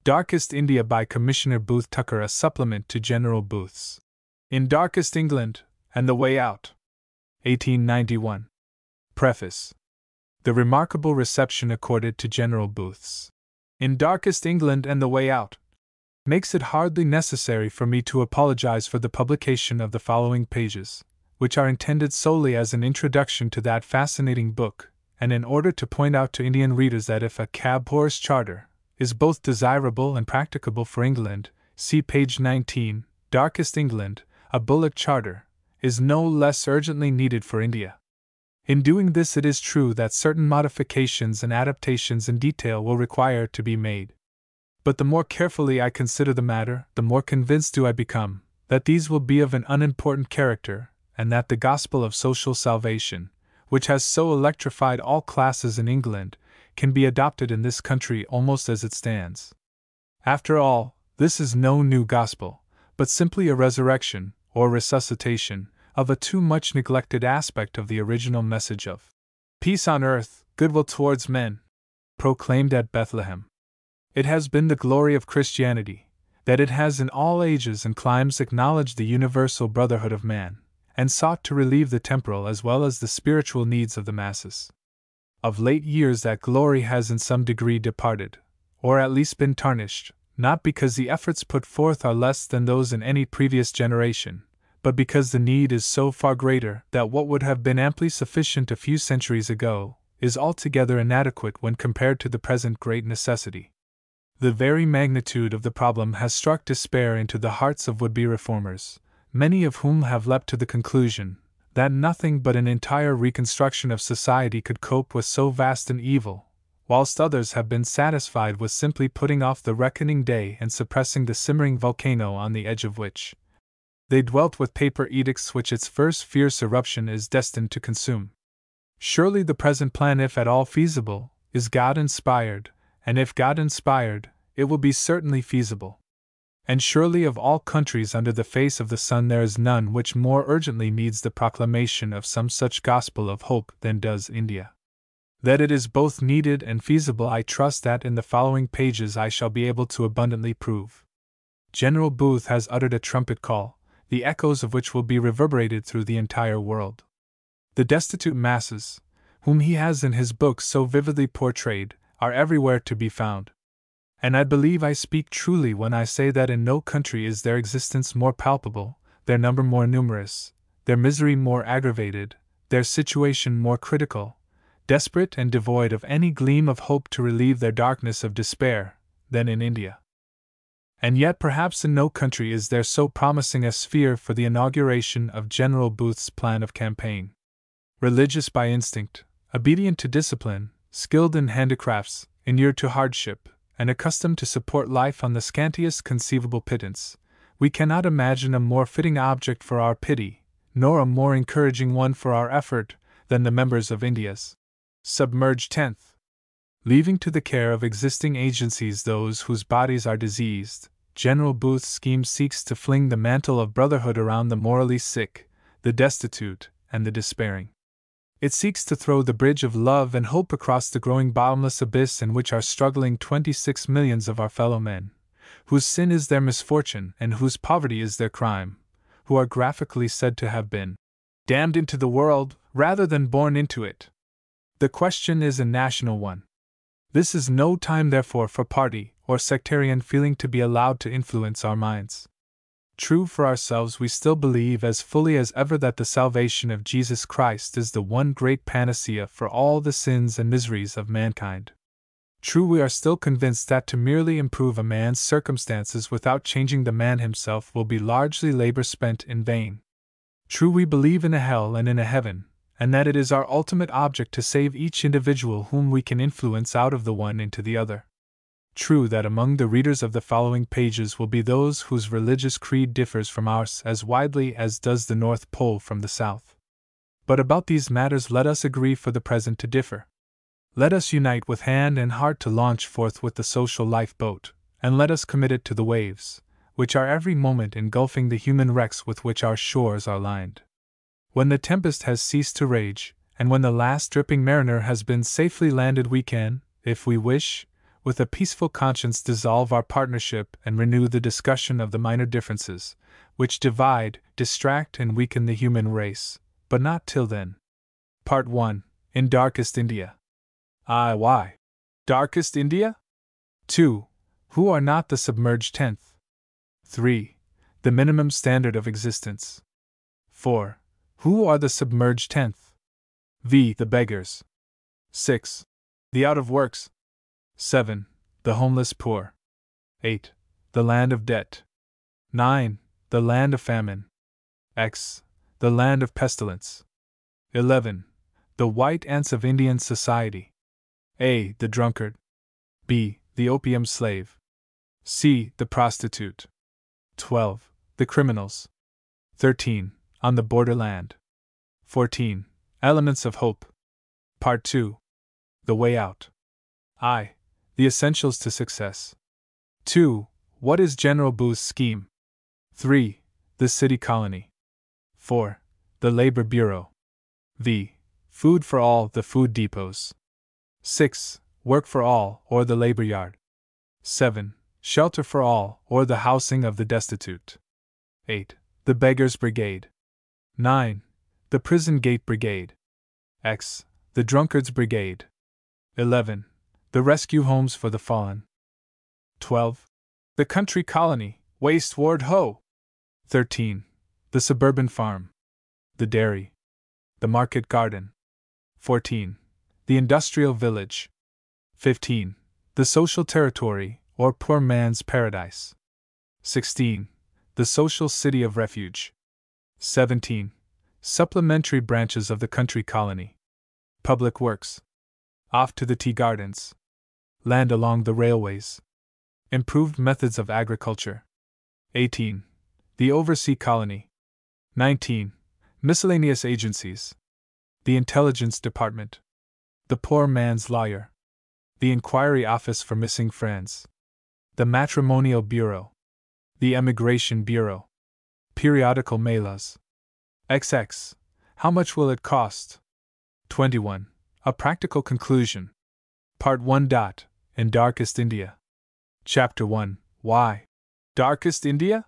Darkest India by Commissioner Booth Tucker, a supplement to General Booth's In Darkest England and the Way Out. 1891. Preface. The remarkable reception accorded to General Booth's In Darkest England and the Way Out makes it hardly necessary for me to apologize for the publication of the following pages, which are intended solely as an introduction to that fascinating book, and in order to point out to Indian readers that if a cab horse charter is both desirable and practicable for England, see page 19, Darkest England, a bullock charter is no less urgently needed for India. In doing this, it is true that certain modifications and adaptations in detail will require to be made. But the more carefully I consider the matter, the more convinced do I become that these will be of an unimportant character, and that the gospel of social salvation, which has so electrified all classes in England, can be adopted in this country almost as it stands. After all, this is no new gospel, but simply a resurrection, or resuscitation, of a too much neglected aspect of the original message of peace on earth, goodwill towards men, proclaimed at Bethlehem. It has been the glory of Christianity that it has in all ages and climes acknowledged the universal brotherhood of man, and sought to relieve the temporal as well as the spiritual needs of the masses. Of late years that glory has in some degree departed, or at least been tarnished, not because the efforts put forth are less than those in any previous generation, but because the need is so far greater that what would have been amply sufficient a few centuries ago is altogether inadequate when compared to the present great necessity. The very magnitude of the problem has struck despair into the hearts of would-be reformers, many of whom have leapt to the conclusion that nothing but an entire reconstruction of society could cope with so vast an evil, whilst others have been satisfied with simply putting off the reckoning day and suppressing the simmering volcano on the edge of which they dwelt with paper edicts which its first fierce eruption is destined to consume. Surely the present plan, if at all feasible, is God-inspired, and if God-inspired, it will be certainly feasible. And surely of all countries under the face of the sun there is none which more urgently needs the proclamation of some such gospel of hope than does India. That it is both needed and feasible, I trust that in the following pages I shall be able to abundantly prove. General Booth has uttered a trumpet call, the echoes of which will be reverberated through the entire world. The destitute masses, whom he has in his book so vividly portrayed, are everywhere to be found. And I believe I speak truly when I say that in no country is their existence more palpable, their number more numerous, their misery more aggravated, their situation more critical, desperate and devoid of any gleam of hope to relieve their darkness of despair, than in India. And yet perhaps in no country is there so promising a sphere for the inauguration of General Booth's plan of campaign. Religious by instinct, obedient to discipline, skilled in handicrafts, inured to hardship, and accustomed to support life on the scantiest conceivable pittance, we cannot imagine a more fitting object for our pity, nor a more encouraging one for our effort, than the members of India's submerged tenth. Leaving to the care of existing agencies those whose bodies are diseased, General Booth's scheme seeks to fling the mantle of brotherhood around the morally sick, the destitute, and the despairing. It seeks to throw the bridge of love and hope across the growing bottomless abyss in which are struggling 26 millions of our fellow men, whose sin is their misfortune and whose poverty is their crime, who are graphically said to have been damned into the world rather than born into it. The question is a national one. This is no time, therefore, for party or sectarian feeling to be allowed to influence our minds. True, for ourselves we still believe as fully as ever that the salvation of Jesus Christ is the one great panacea for all the sins and miseries of mankind. True, we are still convinced that to merely improve a man's circumstances without changing the man himself will be largely labor spent in vain. True, we believe in a hell and in a heaven, and that it is our ultimate object to save each individual whom we can influence out of the one into the other. True, that among the readers of the following pages will be those whose religious creed differs from ours as widely as does the North Pole from the South. But about these matters let us agree for the present to differ. Let us unite with hand and heart to launch forth with the social lifeboat, and let us commit it to the waves, which are every moment engulfing the human wrecks with which our shores are lined. When the tempest has ceased to rage, and when the last dripping mariner has been safely landed, we can, if we wish, with a peaceful conscience, dissolve our partnership and renew the discussion of the minor differences, which divide, distract, and weaken the human race, but not till then. Part 1. In Darkest India. Why? Darkest India? 2. Who are not the submerged tenth? 3. The minimum standard of existence. 4. Who are the submerged tenth? The beggars. 6. The out of works. 7. The homeless poor. 8. The land of debt. 9. The land of famine. X. The land of pestilence. 11. The white ants of Indian society. A. The drunkard. B. The opium slave. C. The prostitute. 12. The criminals. 13. On the borderland. 14. Elements of hope. Part 2. The way out. I. The essentials to success. 2. What is General Booth's scheme? 3. The city colony. 4. The labor bureau. Food for all, the food depots. 6. Work for all, or the labor yard. 7. Shelter for all, or the housing of the destitute. 8. The beggars' brigade. 9. The prison gate brigade. X. The drunkards' brigade. 11. The rescue homes for the fallen. 12. The country colony, waste ward ho. 13. The suburban farm. The dairy. The market garden. 14. The industrial village. 15. The social territory, or poor man's paradise. 16. The social city of refuge. 17. Supplementary branches of the country colony. Public works. Off to the tea gardens. Land along the railways. Improved methods of agriculture. 18. The oversea colony. 19. Miscellaneous agencies. The intelligence department. The poor man's lawyer. The inquiry office for missing friends. The matrimonial bureau. The emigration bureau. Periodical melas. XX. How much will it cost? 21. A practical conclusion. Part 1. In Darkest India. Chapter 1. Why? Darkest India?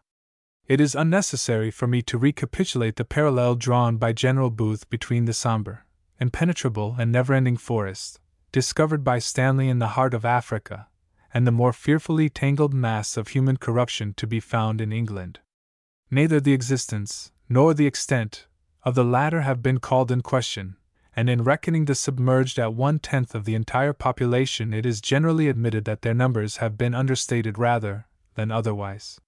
It is unnecessary for me to recapitulate the parallel drawn by General Booth between the somber, impenetrable, and never-ending forest, discovered by Stanley in the heart of Africa, and the more fearfully tangled mass of human corruption to be found in England. Neither the existence, nor the extent, of the latter have been called in question, and in reckoning the submerged at 1/10 of the entire population, it is generally admitted that their numbers have been understated rather than otherwise.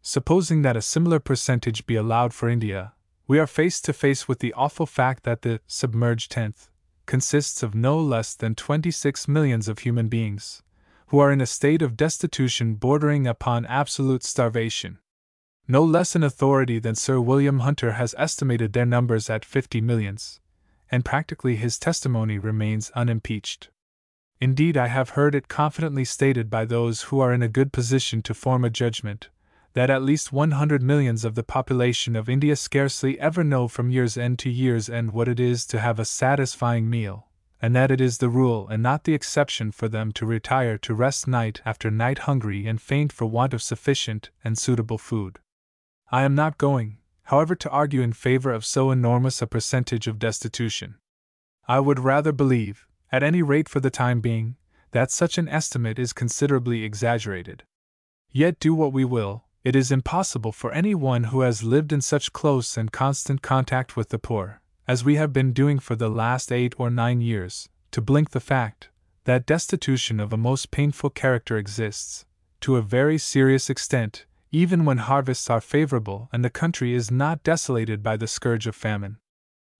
Supposing that a similar percentage be allowed for India, we are face to face with the awful fact that the submerged tenth consists of no less than 26 millions of human beings, who are in a state of destitution bordering upon absolute starvation. No less an authority than Sir William Hunter has estimated their numbers at 50 millions, and practically his testimony remains unimpeached. Indeed, I have heard it confidently stated by those who are in a good position to form a judgment, that at least 100 millions of the population of India scarcely ever know from year's end to year's end what it is to have a satisfying meal, and that it is the rule and not the exception for them to retire to rest night after night hungry and faint for want of sufficient and suitable food. I am not going, however, to argue in favor of so enormous a percentage of destitution. I would rather believe, at any rate for the time being, that such an estimate is considerably exaggerated. Yet do what we will, it is impossible for any one who has lived in such close and constant contact with the poor, as we have been doing for the last 8 or 9 years, to blink the fact that destitution of a most painful character exists, to a very serious extent, even when harvests are favorable and the country is not desolated by the scourge of famine.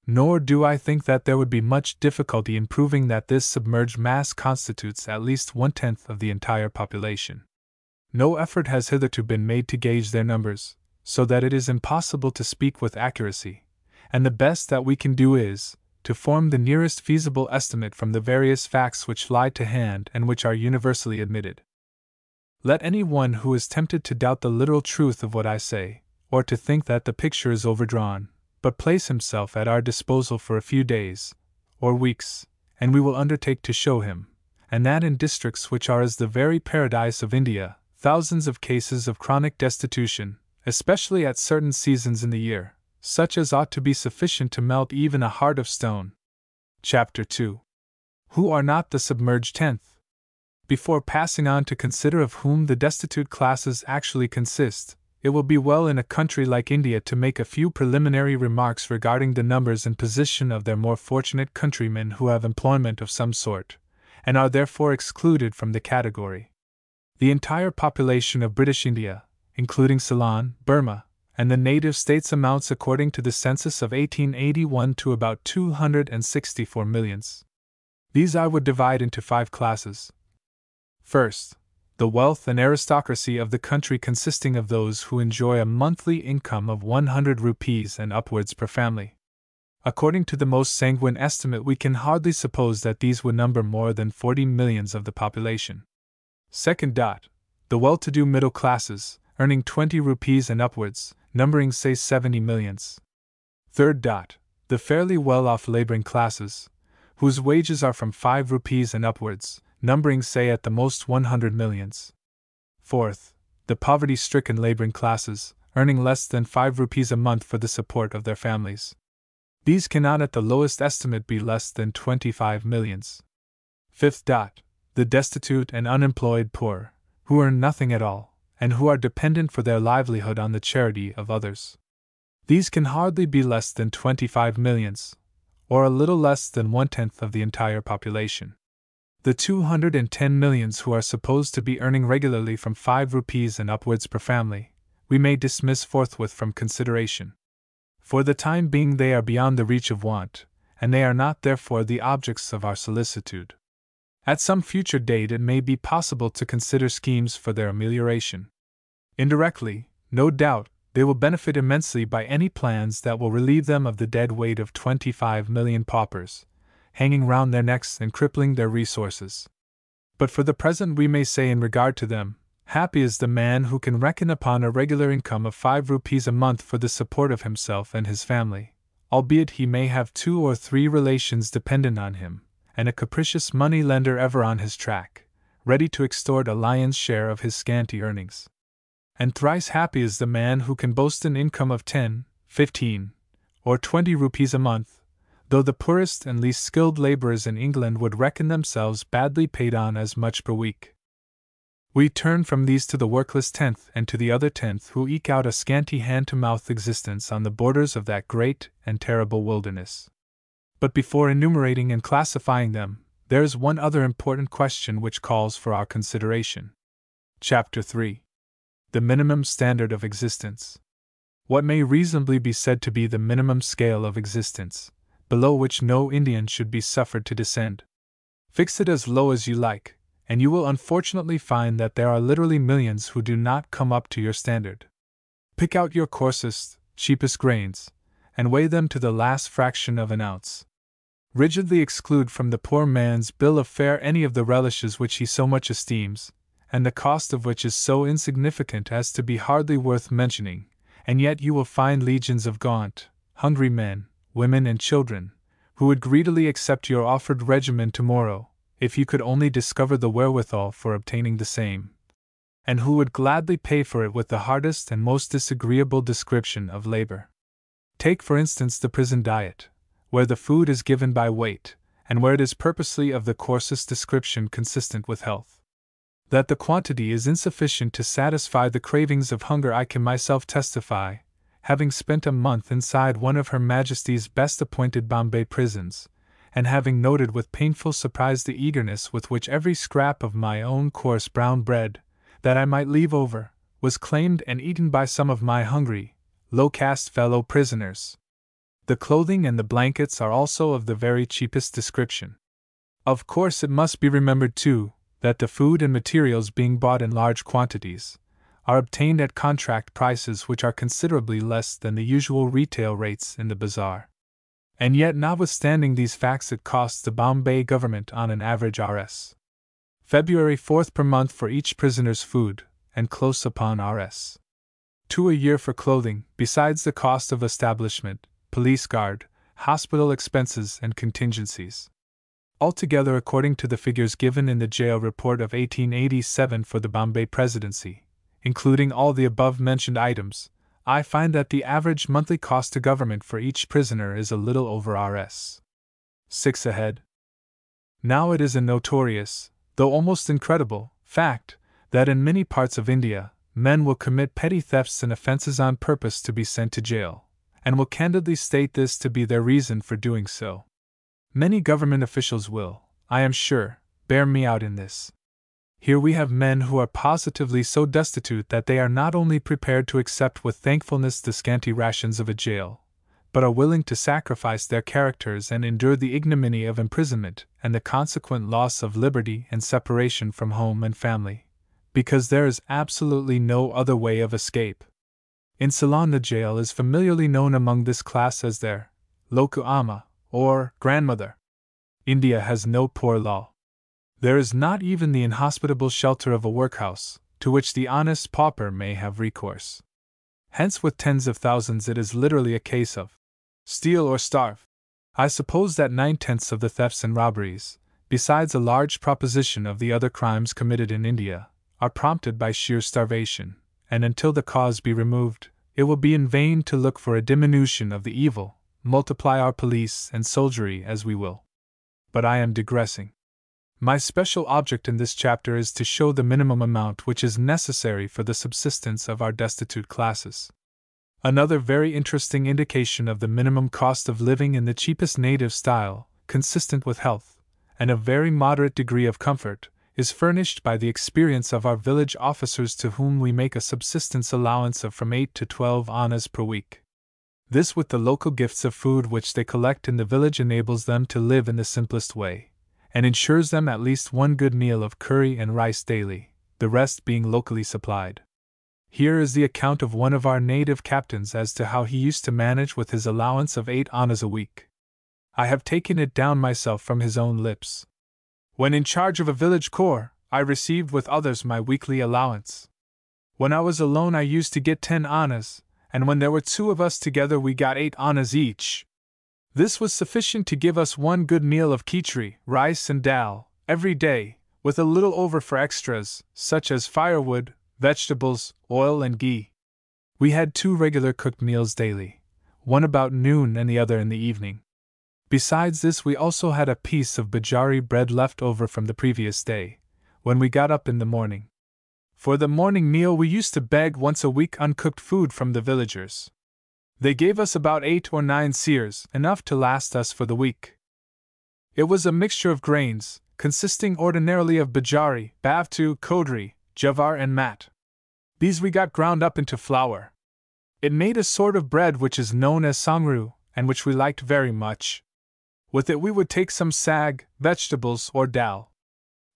Nor do I think that there would be much difficulty in proving that this submerged mass constitutes at least 1/10 of the entire population. No effort has hitherto been made to gauge their numbers, so that it is impossible to speak with accuracy, and the best that we can do is to form the nearest feasible estimate from the various facts which lie to hand and which are universally admitted. Let any one who is tempted to doubt the literal truth of what I say, or to think that the picture is overdrawn, but place himself at our disposal for a few days, or weeks, and we will undertake to show him, and that in districts which are as the very paradise of India, thousands of cases of chronic destitution, especially at certain seasons in the year, such as ought to be sufficient to melt even a heart of stone. Chapter 2. Who are not the submerged tenth? Before passing on to consider of whom the destitute classes actually consist, it will be well in a country like India to make a few preliminary remarks regarding the numbers and position of their more fortunate countrymen who have employment of some sort, and are therefore excluded from the category. The entire population of British India, including Ceylon, Burma, and the native states amounts according to the census of 1881 to about 264 millions. These I would divide into 5 classes. First, the wealth and aristocracy of the country, consisting of those who enjoy a monthly income of 100 rupees and upwards per family. According to the most sanguine estimate, we can hardly suppose that these would number more than 40 millions of the population. Second, the well-to-do middle classes, earning 20 rupees and upwards, numbering say 70 millions. Third, the fairly well-off laboring classes, whose wages are from 5 rupees and upwards, numbering say at the most 100 millions. Fourth, the poverty-stricken laboring classes, earning less than 5 rupees a month for the support of their families. These cannot at the lowest estimate be less than 25 millions. Fifth, the destitute and unemployed poor, who earn nothing at all, and who are dependent for their livelihood on the charity of others. These can hardly be less than 25 millions, or a little less than 1/10 of the entire population. The 210 millions who are supposed to be earning regularly from 5 rupees and upwards per family, we may dismiss forthwith from consideration. For the time being they are beyond the reach of want, and they are not therefore the objects of our solicitude. At some future date it may be possible to consider schemes for their amelioration. Indirectly, no doubt, they will benefit immensely by any plans that will relieve them of the dead weight of 25 million paupers, hanging round their necks and crippling their resources. But for the present we may say in regard to them, happy is the man who can reckon upon a regular income of 5 rupees a month for the support of himself and his family, albeit he may have 2 or 3 relations dependent on him, and a capricious money-lender ever on his track, ready to extort a lion's share of his scanty earnings. And thrice happy is the man who can boast an income of 10, 15, or 20 rupees a month, though the poorest and least skilled laborers in England would reckon themselves badly paid on as much per week. We turn from these to the workless tenth and to the other tenth who eke out a scanty hand-to-mouth existence on the borders of that great and terrible wilderness. But before enumerating and classifying them, there is one other important question which calls for our consideration. Chapter 3. The minimum standard of existence. What may reasonably be said to be the minimum scale of existence, below which no Indian should be suffered to descend? Fix it as low as you like, and you will unfortunately find that there are literally millions who do not come up to your standard. Pick out your coarsest, cheapest grains, and weigh them to the last fraction of an ounce. Rigidly exclude from the poor man's bill of fare any of the relishes which he so much esteems, and the cost of which is so insignificant as to be hardly worth mentioning, and yet you will find legions of gaunt, hungry men, women and children, who would greedily accept your offered regimen tomorrow, if you could only discover the wherewithal for obtaining the same, and who would gladly pay for it with the hardest and most disagreeable description of labor. Take for instance the prison diet, where the food is given by weight, and where it is purposely of the coarsest description consistent with health. That the quantity is insufficient to satisfy the cravings of hunger I can myself testify, having spent a month inside one of Her Majesty's best appointed Bombay prisons, and having noted with painful surprise the eagerness with which every scrap of my own coarse brown bread, that I might leave over, was claimed and eaten by some of my hungry, low-caste fellow prisoners. The clothing and the blankets are also of the very cheapest description. Of course it must be remembered too, that the food and materials being bought in large quantities, are obtained at contract prices which are considerably less than the usual retail rates in the bazaar. And yet notwithstanding these facts it costs the Bombay government on an average Rs. February 4th per month for each prisoner's food, and close upon Rs. 2 a year for clothing, besides the cost of establishment, police guard, hospital expenses and contingencies. Altogether, according to the figures given in the jail report of 1887 for the Bombay Presidency, including all the above-mentioned items, I find that the average monthly cost to government for each prisoner is a little over Rs. 6 a head. Now it is a notorious, though almost incredible, fact that in many parts of India, men will commit petty thefts and offenses on purpose to be sent to jail, and will candidly state this to be their reason for doing so. Many government officials will, I am sure, bear me out in this. Here we have men who are positively so destitute that they are not only prepared to accept with thankfulness the scanty rations of a jail, but are willing to sacrifice their characters and endure the ignominy of imprisonment and the consequent loss of liberty and separation from home and family, because there is absolutely no other way of escape. In Ceylon, the jail is familiarly known among this class as their loku amma, or grandmother. India has no poor law. There is not even the inhospitable shelter of a workhouse, to which the honest pauper may have recourse. Hence, with tens of thousands, it is literally a case of steal or starve. I suppose that 9/10 of the thefts and robberies, besides a large proportion of the other crimes committed in India, are prompted by sheer starvation, and until the cause be removed, it will be in vain to look for a diminution of the evil, multiply our police and soldiery as we will. But I am digressing. My special object in this chapter is to show the minimum amount which is necessary for the subsistence of our destitute classes. Another very interesting indication of the minimum cost of living in the cheapest native style, consistent with health, and a very moderate degree of comfort, is furnished by the experience of our village officers, to whom we make a subsistence allowance of from 8 to 12 annas per week. This, with the local gifts of food which they collect in the village, enables them to live in the simplest way, and ensures them at least one good meal of curry and rice daily, the rest being locally supplied. Here is the account of one of our native captains as to how he used to manage with his allowance of 8 annas a week. I have taken it down myself from his own lips. When in charge of a village corps, I received with others my weekly allowance. When I was alone, I used to get 10 annas, and when there were 2 of us together, we got 8 annas each. This was sufficient to give us one good meal of khichdi, rice and dal, every day, with a little over for extras, such as firewood, vegetables, oil and ghee. We had 2 regular cooked meals daily, one about noon and the other in the evening. Besides this, we also had a piece of bajari bread left over from the previous day, when we got up in the morning. For the morning meal, we used to beg once a week uncooked food from the villagers. They gave us about 8 or 9 seers, enough to last us for the week. It was a mixture of grains, consisting ordinarily of bajari, bavtu, kodri, javar and mat. These we got ground up into flour. It made a sort of bread which is known as sangru, and which we liked very much. With it we would take some sag, vegetables, or dal.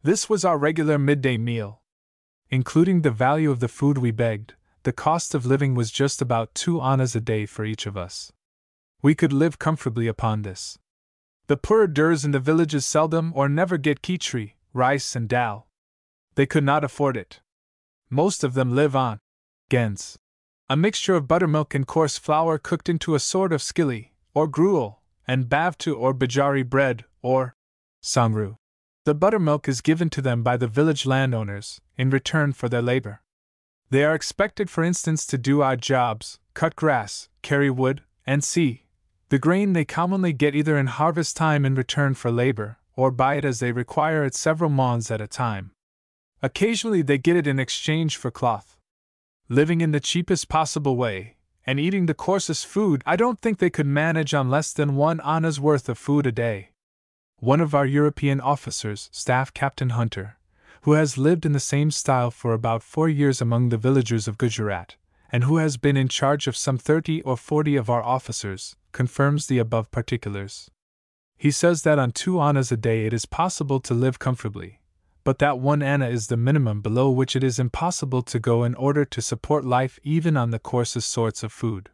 This was our regular midday meal. Including the value of the food we begged, the cost of living was just about 2 annas a day for each of us. We could live comfortably upon this. The poorer durs in the villages seldom or never get khichdi, rice and dal. They could not afford it. Most of them live on gens, a mixture of buttermilk and coarse flour cooked into a sort of skilly, or gruel, and bavtu or bajari bread, or sangru. The buttermilk is given to them by the village landowners, in return for their labor. They are expected, for instance, to do odd jobs, cut grass, carry wood, and see. The grain they commonly get either in harvest time in return for labor, or buy it as they require it several mons at a time. Occasionally they get it in exchange for cloth. Living in the cheapest possible way, and eating the coarsest food, I don't think they could manage on less than 1 anna's worth of food a day. One of our European officers, Staff Captain Hunter, who has lived in the same style for about 4 years among the villagers of Gujarat, and who has been in charge of some 30 or 40 of our officers, confirms the above particulars. He says that on 2 annas a day it is possible to live comfortably, but that 1 anna is the minimum below which it is impossible to go in order to support life even on the coarsest sorts of food.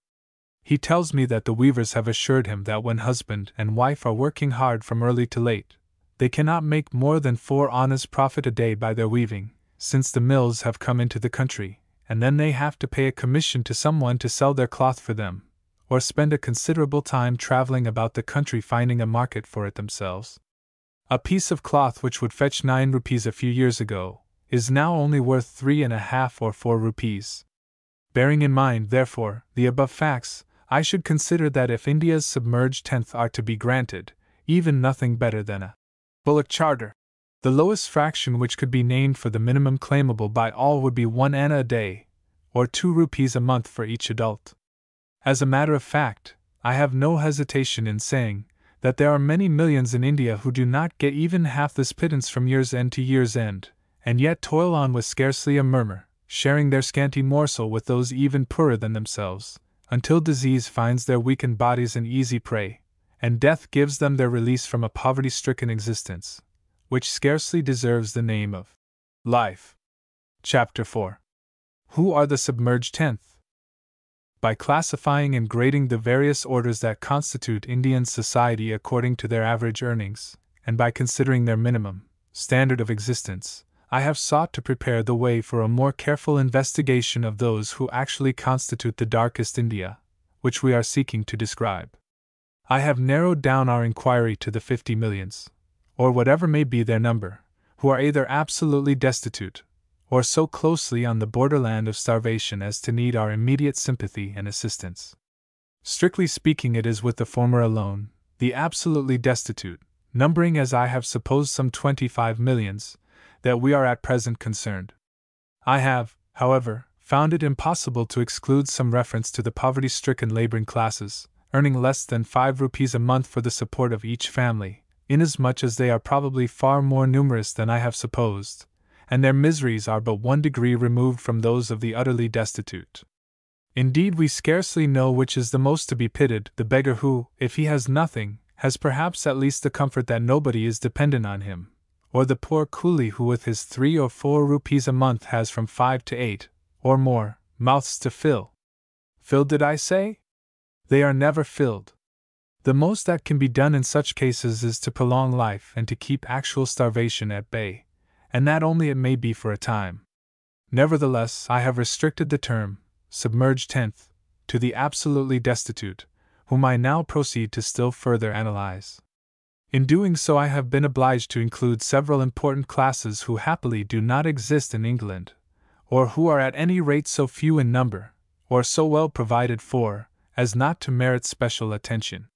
He tells me that the weavers have assured him that when husband and wife are working hard from early to late, they cannot make more than 4 annas profit a day by their weaving, since the mills have come into the country, and then they have to pay a commission to someone to sell their cloth for them, or spend a considerable time traveling about the country finding a market for it themselves. A piece of cloth which would fetch 9 rupees a few years ago is now only worth 3.5 or 4 rupees. Bearing in mind, therefore, the above facts, I should consider that if India's submerged tenth are to be granted, even nothing better than a bullock charter, the lowest fraction which could be named for the minimum claimable by all would be 1 anna a day, or 2 rupees a month for each adult. As a matter of fact, I have no hesitation in saying that there are many millions in India who do not get even half this pittance from year's end to year's end, and yet toil on with scarcely a murmur, sharing their scanty morsel with those even poorer than themselves, until disease finds their weakened bodies an easy prey, and death gives them their release from a poverty-stricken existence, which scarcely deserves the name of life. Chapter 4. Who are the submerged tenth? By classifying and grading the various orders that constitute Indian society according to their average earnings, and by considering their minimum standard of existence, I have sought to prepare the way for a more careful investigation of those who actually constitute the darkest India, which we are seeking to describe. I have narrowed down our inquiry to the 50 millions, or whatever may be their number, who are either absolutely destitute, or so closely on the borderland of starvation as to need our immediate sympathy and assistance. Strictly speaking, it is with the former alone, the absolutely destitute, numbering as I have supposed some 25 millions, that we are at present concerned. I have, however, found it impossible to exclude some reference to the poverty-stricken laboring classes, earning less than 5 rupees a month for the support of each family, inasmuch as they are probably far more numerous than I have supposed, and their miseries are but 1 degree removed from those of the utterly destitute. Indeed, we scarcely know which is the most to be pitied, the beggar who, if he has nothing, has perhaps at least the comfort that nobody is dependent on him, or the poor coolie who with his 3 or 4 rupees a month has from 5 to 8, or more, mouths to fill. Filled, did I say? They are never filled. The most that can be done in such cases is to prolong life and to keep actual starvation at bay, and that only it may be for a time. Nevertheless, I have restricted the term, submerged tenth, to the absolutely destitute, whom I now proceed to still further analyze. In doing so, I have been obliged to include several important classes who happily do not exist in England, or who are at any rate so few in number, or so well provided for, as not to merit special attention.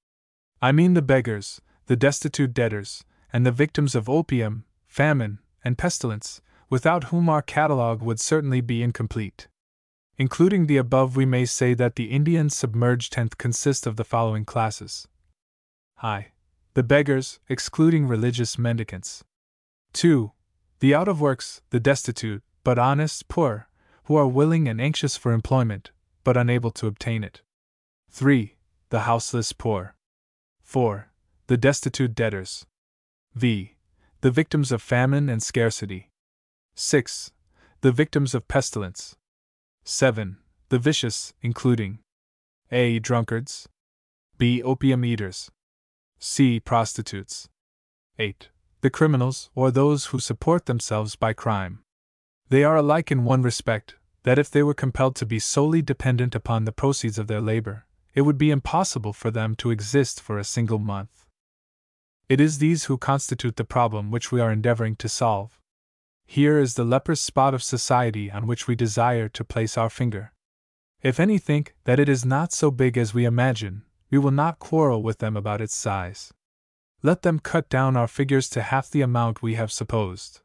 I mean the beggars, the destitute debtors, and the victims of opium, famine, and pestilence, without whom our catalogue would certainly be incomplete. Including the above, we may say that the Indian submerged tenth consists of the following classes. I. The beggars, excluding religious mendicants. 2. The out-of-works, the destitute, but honest poor, who are willing and anxious for employment, but unable to obtain it. 3. The houseless poor. 4. The destitute debtors. V. The victims of famine and scarcity. 6. The victims of pestilence. 7. The vicious, including A. Drunkards, B. Opium eaters, C. Prostitutes. 8. The criminals, or those who support themselves by crime. They are alike in one respect, that if they were compelled to be solely dependent upon the proceeds of their labor, it would be impossible for them to exist for a single month. It is these who constitute the problem which we are endeavoring to solve. Here is the leprous spot of society on which we desire to place our finger. If any think that it is not so big as we imagine, we will not quarrel with them about its size. Let them cut down our figures to half the amount we have supposed.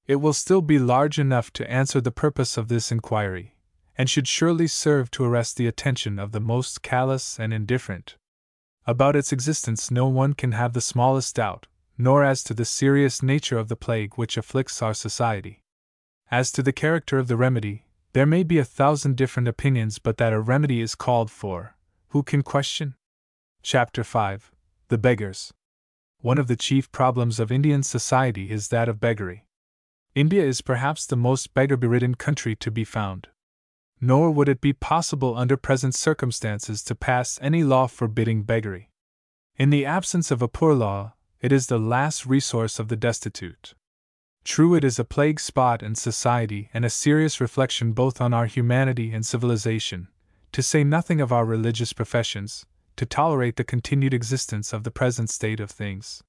It will still be large enough to answer the purpose of this inquiry, and should surely serve to arrest the attention of the most callous and indifferent. About its existence no one can have the smallest doubt, nor as to the serious nature of the plague which afflicts our society. As to the character of the remedy, there may be 1,000 different opinions, but that a remedy is called for, who can question? Chapter 5. The Beggars. One of the chief problems of Indian society is that of beggary. India is perhaps the most beggar-beridden country to be found. Nor would it be possible under present circumstances to pass any law forbidding beggary. In the absence of a poor law, it is the last resource of the destitute. True, it is a plague spot in society and a serious reflection both on our humanity and civilization, to say nothing of our religious professions, to tolerate the continued existence of the present state of things.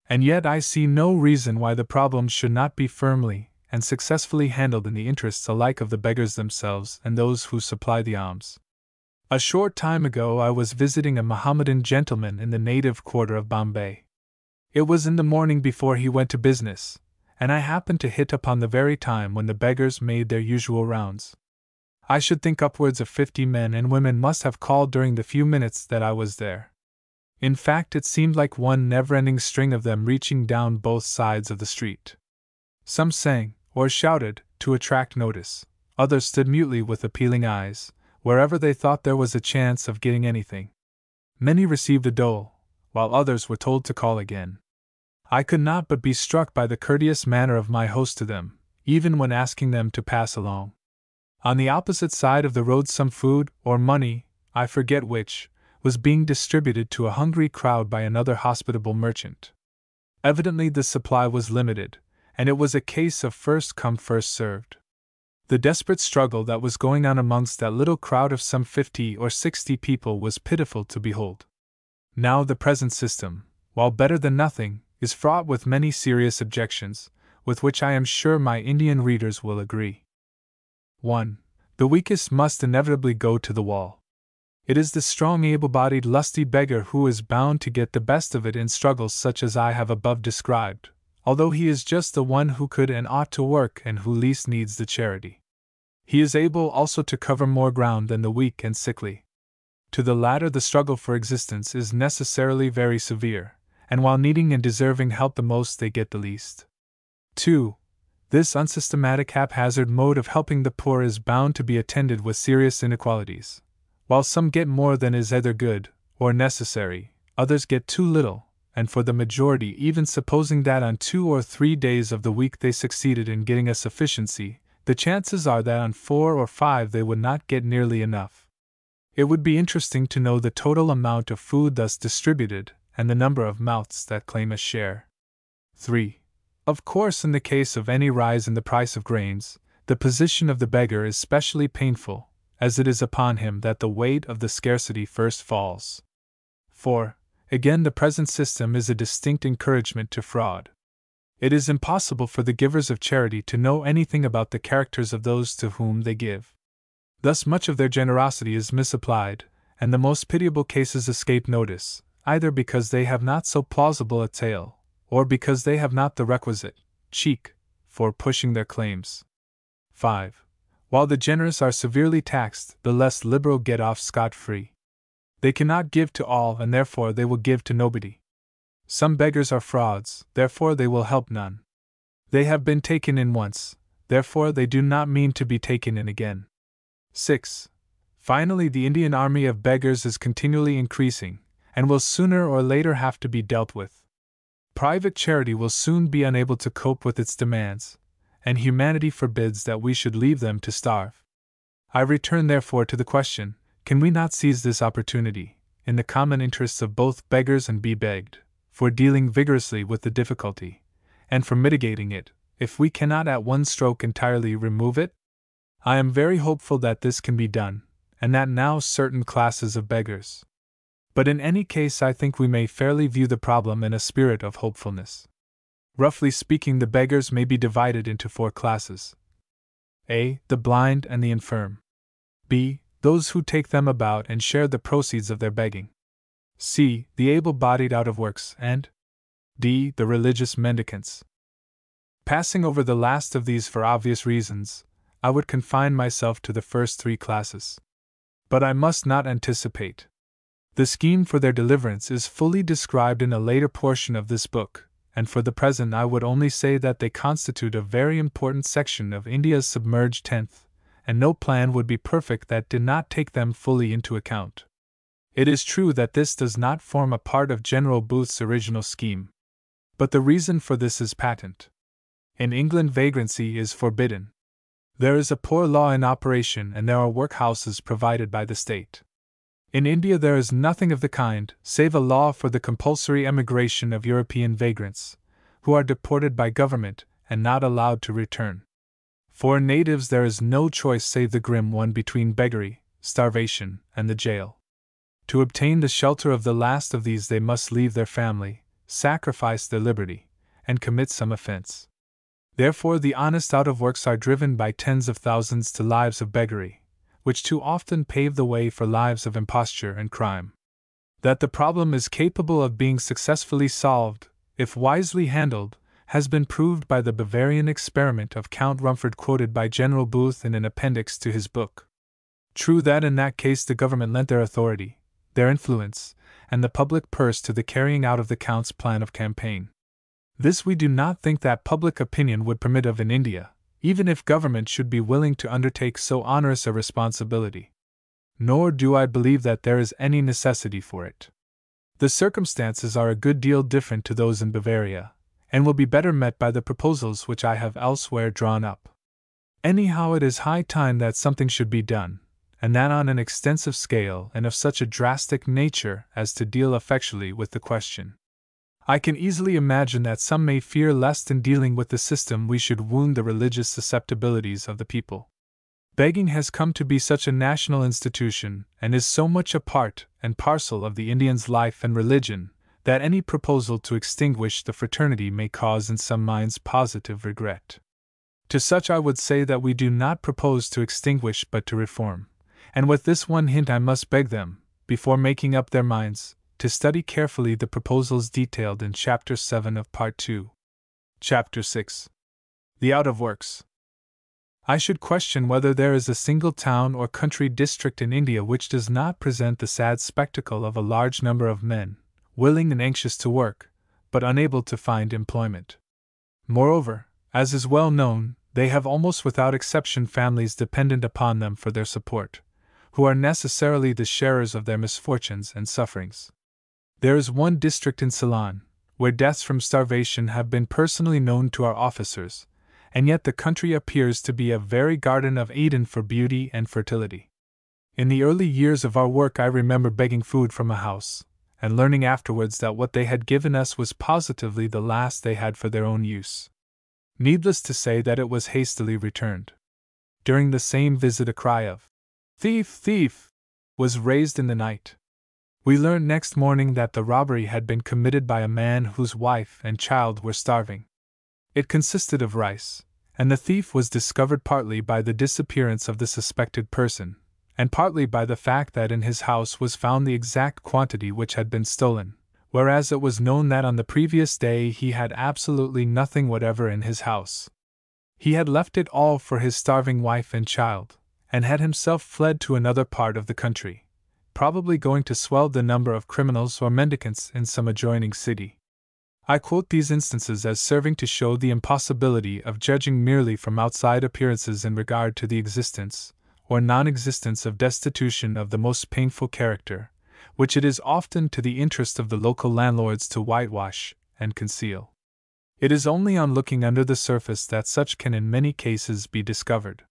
And yet I see no reason why the problem should not be firmly and successfully handled in the interests alike of the beggars themselves and those who supply the alms. A short time ago I was visiting a Mohammedan gentleman in the native quarter of Bombay. It was in the morning before he went to business, and I happened to hit upon the very time when the beggars made their usual rounds. I should think upwards of 50 men and women must have called during the few minutes that I was there. In fact, it seemed like one never-ending string of them reaching down both sides of the street. Some sang, or shouted, to attract notice. Others stood mutely with appealing eyes, wherever they thought there was a chance of getting anything. Many received a dole, while others were told to call again. I could not but be struck by the courteous manner of my host to them, even when asking them to pass along. On the opposite side of the road some food, or money, I forget which, was being distributed to a hungry crowd by another hospitable merchant. Evidently the supply was limited, and it was a case of first come first served. The desperate struggle that was going on amongst that little crowd of some 50 or 60 people was pitiful to behold. Now the present system, while better than nothing, is fraught with many serious objections, with which I am sure my Indian readers will agree. 1. The weakest must inevitably go to the wall. It is the strong, able-bodied, lusty beggar who is bound to get the best of it in struggles such as I have above described, although he is just the one who could and ought to work and who least needs the charity. He is able also to cover more ground than the weak and sickly. To the latter the struggle for existence is necessarily very severe, and while needing and deserving help the most they get the least. 2. This unsystematic haphazard mode of helping the poor is bound to be attended with serious inequalities. While some get more than is either good or necessary, others get too little, and for the majority, even supposing that on 2 or 3 days of the week they succeeded in getting a sufficiency, the chances are that on 4 or 5 they would not get nearly enough. It would be interesting to know the total amount of food thus distributed, and the number of mouths that claim a share. 3. Of course, in the case of any rise in the price of grains, the position of the beggar is specially painful, as it is upon him that the weight of the scarcity first falls. 4. Again, the present system is a distinct encouragement to fraud. It is impossible for the givers of charity to know anything about the characters of those to whom they give. Thus much of their generosity is misapplied, and the most pitiable cases escape notice, either because they have not so plausible a tale, or because they have not the requisite cheek for pushing their claims. 5. While the generous are severely taxed, the less liberal get off scot-free. They cannot give to all, and therefore they will give to nobody. Some beggars are frauds, therefore they will help none. They have been taken in once, therefore they do not mean to be taken in again. 6. Finally, the Indian army of beggars is continually increasing, and will sooner or later have to be dealt with. Private charity will soon be unable to cope with its demands, and humanity forbids that we should leave them to starve. I return therefore to the question, can we not seize this opportunity, in the common interests of both beggars and be begged, for dealing vigorously with the difficulty, and for mitigating it, if we cannot at one stroke entirely remove it? I am very hopeful that this can be done, and that now certain classes of beggars. But in any case I think we may fairly view the problem in a spirit of hopefulness. Roughly speaking, the beggars may be divided into 4 classes. A. The blind and the infirm. B. Those who take them about and share the proceeds of their begging. C. The able-bodied out of works, and D. The religious mendicants. Passing over the last of these for obvious reasons, I would confine myself to the first 3 classes. But I must not anticipate. The scheme for their deliverance is fully described in a later portion of this book, and for the present I would only say that they constitute a very important section of India's submerged tenth, and no plan would be perfect that did not take them fully into account. It is true that this does not form a part of General Booth's original scheme. But the reason for this is patent. In England vagrancy is forbidden. There is a poor law in operation and there are workhouses provided by the state. In India there is nothing of the kind, save a law for the compulsory emigration of European vagrants, who are deported by government and not allowed to return. For natives there is no choice save the grim one between beggary, starvation, and the jail. To obtain the shelter of the last of these they must leave their family, sacrifice their liberty, and commit some offense. Therefore, the honest out-of-works are driven by tens of thousands to lives of beggary, which too often pave the way for lives of imposture and crime. That the problem is capable of being successfully solved, if wisely handled, has been proved by the Bavarian experiment of Count Rumford quoted by General Booth in an appendix to his book. True that in that case the government lent their authority, their influence, and the public purse to the carrying out of the Count's plan of campaign. This we do not think that public opinion would permit of in India, even if government should be willing to undertake so onerous a responsibility. Nor do I believe that there is any necessity for it. The circumstances are a good deal different to those in Bavaria, and will be better met by the proposals which I have elsewhere drawn up. Anyhow, it is high time that something should be done, and that on an extensive scale and of such a drastic nature as to deal effectually with the question. I can easily imagine that some may fear lest in dealing with the system we should wound the religious susceptibilities of the people. Begging has come to be such a national institution, and is so much a part and parcel of the Indian's life and religion, that any proposal to extinguish the fraternity may cause in some minds positive regret. To such I would say that we do not propose to extinguish but to reform, and with this one hint I must beg them, before making up their minds, to study carefully the proposals detailed in Chapter 7 of Part 2. Chapter 6. The Out-of-Works. I should question whether there is a single town or country district in India which does not present the sad spectacle of a large number of men, willing and anxious to work, but unable to find employment. Moreover, as is well known, they have almost without exception families dependent upon them for their support, who are necessarily the sharers of their misfortunes and sufferings. There is one district in Ceylon, where deaths from starvation have been personally known to our officers, and yet the country appears to be a very Garden of Eden for beauty and fertility. In the early years of our work I remember begging food from a house, and learning afterwards that what they had given us was positively the last they had for their own use. Needless to say that it was hastily returned. During the same visit a cry of "Thief! Thief!" was raised in the night. We learned next morning that the robbery had been committed by a man whose wife and child were starving. It consisted of rice, and the thief was discovered partly by the disappearance of the suspected person, and partly by the fact that in his house was found the exact quantity which had been stolen, whereas it was known that on the previous day he had absolutely nothing whatever in his house. He had left it all for his starving wife and child, and had himself fled to another part of the country, probably going to swell the number of criminals or mendicants in some adjoining city. I quote these instances as serving to show the impossibility of judging merely from outside appearances in regard to the existence, or non-existence of destitution of the most painful character, which it is often to the interest of the local landlords to whitewash and conceal. It is only on looking under the surface that such can in many cases be discovered.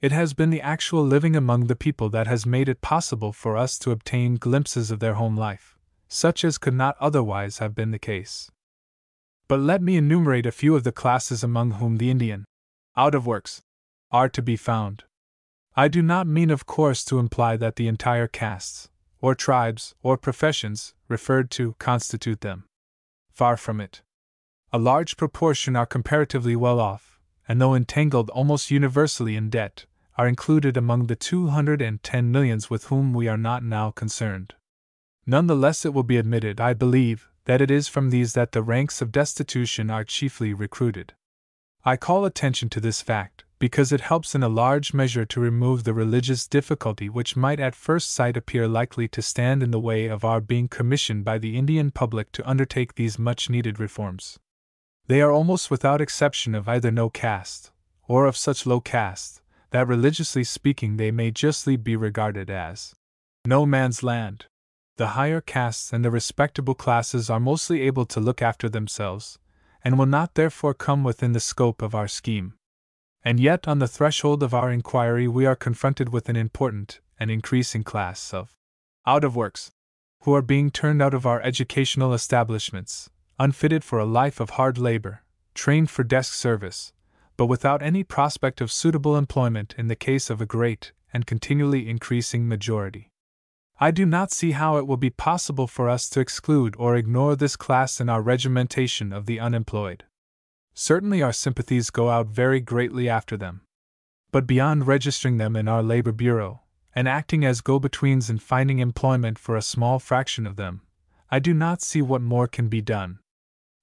It has been the actual living among the people that has made it possible for us to obtain glimpses of their home life, such as could not otherwise have been the case. But let me enumerate a few of the classes among whom the Indian out-of-works are to be found. I do not mean, of course, to imply that the entire castes, or tribes, or professions referred to constitute them. Far from it. A large proportion are comparatively well off, and though entangled almost universally in debt, are included among the 210 millions with whom we are not now concerned. None the less it will be admitted, I believe, that it is from these that the ranks of destitution are chiefly recruited. I call attention to this fact, because it helps in a large measure to remove the religious difficulty which might at first sight appear likely to stand in the way of our being commissioned by the Indian public to undertake these much-needed reforms. They are almost without exception of either no caste, or of such low caste, that religiously speaking they may justly be regarded as no man's land. The higher castes and the respectable classes are mostly able to look after themselves, and will not therefore come within the scope of our scheme. And yet on the threshold of our inquiry we are confronted with an important and increasing class of out-of-works, who are being turned out of our educational establishments, unfitted for a life of hard labor, trained for desk service, but without any prospect of suitable employment in the case of a great and continually increasing majority. I do not see how it will be possible for us to exclude or ignore this class in our regimentation of the unemployed. Certainly our sympathies go out very greatly after them. But beyond registering them in our labor bureau, and acting as go-betweens in finding employment for a small fraction of them, I do not see what more can be done.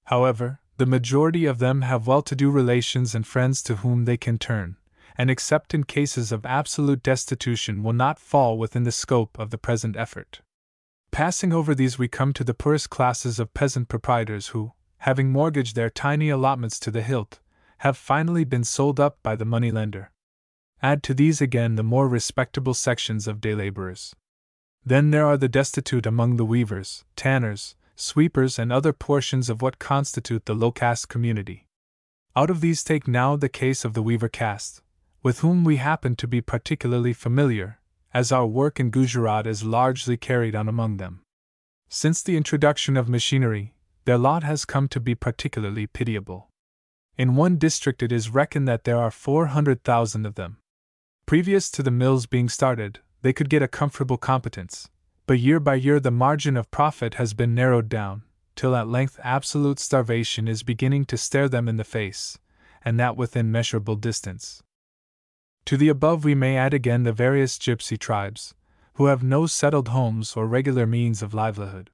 However, the majority of them have well-to-do relations and friends to whom they can turn, and except in cases of absolute destitution will not fall within the scope of the present effort. Passing over these, we come to the poorest classes of peasant proprietors who, having mortgaged their tiny allotments to the hilt, have finally been sold up by the money-lender. Add to these again the more respectable sections of day laborers. Then there are the destitute among the weavers, tanners, sweepers, and other portions of what constitute the low-caste community. Out of these take now the case of the weaver caste, with whom we happen to be particularly familiar, as our work in Gujarat is largely carried on among them. Since the introduction of machinery, their lot has come to be particularly pitiable. In one district it is reckoned that there are 400,000 of them. Previous to the mills being started, they could get a comfortable competence, but year by year the margin of profit has been narrowed down, till at length absolute starvation is beginning to stare them in the face, and that within measurable distance. To the above we may add again the various gypsy tribes, who have no settled homes or regular means of livelihood.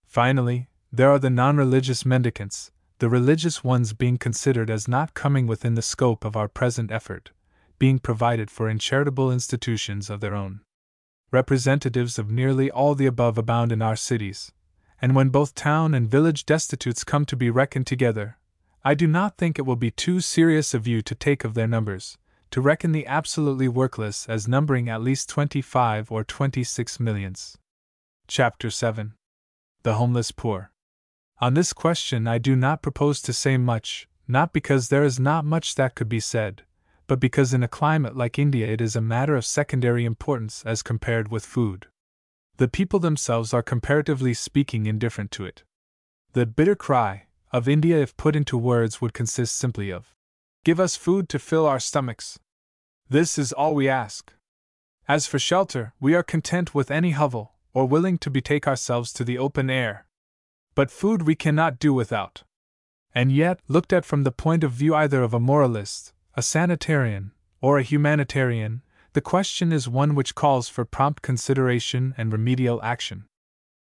Finally, there are the non-religious mendicants, the religious ones being considered as not coming within the scope of our present effort, being provided for in charitable institutions of their own. Representatives of nearly all the above abound in our cities, and when both town and village destitutes come to be reckoned together, I do not think it will be too serious a view to take of their numbers, to reckon the absolutely workless as numbering at least 25 or 26 millions. Chapter 7. The Homeless Poor. On this question I do not propose to say much, not because there is not much that could be said, but because in a climate like India it is a matter of secondary importance as compared with food. The people themselves are comparatively speaking indifferent to it. The bitter cry of India, if put into words, would consist simply of, "Give us food to fill our stomachs." This is all we ask. As for shelter, we are content with any hovel, or willing to betake ourselves to the open air. But food we cannot do without. And yet, looked at from the point of view either of a moralist, a sanitarian, or a humanitarian, the question is one which calls for prompt consideration and remedial action.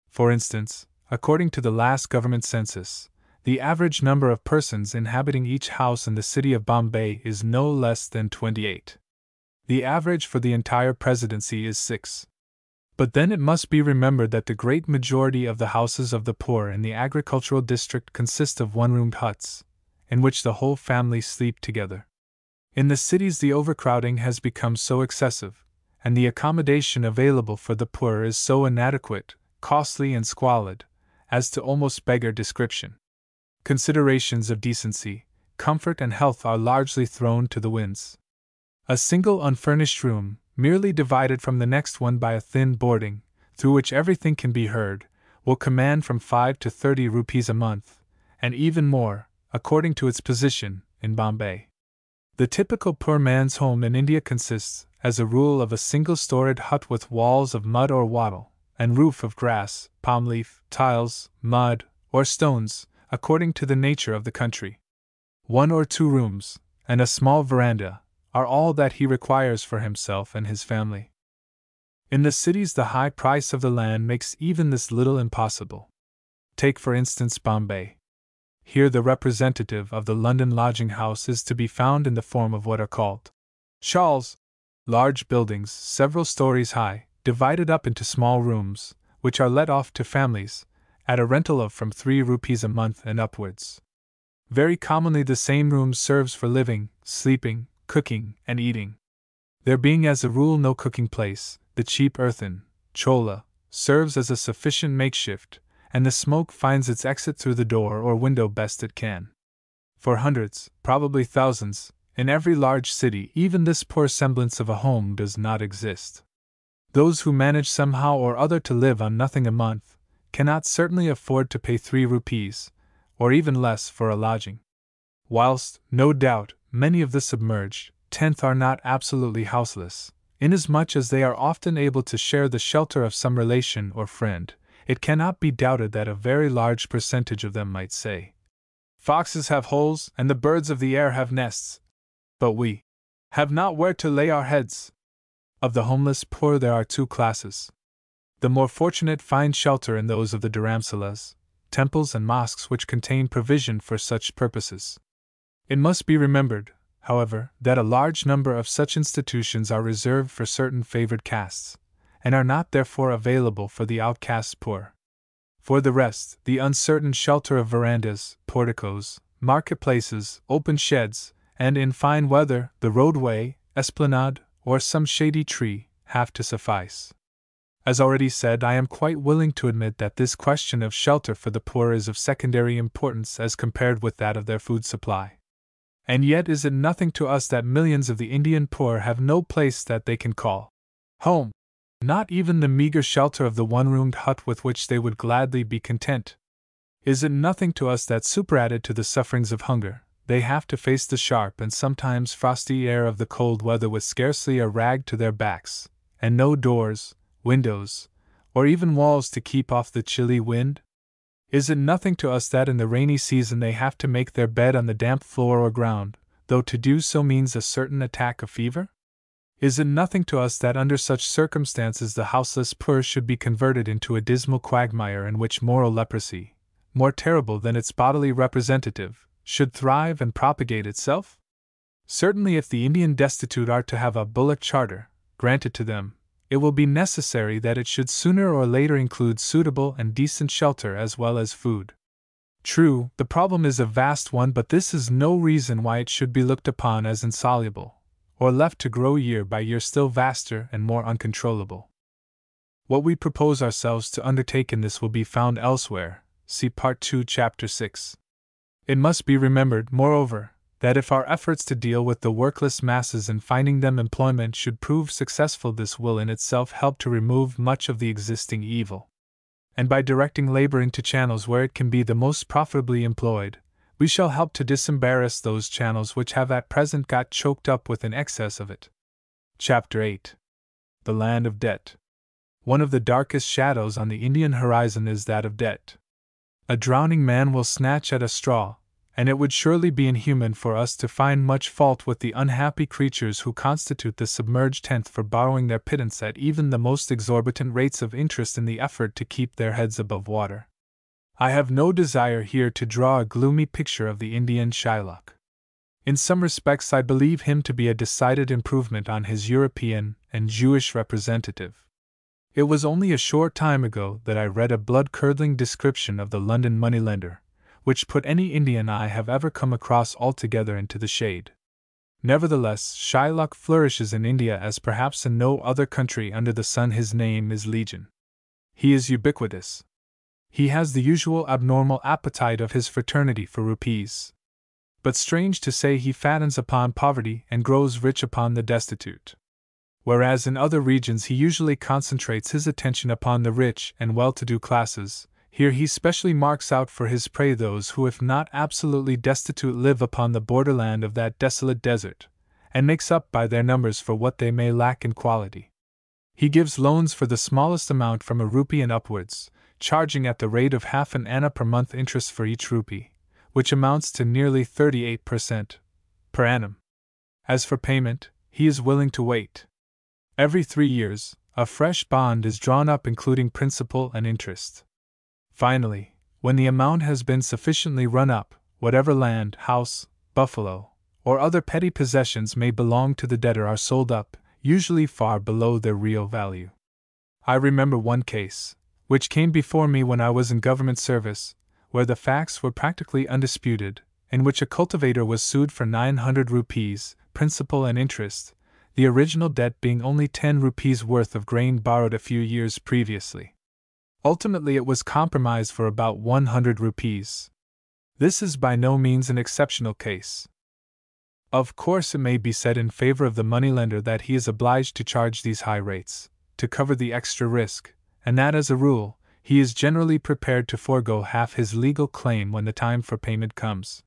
For instance, according to the last government census, the average number of persons inhabiting each house in the city of Bombay is no less than 28. The average for the entire presidency is 6. But then it must be remembered that the great majority of the houses of the poor in the agricultural district consist of one-roomed huts, in which the whole family sleep together. In the cities the overcrowding has become so excessive, and the accommodation available for the poor is so inadequate, costly and squalid, as to almost beggar description. Considerations of decency, comfort and health are largely thrown to the winds. A single unfurnished room, merely divided from the next one by a thin boarding, through which everything can be heard, will command from 5 to 30 rupees a month, and even more, according to its position, in Bombay. The typical poor man's home in India consists, as a rule, of a single-storied hut with walls of mud or wattle, and roof of grass, palm leaf, tiles, mud, or stones, according to the nature of the country. 1 or 2 rooms, and a small veranda, are all that he requires for himself and his family. In the cities the high price of the land makes even this little impossible. Take for instance Bombay. Here the representative of the London lodging house is to be found in the form of what are called shawls, large buildings several stories high, divided up into small rooms, which are let off to families, at a rental of from 3 rupees a month and upwards. Very commonly the same room serves for living, sleeping, cooking, and eating. There being as a rule no cooking place, the cheap earthen cholla serves as a sufficient makeshift, and the smoke finds its exit through the door or window best it can. For hundreds, probably thousands, in every large city even this poor semblance of a home does not exist. Those who manage somehow or other to live on nothing a month cannot certainly afford to pay 3 rupees, or even less, for a lodging. Whilst, no doubt, many of the submerged tenth are not absolutely houseless, inasmuch as they are often able to share the shelter of some relation or friend. It cannot be doubted that a very large percentage of them might say, "Foxes have holes, and the birds of the air have nests, but we have not where to lay our heads." Of the homeless poor there are two classes. The more fortunate find shelter in those of the dharamsalas, temples and mosques which contain provision for such purposes. It must be remembered, however, that a large number of such institutions are reserved for certain favored castes, and are not therefore available for the outcast poor. For the rest, the uncertain shelter of verandas, porticos, marketplaces, open sheds, and in fine weather, the roadway, esplanade, or some shady tree, have to suffice. As already said, I am quite willing to admit that this question of shelter for the poor is of secondary importance as compared with that of their food supply. And yet is it nothing to us that millions of the Indian poor have no place that they can call home, not even the meager shelter of the one-roomed hut with which they would gladly be content? Is it nothing to us that, superadded to the sufferings of hunger, they have to face the sharp and sometimes frosty air of the cold weather with scarcely a rag to their backs, and no doors, windows, or even walls to keep off the chilly wind? Is it nothing to us that in the rainy season they have to make their bed on the damp floor or ground, though to do so means a certain attack of fever? Is it nothing to us that under such circumstances the houseless poor should be converted into a dismal quagmire in which moral leprosy, more terrible than its bodily representative, should thrive and propagate itself? Certainly, if the Indian destitute are to have a bullock charter granted to them, it will be necessary that it should sooner or later include suitable and decent shelter as well as food. True, the problem is a vast one, but this is no reason why it should be looked upon as insoluble, or left to grow year by year still vaster and more uncontrollable. What we propose ourselves to undertake in this will be found elsewhere, see Part 2, Chapter 6. It must be remembered, moreover, that if our efforts to deal with the workless masses and finding them employment should prove successful, this will in itself help to remove much of the existing evil. And by directing labor into channels where it can be the most profitably employed, we shall help to disembarrass those channels which have at present got choked up with an excess of it. Chapter 8. The Land of Debt. One of the darkest shadows on the Indian horizon is that of debt. A drowning man will snatch at a straw, and it would surely be inhuman for us to find much fault with the unhappy creatures who constitute the submerged tenth for borrowing their pittance at even the most exorbitant rates of interest in the effort to keep their heads above water. I have no desire here to draw a gloomy picture of the Indian Shylock. In some respects I believe him to be a decided improvement on his European and Jewish representative. It was only a short time ago that I read a blood-curdling description of the London moneylender, which put any Indian I have ever come across altogether into the shade. Nevertheless, Shylock flourishes in India as perhaps in no other country under the sun. His name is legion. He is ubiquitous. He has the usual abnormal appetite of his fraternity for rupees. But strange to say, he fattens upon poverty and grows rich upon the destitute. Whereas in other regions he usually concentrates his attention upon the rich and well-to-do classes, here he specially marks out for his prey those who, if not absolutely destitute, live upon the borderland of that desolate desert, and makes up by their numbers for what they may lack in quality. He gives loans for the smallest amount from a rupee and upwards, charging at the rate of half an anna per month interest for each rupee, which amounts to nearly 38% per annum. As for payment, he is willing to wait. Every 3 years, a fresh bond is drawn up including principal and interest. Finally, when the amount has been sufficiently run up, whatever land, house, buffalo, or other petty possessions may belong to the debtor are sold up, usually far below their real value. I remember one case, which came before me when I was in government service, where the facts were practically undisputed, in which a cultivator was sued for 900 rupees, principal and interest, the original debt being only 10 rupees worth of grain borrowed a few years previously. Ultimately it was compromised for about 100 rupees. This is by no means an exceptional case. Of course it may be said in favor of the moneylender that he is obliged to charge these high rates, to cover the extra risk, and that as a rule, he is generally prepared to forego half his legal claim when the time for payment comes.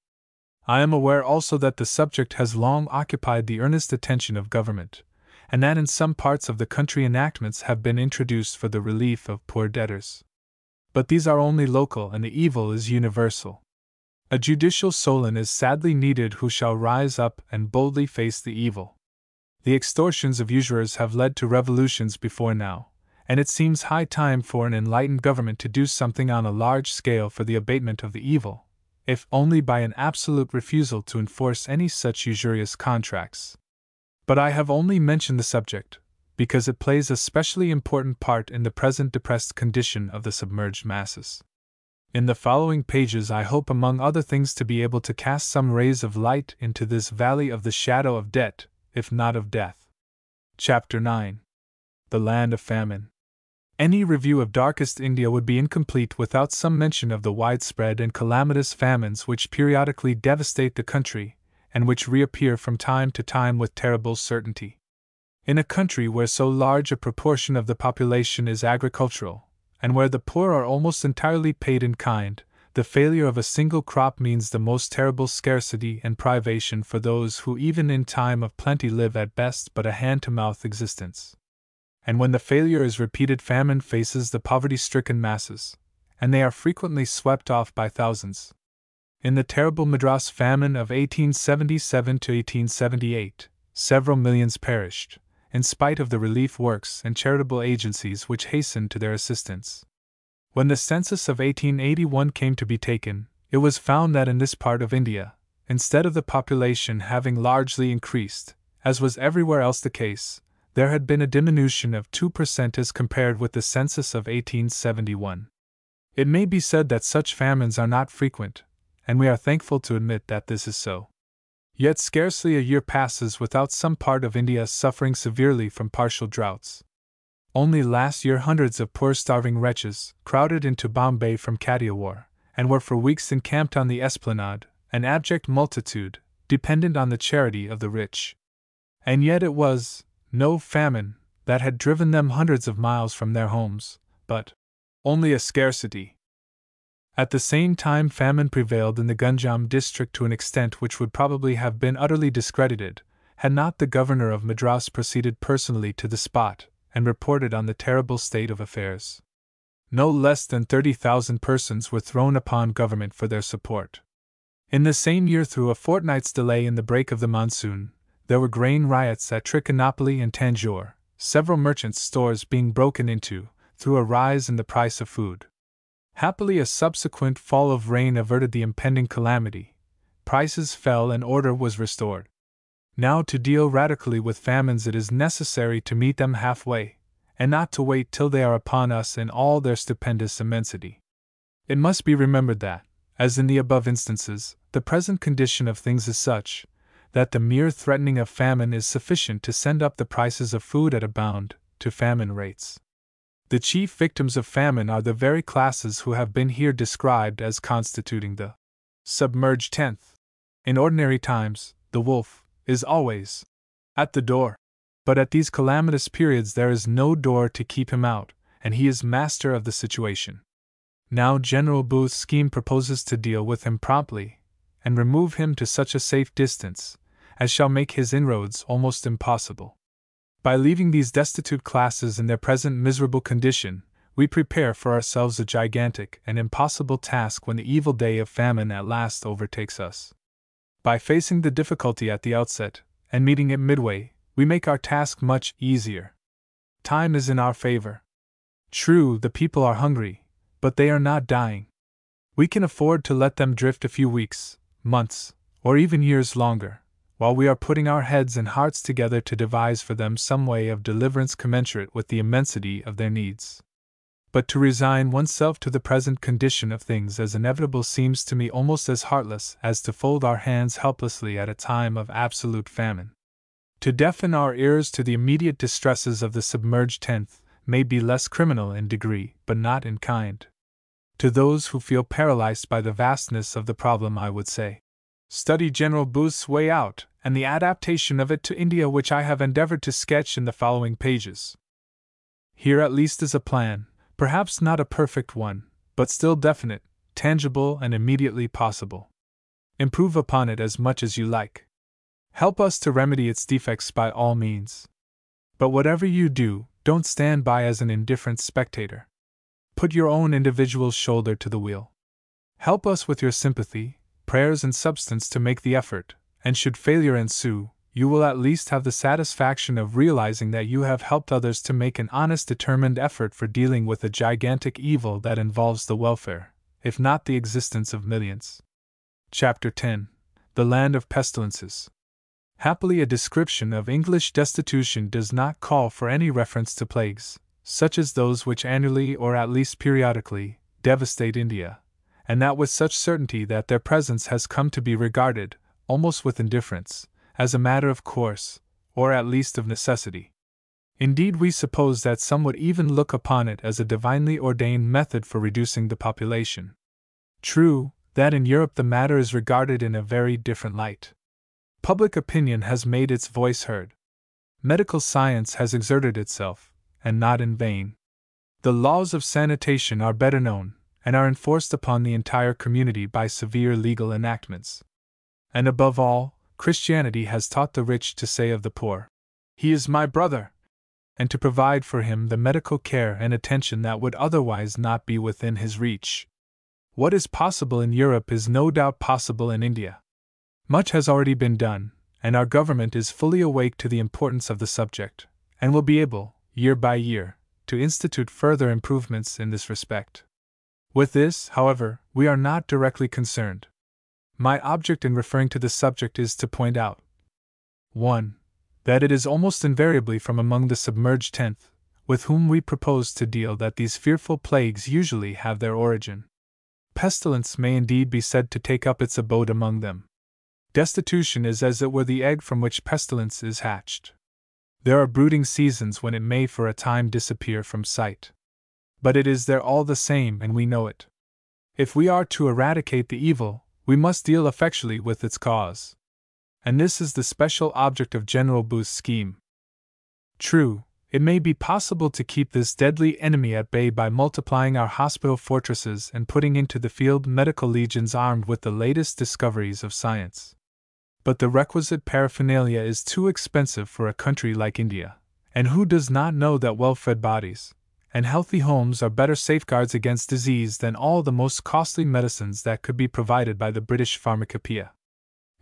I am aware also that the subject has long occupied the earnest attention of government, and that in some parts of the country enactments have been introduced for the relief of poor debtors. But these are only local and the evil is universal. A judicial Solon is sadly needed who shall rise up and boldly face the evil. The extortions of usurers have led to revolutions before now, and it seems high time for an enlightened government to do something on a large scale for the abatement of the evil, if only by an absolute refusal to enforce any such usurious contracts. But I have only mentioned the subject, because it plays a specially important part in the present depressed condition of the submerged masses. In the following pages I hope among other things to be able to cast some rays of light into this valley of the shadow of debt, if not of death. Chapter 9. The Land of Famine. Any review of darkest India would be incomplete without some mention of the widespread and calamitous famines which periodically devastate the country, and which reappear from time to time with terrible certainty. In a country where so large a proportion of the population is agricultural, and where the poor are almost entirely paid in kind, the failure of a single crop means the most terrible scarcity and privation for those who even in time of plenty live at best but a hand-to-mouth existence. And when the failure is repeated, famine faces the poverty-stricken masses, and they are frequently swept off by thousands. In the terrible Madras famine of 1877 to 1878, several millions perished, in spite of the relief works and charitable agencies which hastened to their assistance. When the census of 1881 came to be taken, it was found that in this part of India, instead of the population having largely increased, as was everywhere else the case, there had been a diminution of 2% as compared with the census of 1871. It may be said that such famines are not frequent, and we are thankful to admit that this is so. Yet scarcely a year passes without some part of India suffering severely from partial droughts. Only last year hundreds of poor starving wretches crowded into Bombay from Kathiawar, and were for weeks encamped on the esplanade, an abject multitude, dependent on the charity of the rich. And yet it was no famine that had driven them hundreds of miles from their homes, but only a scarcity. At the same time, famine prevailed in the Ganjam district to an extent which would probably have been utterly discredited, had not the governor of Madras proceeded personally to the spot and reported on the terrible state of affairs. No less than 30,000 persons were thrown upon government for their support. In the same year, through a fortnight's delay in the break of the monsoon, there were grain riots at Trichinopoly and Tanjore, several merchants' stores being broken into, through a rise in the price of food. Happily, a subsequent fall of rain averted the impending calamity. Prices fell and order was restored. Now, to deal radically with famines, it is necessary to meet them halfway, and not to wait till they are upon us in all their stupendous immensity. It must be remembered that, as in the above instances, the present condition of things is such that the mere threatening of famine is sufficient to send up the prices of food at a bound to famine rates. The chief victims of famine are the very classes who have been here described as constituting the submerged tenth. In ordinary times, the wolf is always at the door. But at these calamitous periods there is no door to keep him out, and he is master of the situation. Now General Booth's scheme proposes to deal with him promptly, and remove him to such a safe distance as shall make his inroads almost impossible. By leaving these destitute classes in their present miserable condition, we prepare for ourselves a gigantic and impossible task when the evil day of famine at last overtakes us. By facing the difficulty at the outset, and meeting it midway, we make our task much easier. Time is in our favor. True, the people are hungry, but they are not dying. We can afford to let them drift a few weeks, months, or even years longer, while we are putting our heads and hearts together to devise for them some way of deliverance commensurate with the immensity of their needs. But to resign oneself to the present condition of things as inevitable seems to me almost as heartless as to fold our hands helplessly at a time of absolute famine. To deafen our ears to the immediate distresses of the submerged tenth may be less criminal in degree, but not in kind. To those who feel paralyzed by the vastness of the problem, I would say, study General Booth's way out and the adaptation of it to India, which I have endeavored to sketch in the following pages. Here at least is a plan, perhaps not a perfect one, but still definite, tangible, and immediately possible. Improve upon it as much as you like. Help us to remedy its defects by all means. But whatever you do, don't stand by as an indifferent spectator. Put your own individual shoulder to the wheel. Help us with your sympathy, prayers, and substance to make the effort, and should failure ensue, you will at least have the satisfaction of realizing that you have helped others to make an honest, determined effort for dealing with a gigantic evil that involves the welfare, if not the existence, of millions. Chapter 10. The Land of Pestilences. Happily, a description of English destitution does not call for any reference to plagues, such as those which annually or at least periodically devastate India, and that with such certainty that their presence has come to be regarded, almost with indifference, as a matter of course, or at least of necessity. Indeed, we suppose that some would even look upon it as a divinely ordained method for reducing the population. True, that in Europe the matter is regarded in a very different light. Public opinion has made its voice heard. Medical science has exerted itself, and not in vain. The laws of sanitation are better known, and are enforced upon the entire community by severe legal enactments. And above all, Christianity has taught the rich to say of the poor, "He is my brother," and to provide for him the medical care and attention that would otherwise not be within his reach. What is possible in Europe is no doubt possible in India. Much has already been done, and our government is fully awake to the importance of the subject, and will be able, year by year, to institute further improvements in this respect. With this, however, we are not directly concerned. My object in referring to the subject is to point out 1. That it is almost invariably from among the submerged tenth, with whom we propose to deal, that these fearful plagues usually have their origin. Pestilence may indeed be said to take up its abode among them. Destitution is as it were the egg from which pestilence is hatched. There are brooding seasons when it may for a time disappear from sight. But it is there all the same, and we know it. If we are to eradicate the evil, we must deal effectually with its cause. And this is the special object of General Booth's scheme. True, it may be possible to keep this deadly enemy at bay by multiplying our hospital fortresses and putting into the field medical legions armed with the latest discoveries of science. But the requisite paraphernalia is too expensive for a country like India, and who does not know that well-fed bodies and healthy homes are better safeguards against disease than all the most costly medicines that could be provided by the British pharmacopoeia?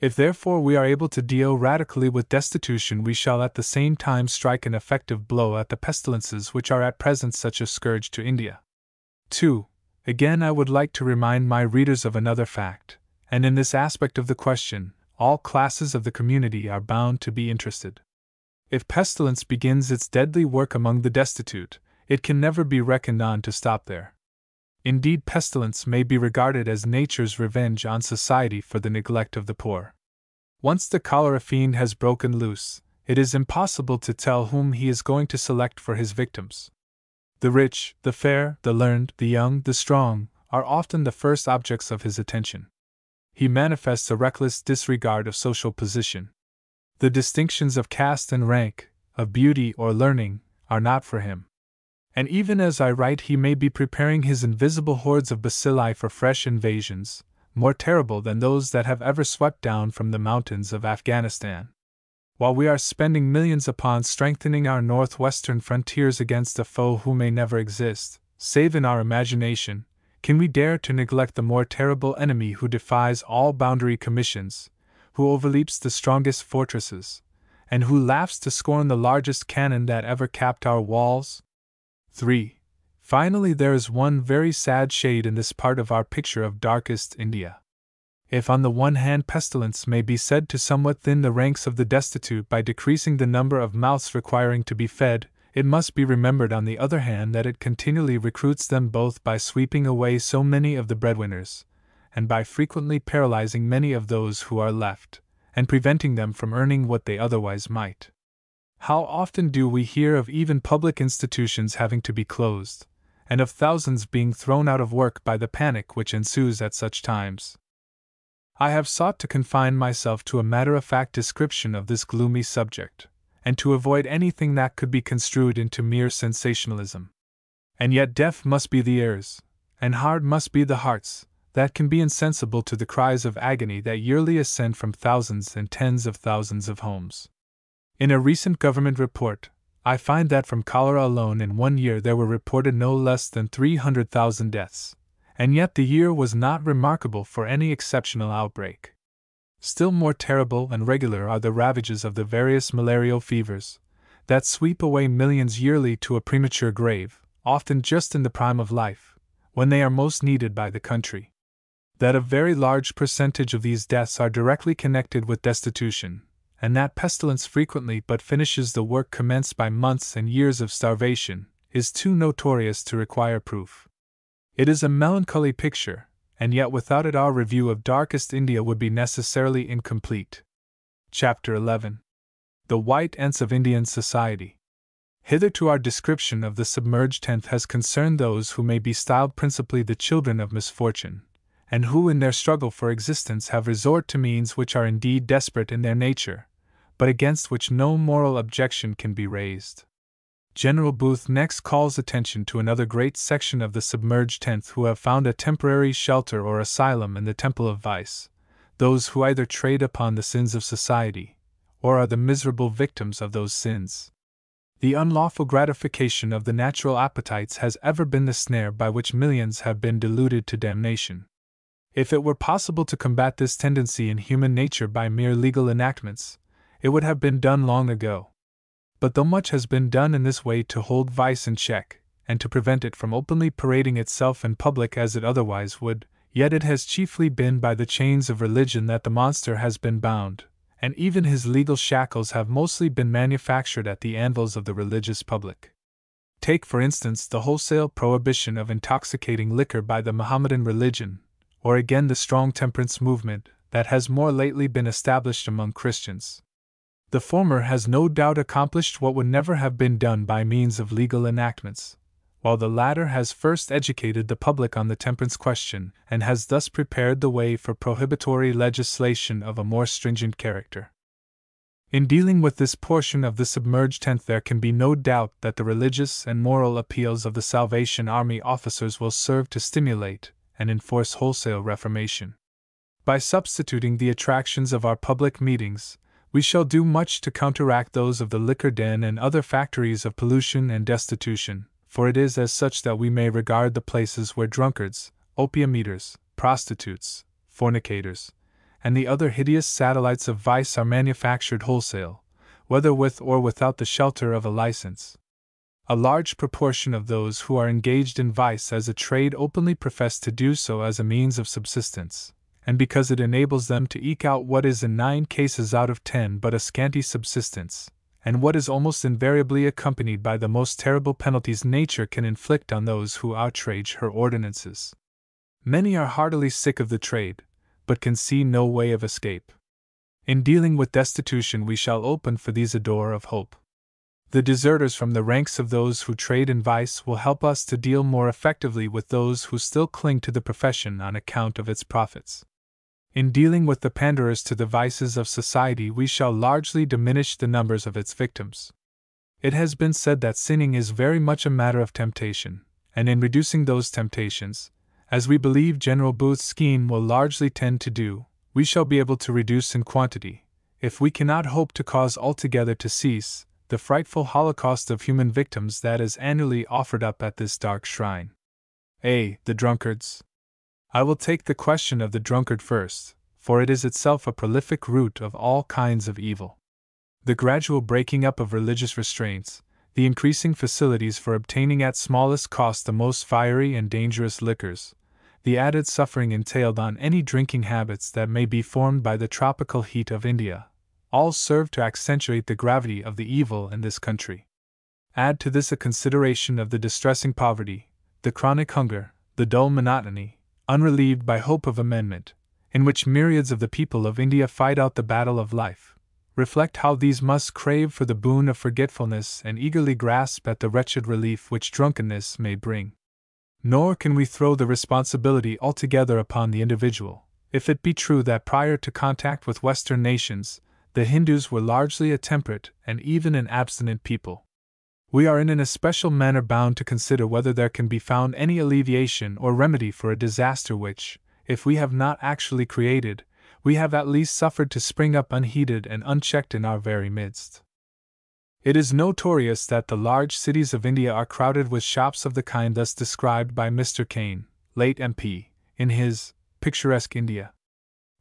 If therefore we are able to deal radically with destitution, we shall at the same time strike an effective blow at the pestilences which are at present such a scourge to India. 2. Again, I would like to remind my readers of another fact, and in this aspect of the question, all classes of the community are bound to be interested. If pestilence begins its deadly work among the destitute, it can never be reckoned on to stop there. Indeed, pestilence may be regarded as nature's revenge on society for the neglect of the poor. Once the cholera fiend has broken loose, it is impossible to tell whom he is going to select for his victims. The rich, the fair, the learned, the young, the strong, are often the first objects of his attention. He manifests a reckless disregard of social position. The distinctions of caste and rank, of beauty or learning, are not for him. And even as I write, he may be preparing his invisible hordes of bacilli for fresh invasions, more terrible than those that have ever swept down from the mountains of Afghanistan. While we are spending millions upon strengthening our northwestern frontiers against a foe who may never exist, save in our imagination, can we dare to neglect the more terrible enemy who defies all boundary commissions, who overleaps the strongest fortresses, and who laughs to scorn the largest cannon that ever capped our walls? 3. Finally, there is one very sad shade in this part of our picture of darkest India. If on the one hand pestilence may be said to somewhat thin the ranks of the destitute by decreasing the number of mouths requiring to be fed, it must be remembered on the other hand that it continually recruits them both by sweeping away so many of the breadwinners, and by frequently paralyzing many of those who are left, and preventing them from earning what they otherwise might. How often do we hear of even public institutions having to be closed, and of thousands being thrown out of work by the panic which ensues at such times? I have sought to confine myself to a matter-of-fact description of this gloomy subject, and to avoid anything that could be construed into mere sensationalism. And yet deaf must be the ears, and hard must be the hearts, that can be insensible to the cries of agony that yearly ascend from thousands and tens of thousands of homes. In a recent government report, I find that from cholera alone in 1 year there were reported no less than 300,000 deaths, and yet the year was not remarkable for any exceptional outbreak. Still more terrible and regular are the ravages of the various malarial fevers that sweep away millions yearly to a premature grave, often just in the prime of life, when they are most needed by the country. That a very large percentage of these deaths are directly connected with destitution, and that pestilence frequently but finishes the work commenced by months and years of starvation, is too notorious to require proof. It is a melancholy picture, and yet without it our review of darkest India would be necessarily incomplete. Chapter 11. The White Ants of Indian Society. Hitherto our description of the submerged tenth has concerned those who may be styled principally the children of misfortune, and who in their struggle for existence have resort to means which are indeed desperate in their nature, but against which no moral objection can be raised. General Booth next calls attention to another great section of the submerged tenth who have found a temporary shelter or asylum in the temple of vice, those who either trade upon the sins of society, or are the miserable victims of those sins. The unlawful gratification of the natural appetites has ever been the snare by which millions have been deluded to damnation. If it were possible to combat this tendency in human nature by mere legal enactments, it would have been done long ago. But though much has been done in this way to hold vice in check, and to prevent it from openly parading itself in public as it otherwise would, yet it has chiefly been by the chains of religion that the monster has been bound, and even his legal shackles have mostly been manufactured at the anvils of the religious public. Take, for instance, the wholesale prohibition of intoxicating liquor by the Mohammedan religion, or again the strong temperance movement that has more lately been established among Christians. The former has no doubt accomplished what would never have been done by means of legal enactments, while the latter has first educated the public on the temperance question and has thus prepared the way for prohibitory legislation of a more stringent character. In dealing with this portion of the submerged tenth there can be no doubt that the religious and moral appeals of the Salvation Army officers will serve to stimulate and enforce wholesale reformation. By substituting the attractions of our public meetings, we shall do much to counteract those of the liquor den and other factories of pollution and destitution, for it is as such that we may regard the places where drunkards, opium eaters, prostitutes, fornicators, and the other hideous satellites of vice are manufactured wholesale, whether with or without the shelter of a license. A large proportion of those who are engaged in vice as a trade openly profess to do so as a means of subsistence, and because it enables them to eke out what is in 9 cases out of 10 but a scanty subsistence, and what is almost invariably accompanied by the most terrible penalties nature can inflict on those who outrage her ordinances. Many are heartily sick of the trade, but can see no way of escape. In dealing with destitution we shall open for these a door of hope. The deserters from the ranks of those who trade in vice will help us to deal more effectively with those who still cling to the profession on account of its profits. In dealing with the panderers to the vices of society we shall largely diminish the numbers of its victims. It has been said that sinning is very much a matter of temptation, and in reducing those temptations, as we believe General Booth's scheme will largely tend to do, we shall be able to reduce in quantity, if we cannot hope to cause altogether to cease, the frightful holocaust of human victims that is annually offered up at this dark shrine. A. The drunkards. I will take the question of the drunkard first, for it is itself a prolific root of all kinds of evil. The gradual breaking up of religious restraints, the increasing facilities for obtaining at smallest cost the most fiery and dangerous liquors, the added suffering entailed on any drinking habits that may be formed by the tropical heat of India, all serve to accentuate the gravity of the evil in this country. Add to this a consideration of the distressing poverty, the chronic hunger, the dull monotony, unrelieved by hope of amendment, in which myriads of the people of India fight out the battle of life. Reflect how these must crave for the boon of forgetfulness and eagerly grasp at the wretched relief which drunkenness may bring. Nor can we throw the responsibility altogether upon the individual, if it be true that prior to contact with Western nations, the Hindus were largely a temperate and even an abstinent people. We are in an especial manner bound to consider whether there can be found any alleviation or remedy for a disaster which, if we have not actually created, we have at least suffered to spring up unheeded and unchecked in our very midst. It is notorious that the large cities of India are crowded with shops of the kind thus described by Mr. Kane, late MP, in his Picturesque India.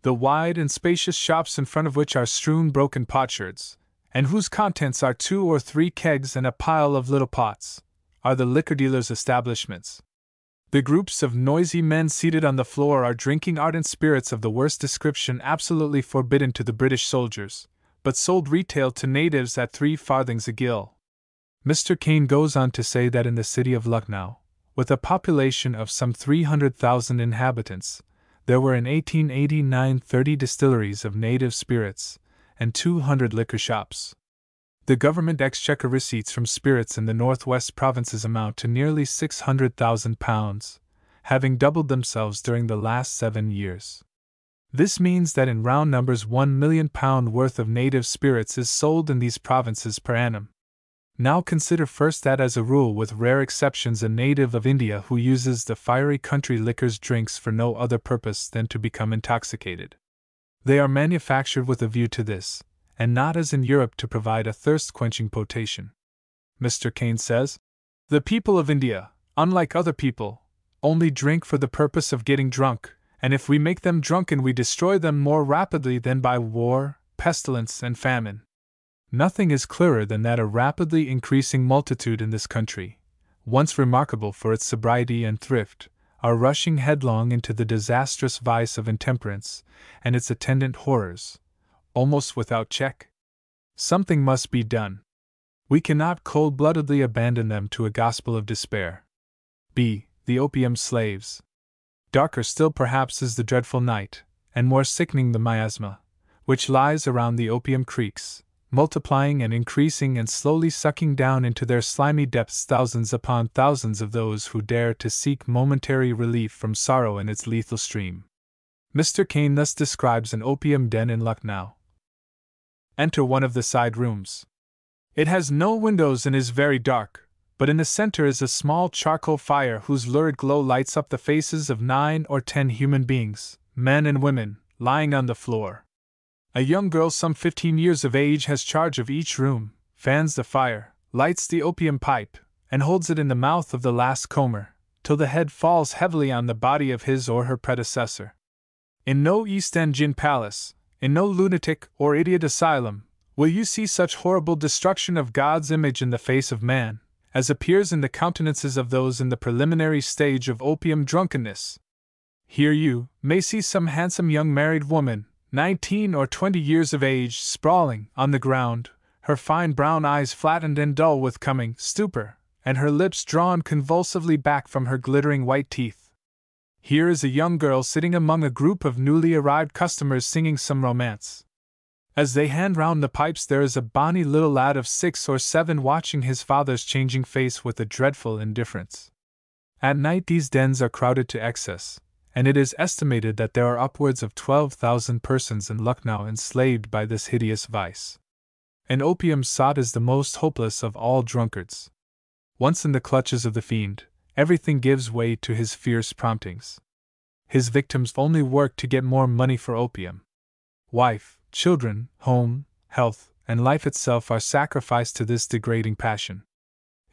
The wide and spacious shops in front of which are strewn broken potsherds, and whose contents are 2 or 3 kegs and a pile of little pots, are the liquor dealers' establishments. The groups of noisy men seated on the floor are drinking ardent spirits of the worst description absolutely forbidden to the British soldiers, but sold retail to natives at 3 farthings a gill. Mr. Kane goes on to say that in the city of Lucknow, with a population of some 300,000 inhabitants, there were in 1889 30 distilleries of native spirits and 200 liquor shops. The government exchequer receipts from spirits in the northwest provinces amount to nearly £600,000, having doubled themselves during the last 7 years. This means that in round numbers £1 million worth of native spirits is sold in these provinces per annum. Now consider first that as a rule, with rare exceptions, a native of India who uses the fiery country liquors drinks for no other purpose than to become intoxicated. They are manufactured with a view to this, and not as in Europe to provide a thirst-quenching potation. Mr. Kane says, "The people of India, unlike other people, only drink for the purpose of getting drunk, and if we make them drunken we destroy them more rapidly than by war, pestilence, and famine." Nothing is clearer than that a rapidly increasing multitude in this country, once remarkable for its sobriety and thrift, are rushing headlong into the disastrous vice of intemperance and its attendant horrors, almost without check. Something must be done. We cannot cold-bloodedly abandon them to a gospel of despair. B. The opium slaves. Darker still perhaps is the dreadful night, and more sickening the miasma, which lies around the opium creeks, multiplying and increasing and slowly sucking down into their slimy depths thousands upon thousands of those who dare to seek momentary relief from sorrow in its lethal stream. Mr. Kane thus describes an opium den in Lucknow. Enter one of the side rooms. It has no windows and is very dark, but in the center is a small charcoal fire whose lurid glow lights up the faces of 9 or 10 human beings, men and women, lying on the floor. A young girl some 15 years of age has charge of each room, fans the fire, lights the opium pipe, and holds it in the mouth of the last comer, till the head falls heavily on the body of his or her predecessor. In no East End gin palace, in no lunatic or idiot asylum, will you see such horrible destruction of God's image in the face of man, as appears in the countenances of those in the preliminary stage of opium drunkenness. Here you may see some handsome young married woman, 19 or 20 years of age, sprawling on the ground, her fine brown eyes flattened and dull with coming stupor, and her lips drawn convulsively back from her glittering white teeth. Here is a young girl sitting among a group of newly arrived customers singing some romance. As they hand round the pipes, there is a bonny little lad of 6 or 7 watching his father's changing face with a dreadful indifference. At night these dens are crowded to excess, and it is estimated that there are upwards of 12,000 persons in Lucknow enslaved by this hideous vice. An opium sot is the most hopeless of all drunkards. Once in the clutches of the fiend, everything gives way to his fierce promptings. His victims only work to get more money for opium. Wife, children, home, health, and life itself are sacrificed to this degrading passion.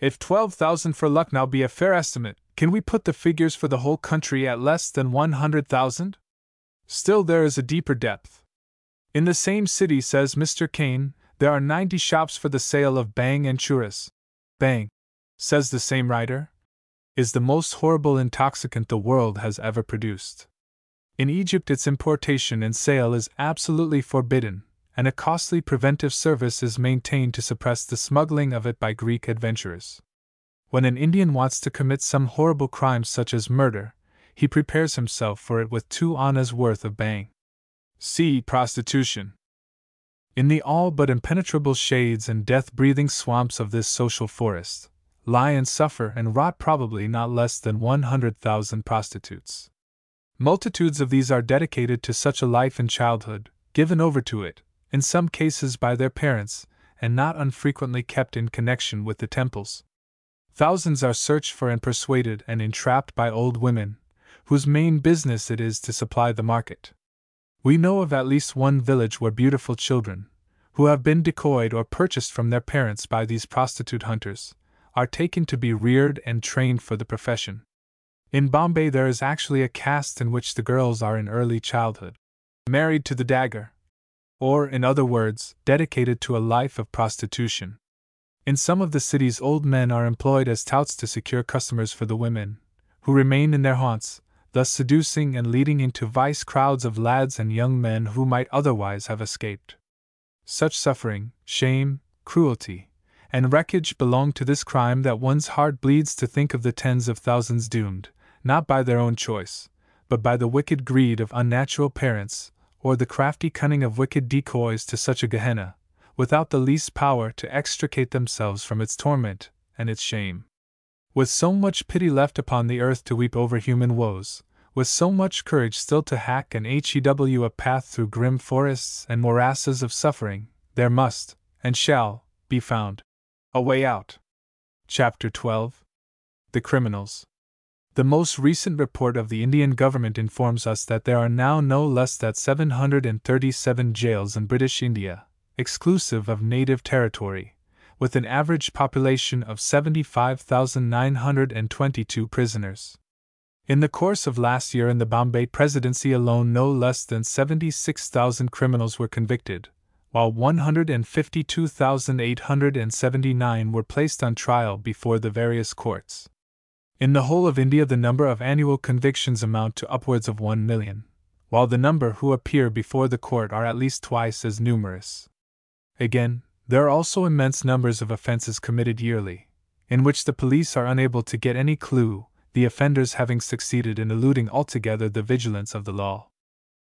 If 12,000 for Lucknow be a fair estimate, can we put the figures for the whole country at less than 100,000? Still there is a deeper depth. In the same city, says Mr. Kane, there are 90 shops for the sale of bhang and churras. Bhang, says the same writer, is the most horrible intoxicant the world has ever produced. In Egypt its importation and sale is absolutely forbidden, and a costly preventive service is maintained to suppress the smuggling of it by Greek adventurers. When an Indian wants to commit some horrible crime such as murder, he prepares himself for it with 2 annas worth of bhang. See prostitution. In the all but impenetrable shades and death-breathing swamps of this social forest, lie and suffer and rot probably not less than 100,000 prostitutes. Multitudes of these are dedicated to such a life in childhood, given over to it, in some cases by their parents, and not unfrequently kept in connection with the temples. Thousands are searched for and persuaded and entrapped by old women, whose main business it is to supply the market. We know of at least one village where beautiful children, who have been decoyed or purchased from their parents by these prostitute hunters, are taken to be reared and trained for the profession. In Bombay, there is actually a caste in which the girls are in early childhood married to the dagger, or, in other words, dedicated to a life of prostitution. In some of the cities, old men are employed as touts to secure customers for the women, who remain in their haunts, thus seducing and leading into vice crowds of lads and young men who might otherwise have escaped. Such suffering, shame, cruelty, and wreckage belong to this crime that one's heart bleeds to think of the tens of thousands doomed, not by their own choice, but by the wicked greed of unnatural parents, or the crafty cunning of wicked decoys to such a Gehenna, without the least power to extricate themselves from its torment and its shame. With so much pity left upon the earth to weep over human woes, with so much courage still to hack and hew a path through grim forests and morasses of suffering, there must, and shall, be found a way out. Chapter 12. The Criminals. The most recent report of the Indian government informs us that there are now no less than 737 jails in British India, exclusive of native territory, with an average population of 75,922 prisoners. In the course of last year in the Bombay Presidency alone, no less than 76,000 criminals were convicted, while 152,879 were placed on trial before the various courts. In the whole of India, the number of annual convictions amount to upwards of 1 million, while the number who appear before the court are at least twice as numerous. Again, there are also immense numbers of offences committed yearly, in which the police are unable to get any clue, the offenders having succeeded in eluding altogether the vigilance of the law.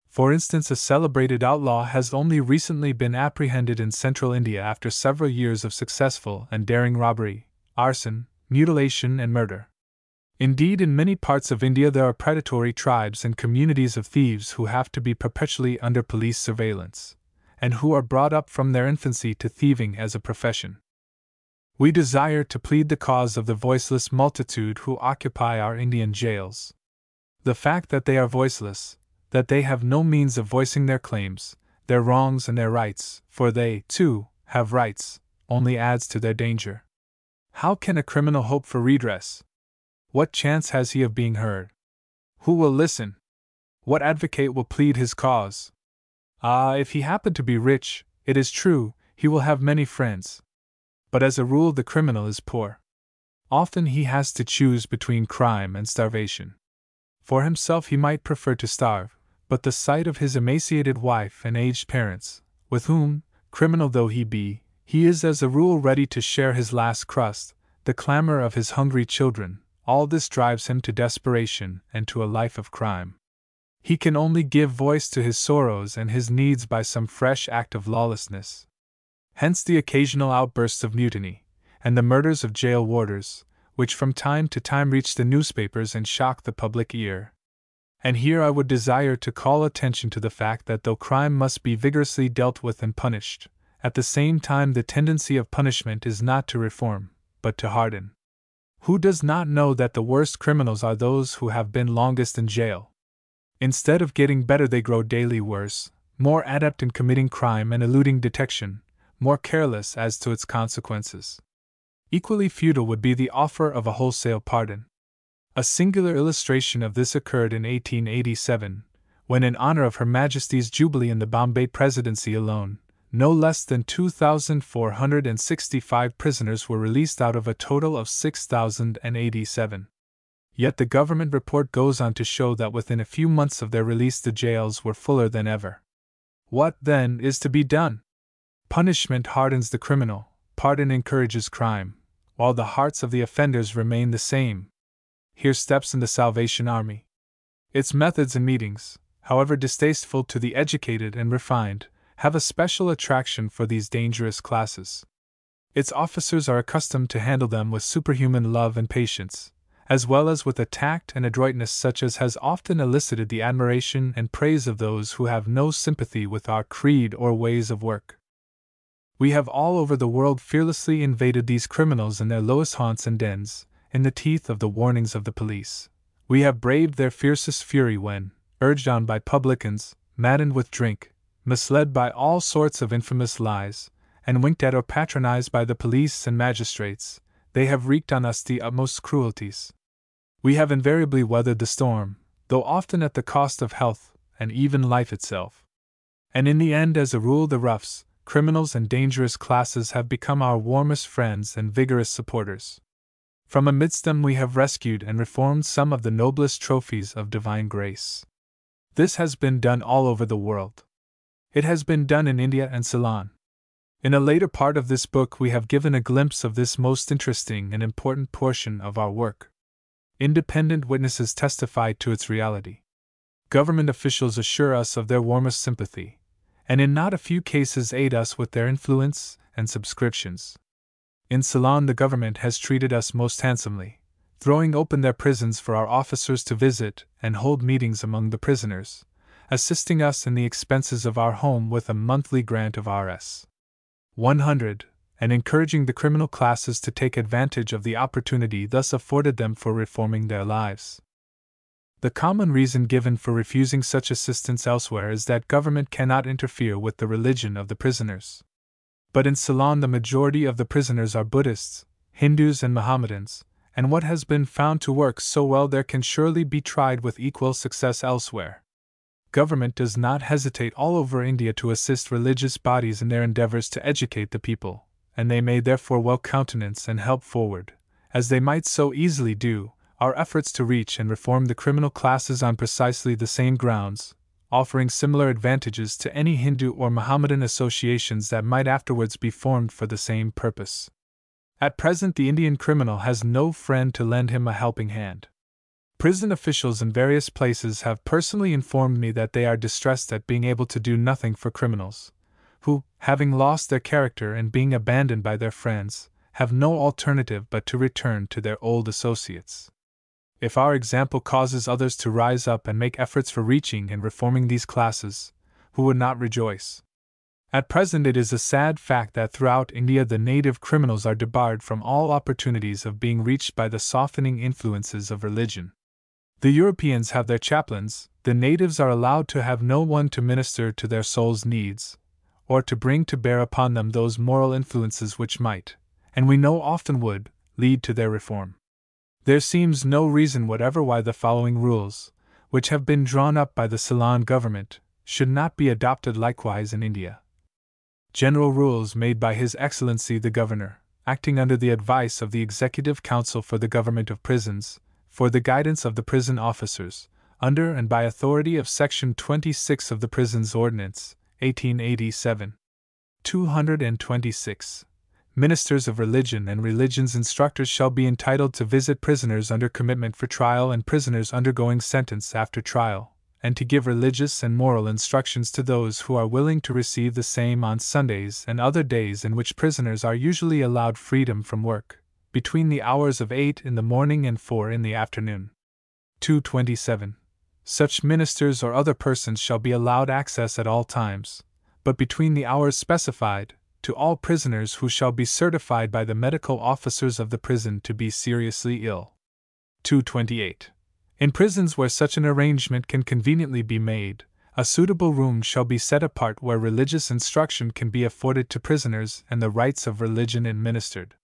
For instance, a celebrated outlaw has only recently been apprehended in central India after several years of successful and daring robbery, arson, mutilation, and murder. Indeed, in many parts of India there are predatory tribes and communities of thieves who have to be perpetually under police surveillance, and who are brought up from their infancy to thieving as a profession. We desire to plead the cause of the voiceless multitude who occupy our Indian jails. The fact that they are voiceless, that they have no means of voicing their claims, their wrongs and their rights, for they, too, have rights, only adds to their danger. How can a criminal hope for redress? What chance has he of being heard? Who will listen? What advocate will plead his cause? If he happen to be rich, it is true, he will have many friends. But as a rule the criminal is poor. Often he has to choose between crime and starvation. For himself he might prefer to starve, but the sight of his emaciated wife and aged parents, with whom, criminal though he be, he is as a rule ready to share his last crust, the clamor of his hungry children, all this drives him to desperation and to a life of crime. He can only give voice to his sorrows and his needs by some fresh act of lawlessness. Hence the occasional outbursts of mutiny, and the murders of jail warders, which from time to time reach the newspapers and shock the public ear. And here I would desire to call attention to the fact that though crime must be vigorously dealt with and punished, at the same time the tendency of punishment is not to reform, but to harden. Who does not know that the worst criminals are those who have been longest in jail? Instead of getting better, they grow daily worse, more adept in committing crime and eluding detection, more careless as to its consequences. Equally futile would be the offer of a wholesale pardon. A singular illustration of this occurred in 1887, when in honor of Her Majesty's Jubilee in the Bombay Presidency alone, no less than 2,465 prisoners were released out of a total of 6,087. Yet the government report goes on to show that within a few months of their release the jails were fuller than ever. What, then, is to be done? Punishment hardens the criminal, pardon encourages crime, while the hearts of the offenders remain the same. Here steps in the Salvation Army. Its methods and meetings, however distasteful to the educated and refined, have a special attraction for these dangerous classes. Its officers are accustomed to handle them with superhuman love and patience, as well as with a tact and adroitness such as has often elicited the admiration and praise of those who have no sympathy with our creed or ways of work. We have all over the world fearlessly invaded these criminals in their lowest haunts and dens, in the teeth of the warnings of the police. We have braved their fiercest fury when, urged on by publicans, maddened with drink, misled by all sorts of infamous lies, and winked at or patronized by the police and magistrates, they have wreaked on us the utmost cruelties. We have invariably weathered the storm, though often at the cost of health and even life itself. And in the end, as a rule, the roughs, criminals, and dangerous classes have become our warmest friends and vigorous supporters. From amidst them we have rescued and reformed some of the noblest trophies of divine grace. This has been done all over the world. It has been done in India and Ceylon. In a later part of this book we have given a glimpse of this most interesting and important portion of our work. Independent witnesses testify to its reality. Government officials assure us of their warmest sympathy, and in not a few cases aid us with their influence and subscriptions. In Ceylon the government has treated us most handsomely, throwing open their prisons for our officers to visit and hold meetings among the prisoners, assisting us in the expenses of our home with a monthly grant of Rs. 100, and encouraging the criminal classes to take advantage of the opportunity thus afforded them for reforming their lives. The common reason given for refusing such assistance elsewhere is that government cannot interfere with the religion of the prisoners. But in Ceylon the majority of the prisoners are Buddhists, Hindus, and Mohammedans, and what has been found to work so well there can surely be tried with equal success elsewhere. Government does not hesitate all over India to assist religious bodies in their endeavors to educate the people, and they may therefore well countenance and help forward, as they might so easily do, our efforts to reach and reform the criminal classes on precisely the same grounds, offering similar advantages to any Hindu or Mohammedan associations that might afterwards be formed for the same purpose. At present the Indian criminal has no friend to lend him a helping hand. Prison officials in various places have personally informed me that they are distressed at being able to do nothing for criminals, who, having lost their character and being abandoned by their friends, have no alternative but to return to their old associates. If our example causes others to rise up and make efforts for reaching and reforming these classes, who would not rejoice? At present it is a sad fact that throughout India the native criminals are debarred from all opportunities of being reached by the softening influences of religion. The Europeans have their chaplains, the natives are allowed to have no one to minister to their soul's needs, or to bring to bear upon them those moral influences which might, and we know often would, lead to their reform. There seems no reason whatever why the following rules, which have been drawn up by the Ceylon government, should not be adopted likewise in India. General rules made by His Excellency the Governor, acting under the advice of the Executive Council for the Government of Prisons, for the guidance of the prison officers, under and by authority of Section 26 of the Prisons Ordinance, 1887. 226. Ministers of religion and religion's instructors shall be entitled to visit prisoners under commitment for trial and prisoners undergoing sentence after trial, and to give religious and moral instructions to those who are willing to receive the same on Sundays and other days in which prisoners are usually allowed freedom from work, between the hours of 8 in the morning and 4 in the afternoon. 227. Such ministers or other persons shall be allowed access at all times, but between the hours specified, to all prisoners who shall be certified by the medical officers of the prison to be seriously ill. 228. In prisons where such an arrangement can conveniently be made, a suitable room shall be set apart where religious instruction can be afforded to prisoners and the rites of religion administered.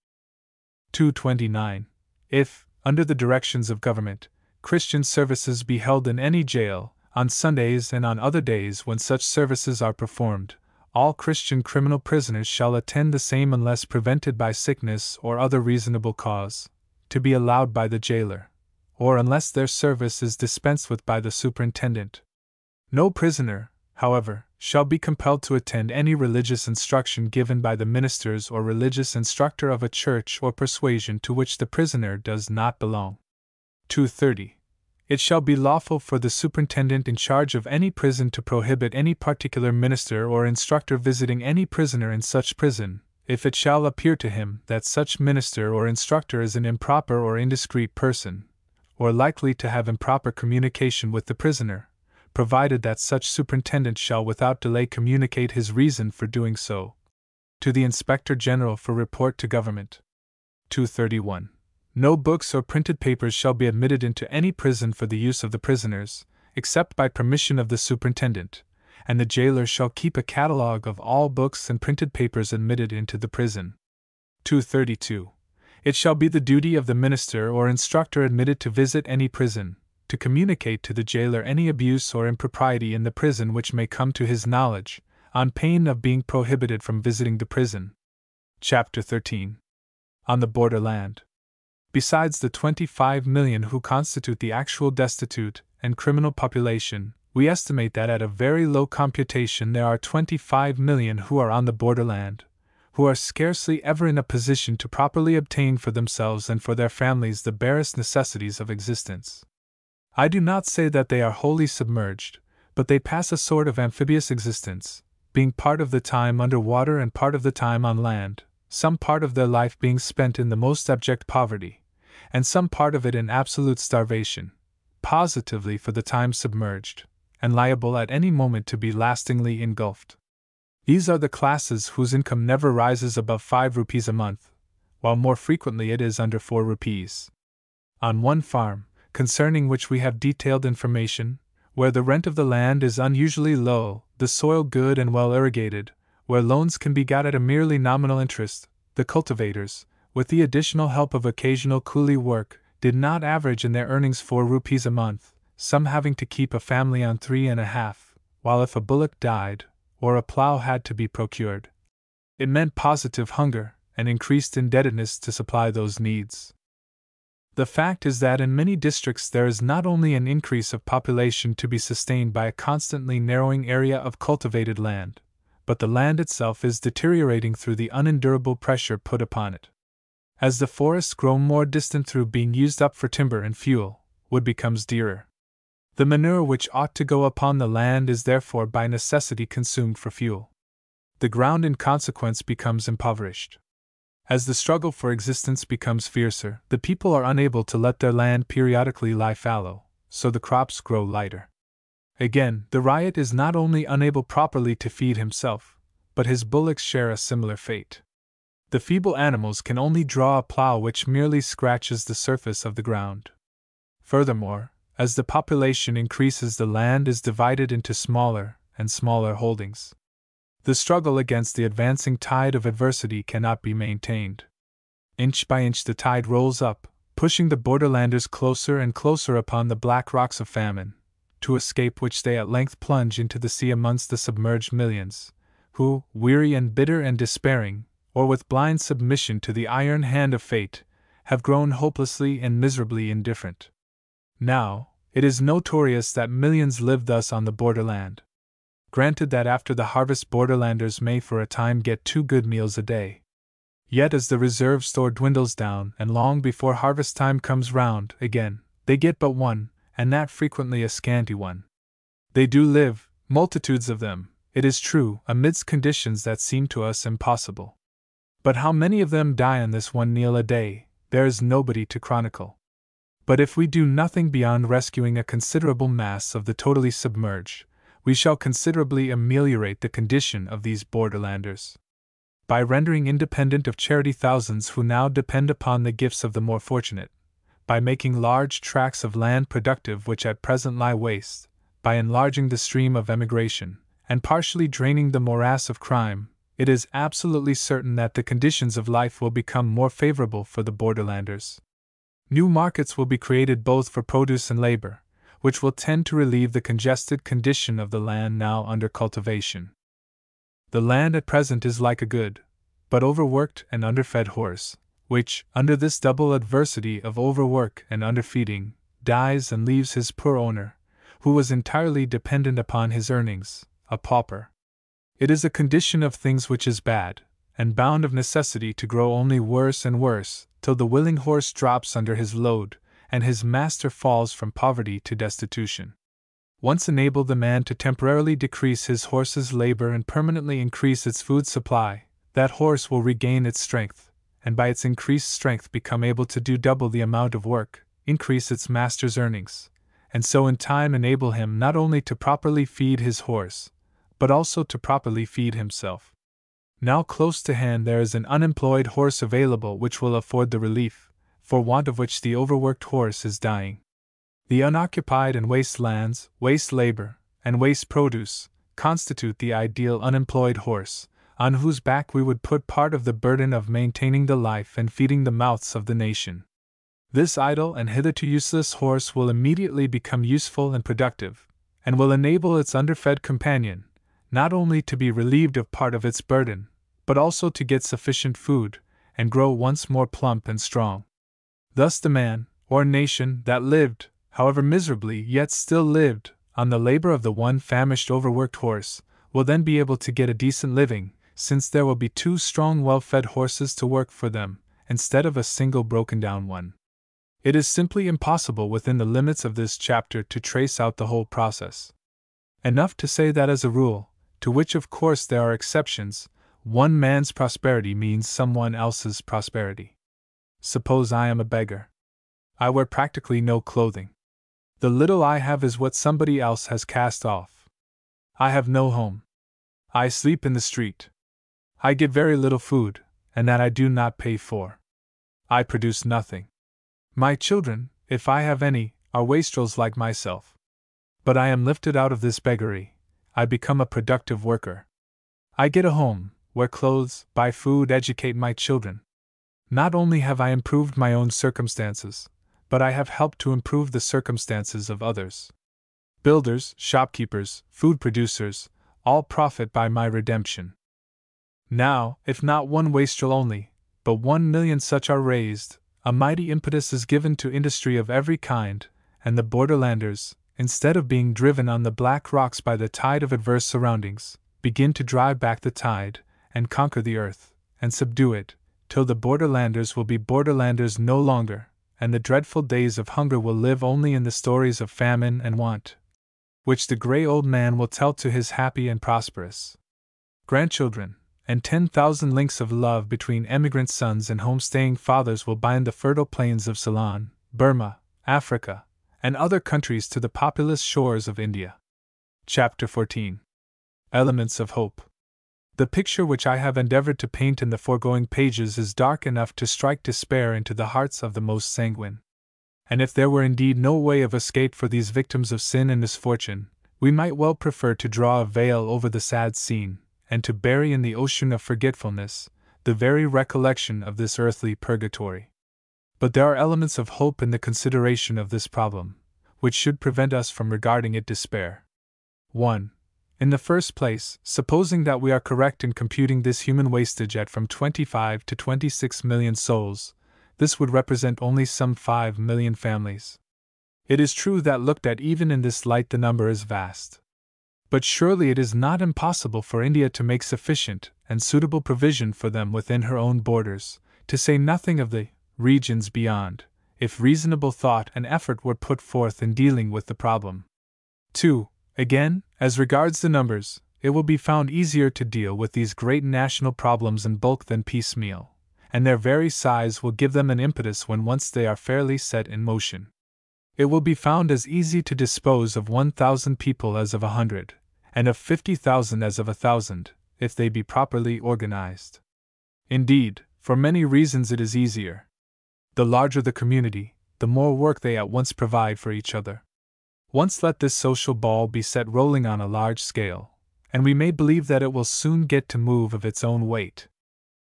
229. If, under the directions of government, Christian services be held in any jail, on Sundays and on other days when such services are performed, all Christian criminal prisoners shall attend the same unless prevented by sickness or other reasonable cause, to be allowed by the jailer, or unless their service is dispensed with by the superintendent. No prisoner, however, shall be compelled to attend any religious instruction given by the ministers or religious instructor of a church or persuasion to which the prisoner does not belong. 230. It shall be lawful for the superintendent in charge of any prison to prohibit any particular minister or instructor visiting any prisoner in such prison, if it shall appear to him that such minister or instructor is an improper or indiscreet person, or likely to have improper communication with the prisoner, provided that such superintendent shall without delay communicate his reason for doing so to the Inspector General for report to government. 231. No books or printed papers shall be admitted into any prison for the use of the prisoners, except by permission of the superintendent, and the jailer shall keep a catalogue of all books and printed papers admitted into the prison. 232. It shall be the duty of the minister or instructor admitted to visit any prison, to communicate to the jailer any abuse or impropriety in the prison which may come to his knowledge, on pain of being prohibited from visiting the prison. Chapter 13. On the borderland. Besides the 25 million who constitute the actual destitute and criminal population, we estimate that at a very low computation there are 25 million who are on the borderland, who are scarcely ever in a position to properly obtain for themselves and for their families the barest necessities of existence. I do not say that they are wholly submerged, but they pass a sort of amphibious existence, being part of the time under water and part of the time on land, some part of their life being spent in the most abject poverty, and some part of it in absolute starvation, positively for the time submerged, and liable at any moment to be lastingly engulfed. These are the classes whose income never rises above 5 rupees a month, while more frequently it is under 4 rupees. On one farm, concerning which we have detailed information, where the rent of the land is unusually low, the soil good and well irrigated, where loans can be got at a merely nominal interest, the cultivators, with the additional help of occasional coolie work, did not average in their earnings 4 rupees a month, some having to keep a family on 3.5, while if a bullock died, or a plough had to be procured, it meant positive hunger and increased indebtedness to supply those needs. The fact is that in many districts there is not only an increase of population to be sustained by a constantly narrowing area of cultivated land, but the land itself is deteriorating through the unendurable pressure put upon it. As the forests grow more distant through being used up for timber and fuel, wood becomes dearer. The manure which ought to go upon the land is therefore by necessity consumed for fuel. The ground in consequence becomes impoverished. As the struggle for existence becomes fiercer, the people are unable to let their land periodically lie fallow, so the crops grow lighter. Again, the ryot is not only unable properly to feed himself, but his bullocks share a similar fate. The feeble animals can only draw a plough which merely scratches the surface of the ground. Furthermore, as the population increases, the land is divided into smaller and smaller holdings. The struggle against the advancing tide of adversity cannot be maintained. Inch by inch the tide rolls up, pushing the borderlanders closer and closer upon the black rocks of famine, to escape which they at length plunge into the sea amongst the submerged millions, who, weary and bitter and despairing, or with blind submission to the iron hand of fate, have grown hopelessly and miserably indifferent. Now, it is notorious that millions live thus on the borderland. Granted that after the harvest borderlanders may for a time get 2 good meals a day. Yet as the reserve store dwindles down and long before harvest time comes round again, they get but one, and that frequently a scanty one. They do live, multitudes of them, it is true, amidst conditions that seem to us impossible. But how many of them die on this one meal a day, there is nobody to chronicle. But if we do nothing beyond rescuing a considerable mass of the totally submerged, we shall considerably ameliorate the condition of these borderlanders. By rendering independent of charity thousands who now depend upon the gifts of the more fortunate, by making large tracts of land productive which at present lie waste, by enlarging the stream of emigration, and partially draining the morass of crime, it is absolutely certain that the conditions of life will become more favorable for the borderlanders. New markets will be created both for produce and labor, which will tend to relieve the congested condition of the land now under cultivation. The land at present is like a good, but overworked and underfed horse, which, under this double adversity of overwork and underfeeding, dies and leaves his poor owner, who was entirely dependent upon his earnings, a pauper. It is a condition of things which is bad, and bound of necessity to grow only worse and worse, till the willing horse drops under his load, and his master falls from poverty to destitution. Once enable the man to temporarily decrease his horse's labor and permanently increase its food supply, that horse will regain its strength, and by its increased strength become able to do double the amount of work, increase its master's earnings, and so in time enable him not only to properly feed his horse, but also to properly feed himself. Now close to hand there is an unemployed horse available which will afford the relief, for want of which the overworked horse is dying. The unoccupied and waste lands, waste labor, and waste produce, constitute the ideal unemployed horse, on whose back we would put part of the burden of maintaining the life and feeding the mouths of the nation. This idle and hitherto useless horse will immediately become useful and productive, and will enable its underfed companion, not only to be relieved of part of its burden, but also to get sufficient food, and grow once more plump and strong. Thus the man, or nation, that lived, however miserably yet still lived, on the labor of the one famished overworked horse, will then be able to get a decent living, since there will be two strong well-fed horses to work for them, instead of a single broken-down one. It is simply impossible within the limits of this chapter to trace out the whole process. Enough to say that as a rule, to which of course there are exceptions, one man's prosperity means someone else's prosperity. Suppose I am a beggar. I wear practically no clothing. The little I have is what somebody else has cast off. I have no home. I sleep in the street. I get very little food, and that I do not pay for. I produce nothing. My children, if I have any, are wastrels like myself. But I am lifted out of this beggary. I become a productive worker. I get a home, wear clothes, buy food, educate my children. Not only have I improved my own circumstances, but I have helped to improve the circumstances of others. Builders, shopkeepers, food producers, all profit by my redemption. Now, if not one wastrel only, but 1,000,000 such are raised, a mighty impetus is given to industry of every kind, and the borderlanders, instead of being driven on the black rocks by the tide of adverse surroundings, begin to drive back the tide, and conquer the earth, and subdue it, till the borderlanders will be borderlanders no longer, and the dreadful days of hunger will live only in the stories of famine and want, which the grey old man will tell to his happy and prosperous grandchildren, and 10,000 links of love between emigrant sons and homestaying fathers will bind the fertile plains of Ceylon, Burma, Africa, and other countries to the populous shores of India. Chapter 14. Elements of Hope. The picture which I have endeavored to paint in the foregoing pages is dark enough to strike despair into the hearts of the most sanguine. And if there were indeed no way of escape for these victims of sin and misfortune, we might well prefer to draw a veil over the sad scene, and to bury in the ocean of forgetfulness the very recollection of this earthly purgatory. But there are elements of hope in the consideration of this problem, which should prevent us from regarding it despair. 1. In the first place, supposing that we are correct in computing this human wastage at from 25 to 26 million souls, this would represent only some 5 million families. It is true that looked at even in this light the number is vast. But surely it is not impossible for India to make sufficient and suitable provision for them within her own borders, to say nothing of the regions beyond, if reasonable thought and effort were put forth in dealing with the problem. 2. Again, as regards the numbers, it will be found easier to deal with these great national problems in bulk than piecemeal, and their very size will give them an impetus when once they are fairly set in motion. It will be found as easy to dispose of 1,000 people as of 100, and of 50,000 as of 1,000, if they be properly organized. Indeed, for many reasons it is easier. The larger the community, the more work they at once provide for each other. Once let this social ball be set rolling on a large scale, and we may believe that it will soon get to move of its own weight.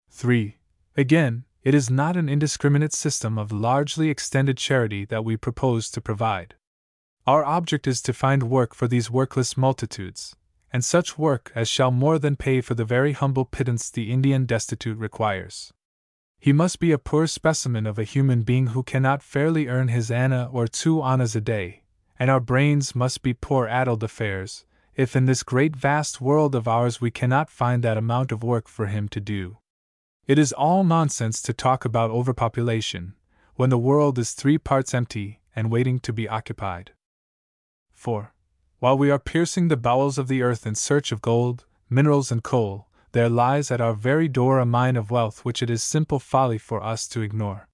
3. Again, it is not an indiscriminate system of largely extended charity that we propose to provide. Our object is to find work for these workless multitudes, and such work as shall more than pay for the very humble pittance the Indian destitute requires. He must be a poor specimen of a human being who cannot fairly earn his anna or 2 annas a day, and our brains must be poor addled affairs, if in this great vast world of ours we cannot find that amount of work for him to do. It is all nonsense to talk about overpopulation, when the world is 3 parts empty and waiting to be occupied. 4. While we are piercing the bowels of the earth in search of gold, minerals, and coal, there lies at our very door a mine of wealth which it is simple folly for us to ignore.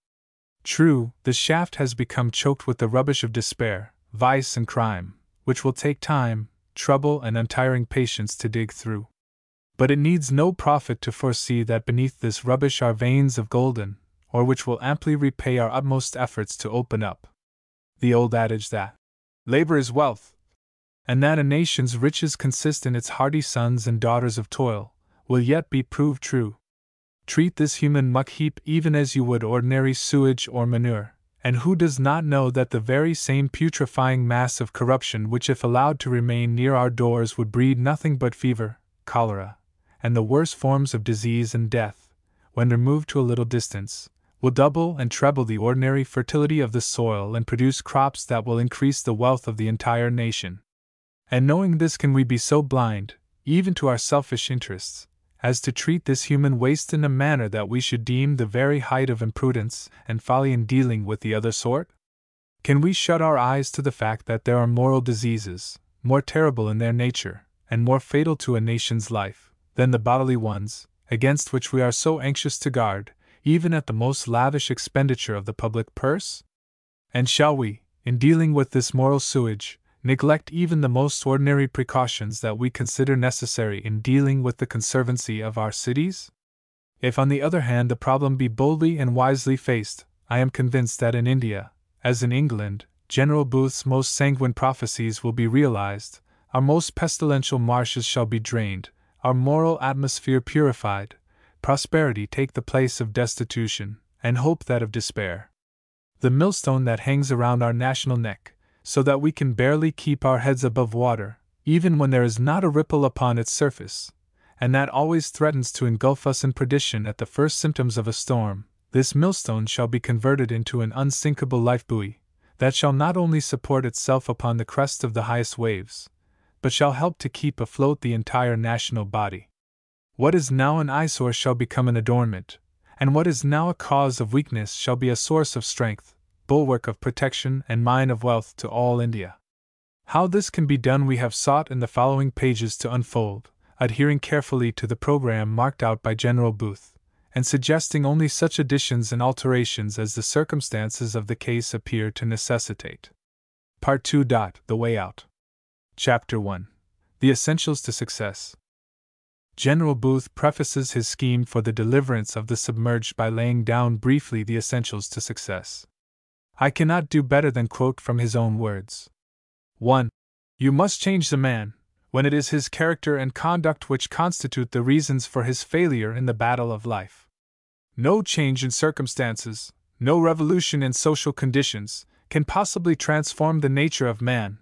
True, the shaft has become choked with the rubbish of despair, vice, and crime, which will take time, trouble, and untiring patience to dig through. But it needs no prophet to foresee that beneath this rubbish are veins of golden, or which will amply repay our utmost efforts to open up. The old adage that labor is wealth and that a nation's riches consist in its hardy sons and daughters of toil, will yet be proved true. Treat this human muck heap even as you would ordinary sewage or manure, and who does not know that the very same putrefying mass of corruption which, if allowed to remain near our doors, would breed nothing but fever, cholera, and the worst forms of disease and death, when removed to a little distance, will double and treble the ordinary fertility of the soil and produce crops that will increase the wealth of the entire nation? And knowing this, can we be so blind, even to our selfish interests, as to treat this human waste in a manner that we should deem the very height of imprudence and folly in dealing with the other sort? Can we shut our eyes to the fact that there are moral diseases, more terrible in their nature, and more fatal to a nation's life, than the bodily ones, against which we are so anxious to guard, even at the most lavish expenditure of the public purse? And shall we, in dealing with this moral sewage, neglect even the most ordinary precautions that we consider necessary in dealing with the conservancy of our cities? If, on the other hand, the problem be boldly and wisely faced, I am convinced that in India, as in England, General Booth's most sanguine prophecies will be realized, our most pestilential marshes shall be drained, our moral atmosphere purified, prosperity take the place of destitution, and hope that of despair. The millstone that hangs around our national neck, so that we can barely keep our heads above water, even when there is not a ripple upon its surface, and that always threatens to engulf us in perdition at the first symptoms of a storm, this millstone shall be converted into an unsinkable life-buoy, that shall not only support itself upon the crest of the highest waves, but shall help to keep afloat the entire national body. What is now an eyesore shall become an adornment, and what is now a cause of weakness shall be a source of strength, bulwark of protection and mine of wealth to all India. How this can be done we have sought in the following pages to unfold, adhering carefully to the program marked out by General Booth, and suggesting only such additions and alterations as the circumstances of the case appear to necessitate. Part 2. The Way Out. Chapter 1. The Essentials to Success. General Booth prefaces his scheme for the deliverance of the submerged by laying down briefly the essentials to success. I cannot do better than quote from his own words. 1. You must change the man, when it is his character and conduct which constitute the reasons for his failure in the battle of life. No change in circumstances, no revolution in social conditions, can possibly transform the nature of man.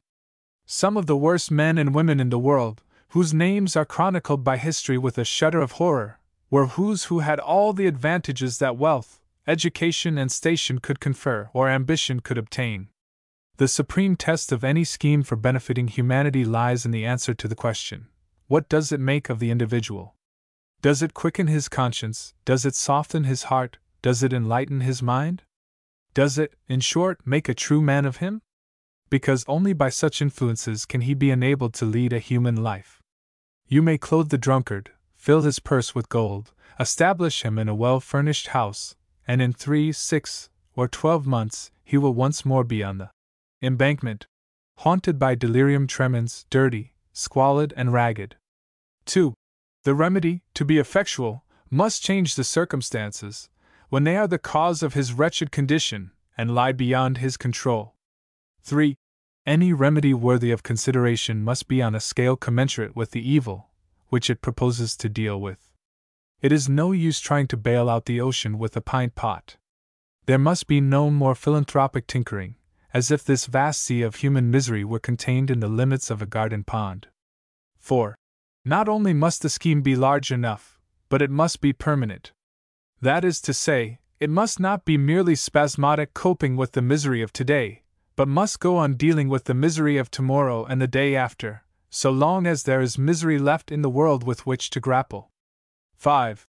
Some of the worst men and women in the world, whose names are chronicled by history with a shudder of horror, were who had all the advantages that wealth, education, and station could confer or ambition could obtain. The supreme test of any scheme for benefiting humanity lies in the answer to the question, what does it make of the individual? Does it quicken his conscience? Does it soften his heart? Does it enlighten his mind? Does it, in short, make a true man of him? Because only by such influences can he be enabled to lead a human life. You may clothe the drunkard, fill his purse with gold, establish him in a well-furnished house, and in 3, 6, or 12 months he will once more be on the embankment, haunted by delirium tremens, dirty, squalid, and ragged. 2. The remedy, to be effectual, must change the circumstances, when they are the cause of his wretched condition, and lie beyond his control. 3. Any remedy worthy of consideration must be on a scale commensurate with the evil which it proposes to deal with. It is no use trying to bail out the ocean with a pint pot. There must be no more philanthropic tinkering, as if this vast sea of human misery were contained in the limits of a garden pond. 4. Not only must the scheme be large enough, but it must be permanent. That is to say, it must not be merely spasmodic coping with the misery of today, but must go on dealing with the misery of tomorrow and the day after, so long as there is misery left in the world with which to grapple. 5.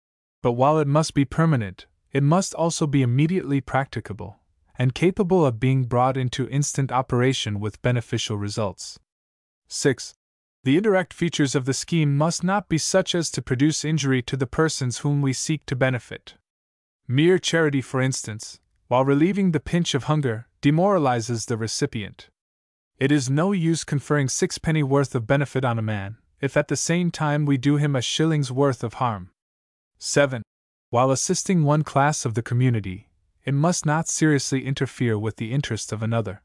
But while it must be permanent, it must also be immediately practicable, and capable of being brought into instant operation with beneficial results. 6. The indirect features of the scheme must not be such as to produce injury to the persons whom we seek to benefit. Mere charity, for instance, while relieving the pinch of hunger, demoralizes the recipient. It is no use conferring 6 penny worth of benefit on a man, if at the same time we do him a shilling's worth of harm. 7. While assisting one class of the community, it must not seriously interfere with the interest of another.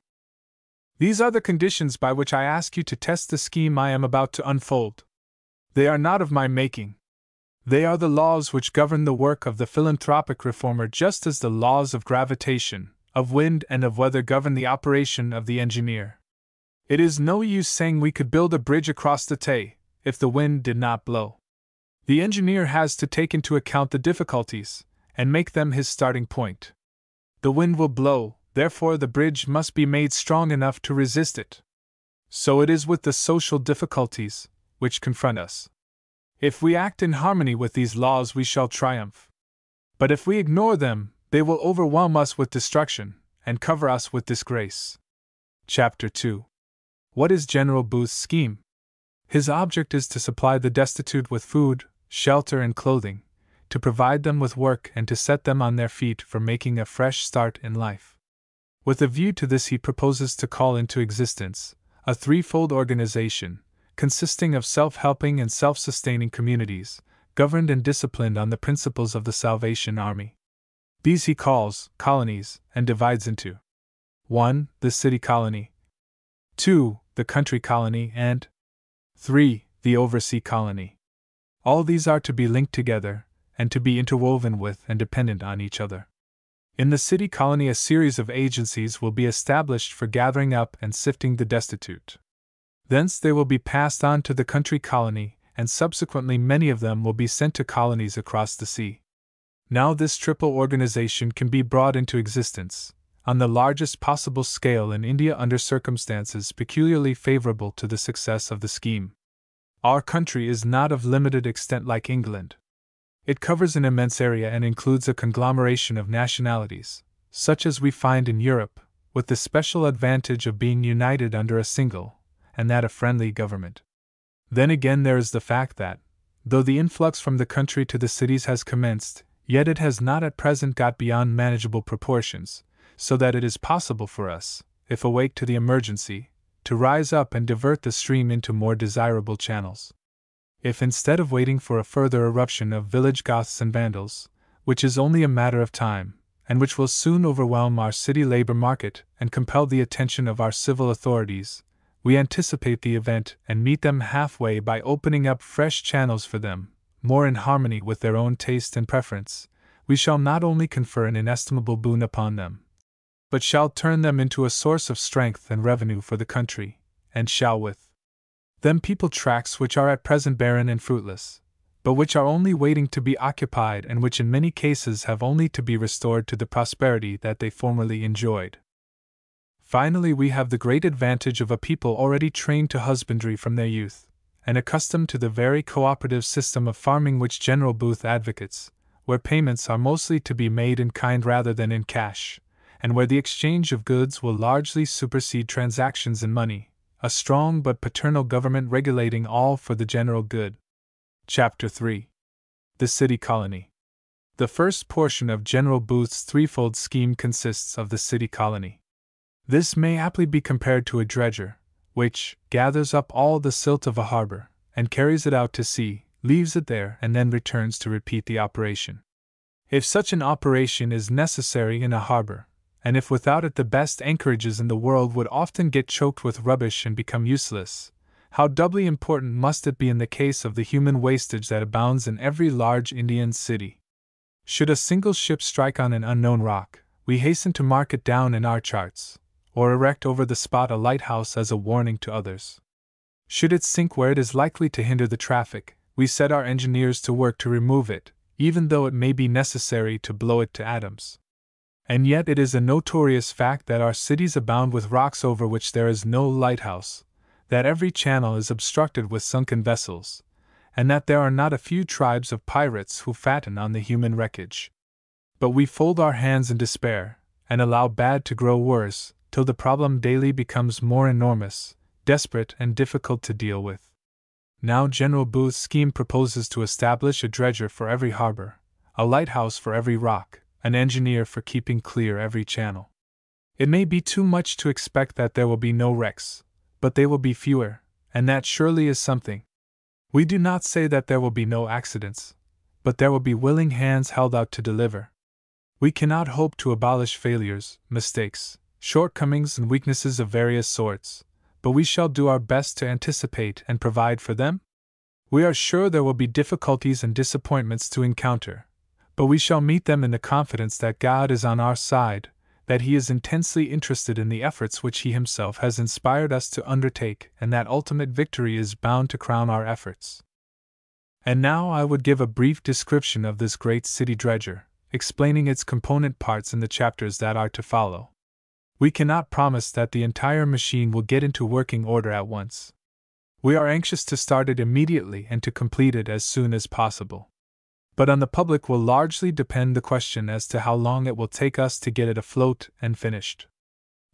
These are the conditions by which I ask you to test the scheme I am about to unfold. They are not of my making. They are the laws which govern the work of the philanthropic reformer, just as the laws of gravitation, of wind, and of weather govern the operation of the engineer. It is no use saying we could build a bridge across the Tay if the wind did not blow. The engineer has to take into account the difficulties and make them his starting point. The wind will blow, therefore the bridge must be made strong enough to resist it. So it is with the social difficulties which confront us. If we act in harmony with these laws, we shall triumph. But if we ignore them, they will overwhelm us with destruction and cover us with disgrace. Chapter 2. What is General Booth's scheme? His object is to supply the destitute with food, shelter, and clothing, to provide them with work, and to set them on their feet for making a fresh start in life. With a view to this, he proposes to call into existence a threefold organization, consisting of self-helping and self-sustaining communities, governed and disciplined on the principles of the Salvation Army. These he calls colonies and divides into 1. The city colony, 2. The country colony, and 3. The oversea colony. All these are to be linked together, and to be interwoven with and dependent on each other. In the city colony, a series of agencies will be established for gathering up and sifting the destitute. Thence they will be passed on to the country colony, and subsequently many of them will be sent to colonies across the sea. Now this triple organization can be brought into existence, on the largest possible scale in India under circumstances peculiarly favorable to the success of the scheme. Our country is not of limited extent like England. It covers an immense area and includes a conglomeration of nationalities, such as we find in Europe, with the special advantage of being united under a single, and that a friendly government. Then again there is the fact that, though the influx from the country to the cities has commenced, yet it has not at present got beyond manageable proportions, so that it is possible for us, if awake to the emergency, to rise up and divert the stream into more desirable channels. If instead of waiting for a further eruption of village Goths and Vandals, which is only a matter of time, and which will soon overwhelm our city labor market and compel the attention of our civil authorities, we anticipate the event and meet them halfway by opening up fresh channels for them, more in harmony with their own taste and preference, we shall not only confer an inestimable boon upon them, but shall turn them into a source of strength and revenue for the country, and shall with them people tracts which are at present barren and fruitless, but which are only waiting to be occupied, and which in many cases have only to be restored to the prosperity that they formerly enjoyed. Finally, we have the great advantage of a people already trained to husbandry from their youth, and accustomed to the very cooperative system of farming which General Booth advocates, where payments are mostly to be made in kind rather than in cash, and where the exchange of goods will largely supersede transactions in money, a strong but paternal government regulating all for the general good. Chapter 3. The City Colony. The first portion of General Booth's threefold scheme consists of the city colony. This may aptly be compared to a dredger, which gathers up all the silt of a harbor, and carries it out to sea, leaves it there, and then returns to repeat the operation. If such an operation is necessary in a harbor, and if without it the best anchorages in the world would often get choked with rubbish and become useless, how doubly important must it be in the case of the human wastage that abounds in every large Indian city. Should a single ship strike on an unknown rock, we hasten to mark it down in our charts, or erect over the spot a lighthouse as a warning to others. Should it sink where it is likely to hinder the traffic, we set our engineers to work to remove it, even though it may be necessary to blow it to atoms. And yet it is a notorious fact that our cities abound with rocks over which there is no lighthouse, that every channel is obstructed with sunken vessels, and that there are not a few tribes of pirates who fatten on the human wreckage. But we fold our hands in despair, and allow bad to grow worse, till the problem daily becomes more enormous, desperate, and difficult to deal with. Now General Booth's scheme proposes to establish a dredger for every harbor, a lighthouse for every rock, an engineer for keeping clear every channel. It may be too much to expect that there will be no wrecks, but they will be fewer, and that surely is something. We do not say that there will be no accidents, but there will be willing hands held out to deliver. We cannot hope to abolish failures, mistakes, shortcomings and weaknesses of various sorts, but we shall do our best to anticipate and provide for them? We are sure there will be difficulties and disappointments to encounter, but we shall meet them in the confidence that God is on our side, that He is intensely interested in the efforts which He Himself has inspired us to undertake, and that ultimate victory is bound to crown our efforts. And now I would give a brief description of this great city dredger, explaining its component parts in the chapters that are to follow. We cannot promise that the entire machine will get into working order at once. We are anxious to start it immediately and to complete it as soon as possible. But on the public will largely depend the question as to how long it will take us to get it afloat and finished.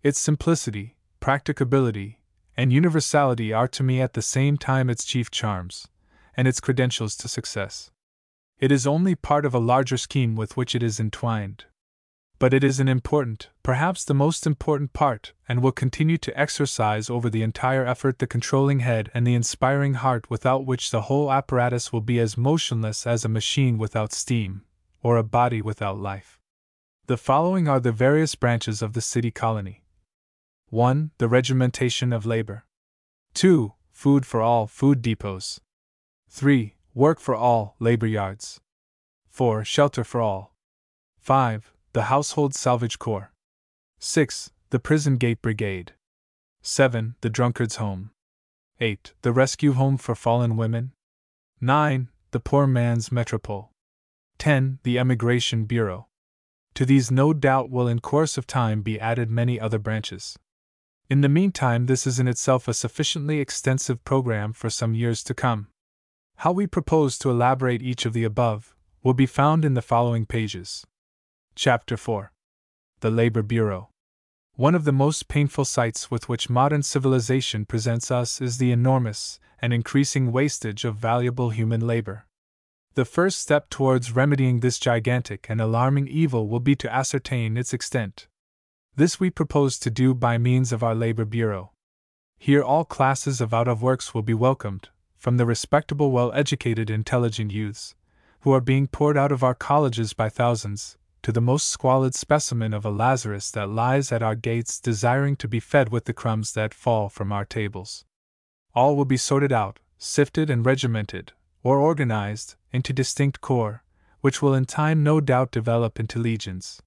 Its simplicity, practicability, and universality are to me at the same time its chief charms, and its credentials to success. It is only part of a larger scheme with which it is entwined. But it is an important, perhaps the most important part, and will continue to exercise over the entire effort the controlling head and the inspiring heart, without which the whole apparatus will be as motionless as a machine without steam, or a body without life. The following are the various branches of the city colony. 1. The regimentation of labor. 2. Food for all food depots. 3. Work for all labor yards. 4. Shelter for all. 5. The Household Salvage Corps. 6. The Prison Gate Brigade. 7. The Drunkard's Home. 8. The Rescue Home for Fallen Women. 9. The Poor Man's Metropole. 10. The Emigration Bureau. To these no doubt will in course of time be added many other branches. In the meantime, this is in itself a sufficiently extensive program for some years to come. How we propose to elaborate each of the above will be found in the following pages. Chapter 4. The Labor Bureau. One of the most painful sights with which modern civilization presents us is the enormous and increasing wastage of valuable human labor. The first step towards remedying this gigantic and alarming evil will be to ascertain its extent. This we propose to do by means of our Labor Bureau. Here all classes of out-of-works will be welcomed, from the respectable, well-educated, intelligent youths, who are being poured out of our colleges by thousands, to the most squalid specimen of a Lazarus that lies at our gates desiring to be fed with the crumbs that fall from our tables. All will be sorted out, sifted and regimented, or organized, into distinct corps, which will in time no doubt develop into legions.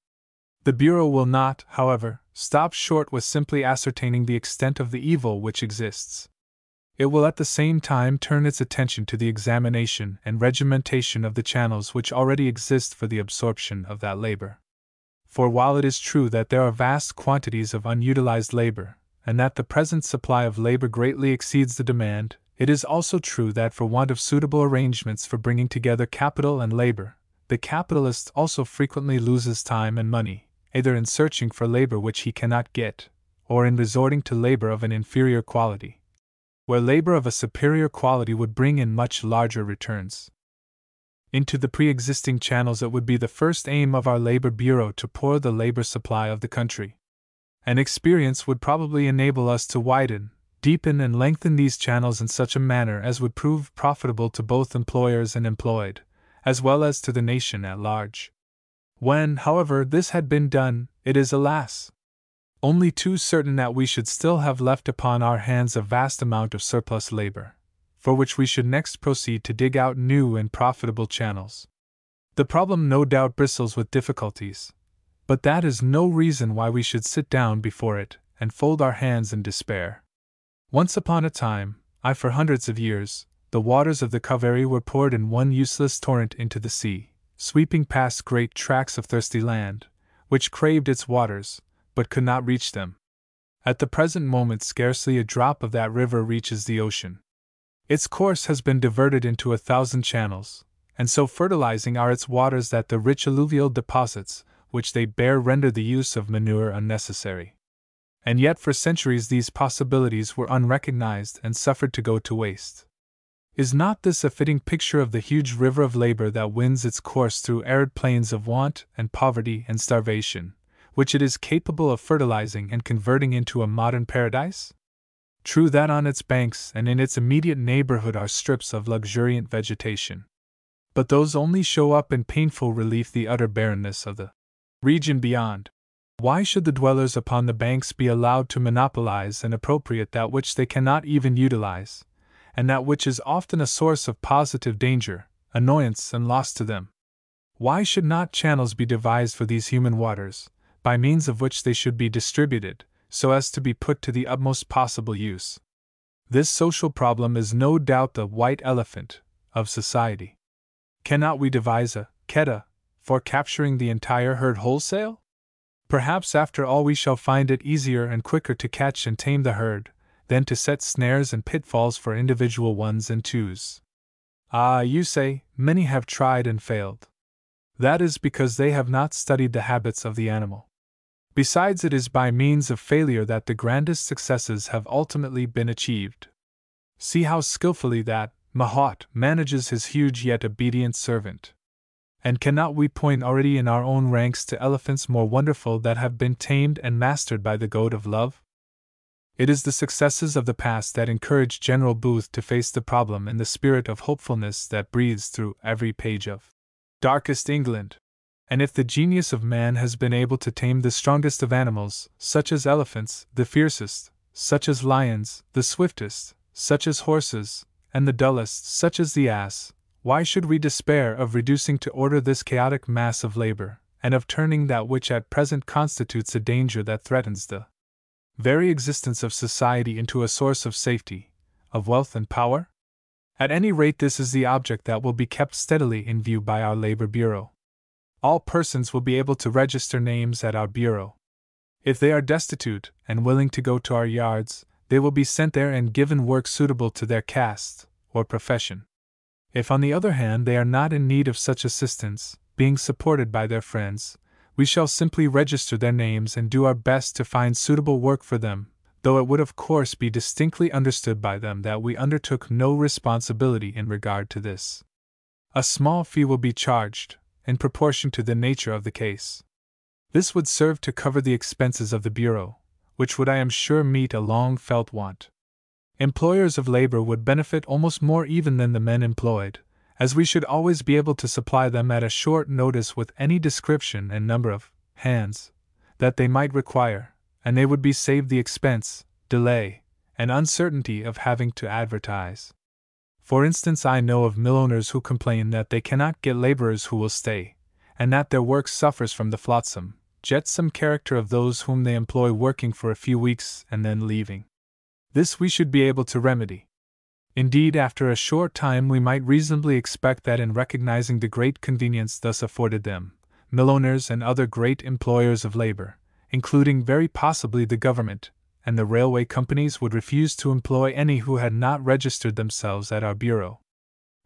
The Bureau will not, however, stop short with simply ascertaining the extent of the evil which exists. It will at the same time turn its attention to the examination and regimentation of the channels which already exist for the absorption of that labor. For while it is true that there are vast quantities of unutilized labor, and that the present supply of labor greatly exceeds the demand, it is also true that for want of suitable arrangements for bringing together capital and labor, the capitalist also frequently loses time and money, either in searching for labor which he cannot get, or in resorting to labor of an inferior quality, where labor of a superior quality would bring in much larger returns. Into the pre-existing channels it would be the first aim of our Labor Bureau to pour the labor supply of the country. And experience would probably enable us to widen, deepen and lengthen these channels in such a manner as would prove profitable to both employers and employed, as well as to the nation at large. When, however, this had been done, it is, alas, only too certain that we should still have left upon our hands a vast amount of surplus labor, for which we should next proceed to dig out new and profitable channels. The problem no doubt bristles with difficulties, but that is no reason why we should sit down before it and fold our hands in despair. Once upon a time, for hundreds of years, the waters of the Kaveri were poured in one useless torrent into the sea, sweeping past great tracts of thirsty land, which craved its waters, but could not reach them. At the present moment scarcely a drop of that river reaches the ocean. Its course has been diverted into 1,000 channels, and so fertilizing are its waters that the rich alluvial deposits which they bear render the use of manure unnecessary. And yet for centuries these possibilities were unrecognized and suffered to go to waste. Is not this a fitting picture of the huge river of labor that winds its course through arid plains of want and poverty and starvation, which it is capable of fertilizing and converting into a modern paradise? True that on its banks and in its immediate neighborhood are strips of luxuriant vegetation, but those only show up in painful relief the utter barrenness of the region beyond. Why should the dwellers upon the banks be allowed to monopolize and appropriate that which they cannot even utilize, and that which is often a source of positive danger, annoyance, and loss to them? Why should not channels be devised for these human waters, by means of which they should be distributed, so as to be put to the utmost possible use? This social problem is no doubt the white elephant of society. Cannot we devise a quota for capturing the entire herd wholesale? Perhaps after all we shall find it easier and quicker to catch and tame the herd than to set snares and pitfalls for individual ones and twos. Ah, you say, many have tried and failed. That is because they have not studied the habits of the animal. Besides, it is by means of failure that the grandest successes have ultimately been achieved. See how skillfully that Mahout manages his huge yet obedient servant. And cannot we point already in our own ranks to elephants more wonderful that have been tamed and mastered by the goad of love? It is the successes of the past that encourage General Booth to face the problem in the spirit of hopefulness that breathes through every page of Darkest England. And if the genius of man has been able to tame the strongest of animals, such as elephants, the fiercest, such as lions, the swiftest, such as horses, and the dullest, such as the ass, why should we despair of reducing to order this chaotic mass of labor, and of turning that which at present constitutes a danger that threatens the very existence of society into a source of safety, of wealth and power? At any rate, this is the object that will be kept steadily in view by our Labor Bureau. All persons will be able to register names at our Bureau. If they are destitute and willing to go to our yards, they will be sent there and given work suitable to their caste or profession. If, on the other hand, they are not in need of such assistance, being supported by their friends, we shall simply register their names and do our best to find suitable work for them, though it would of course be distinctly understood by them that we undertook no responsibility in regard to this. A small fee will be charged, in proportion to the nature of the case. This would serve to cover the expenses of the Bureau, which would, I am sure, meet a long-felt want. Employers of labor would benefit almost more even than the men employed, as we should always be able to supply them at a short notice with any description and number of hands that they might require, and they would be saved the expense, delay, and uncertainty of having to advertise. For instance, I know of mill owners who complain that they cannot get laborers who will stay, and that their work suffers from the flotsam, jetsam character of those whom they employ working for a few weeks and then leaving. This we should be able to remedy. Indeed, after a short time we might reasonably expect that in recognizing the great convenience thus afforded them, mill owners and other great employers of labor, including very possibly the government, and the railway companies would refuse to employ any who had not registered themselves at our Bureau.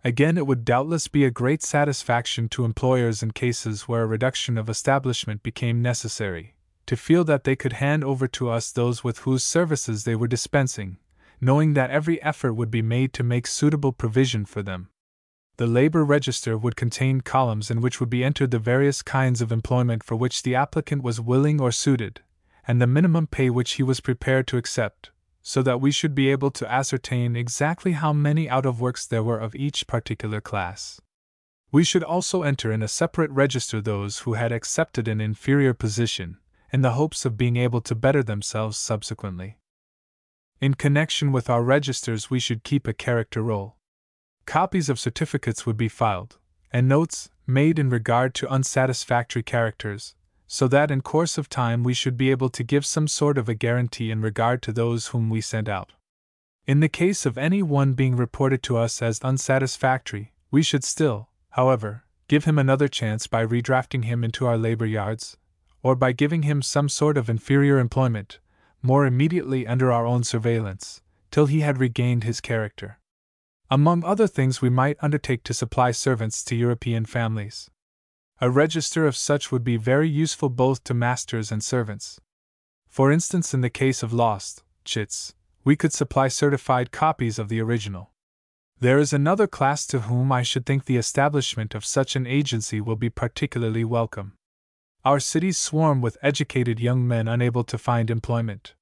Again, it would doubtless be a great satisfaction to employers in cases where a reduction of establishment became necessary, to feel that they could hand over to us those with whose services they were dispensing, knowing that every effort would be made to make suitable provision for them. The labor register would contain columns in which would be entered the various kinds of employment for which the applicant was willing or suited, and the minimum pay which he was prepared to accept, so that we should be able to ascertain exactly how many out-of-works there were of each particular class. We should also enter in a separate register those who had accepted an inferior position, in the hopes of being able to better themselves subsequently. In connection with our registers we should keep a character roll. Copies of certificates would be filed, and notes made in regard to unsatisfactory characters, so that in course of time we should be able to give some sort of a guarantee in regard to those whom we send out. In the case of any one being reported to us as unsatisfactory, we should still, however, give him another chance by redrafting him into our labor yards, or by giving him some sort of inferior employment, more immediately under our own surveillance, till he had regained his character. Among other things, we might undertake to supply servants to European families. A register of such would be very useful both to masters and servants. For instance, in the case of lost chits, we could supply certified copies of the original. There is another class to whom I should think the establishment of such an agency will be particularly welcome. Our cities swarm with educated young men unable to find employment.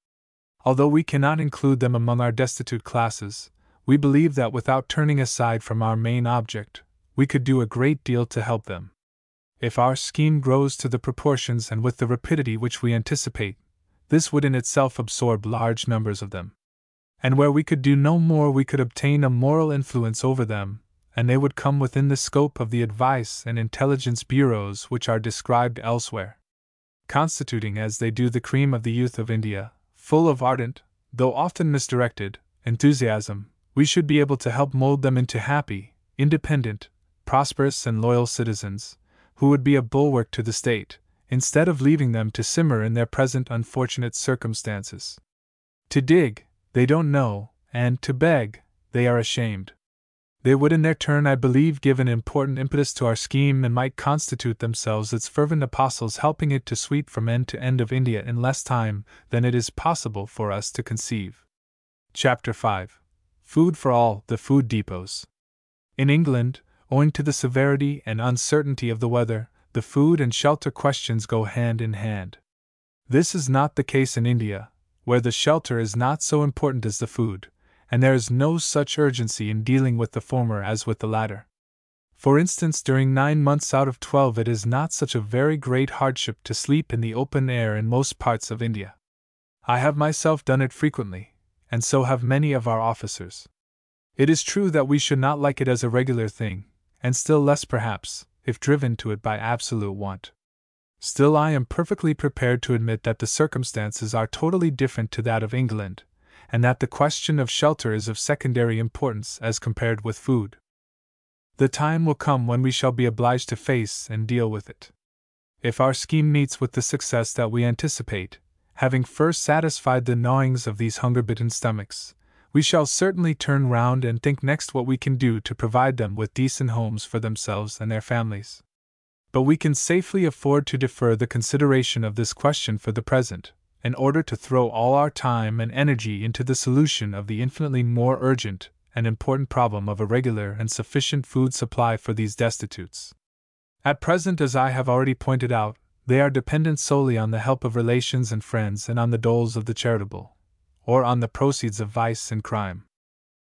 Although we cannot include them among our destitute classes, we believe that without turning aside from our main object, we could do a great deal to help them. If our scheme grows to the proportions and with the rapidity which we anticipate, this would in itself absorb large numbers of them. And where we could do no more, we could obtain a moral influence over them, and they would come within the scope of the advice and intelligence bureaus which are described elsewhere. Constituting as they do the cream of the youth of India, full of ardent, though often misdirected, enthusiasm, we should be able to help mold them into happy, independent, prosperous, and loyal citizens, who would be a bulwark to the state, instead of leaving them to simmer in their present unfortunate circumstances. To dig, they don't know, and to beg, they are ashamed. They would in their turn, I believe, give an important impetus to our scheme and might constitute themselves its fervent apostles, helping it to sweep from end to end of India in less time than it is possible for us to conceive. Chapter 5. Food for All, the Food Depots. In England, owing to the severity and uncertainty of the weather, the food and shelter questions go hand in hand. This is not the case in India, where the shelter is not so important as the food, and there is no such urgency in dealing with the former as with the latter. For instance, during 9 months out of 12 it is not such a very great hardship to sleep in the open air in most parts of India. I have myself done it frequently, and so have many of our officers. It is true that we should not like it as a regular thing, and still less perhaps, if driven to it by absolute want. Still, I am perfectly prepared to admit that the circumstances are totally different to that of England, and that the question of shelter is of secondary importance as compared with food. The time will come when we shall be obliged to face and deal with it. If our scheme meets with the success that we anticipate, having first satisfied the gnawings of these hunger-bitten stomachs, we shall certainly turn round and think next what we can do to provide them with decent homes for themselves and their families. But we can safely afford to defer the consideration of this question for the present, in order to throw all our time and energy into the solution of the infinitely more urgent and important problem of a regular and sufficient food supply for these destitutes. At present, as I have already pointed out, they are dependent solely on the help of relations and friends and on the doles of the charitable, or on the proceeds of vice and crime.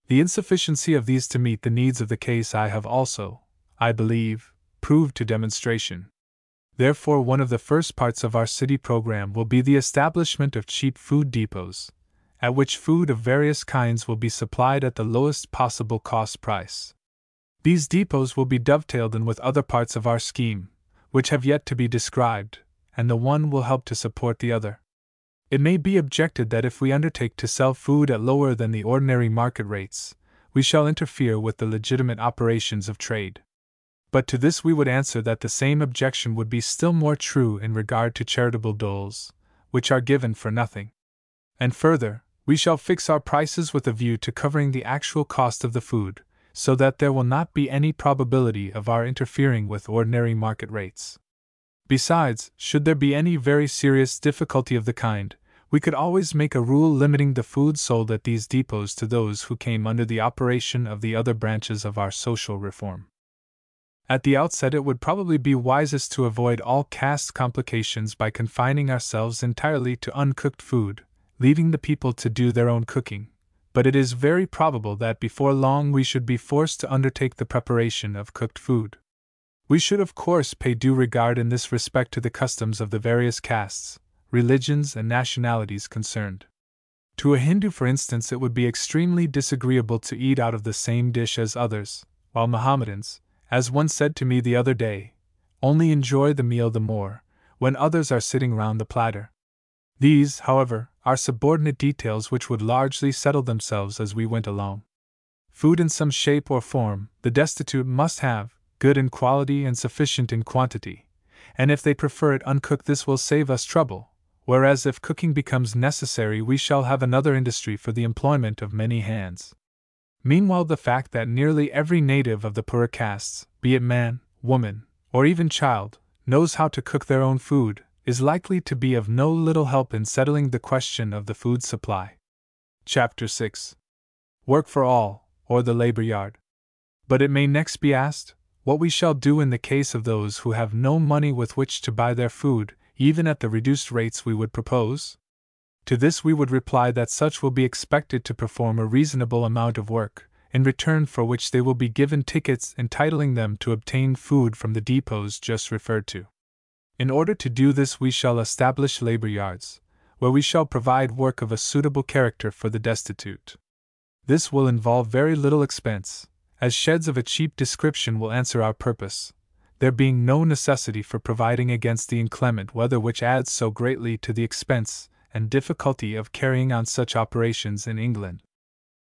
The insufficiency of these to meet the needs of the case I have also, I believe, proved to demonstration. Therefore, one of the first parts of our city program will be the establishment of cheap food depots, at which food of various kinds will be supplied at the lowest possible cost price. These depots will be dovetailed in with other parts of our scheme, which have yet to be described, and the one will help to support the other. It may be objected that if we undertake to sell food at lower than the ordinary market rates, we shall interfere with the legitimate operations of trade. But to this we would answer that the same objection would be still more true in regard to charitable doles, which are given for nothing. And further, we shall fix our prices with a view to covering the actual cost of the food, so that there will not be any probability of our interfering with ordinary market rates. Besides, should there be any very serious difficulty of the kind, we could always make a rule limiting the food sold at these depots to those who came under the operation of the other branches of our social reform. At the outset, it would probably be wisest to avoid all caste complications by confining ourselves entirely to uncooked food, leaving the people to do their own cooking, but it is very probable that before long we should be forced to undertake the preparation of cooked food. We should of course pay due regard in this respect to the customs of the various castes, religions, and nationalities concerned. To a Hindu, for instance, it would be extremely disagreeable to eat out of the same dish as others, while Mohammedans, as one said to me the other day, only enjoy the meal the more when others are sitting round the platter. These, however, are subordinate details which would largely settle themselves as we went along. Food in some shape or form the destitute must have, good in quality and sufficient in quantity, and if they prefer it uncooked this will save us trouble, whereas if cooking becomes necessary we shall have another industry for the employment of many hands. Meanwhile, the fact that nearly every native of the poorer castes, be it man, woman, or even child, knows how to cook their own food, is likely to be of no little help in settling the question of the food supply. Chapter 6. Work for All, or the Labor Yard. But it may next be asked, what we shall do in the case of those who have no money with which to buy their food, even at the reduced rates we would propose? To this we would reply that such will be expected to perform a reasonable amount of work, in return for which they will be given tickets entitling them to obtain food from the depots just referred to. In order to do this, we shall establish labor yards, where we shall provide work of a suitable character for the destitute. This will involve very little expense, as sheds of a cheap description will answer our purpose, there being no necessity for providing against the inclement weather which adds so greatly to the expense and difficulty of carrying on such operations in England.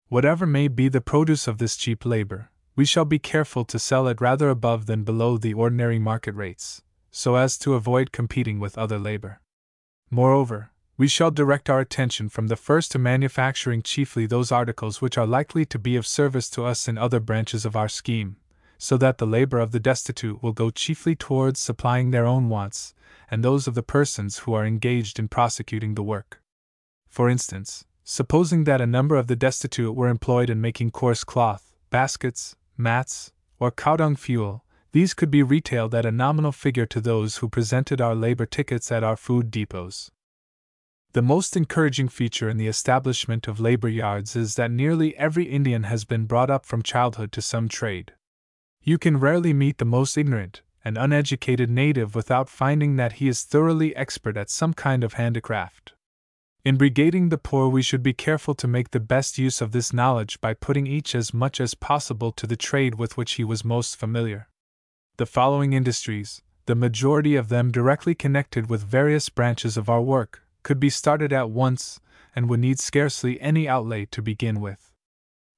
Whatever may be the produce of this cheap labor, we shall be careful to sell it rather above than below the ordinary market rates, so as to avoid competing with other labor. Moreover, we shall direct our attention from the first to manufacturing chiefly those articles which are likely to be of service to us in other branches of our scheme, so that the labor of the destitute will go chiefly towards supplying their own wants, and those of the persons who are engaged in prosecuting the work. For instance, supposing that a number of the destitute were employed in making coarse cloth, baskets, mats, or cow dung fuel, these could be retailed at a nominal figure to those who presented our labor tickets at our food depots. The most encouraging feature in the establishment of labor yards is that nearly every Indian has been brought up from childhood to some trade. You can rarely meet the most ignorant and uneducated native without finding that he is thoroughly expert at some kind of handicraft. In brigading the poor, we should be careful to make the best use of this knowledge by putting each as much as possible to the trade with which he was most familiar. The following industries, the majority of them directly connected with various branches of our work, could be started at once, and would need scarcely any outlay to begin with.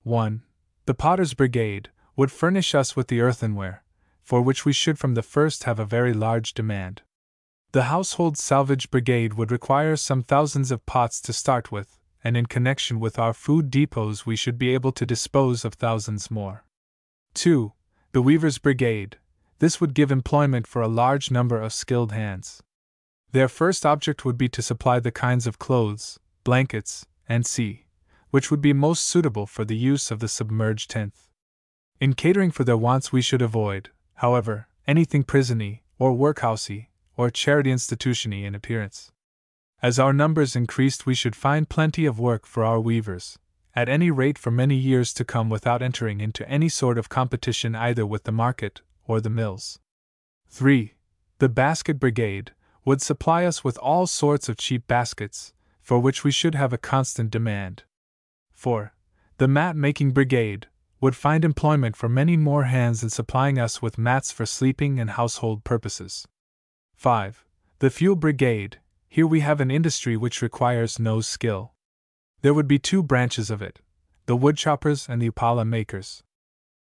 1. The Potter's Brigade would furnish us with the earthenware, for which we should from the first have a very large demand. The Household Salvage Brigade would require some thousands of pots to start with, and in connection with our food depots we should be able to dispose of thousands more. 2. The Weaver's Brigade. This would give employment for a large number of skilled hands. Their first object would be to supply the kinds of clothes, blankets, &c., which would be most suitable for the use of the submerged tenth. In catering for their wants we should avoid, however, anything prisony, or workhousey, or charity institutiony in appearance. As our numbers increased we should find plenty of work for our weavers, at any rate for many years to come, without entering into any sort of competition either with the market or the mills. 3. The Basket Brigade would supply us with all sorts of cheap baskets, for which we should have a constant demand. 4. The Mat-Making Brigade would find employment for many more hands in supplying us with mats for sleeping and household purposes. 5. The Fuel Brigade. Here we have an industry which requires no skill. There would be two branches of it, the woodchoppers and the upala makers.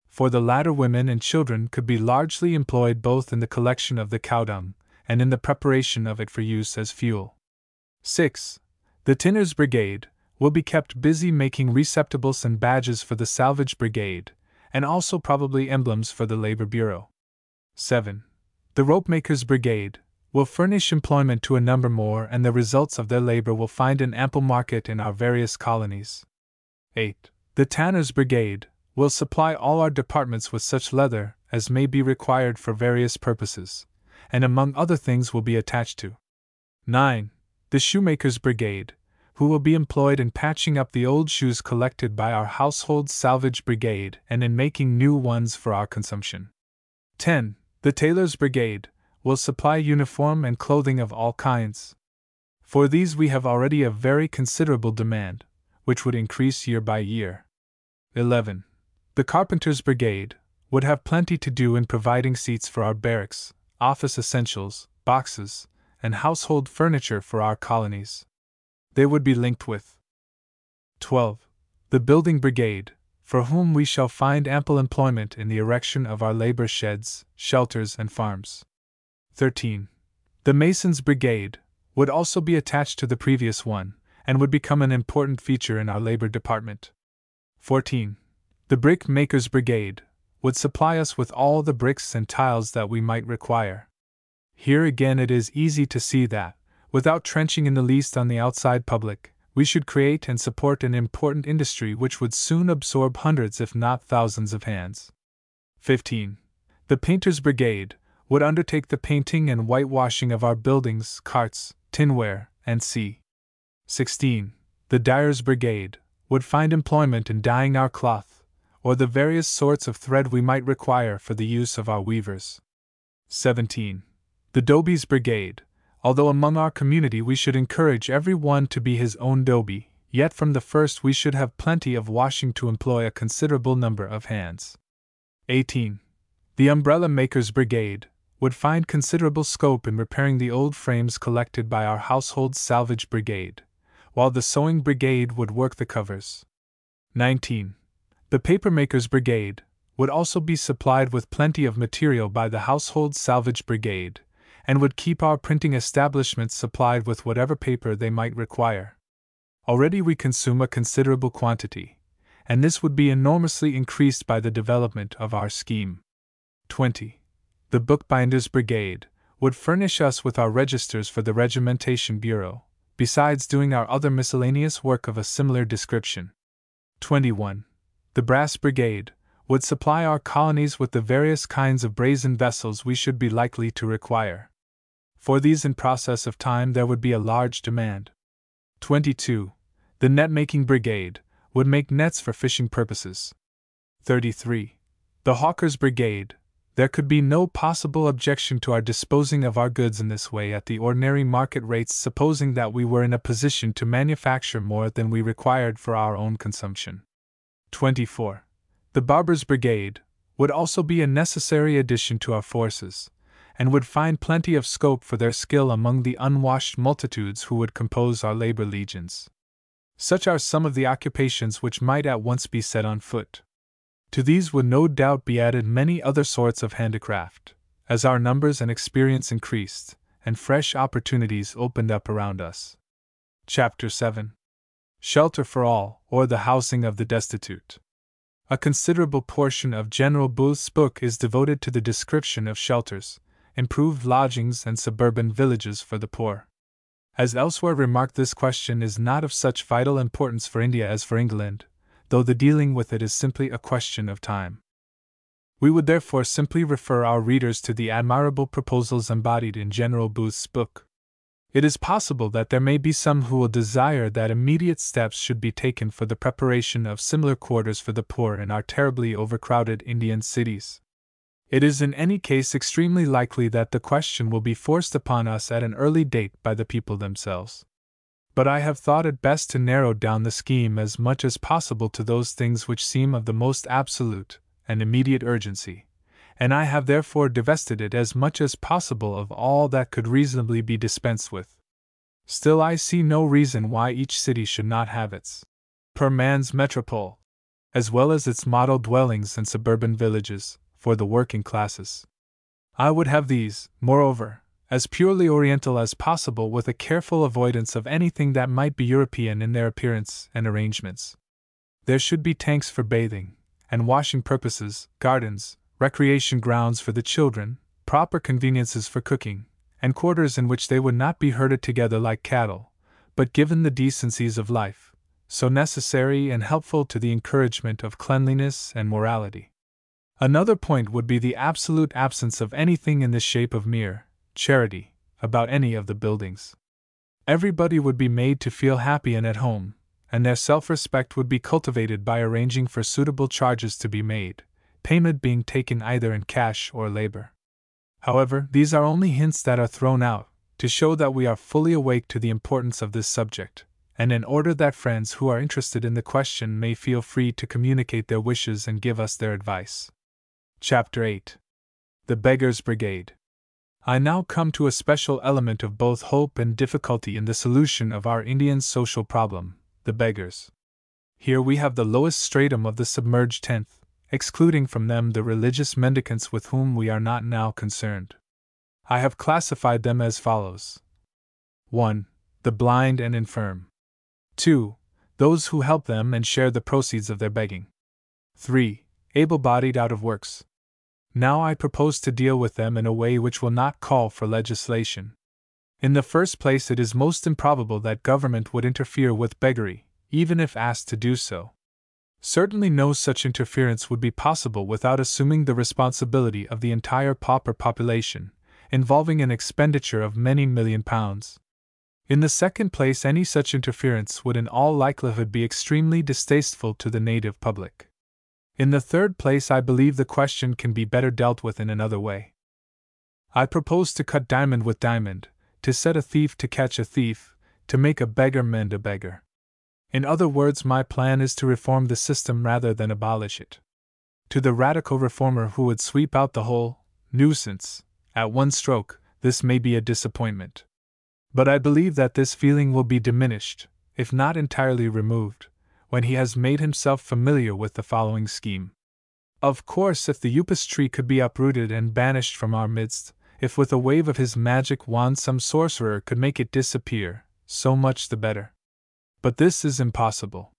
For the latter, women and children could be largely employed both in the collection of the cow dung and in the preparation of it for use as fuel. 6. The Tinner's Brigade will be kept busy making receptacles and badges for the Salvage Brigade, and also probably emblems for the Labor Bureau. 7. The Ropemaker's Brigade will furnish employment to a number more, and the results of their labor will find an ample market in our various colonies. 8. The Tanner's Brigade will supply all our departments with such leather as may be required for various purposes, and among other things will be attached to. 9. The Shoemaker's Brigade, who will be employed in patching up the old shoes collected by our Household Salvage Brigade and in making new ones for our consumption. 10. The Tailor's Brigade will supply uniform and clothing of all kinds. For these we have already a very considerable demand, which would increase year by year. 11. The Carpenter's Brigade would have plenty to do in providing seats for our barracks, office essentials, boxes, and household furniture for our colonies. They would be linked with 12. The Building Brigade, for whom we shall find ample employment in the erection of our labor sheds, shelters, and farms. 13. The Mason's Brigade would also be attached to the previous one, and would become an important feature in our labor department. 14. The Brick Maker's Brigade would supply us with all the bricks and tiles that we might require. Here again it is easy to see that, without trenching in the least on the outside public, we should create and support an important industry which would soon absorb hundreds if not thousands of hands. 15. The Painter's Brigade would undertake the painting and whitewashing of our buildings, carts, tinware, &c. 16. The Dyer's Brigade would find employment in dyeing our cloth, or the various sorts of thread we might require for the use of our weavers. 17. The Dobies Brigade. Although among our community we should encourage every one to be his own Dobie, yet from the first we should have plenty of washing to employ a considerable number of hands. 18. The Umbrella Makers Brigade would find considerable scope in repairing the old frames collected by our Household Salvage Brigade, while the Sewing Brigade would work the covers. 19. The Papermakers Brigade would also be supplied with plenty of material by the Household Salvage Brigade, and would keep our printing establishments supplied with whatever paper they might require. Already we consume a considerable quantity, and this would be enormously increased by the development of our scheme. 20. The Bookbinders Brigade would furnish us with our registers for the Regimentation Bureau, besides doing our other miscellaneous work of a similar description. 21. The Brass Brigade would supply our colonies with the various kinds of brazen vessels we should be likely to require. For these in process of time there would be a large demand. 22. The Net-Making Brigade would make nets for fishing purposes. 33. The Hawkers Brigade. There could be no possible objection to our disposing of our goods in this way at the ordinary market rates, supposing that we were in a position to manufacture more than we required for our own consumption. 24. The Barbers Brigade would also be a necessary addition to our forces, and would find plenty of scope for their skill among the unwashed multitudes who would compose our labor legions. Such are some of the occupations which might at once be set on foot. To these would no doubt be added many other sorts of handicraft, as our numbers and experience increased, and fresh opportunities opened up around us. Chapter 7. Shelter for All, or the Housing of the Destitute. A considerable portion of General Booth's book is devoted to the description of shelters, improved lodgings, and suburban villages for the poor. As elsewhere remarked, this question is not of such vital importance for India as for England, though the dealing with it is simply a question of time. We would therefore simply refer our readers to the admirable proposals embodied in General Booth's book. It is possible that there may be some who will desire that immediate steps should be taken for the preparation of similar quarters for the poor in our terribly overcrowded Indian cities. It is in any case extremely likely that the question will be forced upon us at an early date by the people themselves. But I have thought it best to narrow down the scheme as much as possible to those things which seem of the most absolute and immediate urgency, and I have therefore divested it as much as possible of all that could reasonably be dispensed with. Still, I see no reason why each city should not have its per man's metropole, as well as its model dwellings and suburban villages, for the working classes. I would have these, moreover, as purely Oriental as possible, with a careful avoidance of anything that might be European in their appearance and arrangements. There should be tanks for bathing and washing purposes, gardens, recreation grounds for the children, proper conveniences for cooking, and quarters in which they would not be herded together like cattle, but given the decencies of life, so necessary and helpful to the encouragement of cleanliness and morality. Another point would be the absolute absence of anything in the shape of mere charity about any of the buildings. Everybody would be made to feel happy and at home, and their self-respect would be cultivated by arranging for suitable charges to be made, payment being taken either in cash or labor. However, these are only hints that are thrown out to show that we are fully awake to the importance of this subject, and in order that friends who are interested in the question may feel free to communicate their wishes and give us their advice. Chapter 8. The Beggars' Brigade. I now come to a special element of both hope and difficulty in the solution of our Indian social problem, the beggars. Here we have the lowest stratum of the submerged tenth, excluding from them the religious mendicants with whom we are not now concerned. I have classified them as follows. 1. The blind and infirm. 2. Those who help them and share the proceeds of their begging. 3. Able-bodied out of works. Now I propose to deal with them in a way which will not call for legislation. In the first place, it is most improbable that government would interfere with beggary, even if asked to do so. Certainly no such interference would be possible without assuming the responsibility of the entire pauper population, involving an expenditure of many £1,000,000. In the second place, any such interference would in all likelihood be extremely distasteful to the native public. In the third place, I believe the question can be better dealt with in another way. I propose to cut diamond with diamond, to set a thief to catch a thief, to make a beggar mend a beggar. In other words, my plan is to reform the system rather than abolish it. To the radical reformer who would sweep out the whole nuisance at one stroke, this may be a disappointment. But I believe that this feeling will be diminished, if not entirely removed, when he has made himself familiar with the following scheme. Of course, if the Upas tree could be uprooted and banished from our midst, if with a wave of his magic wand some sorcerer could make it disappear, so much the better. But this is impossible.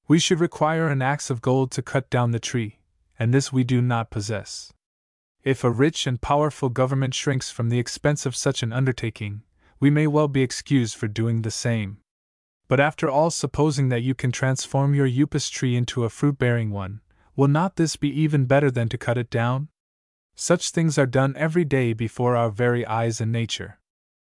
We should require an axe of gold to cut down the tree, and this we do not possess. If a rich and powerful government shrinks from the expense of such an undertaking, we may well be excused for doing the same. But after all, supposing that you can transform your Upas tree into a fruit-bearing one, will not this be even better than to cut it down? Such things are done every day before our very eyes in nature.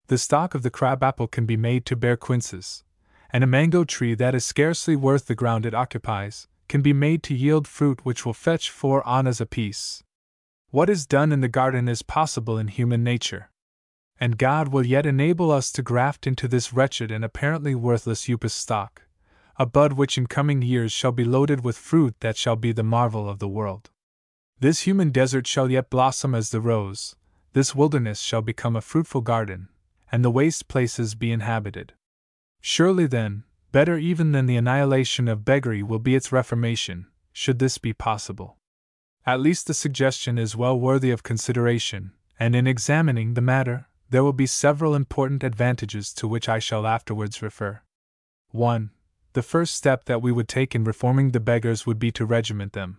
The stalk of the crab-apple can be made to bear quinces, and a mango tree that is scarcely worth the ground it occupies can be made to yield fruit which will fetch 4 annas apiece. What is done in the garden is possible in human nature. And God will yet enable us to graft into this wretched and apparently worthless Upas stock a bud which in coming years shall be loaded with fruit that shall be the marvel of the world. This human desert shall yet blossom as the rose, this wilderness shall become a fruitful garden, and the waste places be inhabited. Surely then, better even than the annihilation of beggary will be its reformation, should this be possible. At least the suggestion is well worthy of consideration, and in examining the matter, there will be several important advantages to which I shall afterwards refer. 1. The first step that we would take in reforming the beggars would be to regiment them.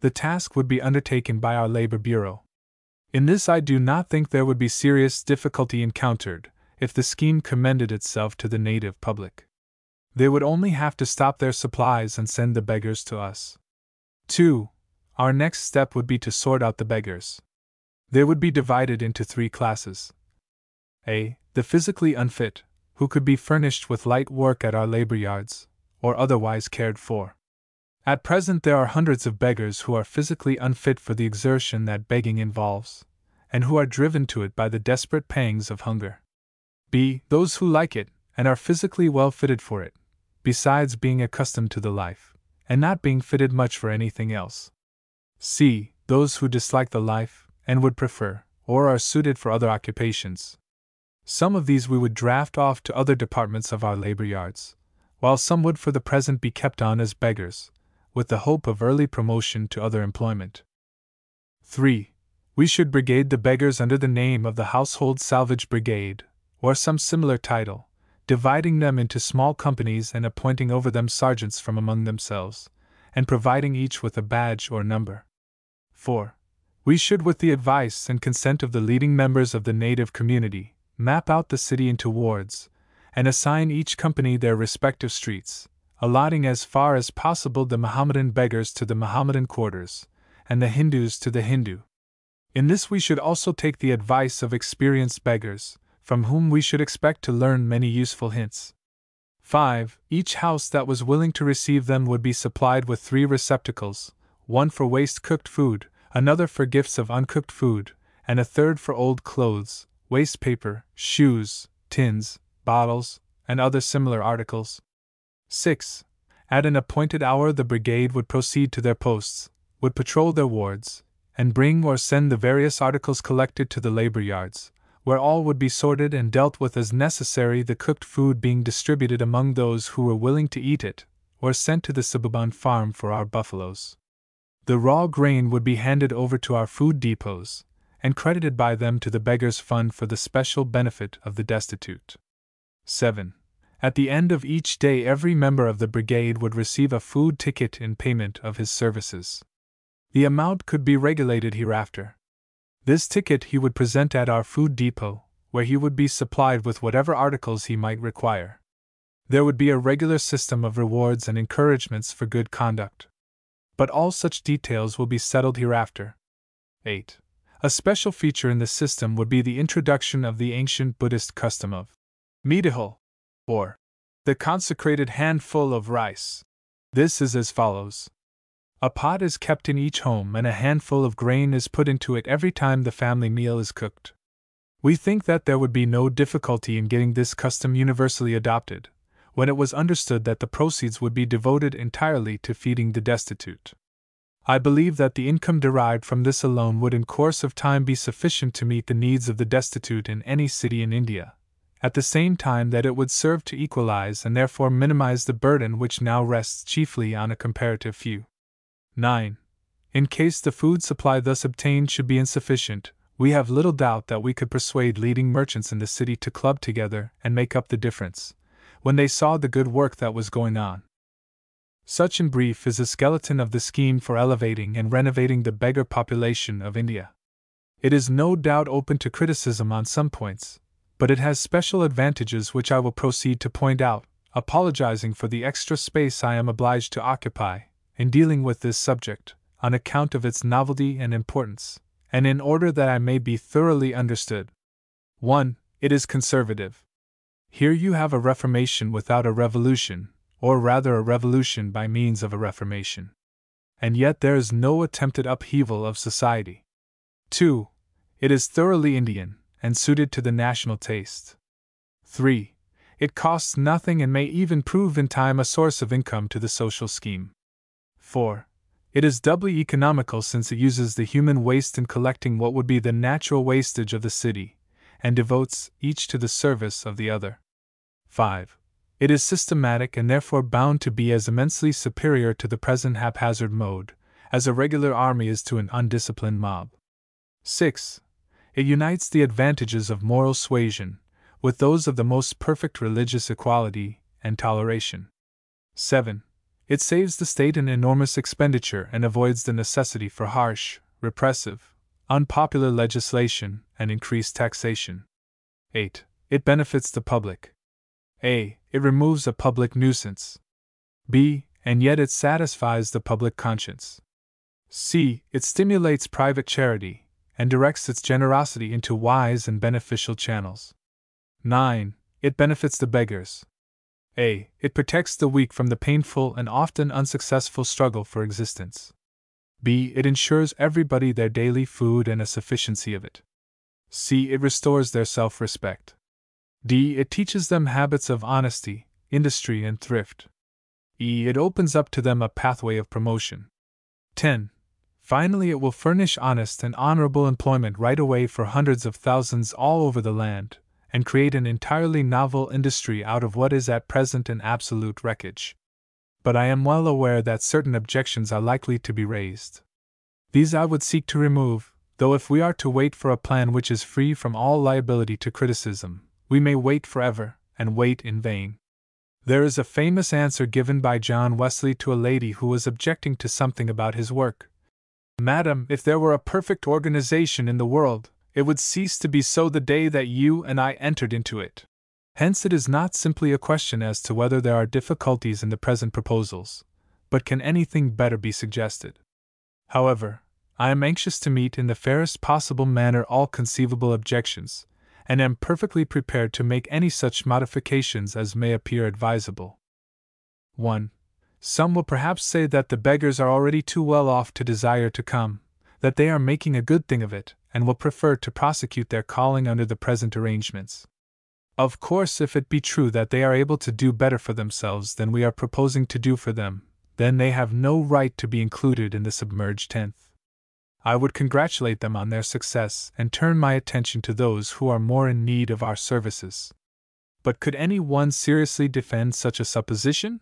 The task would be undertaken by our Labor Bureau. In this I do not think there would be serious difficulty encountered, if the scheme commended itself to the native public. They would only have to stop their supplies and send the beggars to us. 2. Our next step would be to sort out the beggars. They would be divided into 3 classes. A. The physically unfit, who could be furnished with light work at our labor yards, or otherwise cared for. At present there are hundreds of beggars who are physically unfit for the exertion that begging involves, and who are driven to it by the desperate pangs of hunger. B. Those who like it, and are physically well fitted for it, besides being accustomed to the life, and not being fitted much for anything else. C. Those who dislike the life, and would prefer, or are suited for other occupations. Some of these we would draft off to other departments of our labor yards, while some would for the present be kept on as beggars, with the hope of early promotion to other employment. 3. We should brigade the beggars under the name of the Household Salvage Brigade, or some similar title, dividing them into small companies and appointing over them sergeants from among themselves, and providing each with a badge or number. 4. We should, with the advice and consent of the leading members of the native community, map out the city into wards, and assign each company their respective streets, allotting as far as possible the Mohammedan beggars to the Mohammedan quarters, and the Hindus to the Hindu. In this we should also take the advice of experienced beggars, from whom we should expect to learn many useful hints. 5. Each house that was willing to receive them would be supplied with 3 receptacles, one for waste cooked food, another for gifts of uncooked food, and a third for old clothes, waste paper, shoes, tins, bottles, and other similar articles. 6. At an appointed hour the brigade would proceed to their posts, would patrol their wards, and bring or send the various articles collected to the labor yards, where all would be sorted and dealt with as necessary, the cooked food being distributed among those who were willing to eat it, or sent to the Sabuban farm for our buffaloes. The raw grain would be handed over to our food depots, and credited by them to the Beggars' Fund for the special benefit of the destitute. 7. At the end of each day every member of the brigade would receive a food ticket in payment of his services. The amount could be regulated hereafter. This ticket he would present at our food depot, where he would be supplied with whatever articles he might require. There would be a regular system of rewards and encouragements for good conduct. But all such details will be settled hereafter. 8. A special feature in the system would be the introduction of the ancient Buddhist custom of midahul, or the consecrated handful of rice. This is as follows. A pot is kept in each home and a handful of grain is put into it every time the family meal is cooked. We think that there would be no difficulty in getting this custom universally adopted, when it was understood that the proceeds would be devoted entirely to feeding the destitute. I believe that the income derived from this alone would in course of time be sufficient to meet the needs of the destitute in any city in India, at the same time that it would serve to equalize and therefore minimize the burden which now rests chiefly on a comparative few. 9. In case the food supply thus obtained should be insufficient, we have little doubt that we could persuade leading merchants in the city to club together and make up the difference, when they saw the good work that was going on. Such, in brief, is the skeleton of the scheme for elevating and renovating the beggar population of India. It is no doubt open to criticism on some points, but it has special advantages which I will proceed to point out, apologizing for the extra space I am obliged to occupy in dealing with this subject, on account of its novelty and importance, and in order that I may be thoroughly understood. 1. It is conservative. Here you have a reformation without a revolution, or rather a revolution by means of a reformation. And yet there is no attempted upheaval of society. 2. It is thoroughly Indian, and suited to the national taste. 3. It costs nothing and may even prove in time a source of income to the social scheme. 4. It is doubly economical since it uses the human waste in collecting what would be the natural wastage of the city, and devotes each to the service of the other. 5. It is systematic and therefore bound to be as immensely superior to the present haphazard mode, as a regular army is to an undisciplined mob. 6. It unites the advantages of moral suasion with those of the most perfect religious equality and toleration. 7. It saves the state an enormous expenditure and avoids the necessity for harsh, repressive, unpopular legislation and increased taxation. 8. It benefits the public. A. It removes a public nuisance. B. And yet it satisfies the public conscience. C. It stimulates private charity, and directs its generosity into wise and beneficial channels. 9. It benefits the beggars. A. It protects the weak from the painful and often unsuccessful struggle for existence. B. It ensures everybody their daily food and a sufficiency of it. C. It restores their self-respect. D. It teaches them habits of honesty, industry, and thrift. E. It opens up to them a pathway of promotion. 10. Finally, it will furnish honest and honorable employment right away for hundreds of thousands all over the land, and create an entirely novel industry out of what is at present an absolute wreckage. But I am well aware that certain objections are likely to be raised. These I would seek to remove, though if we are to wait for a plan which is free from all liability to criticism, we may wait forever, and wait in vain. There is a famous answer given by John Wesley to a lady who was objecting to something about his work. "Madam, if there were a perfect organization in the world, it would cease to be so the day that you and I entered into it." Hence it is not simply a question as to whether there are difficulties in the present proposals, but can anything better be suggested. However, I am anxious to meet in the fairest possible manner all conceivable objections, and am perfectly prepared to make any such modifications as may appear advisable. 1. Some will perhaps say that the beggars are already too well off to desire to come, that they are making a good thing of it, and will prefer to prosecute their calling under the present arrangements. Of course, if it be true that they are able to do better for themselves than we are proposing to do for them, then they have no right to be included in the submerged tenth. I would congratulate them on their success and turn my attention to those who are more in need of our services. But could any one seriously defend such a supposition?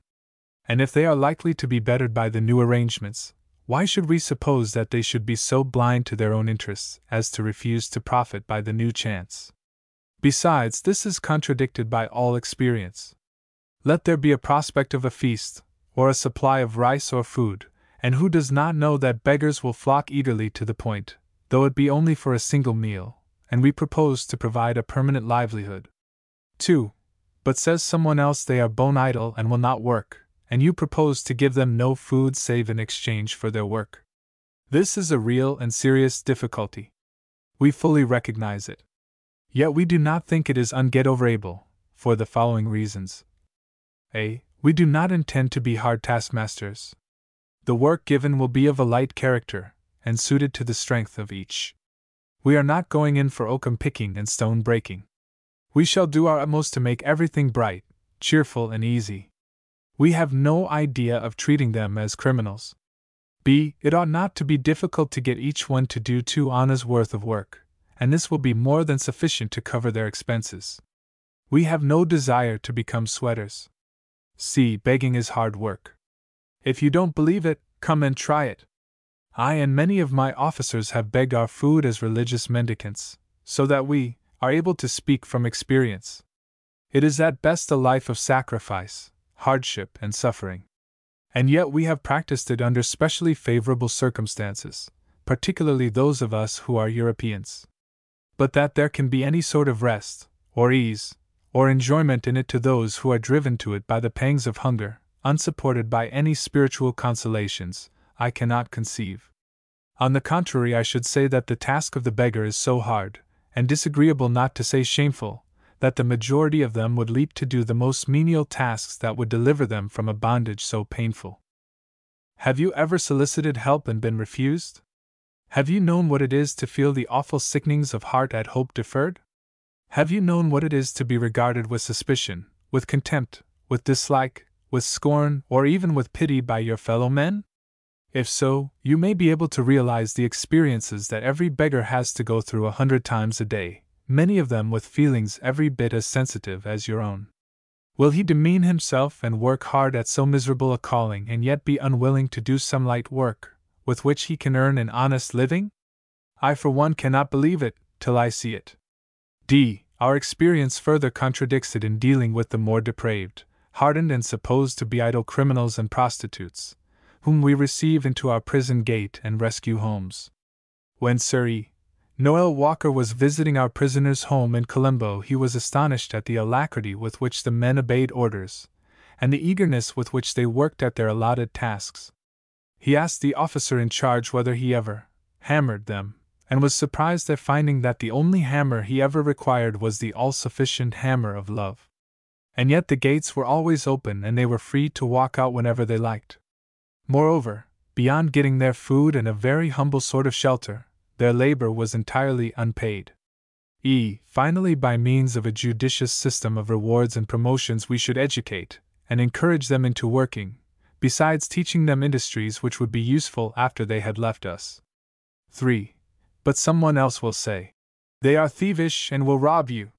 And if they are likely to be bettered by the new arrangements, why should we suppose that they should be so blind to their own interests as to refuse to profit by the new chance? Besides, this is contradicted by all experience. Let there be a prospect of a feast, or a supply of rice or food, and who does not know that beggars will flock eagerly to the point, though it be only for a single meal, and we propose to provide a permanent livelihood. 2. But says someone else they are bone idle and will not work, and you propose to give them no food save in exchange for their work. This is a real and serious difficulty. We fully recognize it. Yet we do not think it is ungetoverable, for the following reasons. A. We do not intend to be hard taskmasters. The work given will be of a light character, and suited to the strength of each. We are not going in for oakum picking and stone breaking. We shall do our utmost to make everything bright, cheerful, and easy. We have no idea of treating them as criminals. B. It ought not to be difficult to get each one to do 2 annas worth of work, and this will be more than sufficient to cover their expenses. We have no desire to become sweaters. C. Begging is hard work. If you don't believe it, come and try it. I and many of my officers have begged our food as religious mendicants, so that we are able to speak from experience. It is at best a life of sacrifice, hardship, and suffering. And yet we have practiced it under specially favorable circumstances, particularly those of us who are Europeans. But that there can be any sort of rest, or ease, or enjoyment in it to those who are driven to it by the pangs of hunger, unsupported by any spiritual consolations, I cannot conceive. On the contrary, I should say that the task of the beggar is so hard, and disagreeable, not to say shameful, that the majority of them would leap to do the most menial tasks that would deliver them from a bondage so painful. Have you ever solicited help and been refused? Have you known what it is to feel the awful sickenings of heart at hope deferred? Have you known what it is to be regarded with suspicion, with contempt, with dislike, with scorn, or even with pity by your fellow men? If so, you may be able to realize the experiences that every beggar has to go through 100 times a day, many of them with feelings every bit as sensitive as your own. Will he demean himself and work hard at so miserable a calling and yet be unwilling to do some light work, with which he can earn an honest living? I for one cannot believe it, till I see it. D. Our experience further contradicts it in dealing with the more depraved, hardened, and supposed to be idle criminals and prostitutes, whom we receive into our prison gate and rescue homes. When Sir E. Noel Walker was visiting our prisoners' home in Colombo, he was astonished at the alacrity with which the men obeyed orders, and the eagerness with which they worked at their allotted tasks. He asked the officer in charge whether he ever hammered them, and was surprised at finding that the only hammer he ever required was the all-sufficient hammer of love. And yet the gates were always open and they were free to walk out whenever they liked. Moreover, beyond getting their food and a very humble sort of shelter, their labor was entirely unpaid. Finally, by means of a judicious system of rewards and promotions, we should educate and encourage them into working, besides teaching them industries which would be useful after they had left us. 3. But someone else will say, they are thievish and will rob you.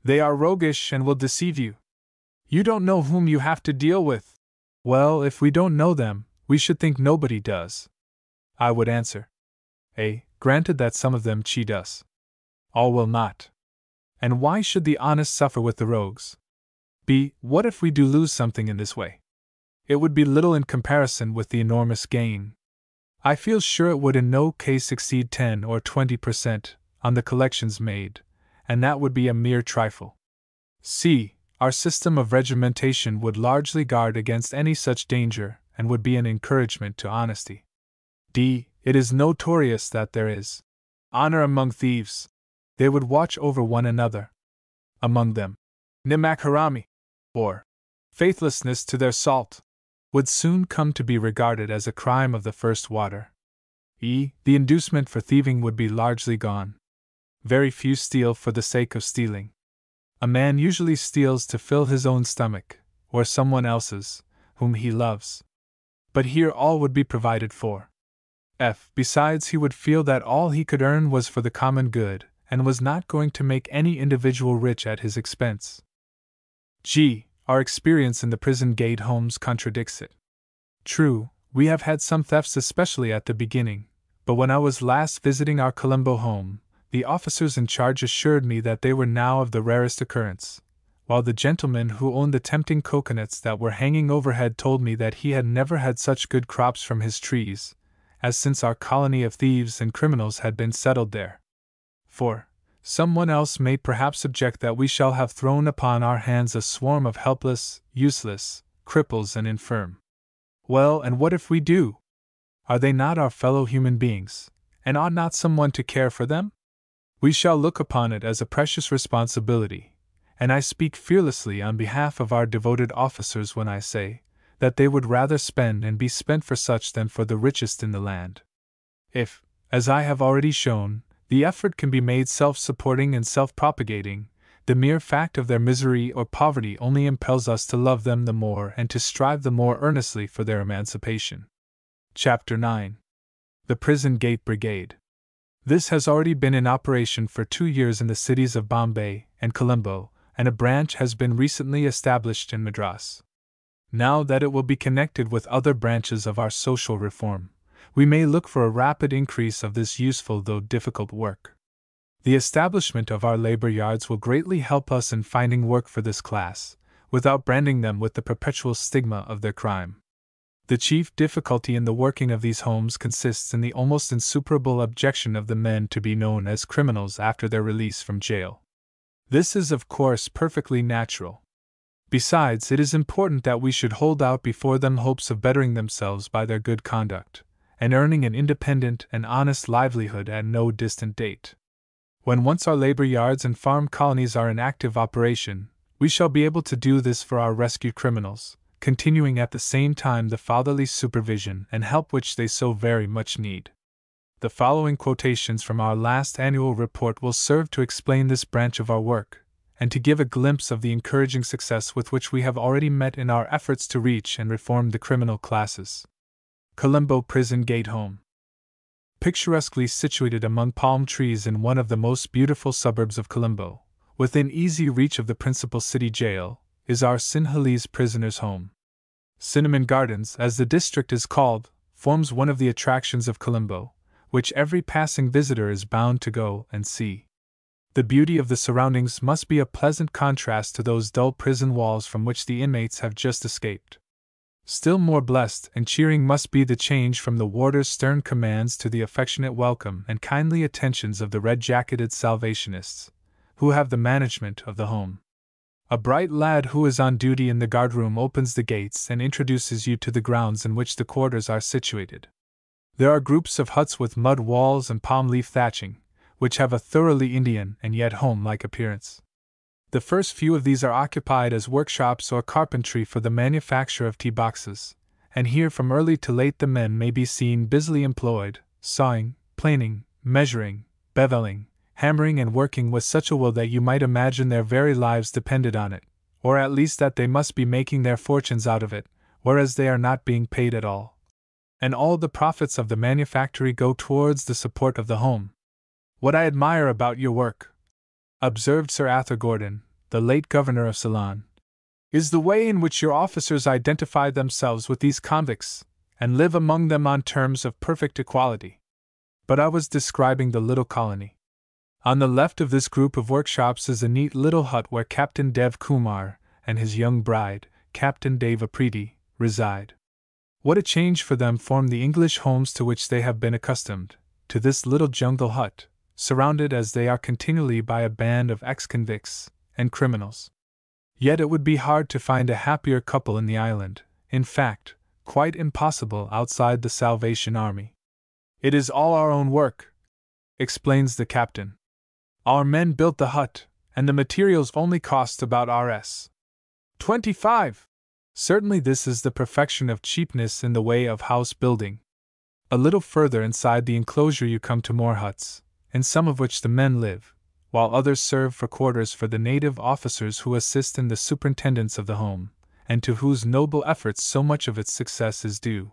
They are roguish and will deceive you. You don't know whom you have to deal with. Well, if we don't know them, we should think nobody does. I would answer. A. Granted that some of them cheat us. All will not. And why should the honest suffer with the rogues? B. What if we do lose something in this way? It would be little in comparison with the enormous gain. I feel sure it would in no case exceed 10 or 20% on the collections made, and that would be a mere trifle. C. Our system of regimentation would largely guard against any such danger and would be an encouragement to honesty. D. It is notorious that there is honor among thieves. They would watch over one another. Among them, nimakarami, or faithlessness to their salt, would soon come to be regarded as a crime of the first water. The inducement for thieving would be largely gone. Very few steal for the sake of stealing. A man usually steals to fill his own stomach, or someone else's, whom he loves. But here all would be provided for. Besides, he would feel that all he could earn was for the common good, and was not going to make any individual rich at his expense. G. Our experience in the prison gate homes contradicts it. True, we have had some thefts, especially at the beginning, but when I was last visiting our Colombo home, the officers in charge assured me that they were now of the rarest occurrence, while the gentleman who owned the tempting coconuts that were hanging overhead told me that he had never had such good crops from his trees, as since our colony of thieves and criminals had been settled there. 4. Someone else may perhaps object that we shall have thrown upon our hands a swarm of helpless, useless, cripples and infirm. Well, and what if we do? Are they not our fellow human beings, and ought not someone to care for them? We shall look upon it as a precious responsibility, and I speak fearlessly on behalf of our devoted officers when I say that they would rather spend and be spent for such than for the richest in the land. If, as I have already shown, the effort can be made self-supporting and self-propagating, the mere fact of their misery or poverty only impels us to love them the more and to strive the more earnestly for their emancipation. Chapter 9. The Prison Gate Brigade. This has already been in operation for 2 years in the cities of Bombay and Colombo, and a branch has been recently established in Madras. Now that it will be connected with other branches of our social reform, we may look for a rapid increase of this useful though difficult work. The establishment of our labor yards will greatly help us in finding work for this class, without branding them with the perpetual stigma of their crime. The chief difficulty in the working of these homes consists in the almost insuperable objection of the men to be known as criminals after their release from jail. This is, of course, perfectly natural. Besides, it is important that we should hold out before them hopes of bettering themselves by their good conduct, and earning an independent and honest livelihood at no distant date. When once our labor yards and farm colonies are in active operation, we shall be able to do this for our rescued criminals, continuing at the same time the fatherly supervision and help which they so very much need. The following quotations from our last annual report will serve to explain this branch of our work, and to give a glimpse of the encouraging success with which we have already met in our efforts to reach and reform the criminal classes. Colombo Prison Gate Home. Picturesquely situated among palm trees in one of the most beautiful suburbs of Colombo, within easy reach of the principal city jail, is our Sinhalese prisoners' home. Cinnamon Gardens, as the district is called, forms one of the attractions of Colombo, which every passing visitor is bound to go and see. The beauty of the surroundings must be a pleasant contrast to those dull prison walls from which the inmates have just escaped. Still more blessed and cheering must be the change from the warder's stern commands to the affectionate welcome and kindly attentions of the red-jacketed Salvationists, who have the management of the home. A bright lad who is on duty in the guardroom opens the gates and introduces you to the grounds in which the quarters are situated. There are groups of huts with mud walls and palm leaf thatching, which have a thoroughly Indian and yet home-like appearance. The first few of these are occupied as workshops or carpentry for the manufacture of tea boxes, and here from early to late the men may be seen busily employed, sawing, planing, measuring, beveling, hammering and working with such a will that you might imagine their very lives depended on it, or at least that they must be making their fortunes out of it, whereas they are not being paid at all. And all the profits of the manufactory go towards the support of the home. "What I admire about your work," observed Sir Arthur Gordon, the late governor of Ceylon, "is the way in which your officers identify themselves with these convicts, and live among them on terms of perfect equality." But I was describing the little colony. On the left of this group of workshops is a neat little hut where Captain Dev Kumar and his young bride, Captain Deva Preeti, reside. What a change for them from the English homes to which they have been accustomed, to this little jungle hut, surrounded as they are continually by a band of ex-convicts and criminals. Yet it would be hard to find a happier couple in the island, in fact, quite impossible outside the Salvation Army. "It is all our own work," explains the captain. "Our men built the hut, and the materials only cost about Rs. 25. Certainly this is the perfection of cheapness in the way of house building. A little further inside the enclosure you come to more huts, in some of which the men live, while others serve for quarters for the native officers who assist in the superintendence of the home, and to whose noble efforts so much of its success is due.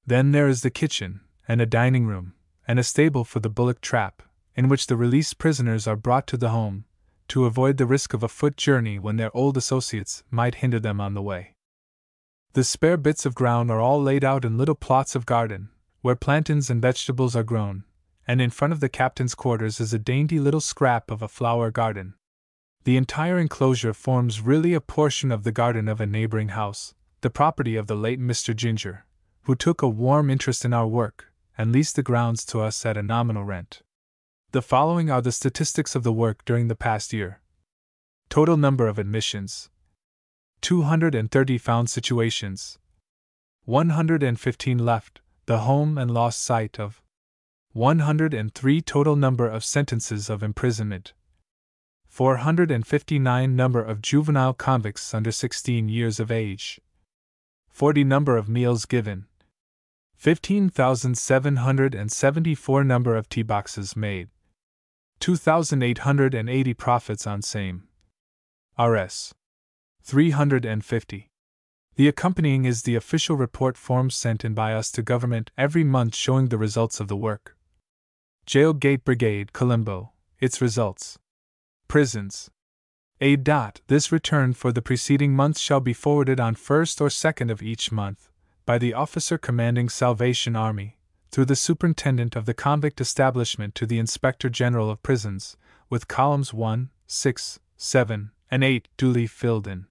Then there is the kitchen, and a dining room, and a stable for the bullock trap, in which the released prisoners are brought to the home, to avoid the risk of a foot journey when their old associates might hinder them on the way. The spare bits of ground are all laid out in little plots of garden, where plantains and vegetables are grown, and in front of the captain's quarters is a dainty little scrap of a flower garden. The entire enclosure forms really a portion of the garden of a neighboring house, the property of the late Mr. Ginger, who took a warm interest in our work, and leased the grounds to us at a nominal rent. The following are the statistics of the work during the past year. Total number of admissions: 230 found situations, 115 left the home and lost sight of, 103 total number of sentences of imprisonment, 459 number of juvenile convicts under 16 years of age, 40 number of meals given, 15,774 number of tea boxes made, 2,880 profits on same. Rs. 350. The accompanying is the official report form sent in by us to government every month showing the results of the work. Jail Gate Brigade, Colombo, its results. Prisons. A. This return for the preceding month shall be forwarded on 1st or 2nd of each month, by the officer commanding Salvation Army, through the superintendent of the convict establishment to the Inspector General of Prisons, with columns 1, 6, 7, and 8 duly filled in.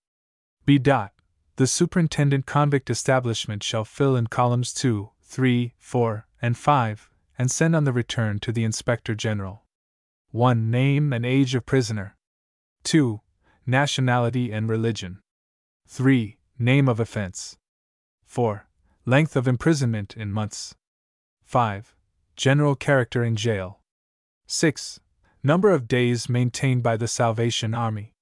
B. The superintendent convict establishment shall fill in columns 2, 3, 4, and 5, and send on the return to the Inspector General. 1. Name and age of prisoner. 2. Nationality and religion. 3. Name of offense. 4. Length of imprisonment in months. 5. General character in jail. 6. Number of days maintained by the Salvation Army.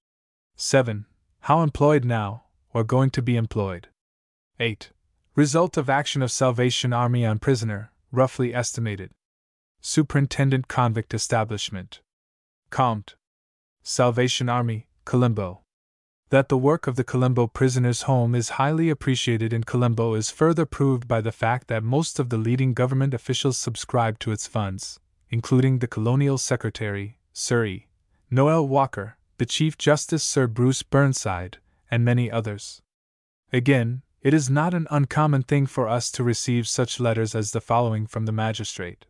7. How employed now, or going to be employed. 8. Result of action of Salvation Army on prisoner, roughly estimated. Superintendent Convict Establishment. Compt. Salvation Army, Colombo. That the work of the Colombo Prisoners' Home is highly appreciated in Colombo is further proved by the fact that most of the leading government officials subscribe to its funds, including the Colonial Secretary, Sir E. Noel Walker, the Chief Justice Sir Bruce Burnside, and many others. Again, it is not an uncommon thing for us to receive such letters as the following from the magistrate.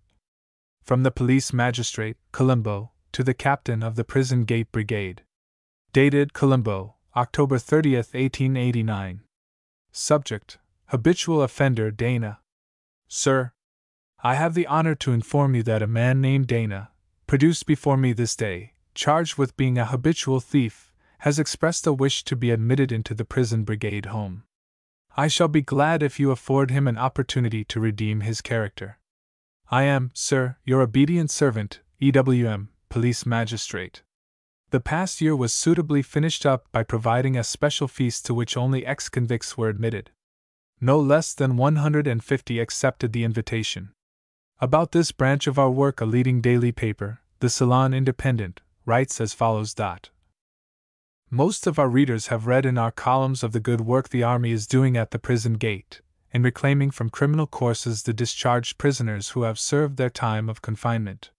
From the Police Magistrate, Colombo, to the Captain of the Prison Gate Brigade. Dated Colombo, October 30, 1889. Subject: Habitual Offender Dana. Sir, I have the honor to inform you that a man named Dana, produced before me this day, charged with being a habitual thief, has expressed a wish to be admitted into the Prison Brigade Home. I shall be glad if you afford him an opportunity to redeem his character. I am, sir, your obedient servant, E.W.M., Police Magistrate. The past year was suitably finished up by providing a special feast to which only ex-convicts were admitted. No less than 150 accepted the invitation. About this branch of our work a leading daily paper, the Ceylon Independent, writes as follows. Most of our readers have read in our columns of the good work the Army is doing at the prison gate, in reclaiming from criminal courses the discharged prisoners who have served their time of confinement.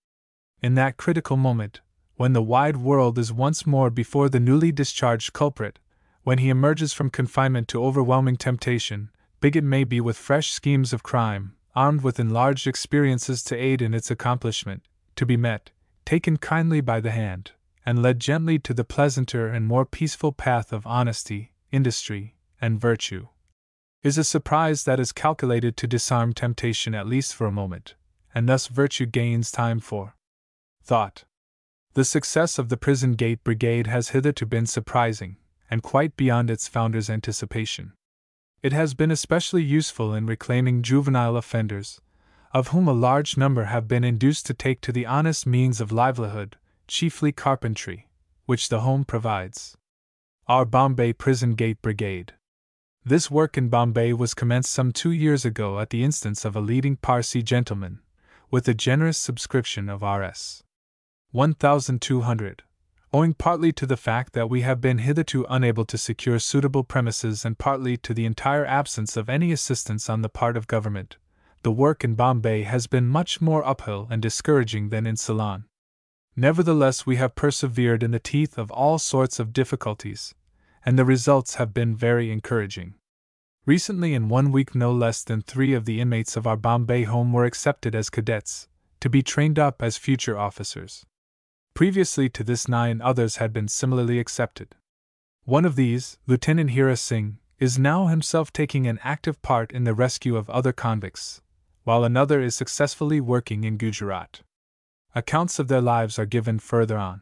In that critical moment, when the wide world is once more before the newly discharged culprit, when he emerges from confinement to overwhelming temptation, big it may be with fresh schemes of crime, armed with enlarged experiences to aid in its accomplishment, to be met, taken kindly by the hand, and led gently to the pleasanter and more peaceful path of honesty, industry, and virtue, is a surprise that is calculated to disarm temptation at least for a moment, and thus virtue gains time for thought. The success of the Prison Gate Brigade has hitherto been surprising, and quite beyond its founder's anticipation. It has been especially useful in reclaiming juvenile offenders, of whom a large number have been induced to take to the honest means of livelihood, chiefly carpentry, which the Home provides. Our Bombay Prison Gate Brigade. This work in Bombay was commenced some 2 years ago at the instance of a leading Parsi gentleman, with a generous subscription of Rs. 1,200, owing partly to the fact that we have been hitherto unable to secure suitable premises and partly to the entire absence of any assistance on the part of government. The work in Bombay has been much more uphill and discouraging than in Ceylon. Nevertheless, we have persevered in the teeth of all sorts of difficulties, and the results have been very encouraging. Recently, in 1 week, no less than 3 of the inmates of our Bombay home were accepted as cadets, to be trained up as future officers. Previously to this 9 others had been similarly accepted. One of these, Lieutenant Hira Singh, is now himself taking an active part in the rescue of other convicts, while another is successfully working in Gujarat. Accounts of their lives are given further on.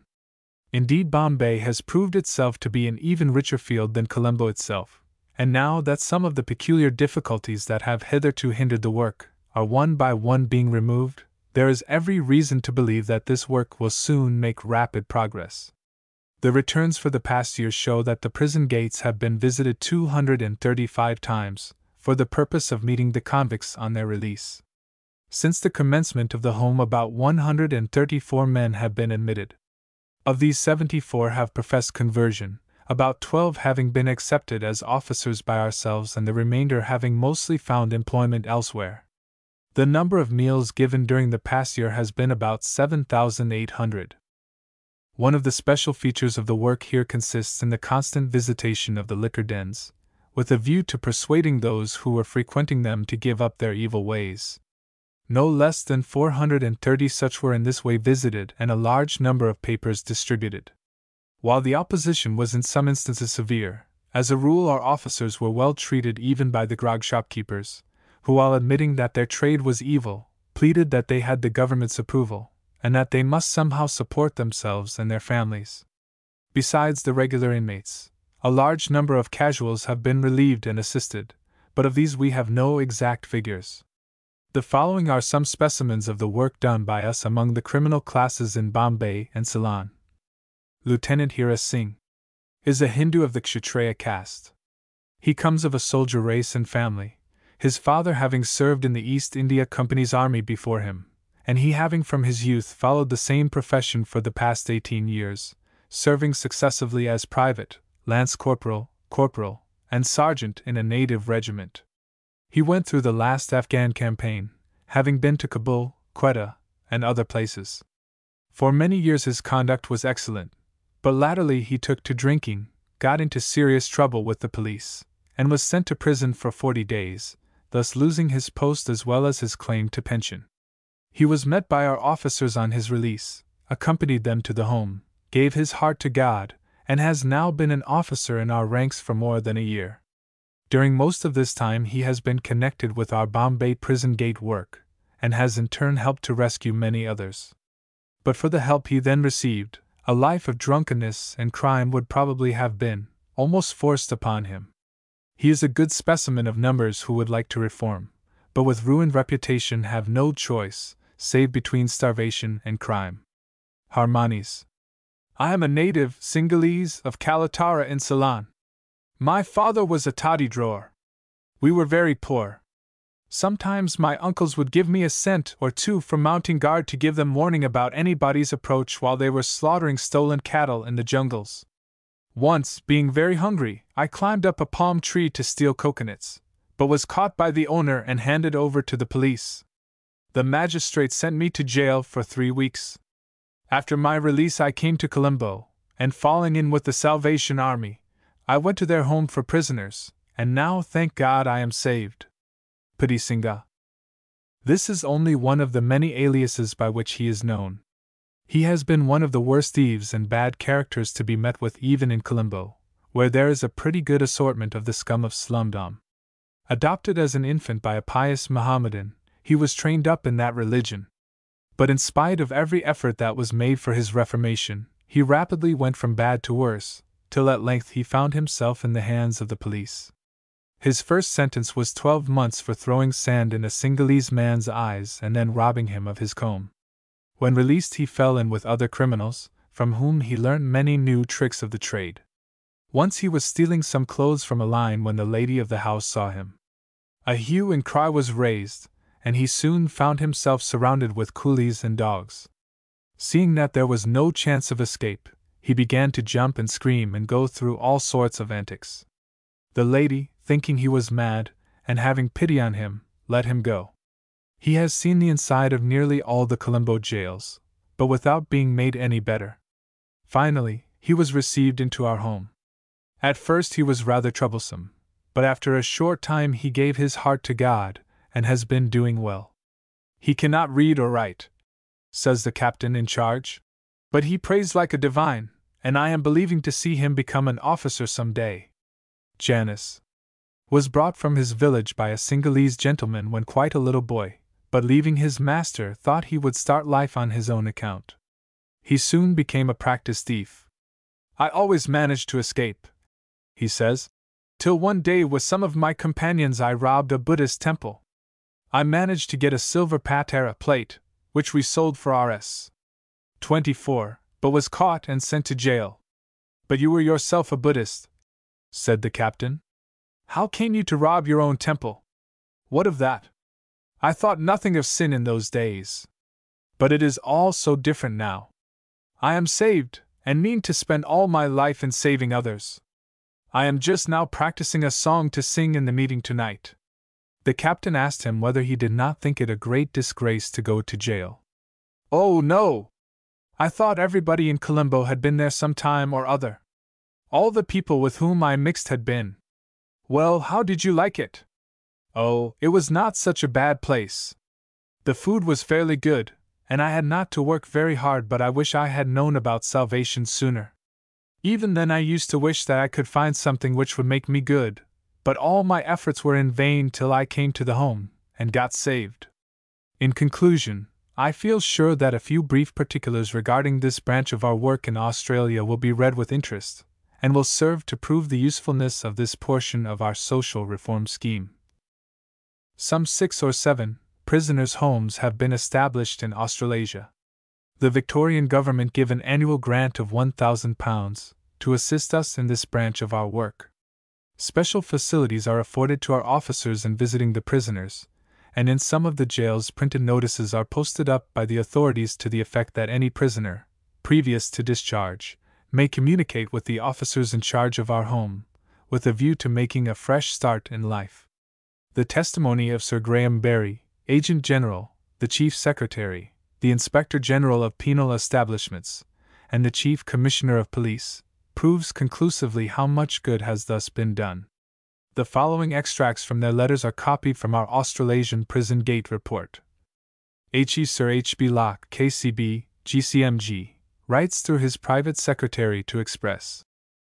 Indeed, Bombay has proved itself to be an even richer field than Colombo itself, and now that some of the peculiar difficulties that have hitherto hindered the work are one by one being removed, there is every reason to believe that this work will soon make rapid progress. The returns for the past year show that the prison gates have been visited 235 times, for the purpose of meeting the convicts on their release. Since the commencement of the home, about 134 men have been admitted. Of these, 74 have professed conversion, about 12 having been accepted as officers by ourselves and the remainder having mostly found employment elsewhere. The number of meals given during the past year has been about 7,800. One of the special features of the work here consists in the constant visitation of the liquor dens, with a view to persuading those who were frequenting them to give up their evil ways. No less than 430 such were in this way visited and a large number of papers distributed. While the opposition was in some instances severe, as a rule our officers were well treated even by the grog shopkeepers, who, while admitting that their trade was evil, pleaded that they had the government's approval, and that they must somehow support themselves and their families. Besides the regular inmates, a large number of casuals have been relieved and assisted, but of these we have no exact figures. The following are some specimens of the work done by us among the criminal classes in Bombay and Ceylon. Lieutenant Hira Singh is a Hindu of the Kshatriya caste. He comes of a soldier race and family, his father having served in the East India Company's army before him, and he having from his youth followed the same profession for the past 18 years, serving successively as private, lance corporal, corporal, and sergeant in a native regiment. He went through the last Afghan campaign, having been to Kabul, Quetta, and other places. For many years his conduct was excellent, but latterly he took to drinking, got into serious trouble with the police, and was sent to prison for 40 days, thus losing his post as well as his claim to pension. He was met by our officers on his release, accompanied them to the home, gave his heart to God, and has now been an officer in our ranks for more than a year. During most of this time he has been connected with our Bombay prison gate work, and has in turn helped to rescue many others. But for the help he then received, a life of drunkenness and crime would probably have been almost forced upon him. He is a good specimen of numbers who would like to reform, but with ruined reputation have no choice, save between starvation and crime. Harmonies. I am a native Sinhalese of Kalatara in Ceylon. My father was a toddy drawer. We were very poor. Sometimes my uncles would give me a cent or two for mounting guard to give them warning about anybody's approach while they were slaughtering stolen cattle in the jungles. Once, being very hungry, I climbed up a palm tree to steal coconuts, but was caught by the owner and handed over to the police. The magistrate sent me to jail for 3 weeks. After my release I came to Colombo, and falling in with the Salvation Army, I went to their home for prisoners, and now, thank God, I am saved. Patti Singha. This is only one of the many aliases by which he is known. He has been one of the worst thieves and bad characters to be met with even in Colombo, where there is a pretty good assortment of the scum of slumdom. Adopted as an infant by a pious Mohammedan, he was trained up in that religion. But in spite of every effort that was made for his reformation, he rapidly went from bad to worse, till at length he found himself in the hands of the police. His first sentence was 12 months for throwing sand in a Sinhalese man's eyes and then robbing him of his comb. When released he fell in with other criminals, from whom he learnt many new tricks of the trade. Once he was stealing some clothes from a line when the lady of the house saw him. A hue and cry was raised, and he soon found himself surrounded with coolies and dogs. Seeing that there was no chance of escape, he began to jump and scream and go through all sorts of antics. The lady, thinking he was mad, and having pity on him, let him go. He has seen the inside of nearly all the Colombo jails, but without being made any better. Finally, he was received into our home. At first he was rather troublesome, but after a short time he gave his heart to God, and has been doing well. He cannot read or write, says the captain in charge, but he prays like a divine, and I am believing to see him become an officer some day. Janus was brought from his village by a Sinhalese gentleman when quite a little boy, but leaving his master thought he would start life on his own account. He soon became a practiced thief. I always managed to escape, he says, till one day with some of my companions I robbed a Buddhist temple. I managed to get a silver patera plate, which we sold for Rs. 24, but was caught and sent to jail. But you were yourself a Buddhist, said the captain. How came you to rob your own temple? What of that? I thought nothing of sin in those days. But it is all so different now. I am saved, and mean to spend all my life in saving others. I am just now practicing a song to sing in the meeting tonight. The captain asked him whether he did not think it a great disgrace to go to jail. Oh, no! I thought everybody in Colombo had been there some time or other. All the people with whom I mixed had been. Well, how did you like it? Oh, it was not such a bad place. The food was fairly good, and I had not to work very hard, but I wish I had known about salvation sooner. Even then I used to wish that I could find something which would make me good, but all my efforts were in vain till I came to the home, and got saved. In conclusion, I feel sure that a few brief particulars regarding this branch of our work in Australia will be read with interest, and will serve to prove the usefulness of this portion of our social reform scheme. Some 6 or 7 prisoners' homes have been established in Australasia. The Victorian government give an annual grant of £1,000 to assist us in this branch of our work. Special facilities are afforded to our officers in visiting the prisoners, and in some of the jails printed notices are posted up by the authorities to the effect that any prisoner, previous to discharge, may communicate with the officers in charge of our home, with a view to making a fresh start in life. The testimony of Sir Graham Barry, Agent General, the Chief Secretary, the Inspector General of Penal Establishments, and the Chief Commissioner of Police, proves conclusively how much good has thus been done. The following extracts from their letters are copied from our Australasian Prison Gate Report. H.E. Sir H.B. Locke, KCB, GCMG, writes through his private secretary to express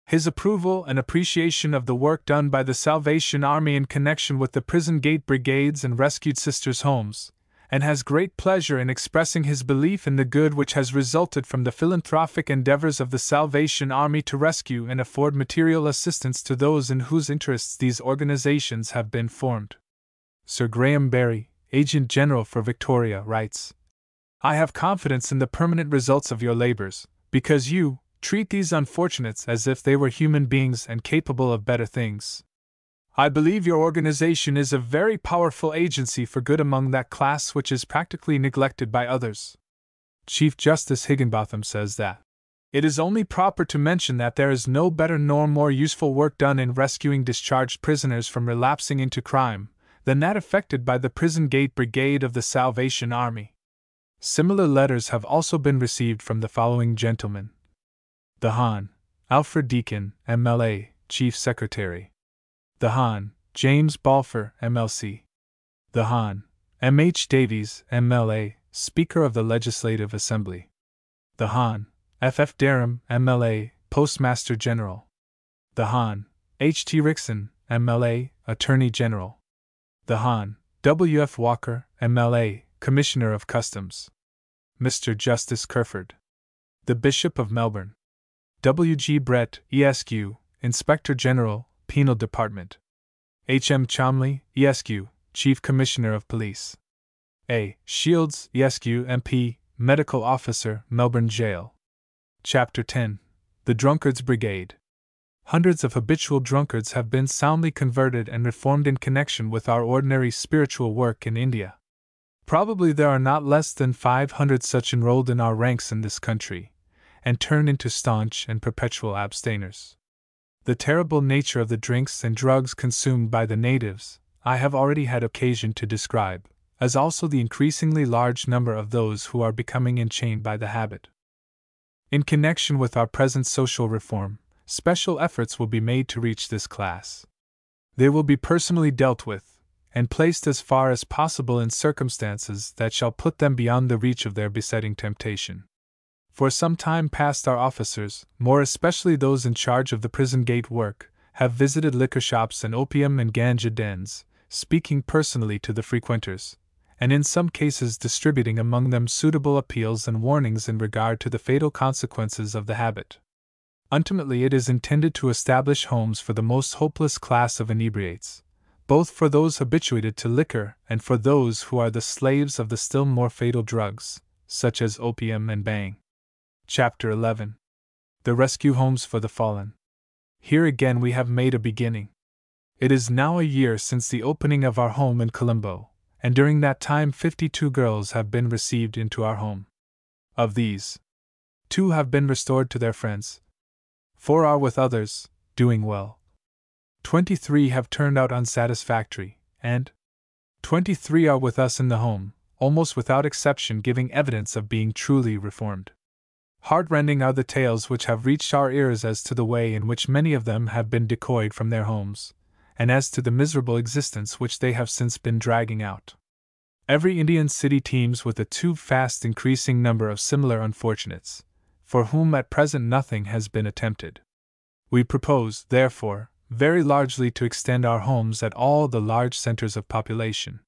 his approval and appreciation of the work done by the Salvation Army in connection with the prison gate brigades and rescued sisters' homes, and has great pleasure in expressing his belief in the good which has resulted from the philanthropic endeavors of the Salvation Army to rescue and afford material assistance to those in whose interests these organizations have been formed. Sir Graham Barry, Agent General for Victoria, writes, I have confidence in the permanent results of your labors, because you treat these unfortunates as if they were human beings and capable of better things. I believe your organization is a very powerful agency for good among that class which is practically neglected by others. Chief Justice Higginbotham says that it is only proper to mention that there is no better nor more useful work done in rescuing discharged prisoners from relapsing into crime than that effected by the Prison Gate Brigade of the Salvation Army. Similar letters have also been received from the following gentlemen: the Hon. Alfred Deakin, MLA, Chief Secretary. The Hon. James Balfour, MLC. The Hon. M.H. Davies, MLA, Speaker of the Legislative Assembly. The Hon. F.F. Derham, MLA, Postmaster General. The Hon. H.T. Rickson, MLA, Attorney General. The Hon. W.F. Walker, MLA, Commissioner of Customs. Mr. Justice Kerford. The Bishop of Melbourne. W.G. Brett, Esq., Inspector General, Penal Department. H.M. Chomley, Esq., Chief Commissioner of Police. A. Shields, Esq., MP, Medical Officer, Melbourne Jail. Chapter 10. The Drunkards Brigade. Hundreds of habitual drunkards have been soundly converted and reformed in connection with our ordinary spiritual work in India. Probably there are not less than 500 such enrolled in our ranks in this country, and turned into staunch and perpetual abstainers. The terrible nature of the drinks and drugs consumed by the natives, I have already had occasion to describe, as also the increasingly large number of those who are becoming enchained by the habit. In connection with our present social reform, special efforts will be made to reach this class. They will be personally dealt with, and placed as far as possible in circumstances that shall put them beyond the reach of their besetting temptation. For some time past our officers, more especially those in charge of the prison gate work, have visited liquor shops and opium and ganja dens, speaking personally to the frequenters, and in some cases distributing among them suitable appeals and warnings in regard to the fatal consequences of the habit. Ultimately it is intended to establish homes for the most hopeless class of inebriates, both for those habituated to liquor and for those who are the slaves of the still more fatal drugs, such as opium and bhang. Chapter 11. the rescue homes for the fallen. Here again we have made a beginning. It is now a year since the opening of our home in Colombo, and during that time 52 girls have been received into our home. Of these, 2 have been restored to their friends. 4 are with others, doing well. 23 have turned out unsatisfactory, and 23 are with us in the home, almost without exception giving evidence of being truly reformed. Heartrending are the tales which have reached our ears as to the way in which many of them have been decoyed from their homes, and as to the miserable existence which they have since been dragging out. Every Indian city teems with a too fast increasing number of similar unfortunates, for whom at present nothing has been attempted. We propose, therefore, very largely to extend our homes at all the large centers of population.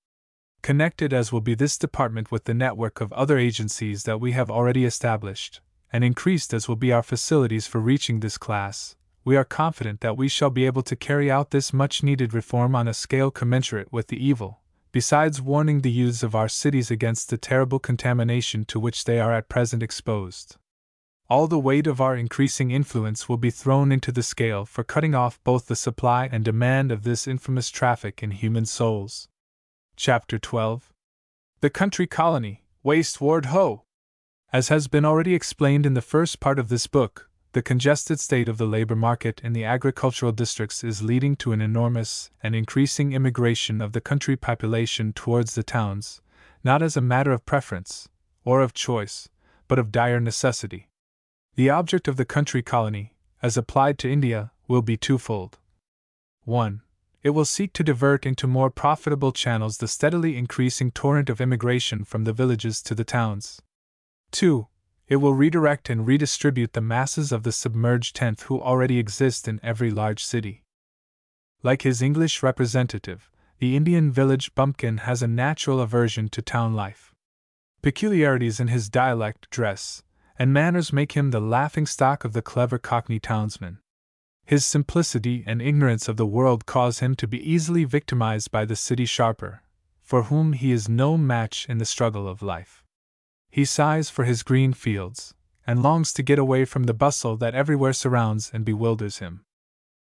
Connected as will be this department with the network of other agencies that we have already established, and increased as will be our facilities for reaching this class, we are confident that we shall be able to carry out this much-needed reform on a scale commensurate with the evil, besides warning the youths of our cities against the terrible contamination to which they are at present exposed. All the weight of our increasing influence will be thrown into the scale for cutting off both the supply and demand of this infamous traffic in human souls. Chapter 12. The Country Colony, Wasteward Ho! As has been already explained in the first part of this book, the congested state of the labor market in the agricultural districts is leading to an enormous and increasing immigration of the country population towards the towns, not as a matter of preference, or of choice, but of dire necessity. The object of the country colony, as applied to India, will be twofold. 1. It will seek to divert into more profitable channels the steadily increasing torrent of immigration from the villages to the towns. 2. It will redirect and redistribute the masses of the submerged tenth who already exist in every large city. Like his English representative, the Indian village bumpkin has a natural aversion to town life. Peculiarities in his dialect, dress, and manners make him the laughing-stock of the clever Cockney townsman. His simplicity and ignorance of the world cause him to be easily victimized by the city sharper, for whom he is no match in the struggle of life. He sighs for his green fields, and longs to get away from the bustle that everywhere surrounds and bewilders him.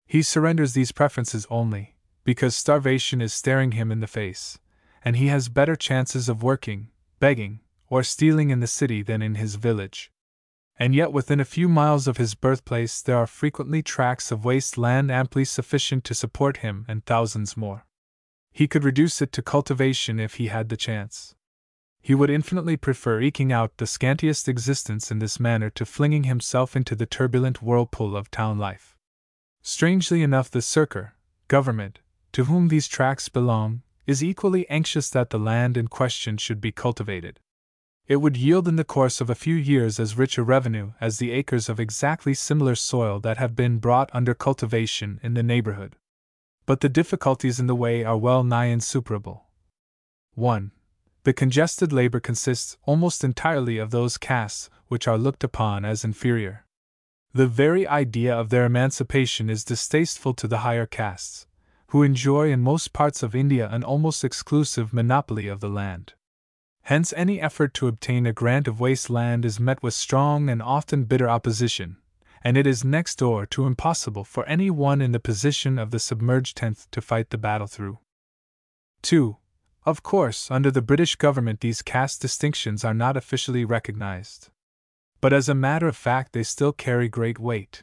He surrenders these preferences only because starvation is staring him in the face, and he has better chances of working, begging, or stealing in the city than in his village. And yet within a few miles of his birthplace there are frequently tracts of waste land amply sufficient to support him and thousands more. He could reduce it to cultivation if he had the chance. He would infinitely prefer eking out the scantiest existence in this manner to flinging himself into the turbulent whirlpool of town life. Strangely enough, the Circar government, to whom these tracts belong, is equally anxious that the land in question should be cultivated. It would yield in the course of a few years as rich a revenue as the acres of exactly similar soil that have been brought under cultivation in the neighborhood. But the difficulties in the way are well nigh insuperable. 1. The congested labor consists almost entirely of those castes which are looked upon as inferior. The very idea of their emancipation is distasteful to the higher castes, who enjoy in most parts of India an almost exclusive monopoly of the land. Hence any effort to obtain a grant of waste land is met with strong and often bitter opposition, and it is next door to impossible for any one in the position of the submerged tenth to fight the battle through. 2. Of course, under the British government these caste distinctions are not officially recognized. But as a matter of fact they still carry great weight.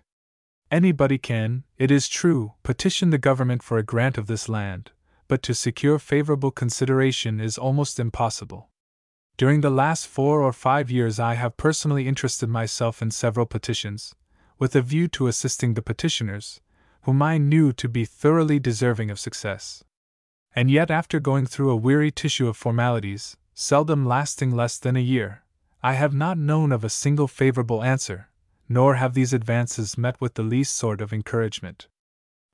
Anybody can, it is true, petition the government for a grant of this land, but to secure favorable consideration is almost impossible. During the last 4 or 5 years I have personally interested myself in several petitions, with a view to assisting the petitioners, whom I knew to be thoroughly deserving of success. And yet after going through a weary tissue of formalities, seldom lasting less than a year, I have not known of a single favorable answer, nor have these advances met with the least sort of encouragement.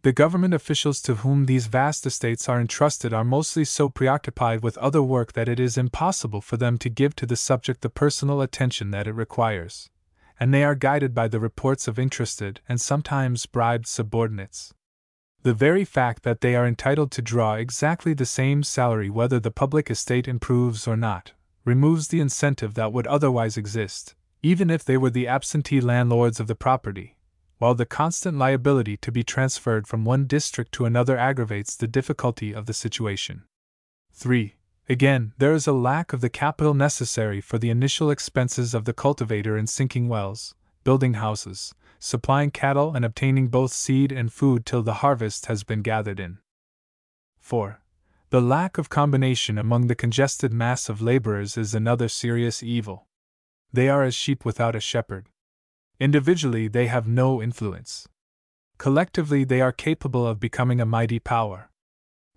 The government officials to whom these vast estates are entrusted are mostly so preoccupied with other work that it is impossible for them to give to the subject the personal attention that it requires, and they are guided by the reports of interested and sometimes bribed subordinates. The very fact that they are entitled to draw exactly the same salary whether the public estate improves or not, removes the incentive that would otherwise exist, even if they were the absentee landlords of the property, while the constant liability to be transferred from one district to another aggravates the difficulty of the situation. 3. Again, there is a lack of the capital necessary for the initial expenses of the cultivator in sinking wells, building houses, supplying cattle, and obtaining both seed and food till the harvest has been gathered in. 4. The lack of combination among the congested mass of laborers is another serious evil. They are as sheep without a shepherd. Individually, they have no influence. Collectively, they are capable of becoming a mighty power.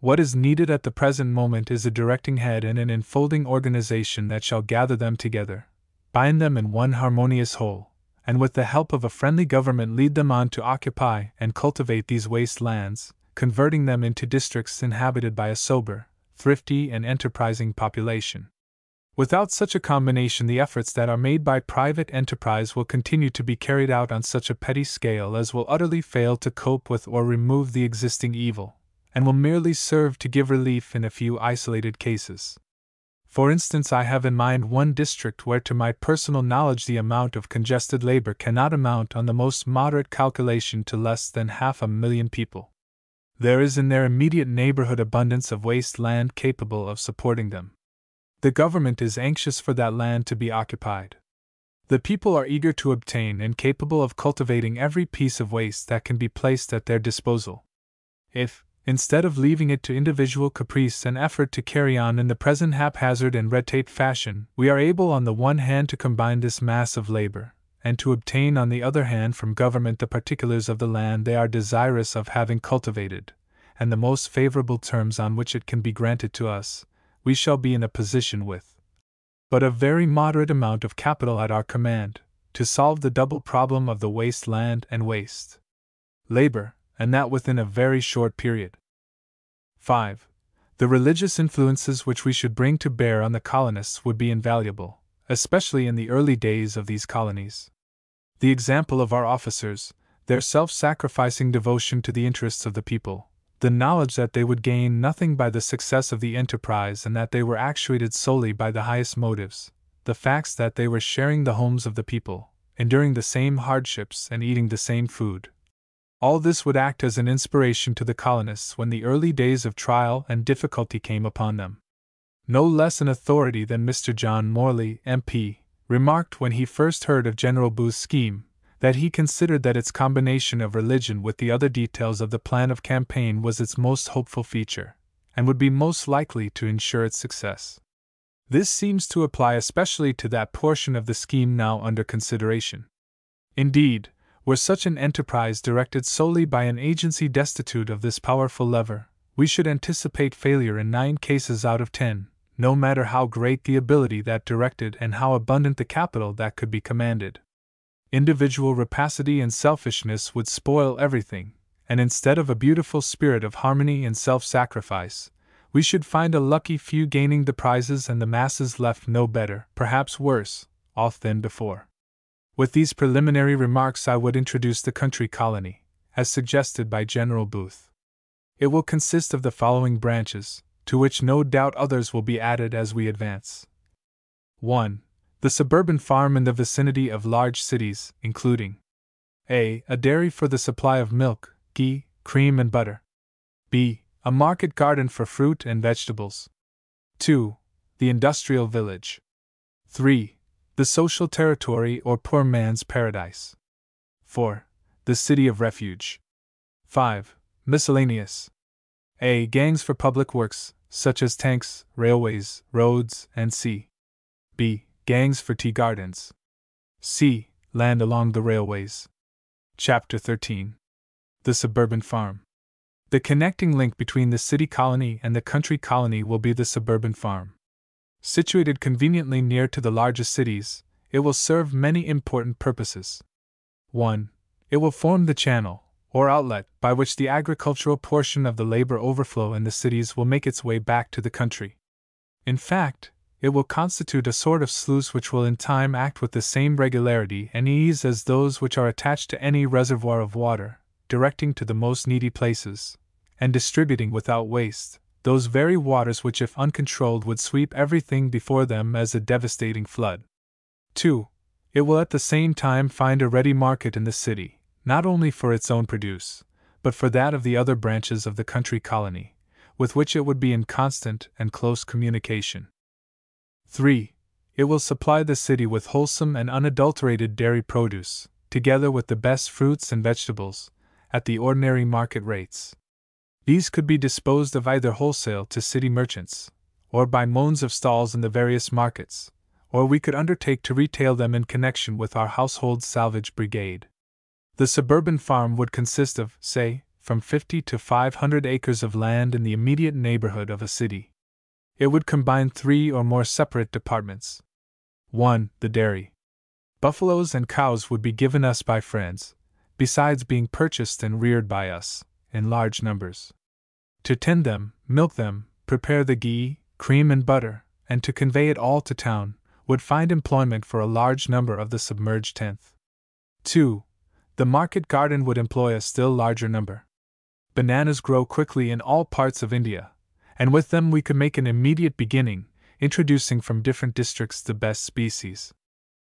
What is needed at the present moment is a directing head and an enfolding organization that shall gather them together, bind them in one harmonious whole, and with the help of a friendly government lead them on to occupy and cultivate these waste lands, converting them into districts inhabited by a sober, thrifty, and enterprising population. Without such a combination, the efforts that are made by private enterprise will continue to be carried out on such a petty scale as will utterly fail to cope with or remove the existing evil, and will merely serve to give relief in a few isolated cases. For instance, I have in mind one district where to my personal knowledge the amount of congested labor cannot amount on the most moderate calculation to less than 500,000 people. There is in their immediate neighborhood abundance of waste land capable of supporting them. The government is anxious for that land to be occupied. The people are eager to obtain and capable of cultivating every piece of waste that can be placed at their disposal. If, instead of leaving it to individual caprice and effort to carry on in the present haphazard and red-tape fashion, we are able on the one hand to combine this mass of labor, and to obtain on the other hand from government the particulars of the land they are desirous of having cultivated, and the most favorable terms on which it can be granted to us, we shall be in a position with but a very moderate amount of capital at our command to solve the double problem of the waste land and waste labor, and that within a very short period. 5. The religious influences which we should bring to bear on the colonists would be invaluable, especially in the early days of these colonies. The example of our officers, their self-sacrificing devotion to the interests of the people, the knowledge that they would gain nothing by the success of the enterprise and that they were actuated solely by the highest motives, the facts that they were sharing the homes of the people, enduring the same hardships and eating the same food. All this would act as an inspiration to the colonists when the early days of trial and difficulty came upon them. No less an authority than Mr. John Morley, M.P., remarked when he first heard of General Booth's scheme, that he considered that its combination of religion with the other details of the plan of campaign was its most hopeful feature, and would be most likely to ensure its success. This seems to apply especially to that portion of the scheme now under consideration. Indeed, were such an enterprise directed solely by an agency destitute of this powerful lever, we should anticipate failure in 9 cases out of 10, no matter how great the ability that directed and how abundant the capital that could be commanded. Individual rapacity and selfishness would spoil everything, and instead of a beautiful spirit of harmony and self-sacrifice, we should find a lucky few gaining the prizes and the masses left no better, perhaps worse, off than before. With these preliminary remarks, I would introduce the country colony, as suggested by General Booth. It will consist of the following branches, to which no doubt others will be added as we advance. 1. The suburban farm in the vicinity of large cities, including a. A dairy for the supply of milk, ghee, cream, and butter. b. A market garden for fruit and vegetables. 2. The industrial village. 3. The social territory or poor man's paradise. 4. The city of refuge. 5. Miscellaneous. A. Gangs for public works, such as tanks, railways, roads, and c. b. Gangs for tea gardens. c. Land along the railways. Chapter 13. The suburban farm. The connecting link between the city colony and the country colony will be the suburban farm. Situated conveniently near to the largest cities, it will serve many important purposes. 1. It will form the channel, or outlet, by which the agricultural portion of the labor overflow in the cities will make its way back to the country. In fact, it will constitute a sort of sluice which will in time act with the same regularity and ease as those which are attached to any reservoir of water, directing to the most needy places, and distributing without waste, those very waters which if uncontrolled would sweep everything before them as a devastating flood. 2. It will at the same time find a ready market in the city, not only for its own produce, but for that of the other branches of the country colony, with which it would be in constant and close communication. 3. It will supply the city with wholesome and unadulterated dairy produce, together with the best fruits and vegetables, at the ordinary market rates. These could be disposed of either wholesale to city merchants, or by moans of stalls in the various markets, or we could undertake to retail them in connection with our household salvage brigade. The suburban farm would consist of, say, from 50 to 500 acres of land in the immediate neighborhood of a city. It would combine 3 or more separate departments. 1. The dairy. Buffaloes and cows would be given us by friends, besides being purchased and reared by us, in large numbers. To tend them, milk them, prepare the ghee, cream and butter, and to convey it all to town, would find employment for a large number of the submerged tenth. 2. The market garden would employ a still larger number. Bananas grow quickly in all parts of India, and with them we could make an immediate beginning, introducing from different districts the best species.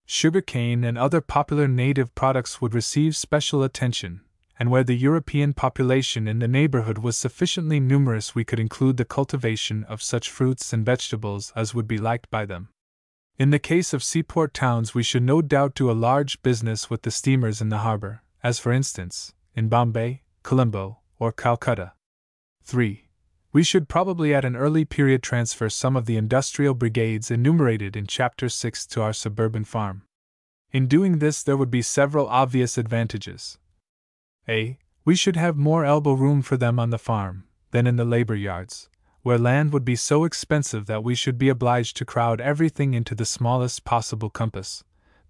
Sugar cane and other popular native products would receive special attention, and where the European population in the neighborhood was sufficiently numerous we could include the cultivation of such fruits and vegetables as would be liked by them. In the case of seaport towns we should no doubt do a large business with the steamers in the harbor, as for instance, in Bombay, Colombo, or Calcutta. 3. We should probably at an early period transfer some of the industrial brigades enumerated in Chapter 6 to our suburban farm. In doing this there would be several obvious advantages. A. We should have more elbow room for them on the farm than in the labor yards, where land would be so expensive that we should be obliged to crowd everything into the smallest possible compass,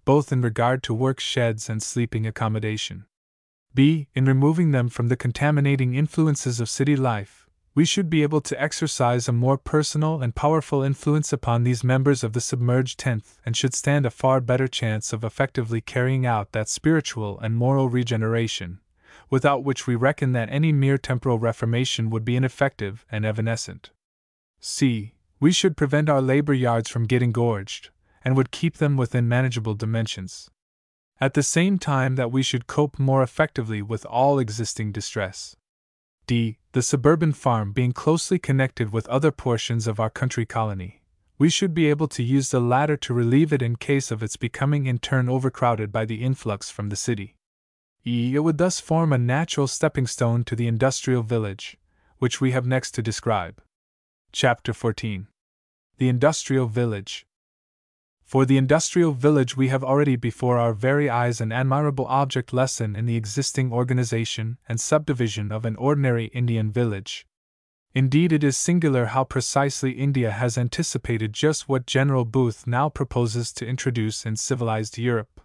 both in regard to work sheds and sleeping accommodation. B. In removing them from the contaminating influences of city life, we should be able to exercise a more personal and powerful influence upon these members of the submerged tenth and should stand a far better chance of effectively carrying out that spiritual and moral regeneration, without which we reckon that any mere temporal reformation would be ineffective and evanescent. C. We should prevent our labor yards from getting gorged, and would keep them within manageable dimensions. At the same time that we should cope more effectively with all existing distress. D. The suburban farm being closely connected with other portions of our country colony, we should be able to use the latter to relieve it in case of its becoming in turn overcrowded by the influx from the city. It would thus form a natural stepping stone to the industrial village, which we have next to describe. Chapter 14. The Industrial Village. For the industrial village we have already before our very eyes an admirable object lesson in the existing organization and subdivision of an ordinary Indian village. Indeed, it is singular how precisely India has anticipated just what General Booth now proposes to introduce in civilized Europe.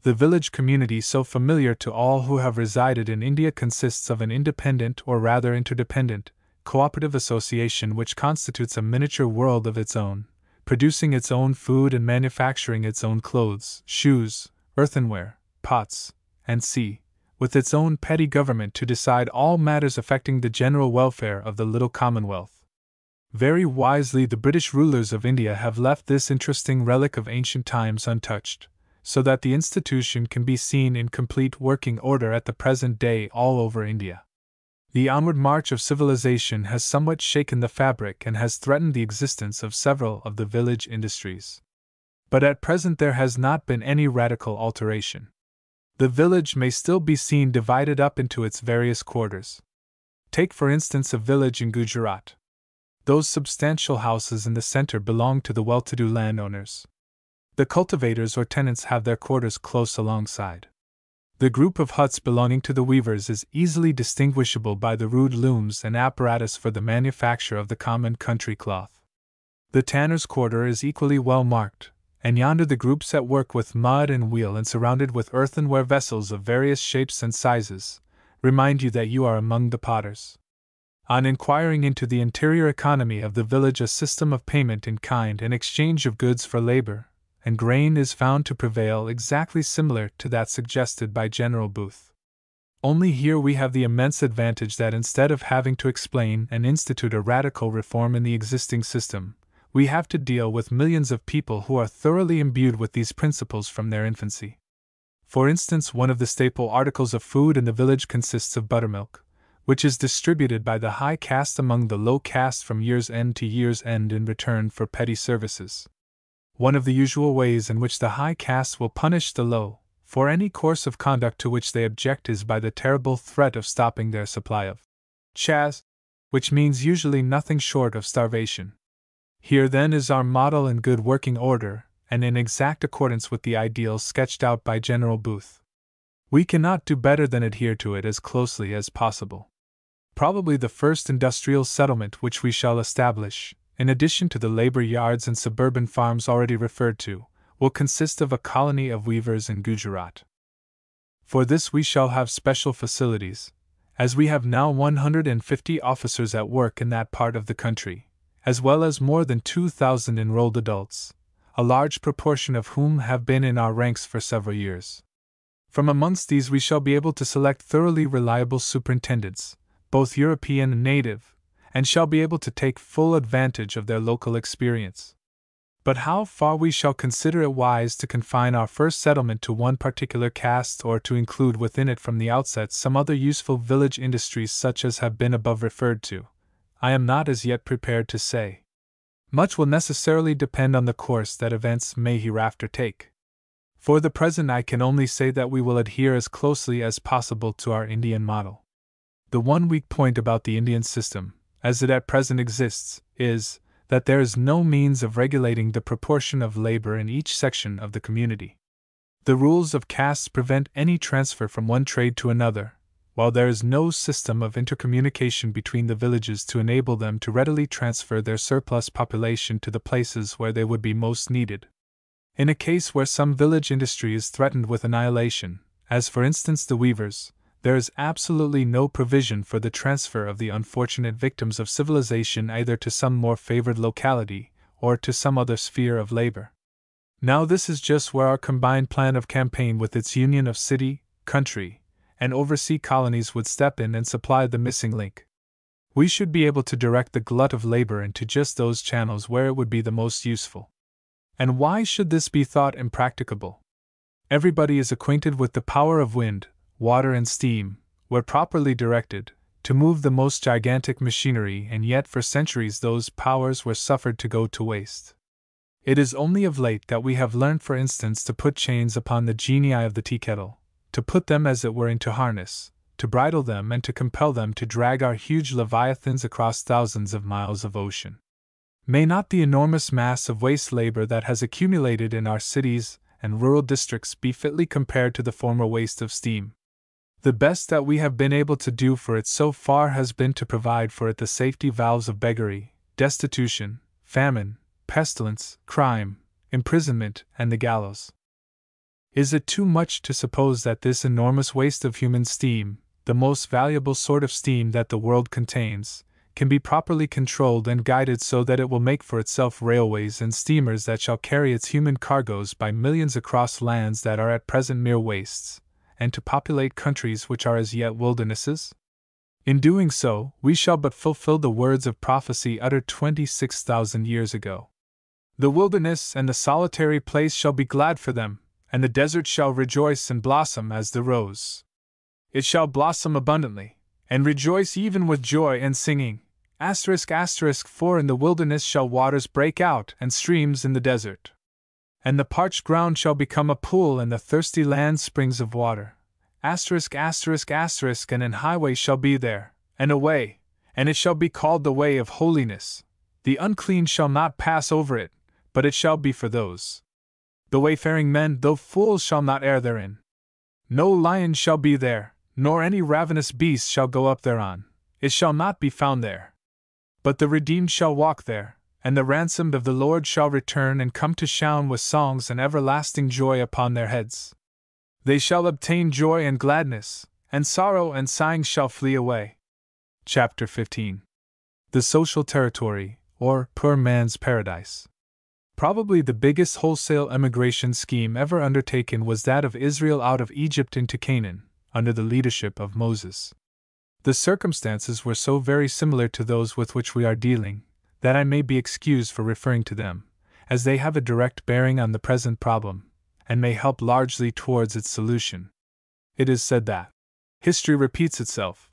The village community so familiar to all who have resided in India consists of an independent or rather interdependent, cooperative association which constitutes a miniature world of its own, producing its own food and manufacturing its own clothes, shoes, earthenware, pots, and with its own petty government to decide all matters affecting the general welfare of the little commonwealth. Very wisely the British rulers of India have left this interesting relic of ancient times untouched, so that the institution can be seen in complete working order at the present day all over India. The onward march of civilization has somewhat shaken the fabric and has threatened the existence of several of the village industries. But at present there has not been any radical alteration. The village may still be seen divided up into its various quarters. Take for instance a village in Gujarat. Those substantial houses in the center belong to the well-to-do landowners. The cultivators or tenants have their quarters close alongside. The group of huts belonging to the weavers is easily distinguishable by the rude looms and apparatus for the manufacture of the common country cloth. The tanner's quarter is equally well marked, and yonder the groups at work with mud and wheel and surrounded with earthenware vessels of various shapes and sizes, remind you that you are among the potters. On inquiring into the interior economy of the village, a system of payment in kind and exchange of goods for labor and grain is found to prevail exactly similar to that suggested by General Booth. Only here we have the immense advantage that instead of having to explain and institute a radical reform in the existing system, we have to deal with millions of people who are thoroughly imbued with these principles from their infancy. For instance, one of the staple articles of food in the village consists of buttermilk, which is distributed by the high caste among the low caste from year's end to year's end in return for petty services. One of the usual ways in which the high caste will punish the low for any course of conduct to which they object is by the terrible threat of stopping their supply of chas, which means usually nothing short of starvation. Here then is our model in good working order, and in exact accordance with the ideals sketched out by General Booth. We cannot do better than adhere to it as closely as possible. Probably the first industrial settlement which we shall establish, in addition to the labor yards and suburban farms already referred to, will consist of a colony of weavers in Gujarat. For this we shall have special facilities, as we have now 150 officers at work in that part of the country, as well as more than 2,000 enrolled adults, a large proportion of whom have been in our ranks for several years. From amongst these we shall be able to select thoroughly reliable superintendents, both European and native, and shall be able to take full advantage of their local experience. But how far we shall consider it wise to confine our first settlement to one particular caste or to include within it from the outset some other useful village industries such as have been above referred to, I am not as yet prepared to say. Much will necessarily depend on the course that events may hereafter take. For the present I can only say that we will adhere as closely as possible to our Indian model. The one weak point about the Indian system, as it at present exists, is that there is no means of regulating the proportion of labor in each section of the community. The rules of castes prevent any transfer from one trade to another, while there is no system of intercommunication between the villages to enable them to readily transfer their surplus population to the places where they would be most needed. In a case where some village industry is threatened with annihilation, as for instance the weavers, there is absolutely no provision for the transfer of the unfortunate victims of civilization either to some more favored locality or to some other sphere of labor. Now this is just where our combined plan of campaign with its union of city, country, and oversea colonies would step in and supply the missing link. We should be able to direct the glut of labor into just those channels where it would be the most useful. And why should this be thought impracticable? Everybody is acquainted with the power of wind, water and steam, where properly directed, to move the most gigantic machinery, and yet for centuries those powers were suffered to go to waste. It is only of late that we have learned, for instance, to put chains upon the genii of the tea kettle, to put them as it were into harness, to bridle them and to compel them to drag our huge leviathans across thousands of miles of ocean. May not the enormous mass of waste labor that has accumulated in our cities and rural districts be fitly compared to the former waste of steam? The best that we have been able to do for it so far has been to provide for it the safety valves of beggary, destitution, famine, pestilence, crime, imprisonment, and the gallows. Is it too much to suppose that this enormous waste of human steam, the most valuable sort of steam that the world contains, can be properly controlled and guided so that it will make for itself railways and steamers that shall carry its human cargoes by millions across lands that are at present mere wastes, and to populate countries which are as yet wildernesses? In doing so, we shall but fulfill the words of prophecy uttered 26,000 years ago. The wilderness and the solitary place shall be glad for them, and the desert shall rejoice and blossom as the rose. It shall blossom abundantly, and rejoice even with joy and singing. For in the wilderness shall waters break out and streams in the desert. And the parched ground shall become a pool and the thirsty land springs of water. And an highway shall be there, and a way, and it shall be called the way of holiness. The unclean shall not pass over it, but it shall be for those. The wayfaring men, though fools, shall not err therein. No lion shall be there, nor any ravenous beast shall go up thereon. It shall not be found there. But the redeemed shall walk there, and the ransomed of the Lord shall return and come to Shion with songs and everlasting joy upon their heads. They shall obtain joy and gladness, and sorrow and sighing shall flee away. Chapter 15. The Social Territory, or Poor Man's Paradise. Probably the biggest wholesale emigration scheme ever undertaken was that of Israel out of Egypt into Canaan, under the leadership of Moses. The circumstances were so very similar to those with which we are dealing, that I may be excused for referring to them, as they have a direct bearing on the present problem, and may help largely towards its solution. It is said that history repeats itself,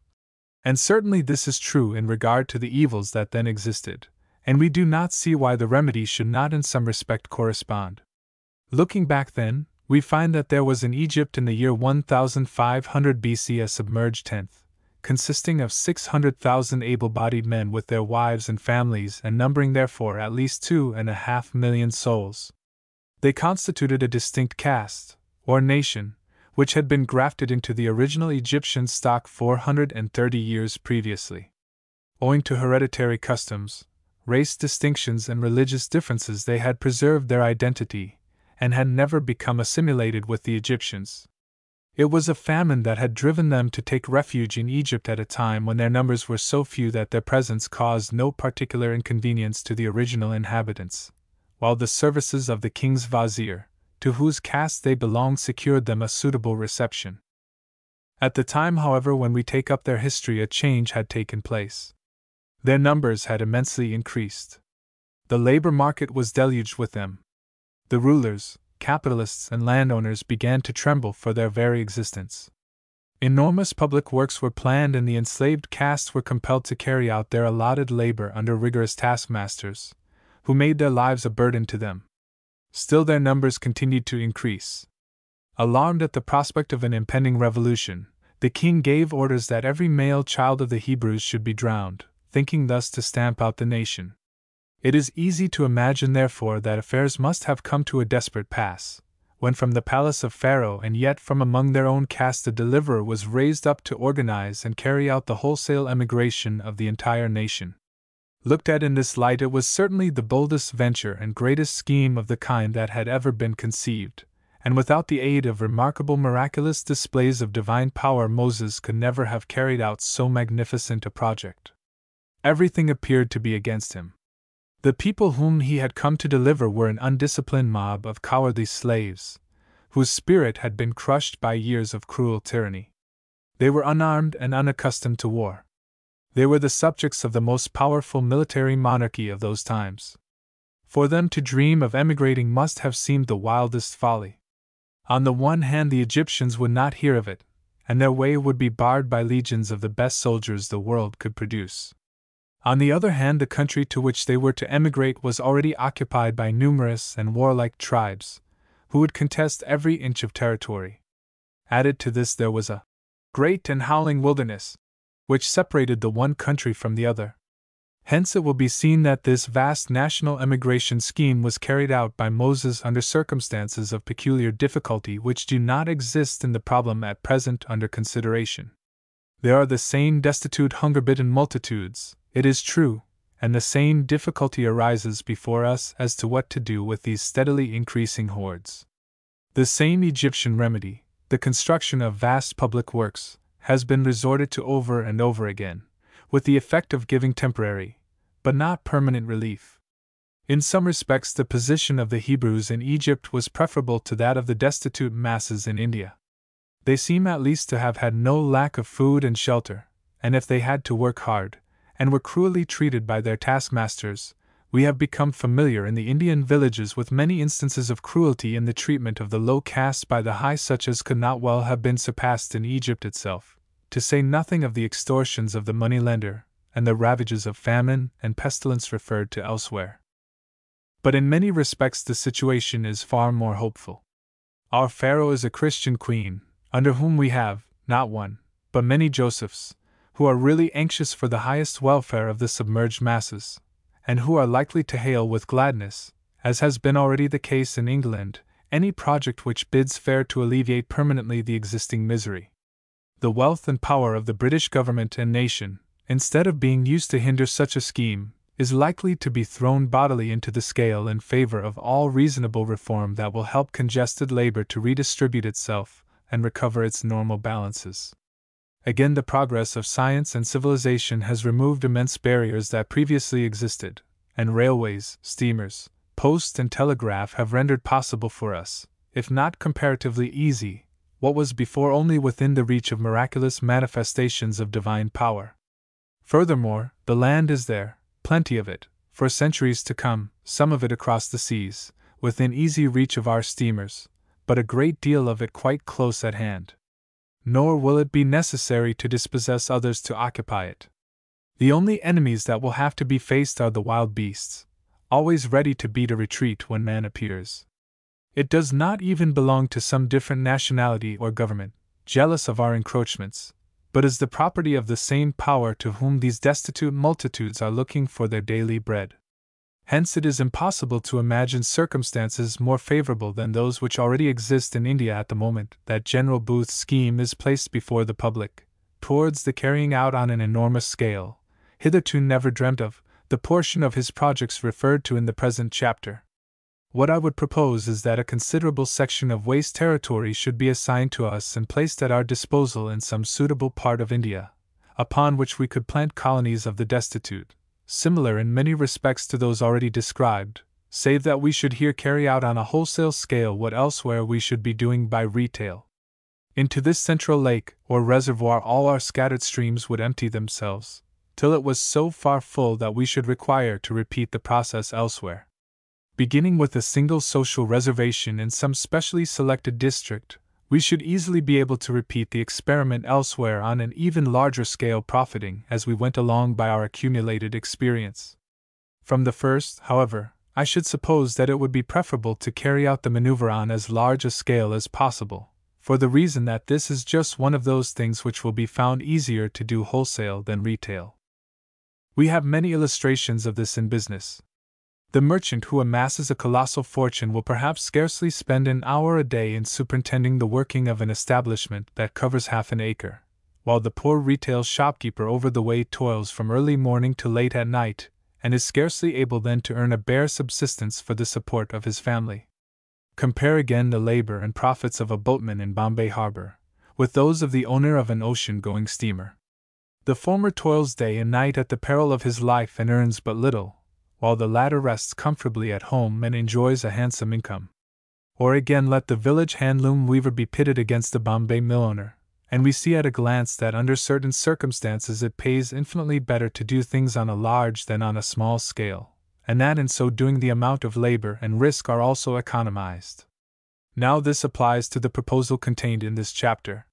and certainly this is true in regard to the evils that then existed, and we do not see why the remedy should not in some respect correspond. Looking back then, we find that there was in Egypt in the year 1500 BC a submerged tenth, consisting of 600,000 able-bodied men with their wives and families and numbering therefore at least 2.5 million souls. They constituted a distinct caste, or nation, which had been grafted into the original Egyptian stock 430 years previously. Owing to hereditary customs, race distinctions and religious differences, they had preserved their identity, and had never become assimilated with the Egyptians. It was a famine that had driven them to take refuge in Egypt at a time when their numbers were so few that their presence caused no particular inconvenience to the original inhabitants, while the services of the king's vizier, to whose caste they belonged, secured them a suitable reception. At the time, however, when we take up their history, a change had taken place. Their numbers had immensely increased. The labor market was deluged with them. The rulers, capitalists, and landowners began to tremble for their very existence. Enormous public works were planned, and the enslaved castes were compelled to carry out their allotted labor under rigorous taskmasters, who made their lives a burden to them. Still, their numbers continued to increase. Alarmed at the prospect of an impending revolution, the king gave orders that every male child of the Hebrews should be drowned, thinking thus to stamp out the nation. It is easy to imagine, therefore, that affairs must have come to a desperate pass, when from the palace of Pharaoh and yet from among their own caste a deliverer was raised up to organize and carry out the wholesale emigration of the entire nation. Looked at in this light, it was certainly the boldest venture and greatest scheme of the kind that had ever been conceived, and without the aid of remarkable miraculous displays of divine power Moses could never have carried out so magnificent a project. Everything appeared to be against him. The people whom he had come to deliver were an undisciplined mob of cowardly slaves, whose spirit had been crushed by years of cruel tyranny. They were unarmed and unaccustomed to war. They were the subjects of the most powerful military monarchy of those times. For them to dream of emigrating must have seemed the wildest folly. On the one hand, the Egyptians would not hear of it, and their way would be barred by legions of the best soldiers the world could produce. On the other hand, the country to which they were to emigrate was already occupied by numerous and warlike tribes, who would contest every inch of territory. Added to this, there was a great and howling wilderness, which separated the one country from the other. Hence it will be seen that this vast national emigration scheme was carried out by Moses under circumstances of peculiar difficulty which do not exist in the problem at present under consideration. There are the same destitute, hunger-bitten multitudes, it is true, and the same difficulty arises before us as to what to do with these steadily increasing hordes. The same Egyptian remedy, the construction of vast public works, has been resorted to over and over again, with the effect of giving temporary, but not permanent relief. In some respects, the position of the Hebrews in Egypt was preferable to that of the destitute masses in India. They seem at least to have had no lack of food and shelter, and if they had to work hard, and were cruelly treated by their taskmasters, we have become familiar in the Indian villages with many instances of cruelty in the treatment of the low caste by the high, such as could not well have been surpassed in Egypt itself, to say nothing of the extortions of the moneylender, and the ravages of famine and pestilence referred to elsewhere. But in many respects the situation is far more hopeful. Our Pharaoh is a Christian queen, under whom we have, not one, but many Josephs, who are really anxious for the highest welfare of the submerged masses, and who are likely to hail with gladness, as has been already the case in England, any project which bids fair to alleviate permanently the existing misery. The wealth and power of the British government and nation, instead of being used to hinder such a scheme, is likely to be thrown bodily into the scale in favor of all reasonable reform that will help congested labor to redistribute itself and recover its normal balances. Again, the progress of science and civilization has removed immense barriers that previously existed, and railways, steamers, post and telegraph have rendered possible for us, if not comparatively easy, what was before only within the reach of miraculous manifestations of divine power. Furthermore, the land is there, plenty of it, for centuries to come, some of it across the seas, within easy reach of our steamers, but a great deal of it quite close at hand. Nor will it be necessary to dispossess others to occupy it. The only enemies that will have to be faced are the wild beasts, always ready to beat a retreat when man appears. It does not even belong to some different nationality or government, jealous of our encroachments, but is the property of the same power to whom these destitute multitudes are looking for their daily bread. Hence it is impossible to imagine circumstances more favorable than those which already exist in India at the moment that General Booth's scheme is placed before the public, towards the carrying out on an enormous scale, hitherto never dreamt of, the portion of his projects referred to in the present chapter. What I would propose is that a considerable section of waste territory should be assigned to us and placed at our disposal in some suitable part of India, upon which we could plant colonies of the destitute, similar in many respects to those already described, save that we should here carry out on a wholesale scale what elsewhere we should be doing by retail. Into this central lake or reservoir all our scattered streams would empty themselves, till it was so far full that we should require to repeat the process elsewhere. Beginning with a single social reservation in some specially selected district, we should easily be able to repeat the experiment elsewhere on an even larger scale, profiting as we went along by our accumulated experience. From the first, however, I should suppose that it would be preferable to carry out the maneuver on as large a scale as possible, for the reason that this is just one of those things which will be found easier to do wholesale than retail. We have many illustrations of this in business. The merchant who amasses a colossal fortune will perhaps scarcely spend an hour a day in superintending the working of an establishment that covers half an acre, while the poor retail shopkeeper over the way toils from early morning to late at night, and is scarcely able then to earn a bare subsistence for the support of his family. Compare again the labor and profits of a boatman in Bombay harbor, with those of the owner of an ocean-going steamer. The former toils day and night at the peril of his life and earns but little, while the latter rests comfortably at home and enjoys a handsome income. Or again let the village handloom weaver be pitted against the Bombay mill owner, and we see at a glance that under certain circumstances it pays infinitely better to do things on a large than on a small scale, and that in so doing the amount of labor and risk are also economized. Now this applies to the proposal contained in this chapter.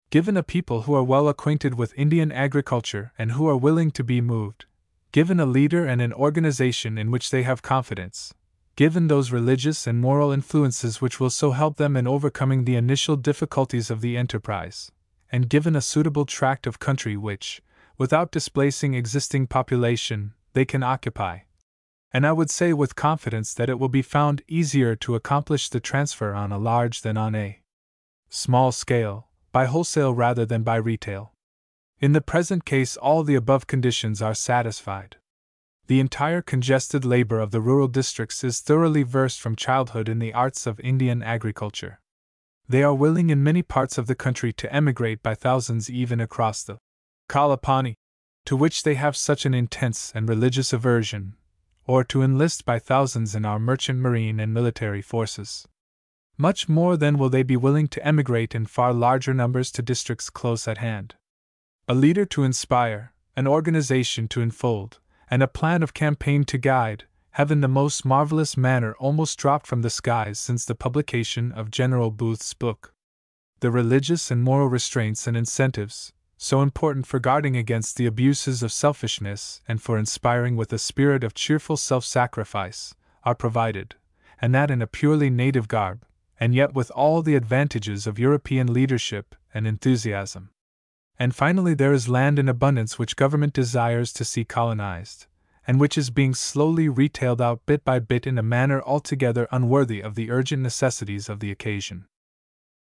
Given a people who are well acquainted with Indian agriculture and who are willing to be moved, given a leader and an organization in which they have confidence, given those religious and moral influences which will so help them in overcoming the initial difficulties of the enterprise, and given a suitable tract of country which, without displacing existing population, they can occupy, and I would say with confidence that it will be found easier to accomplish the transfer on a large than on a small scale, by wholesale rather than by retail. In the present case all the above conditions are satisfied. The entire congested labor of the rural districts is thoroughly versed from childhood in the arts of Indian agriculture. They are willing in many parts of the country to emigrate by thousands even across the Kalapani, to which they have such an intense and religious aversion, or to enlist by thousands in our merchant marine and military forces. Much more than will they be willing to emigrate in far larger numbers to districts close at hand. A leader to inspire, an organization to enfold, and a plan of campaign to guide, have in the most marvelous manner almost dropped from the skies since the publication of General Booth's book. The religious and moral restraints and incentives, so important for guarding against the abuses of selfishness and for inspiring with a spirit of cheerful self-sacrifice, are provided, and that in a purely native garb, and yet with all the advantages of European leadership and enthusiasm. And finally there is land in abundance which government desires to see colonized, and which is being slowly retailed out bit by bit in a manner altogether unworthy of the urgent necessities of the occasion.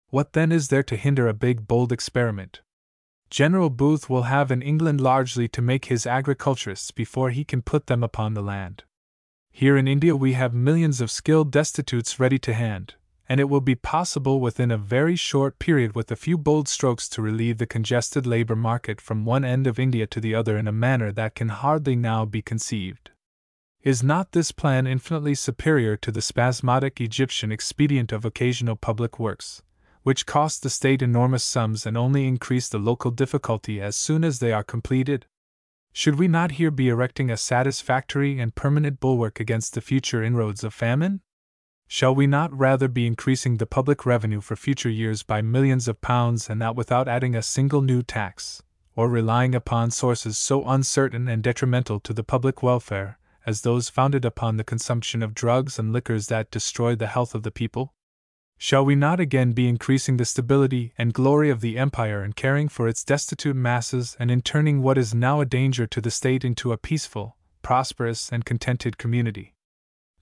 What then is there to hinder a big, bold experiment? General Booth will have in England largely to make his agriculturists before he can put them upon the land. Here in India we have millions of skilled destitutes ready to hand, and it will be possible within a very short period with a few bold strokes to relieve the congested labor market from one end of India to the other in a manner that can hardly now be conceived. Is not this plan infinitely superior to the spasmodic Egyptian expedient of occasional public works, which cost the state enormous sums and only increase the local difficulty as soon as they are completed? Should we not here be erecting a satisfactory and permanent bulwark against the future inroads of famine? Shall we not rather be increasing the public revenue for future years by millions of pounds, and that without adding a single new tax, or relying upon sources so uncertain and detrimental to the public welfare as those founded upon the consumption of drugs and liquors that destroy the health of the people? Shall we not again be increasing the stability and glory of the empire and caring for its destitute masses, and in turning what is now a danger to the state into a peaceful, prosperous, and contented community?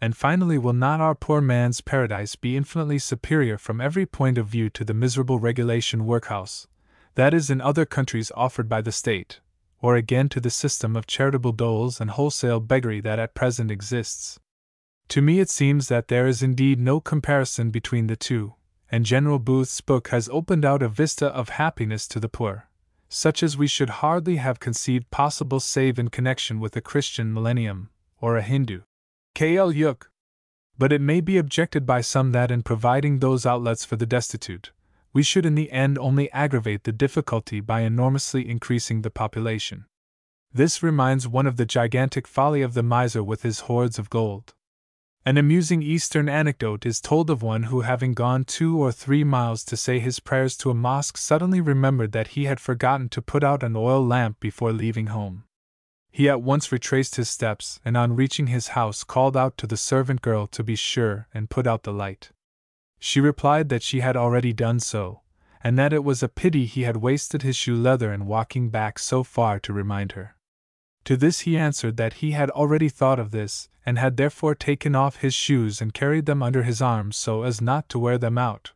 And finally, will not our poor man's paradise be infinitely superior from every point of view to the miserable regulation workhouse that is in other countries offered by the state, or again to the system of charitable doles and wholesale beggary that at present exists? To me it seems that there is indeed no comparison between the two, and General Booth's book has opened out a vista of happiness to the poor, such as we should hardly have conceived possible save in connection with a Christian millennium, or a Hindu Kal-yug. But it may be objected by some that in providing those outlets for the destitute, we should in the end only aggravate the difficulty by enormously increasing the population. This reminds one of the gigantic folly of the miser with his hoards of gold. An amusing Eastern anecdote is told of one who, having gone 2 or 3 miles to say his prayers to a mosque, suddenly remembered that he had forgotten to put out an oil lamp before leaving home. He at once retraced his steps, and on reaching his house called out to the servant girl to be sure and put out the light. She replied that she had already done so, and that it was a pity he had wasted his shoe leather in walking back so far to remind her. To this he answered that he had already thought of this, and had therefore taken off his shoes and carried them under his arms so as not to wear them out.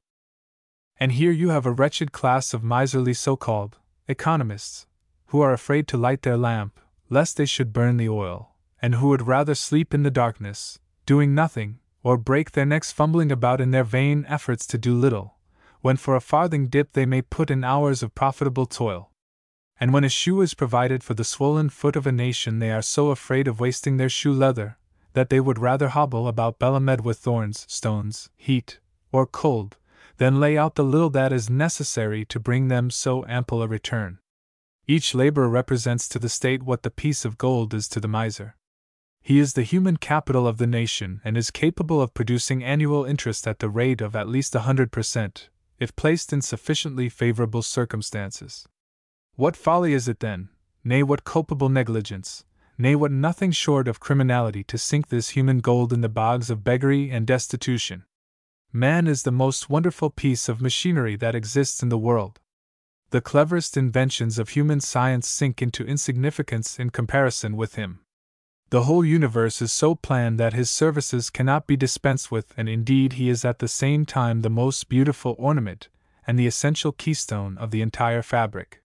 And here you have a wretched class of miserly so-called economists, who are afraid to light their lamp, lest they should burn the oil, and who would rather sleep in the darkness, doing nothing, or break their necks fumbling about in their vain efforts to do little, when for a farthing dip they may put in hours of profitable toil. And when a shoe is provided for the swollen foot of a nation, they are so afraid of wasting their shoe leather, that they would rather hobble about belamed with thorns, stones, heat, or cold, than lay out the little that is necessary to bring them so ample a return. Each laborer represents to the state what the piece of gold is to the miser. He is the human capital of the nation, and is capable of producing annual interest at the rate of at least 100%, if placed in sufficiently favorable circumstances. What folly is it then, nay what culpable negligence, nay what nothing short of criminality, to sink this human gold in the bogs of beggary and destitution? Man is the most wonderful piece of machinery that exists in the world. The cleverest inventions of human science sink into insignificance in comparison with him. The whole universe is so planned that his services cannot be dispensed with, and indeed he is at the same time the most beautiful ornament, and the essential keystone of the entire fabric.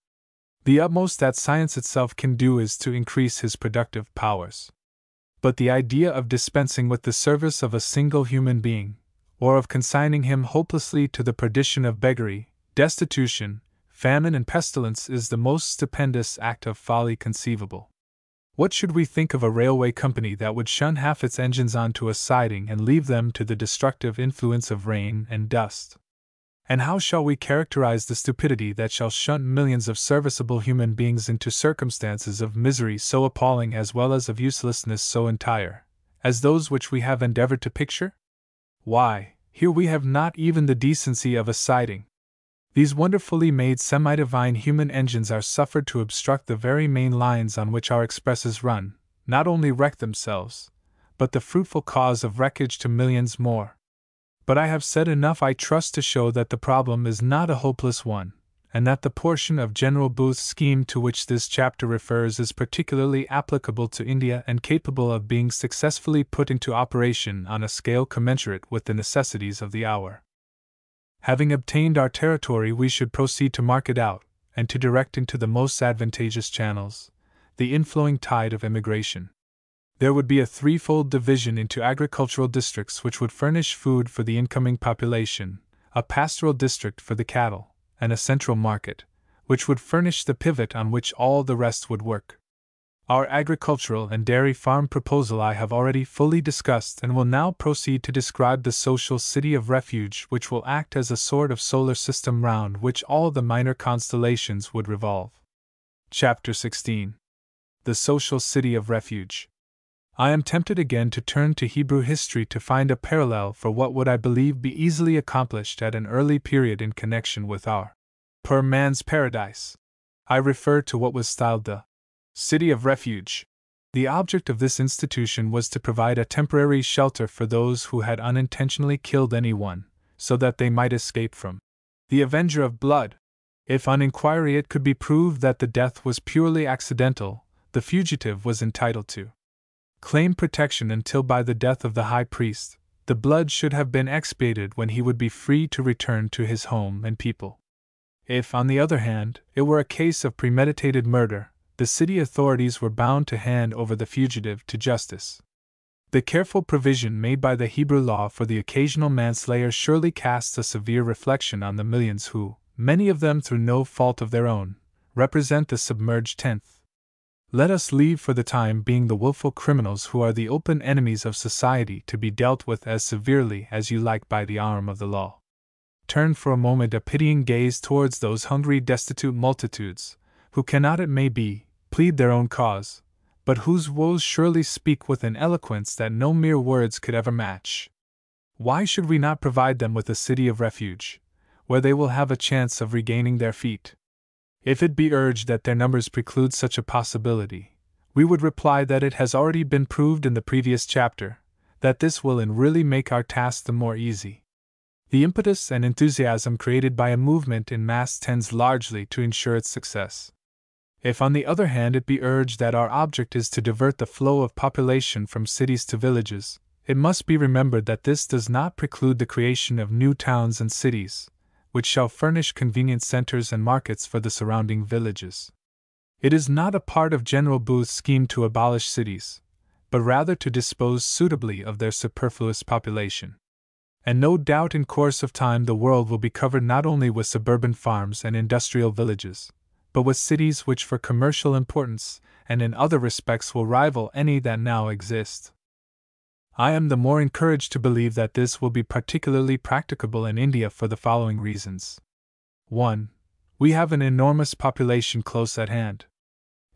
The utmost that science itself can do is to increase his productive powers. But the idea of dispensing with the service of a single human being, or of consigning him hopelessly to the perdition of beggary, destitution, famine, and pestilence, is the most stupendous act of folly conceivable. What should we think of a railway company that would shun half its engines onto a siding and leave them to the destructive influence of rain and dust? And how shall we characterize the stupidity that shall shunt millions of serviceable human beings into circumstances of misery so appalling, as well as of uselessness so entire, as those which we have endeavored to picture? Why, here we have not even the decency of a siding. These wonderfully made semi-divine human engines are suffered to obstruct the very main lines on which our expresses run, not only wreck themselves, but the fruitful cause of wreckage to millions more. But I have said enough, I trust, to show that the problem is not a hopeless one, and that the portion of General Booth's scheme to which this chapter refers is particularly applicable to India and capable of being successfully put into operation on a scale commensurate with the necessities of the hour. Having obtained our territory, we should proceed to mark it out, and to direct into the most advantageous channels the inflowing tide of immigration. There would be a threefold division into agricultural districts which would furnish food for the incoming population, a pastoral district for the cattle, and a central market, which would furnish the pivot on which all the rest would work. Our agricultural and dairy farm proposal I have already fully discussed, and will now proceed to describe the social city of refuge, which will act as a sort of solar system round which all the minor constellations would revolve. Chapter 16. the social city of refuge. I am tempted again to turn to Hebrew history to find a parallel for what would, I believe, be easily accomplished at an early period in connection with our poor man's paradise. I refer to what was styled the city of refuge. The object of this institution was to provide a temporary shelter for those who had unintentionally killed anyone, so that they might escape from the avenger of blood. If on inquiry it could be proved that the death was purely accidental, the fugitive was entitled to claim protection until by the death of the high priest, the blood should have been expiated when he would be free to return to his home and people. If, on the other hand, it were a case of premeditated murder, the city authorities were bound to hand over the fugitive to justice. The careful provision made by the Hebrew law for the occasional manslayer surely casts a severe reflection on the millions who, many of them through no fault of their own, represent the submerged tenth. Let us leave for the time being the willful criminals who are the open enemies of society to be dealt with as severely as you like by the arm of the law. Turn for a moment a pitying gaze towards those hungry, destitute multitudes, who cannot, it may be, plead their own cause, but whose woes surely speak with an eloquence that no mere words could ever match. Why should we not provide them with a city of refuge, where they will have a chance of regaining their feet? If it be urged that their numbers preclude such a possibility, we would reply that it has already been proved in the previous chapter, that this will really make our task the more easy. The impetus and enthusiasm created by a movement in mass tends largely to ensure its success. If on the other hand it be urged that our object is to divert the flow of population from cities to villages, it must be remembered that this does not preclude the creation of new towns and cities, which shall furnish convenient centers and markets for the surrounding villages. It is not a part of General Booth's scheme to abolish cities, but rather to dispose suitably of their superfluous population. And no doubt in course of time the world will be covered not only with suburban farms and industrial villages, but with cities which for commercial importance and in other respects will rival any that now exist. I am the more encouraged to believe that this will be particularly practicable in India for the following reasons. 1. We have an enormous population close at hand.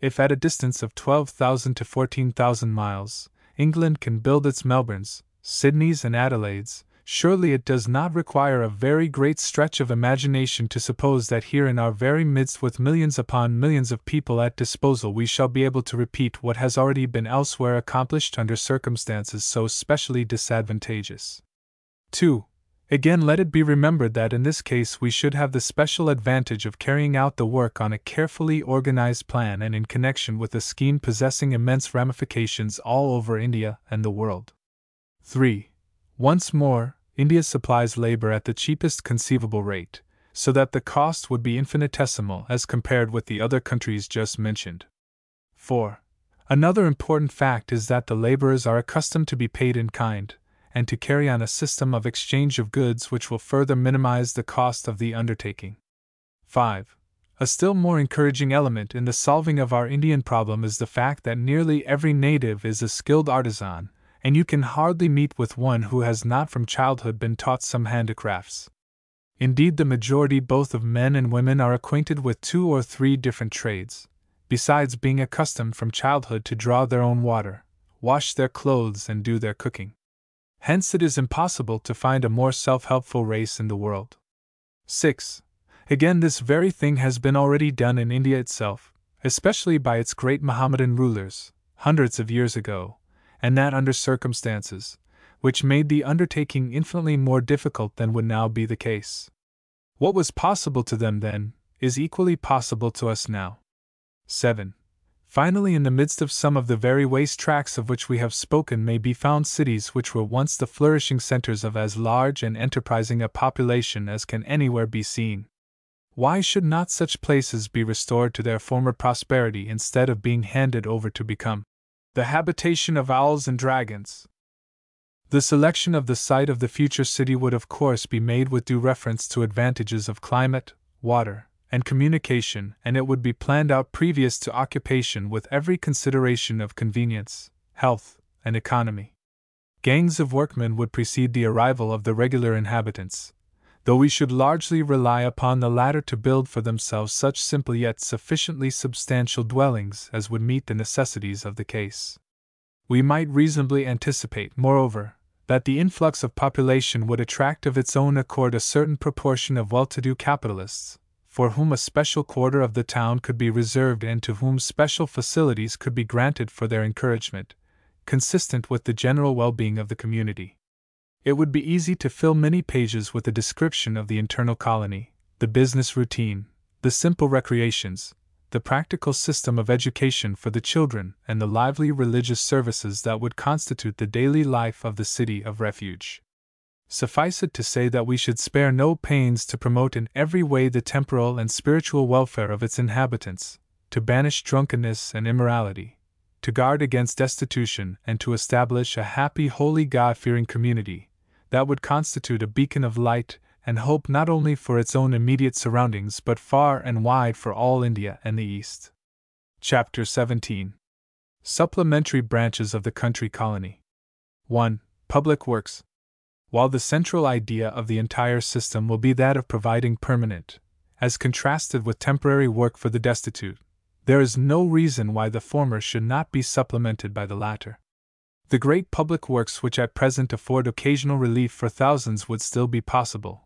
If at a distance of 12,000 to 14,000 miles, England can build its Melbournes, Sydneys, and Adelaides, surely it does not require a very great stretch of imagination to suppose that here in our very midst, with millions upon millions of people at disposal, we shall be able to repeat what has already been elsewhere accomplished under circumstances so specially disadvantageous. 2. Again, let it be remembered that in this case we should have the special advantage of carrying out the work on a carefully organized plan and in connection with a scheme possessing immense ramifications all over India and the world. 3. Once more, India supplies labor at the cheapest conceivable rate, so that the cost would be infinitesimal as compared with the other countries just mentioned. 4. Another important fact is that the laborers are accustomed to be paid in kind, and to carry on a system of exchange of goods which will further minimize the cost of the undertaking. 5. A still more encouraging element in the solving of our Indian problem is the fact that nearly every native is a skilled artisan, and you can hardly meet with one who has not from childhood been taught some handicrafts. Indeed, the majority both of men and women are acquainted with 2 or 3 different trades, besides being accustomed from childhood to draw their own water, wash their clothes, and do their cooking. Hence it is impossible to find a more self-helpful race in the world. 6. Again, this very thing has been already done in India itself, especially by its great Mohammedan rulers, hundreds of years ago, and that under circumstances which made the undertaking infinitely more difficult than would now be the case. What was possible to them then is equally possible to us now. 7. Finally, in the midst of some of the very waste tracts of which we have spoken may be found cities which were once the flourishing centers of as large and enterprising a population as can anywhere be seen. Why should not such places be restored to their former prosperity instead of being handed over to become the habitation of owls and dragons? The selection of the site of the future city would of course be made with due reference to advantages of climate, water, and communication, and it would be planned out previous to occupation with every consideration of convenience, health, and economy. Gangs of workmen would precede the arrival of the regular inhabitants. though we should largely rely upon the latter to build for themselves such simple yet sufficiently substantial dwellings as would meet the necessities of the case. We might reasonably anticipate, moreover, that the influx of population would attract of its own accord a certain proportion of well-to-do capitalists, for whom a special quarter of the town could be reserved and to whom special facilities could be granted for their encouragement, consistent with the general well-being of the community. It would be easy to fill many pages with a description of the internal colony, the business routine, the simple recreations, the practical system of education for the children, and the lively religious services that would constitute the daily life of the city of refuge. Suffice it to say that we should spare no pains to promote in every way the temporal and spiritual welfare of its inhabitants, to banish drunkenness and immorality, to guard against destitution, and to establish a happy, holy, God-fearing community that would constitute a beacon of light and hope not only for its own immediate surroundings but far and wide for all India and the East. Chapter 17. Supplementary branches of the country colony. 1. Public works. While the central idea of the entire system will be that of providing permanent, as contrasted with temporary work for the destitute, there is no reason why the former should not be supplemented by the latter. The great public works which at present afford occasional relief for thousands would still be possible.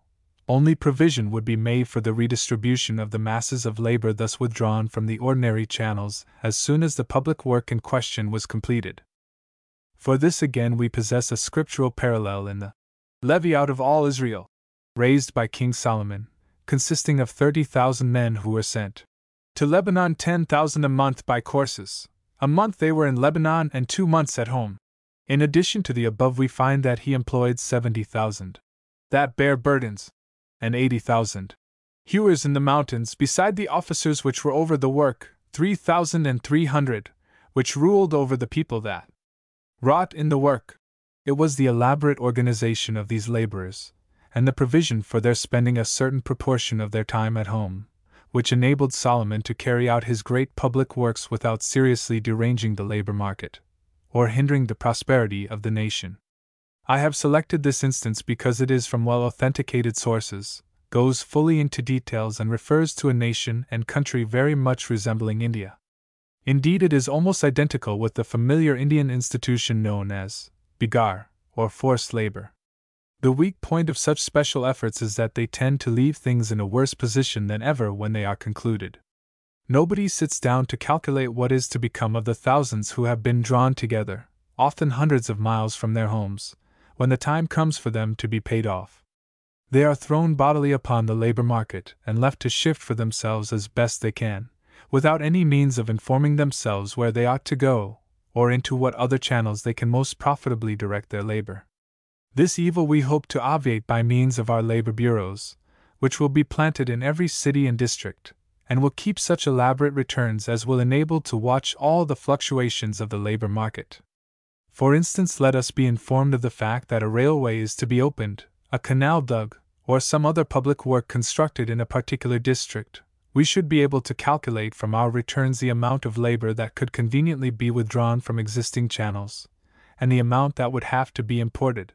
Only provision would be made for the redistribution of the masses of labor thus withdrawn from the ordinary channels as soon as the public work in question was completed. For this again we possess a scriptural parallel in the levy out of all Israel, raised by King Solomon, consisting of 30,000 men who were sent to Lebanon, 10,000 a month by courses. A month they were in Lebanon and 2 months at home. In addition to the above we find that he employed 70,000 that bear burdens, and 80,000 hewers in the mountains, beside the officers which were over the work, 3,300, which ruled over the people that wrought in the work. It was the elaborate organization of these laborers, and the provision for their spending a certain proportion of their time at home, which enabled Solomon to carry out his great public works without seriously deranging the labor market, or hindering the prosperity of the nation. I have selected this instance because it is from well-authenticated sources, goes fully into details and refers to a nation and country very much resembling India. Indeed, it is almost identical with the familiar Indian institution known as bigar, or forced labor. The weak point of such special efforts is that they tend to leave things in a worse position than ever when they are concluded. Nobody sits down to calculate what is to become of the thousands who have been drawn together, often hundreds of miles from their homes, when the time comes for them to be paid off. They are thrown bodily upon the labor market and left to shift for themselves as best they can, without any means of informing themselves where they ought to go, or into what other channels they can most profitably direct their labor. This evil we hope to obviate by means of our labor bureaus, which will be planted in every city and district, and will keep such elaborate returns as will enable to watch all the fluctuations of the labor market. For instance, let us be informed of the fact that a railway is to be opened, a canal dug, or some other public work constructed in a particular district. We should be able to calculate from our returns the amount of labor that could conveniently be withdrawn from existing channels, and the amount that would have to be imported.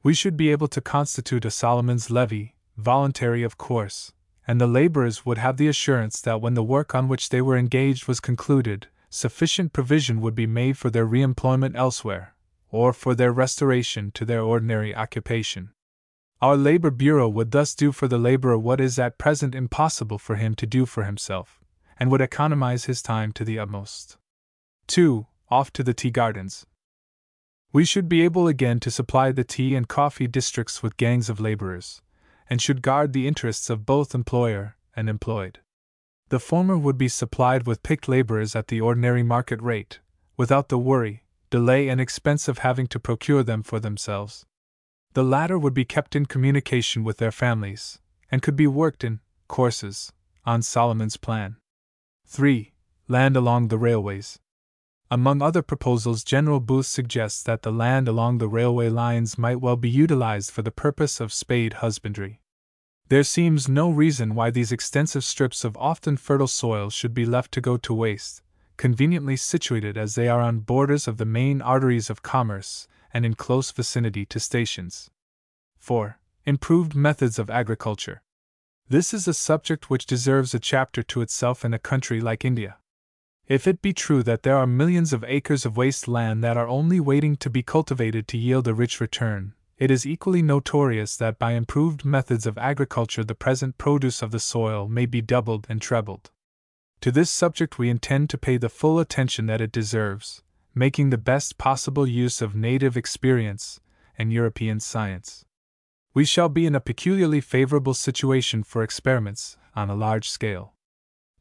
We should be able to constitute a Solomon's levy, voluntary of course, and the laborers would have the assurance that when the work on which they were engaged was concluded, sufficient provision would be made for their re-employment elsewhere, or for their restoration to their ordinary occupation. Our labor bureau would thus do for the laborer what is at present impossible for him to do for himself, and would economize his time to the utmost. 2. Off to the tea gardens. We should be able again to supply the tea and coffee districts with gangs of laborers, and should guard the interests of both employer and employed. The former would be supplied with picked laborers at the ordinary market rate, without the worry, delay, and expense of having to procure them for themselves. The latter would be kept in communication with their families, and could be worked in courses on Solomon's plan. 3. Land along the railways. Among other proposals, General Booth suggests that the land along the railway lines might well be utilized for the purpose of spade husbandry. There seems no reason why these extensive strips of often fertile soil should be left to go to waste, conveniently situated as they are on borders of the main arteries of commerce and in close vicinity to stations. 4. Improved methods of agriculture. This is a subject which deserves a chapter to itself in a country like India. If it be true that there are millions of acres of waste land that are only waiting to be cultivated to yield a rich return, it is equally notorious that by improved methods of agriculture the present produce of the soil may be doubled and trebled. To this subject we intend to pay the full attention that it deserves, making the best possible use of native experience and European science. We shall be in a peculiarly favorable situation for experiments on a large scale.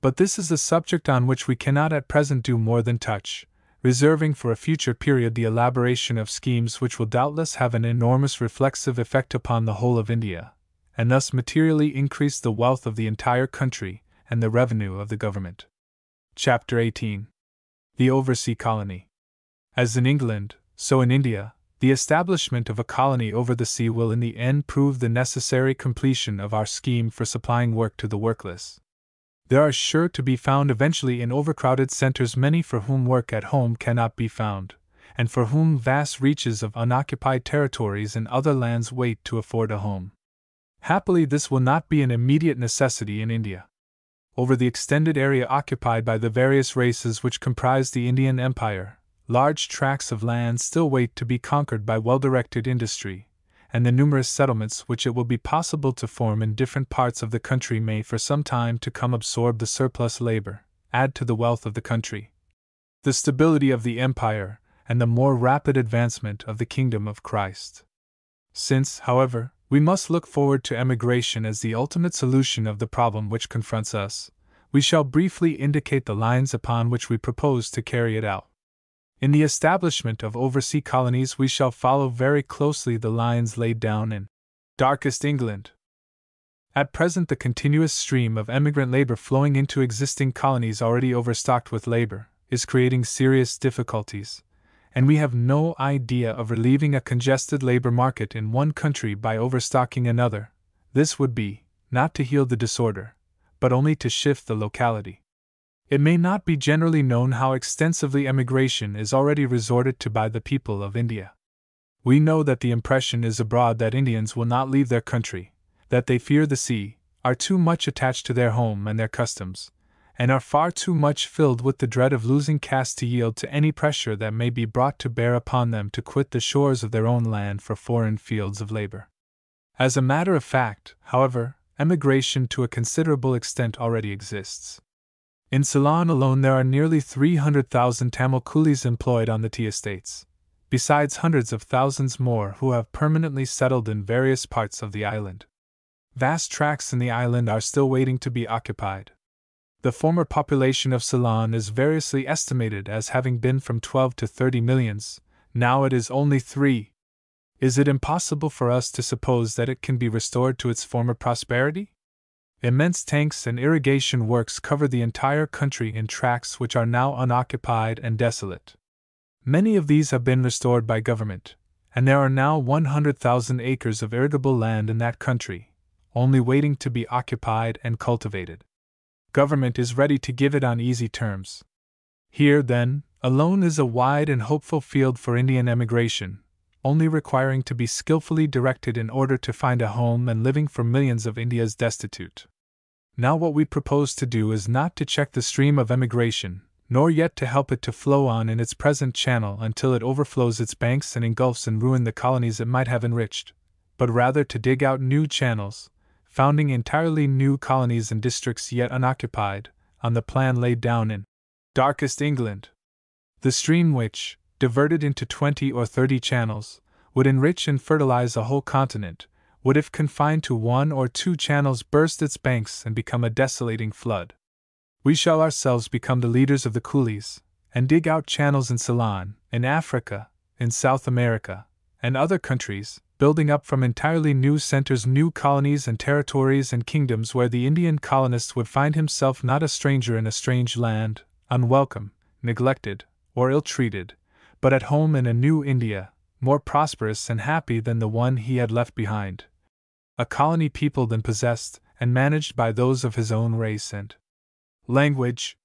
But this is a subject on which we cannot at present do more than touch, reserving for a future period the elaboration of schemes which will doubtless have an enormous reflexive effect upon the whole of India, and thus materially increase the wealth of the entire country and the revenue of the government. Chapter 18. The Oversea Colony. As in England, so in India, the establishment of a colony over the sea will in the end prove the necessary completion of our scheme for supplying work to the workless. There are sure to be found eventually in overcrowded centers many for whom work at home cannot be found, and for whom vast reaches of unoccupied territories in other lands wait to afford a home. Happily, this will not be an immediate necessity in India. Over the extended area occupied by the various races which comprise the Indian Empire, large tracts of land still wait to be conquered by well-directed industry, and the numerous settlements which it will be possible to form in different parts of the country may for some time to come absorb the surplus labor, add to the wealth of the country, the stability of the empire, and the more rapid advancement of the kingdom of Christ. Since, however, we must look forward to emigration as the ultimate solution of the problem which confronts us, we shall briefly indicate the lines upon which we propose to carry it out. In the establishment of oversea colonies we shall follow very closely the lines laid down in Darkest England. At present the continuous stream of emigrant labor flowing into existing colonies already overstocked with labor is creating serious difficulties, and we have no idea of relieving a congested labor market in one country by overstocking another. This would be, not to heal the disorder, but only to shift the locality. It may not be generally known how extensively emigration is already resorted to by the people of India. We know that the impression is abroad that Indians will not leave their country, that they fear the sea, are too much attached to their home and their customs, and are far too much filled with the dread of losing caste to yield to any pressure that may be brought to bear upon them to quit the shores of their own land for foreign fields of labor. As a matter of fact, however, emigration to a considerable extent already exists. In Ceylon alone there are nearly 300,000 Tamil coolies employed on the tea estates, besides hundreds of thousands more who have permanently settled in various parts of the island. Vast tracts in the island are still waiting to be occupied. The former population of Ceylon is variously estimated as having been from 12 to 30 millions, now it is only 3. Is it impossible for us to suppose that it can be restored to its former prosperity? Immense tanks and irrigation works cover the entire country in tracts which are now unoccupied and desolate. Many of these have been restored by government, and there are now 100,000 acres of irrigable land in that country, only waiting to be occupied and cultivated. Government is ready to give it on easy terms. Here, then, alone is a wide and hopeful field for Indian emigration, only requiring to be skillfully directed in order to find a home and living for millions of India's destitute. Now what we propose to do is not to check the stream of emigration, nor yet to help it to flow on in its present channel until it overflows its banks and engulfs and ruins the colonies it might have enriched, but rather to dig out new channels, founding entirely new colonies in districts yet unoccupied, on the plan laid down in Darkest England. The stream which, diverted into 20 or 30 channels, would enrich and fertilize a whole continent, would if confined to 1 or 2 channels burst its banks and become a desolating flood. We shall ourselves become the leaders of the coolies, and dig out channels in Ceylon, in Africa, in South America, and other countries, building up from entirely new centers new colonies and territories and kingdoms where the Indian colonist would find himself not a stranger in a strange land, unwelcome, neglected, or ill-treated, but at home in a new India, more prosperous and happy than the one he had left behind. A colony peopled and possessed and managed by those of his own race and language.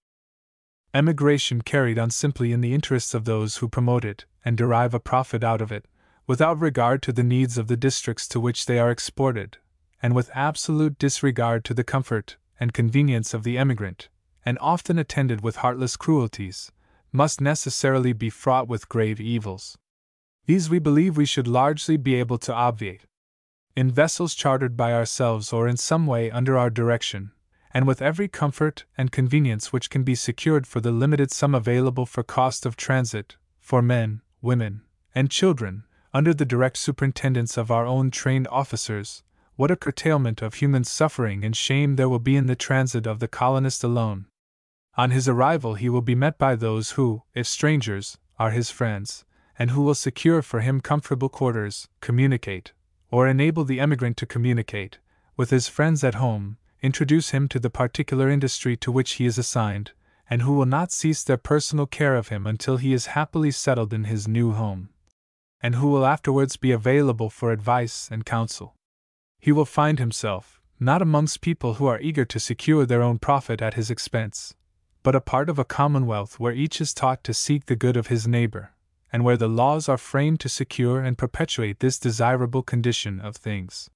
Emigration carried on simply in the interests of those who promote it and derive a profit out of it, without regard to the needs of the districts to which they are exported, and with absolute disregard to the comfort and convenience of the emigrant, and often attended with heartless cruelties, must necessarily be fraught with grave evils. These we believe we should largely be able to obviate. In vessels chartered by ourselves or in some way under our direction, and with every comfort and convenience which can be secured for the limited sum available for cost of transit, for men, women, and children, under the direct superintendence of our own trained officers, what a curtailment of human suffering and shame there will be in the transit of the colonist alone. On his arrival he will be met by those who, if strangers, are his friends, and who will secure for him comfortable quarters, communicate, or enable the emigrant to communicate, with his friends at home, introduce him to the particular industry to which he is assigned, and who will not cease their personal care of him until he is happily settled in his new home, and who will afterwards be available for advice and counsel. He will find himself, not amongst people who are eager to secure their own profit at his expense, but a part of a commonwealth where each is taught to seek the good of his neighbor, and where the laws are framed to secure and perpetuate this desirable condition of things.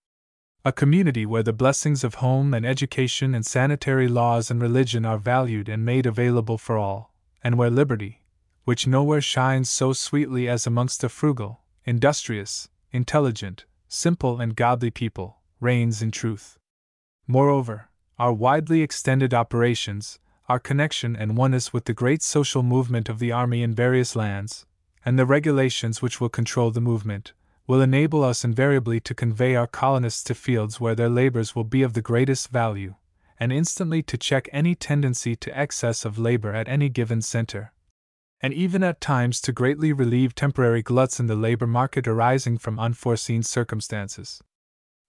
A community where the blessings of home and education and sanitary laws and religion are valued and made available for all, and where liberty, which nowhere shines so sweetly as amongst a frugal, industrious, intelligent, simple and godly people, reigns in truth. Moreover, our widely extended operations, our connection and oneness with the great social movement of the army in various lands, and the regulations which will control the movement, will enable us invariably to convey our colonists to fields where their labors will be of the greatest value, and instantly to check any tendency to excess of labor at any given center, and even at times to greatly relieve temporary gluts in the labor market arising from unforeseen circumstances.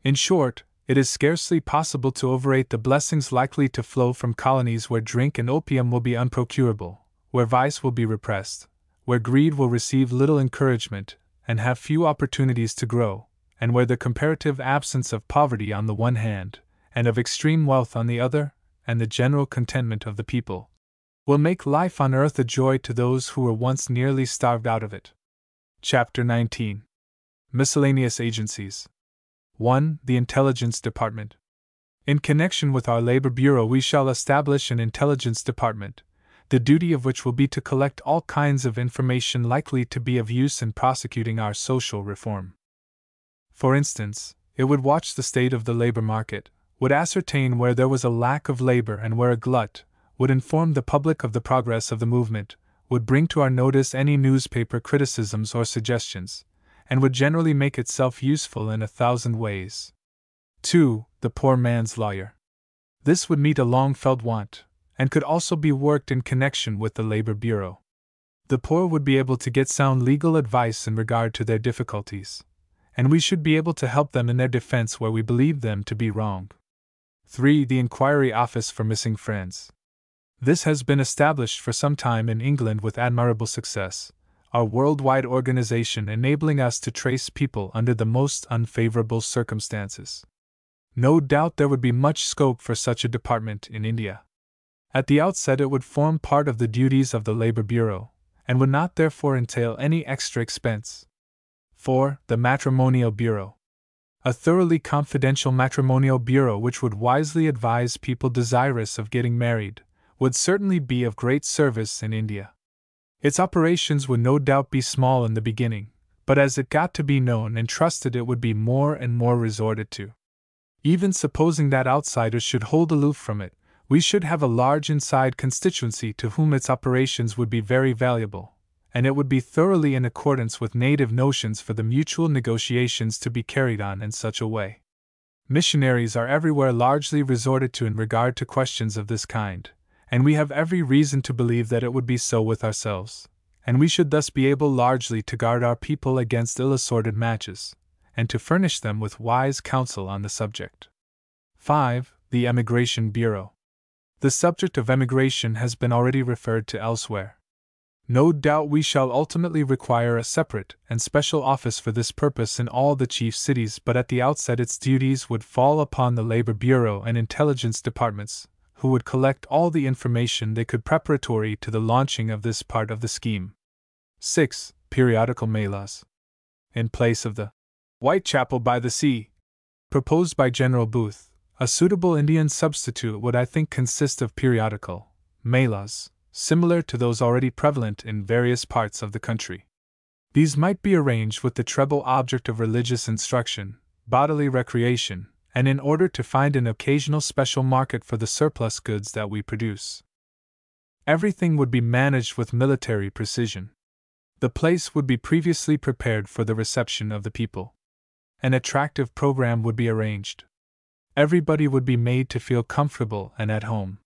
In short, it is scarcely possible to overrate the blessings likely to flow from colonies where drink and opium will be unprocurable, where vice will be repressed, where greed will receive little encouragement and have few opportunities to grow, and where the comparative absence of poverty on the one hand, and of extreme wealth on the other, and the general contentment of the people, will make life on earth a joy to those who were once nearly starved out of it. Chapter 19. Miscellaneous Agencies. 1. The Intelligence Department. In connection with our Labor Bureau we shall establish an Intelligence Department, the duty of which will be to collect all kinds of information likely to be of use in prosecuting our social reform. For instance, it would watch the state of the labor market, would ascertain where there was a lack of labor and where a glut, would inform the public of the progress of the movement, would bring to our notice any newspaper criticisms or suggestions, and would generally make itself useful in 1,000 ways. 2. The Poor Man's Lawyer. This would meet a long-felt want, and could also be worked in connection with the Labor Bureau. The poor would be able to get sound legal advice in regard to their difficulties, and we should be able to help them in their defense where we believe them to be wrong. 3. The Inquiry Office for Missing Friends. This has been established for some time in England with admirable success, our worldwide organization enabling us to trace people under the most unfavorable circumstances. No doubt there would be much scope for such a department in India. At the outset it would form part of the duties of the Labor Bureau, and would not therefore entail any extra expense. 4. The Matrimonial Bureau. A thoroughly confidential matrimonial bureau which would wisely advise people desirous of getting married, would certainly be of great service in India. Its operations would no doubt be small in the beginning, but as it got to be known and trusted it would be more and more resorted to. Even supposing that outsiders should hold aloof from it, we should have a large inside constituency to whom its operations would be very valuable, and it would be thoroughly in accordance with native notions for the mutual negotiations to be carried on in such a way. Missionaries are everywhere largely resorted to in regard to questions of this kind, and we have every reason to believe that it would be so with ourselves, and we should thus be able largely to guard our people against ill-assorted matches, and to furnish them with wise counsel on the subject. 5. The Emigration Bureau. The subject of emigration has been already referred to elsewhere. No doubt we shall ultimately require a separate and special office for this purpose in all the chief cities, but at the outset its duties would fall upon the Labor Bureau and Intelligence Departments, who would collect all the information they could preparatory to the launching of this part of the scheme. 6. Periodical Melas. in place of the Whitechapel by the Sea, proposed by General Booth. A suitable Indian substitute would, I think, consist of periodical melas, similar to those already prevalent in various parts of the country. These might be arranged with the treble object of religious instruction, bodily recreation, and in order to find an occasional special market for the surplus goods that we produce. Everything would be managed with military precision. The place would be previously prepared for the reception of the people. An attractive program would be arranged. Everybody would be made to feel comfortable and at home.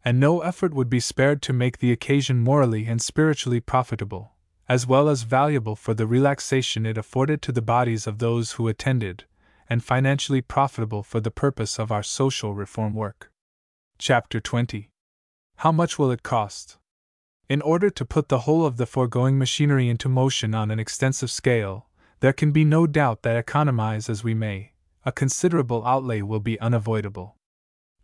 And no effort would be spared to make the occasion morally and spiritually profitable, as well as valuable for the relaxation it afforded to the bodies of those who attended, and financially profitable for the purpose of our social reform work. Chapter 20. How much will it cost? In order to put the whole of the foregoing machinery into motion on an extensive scale, there can be no doubt that, economize as we may, a considerable outlay will be unavoidable.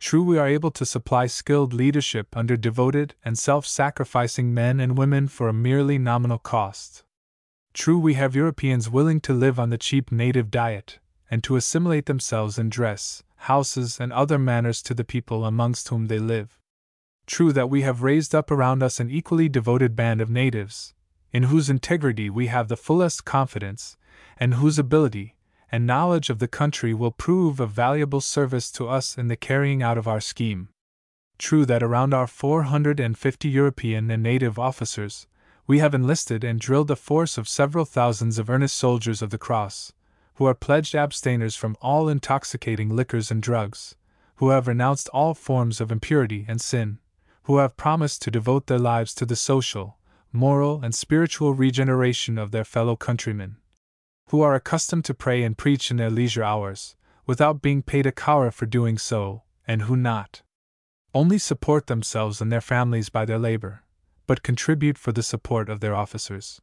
True, we are able to supply skilled leadership under devoted and self-sacrificing men and women for a merely nominal cost. True, we have Europeans willing to live on the cheap native diet, and to assimilate themselves in dress, houses, and other manners to the people amongst whom they live. True that we have raised up around us an equally devoted band of natives, in whose integrity we have the fullest confidence, and whose ability and knowledge of the country will prove of valuable service to us in the carrying out of our scheme. True that around our 450 European and native officers, we have enlisted and drilled a force of several thousands of earnest soldiers of the cross, who are pledged abstainers from all intoxicating liquors and drugs, who have renounced all forms of impurity and sin, who have promised to devote their lives to the social, moral, and spiritual regeneration of their fellow countrymen, who are accustomed to pray and preach in their leisure hours, without being paid a cower for doing so, and who not only support themselves and their families by their labor, but contribute for the support of their officers.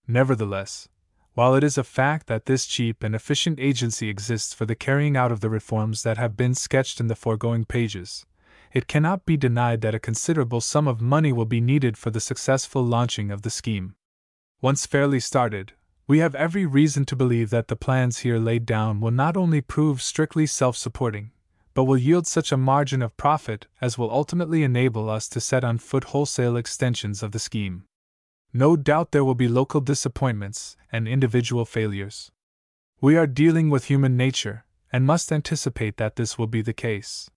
Nevertheless, while it is a fact that this cheap and efficient agency exists for the carrying out of the reforms that have been sketched in the foregoing pages, it cannot be denied that a considerable sum of money will be needed for the successful launching of the scheme. Once fairly started, we have every reason to believe that the plans here laid down will not only prove strictly self-supporting, but will yield such a margin of profit as will ultimately enable us to set on foot wholesale extensions of the scheme. No doubt there will be local disappointments and individual failures. We are dealing with human nature, and must anticipate that this will be the case.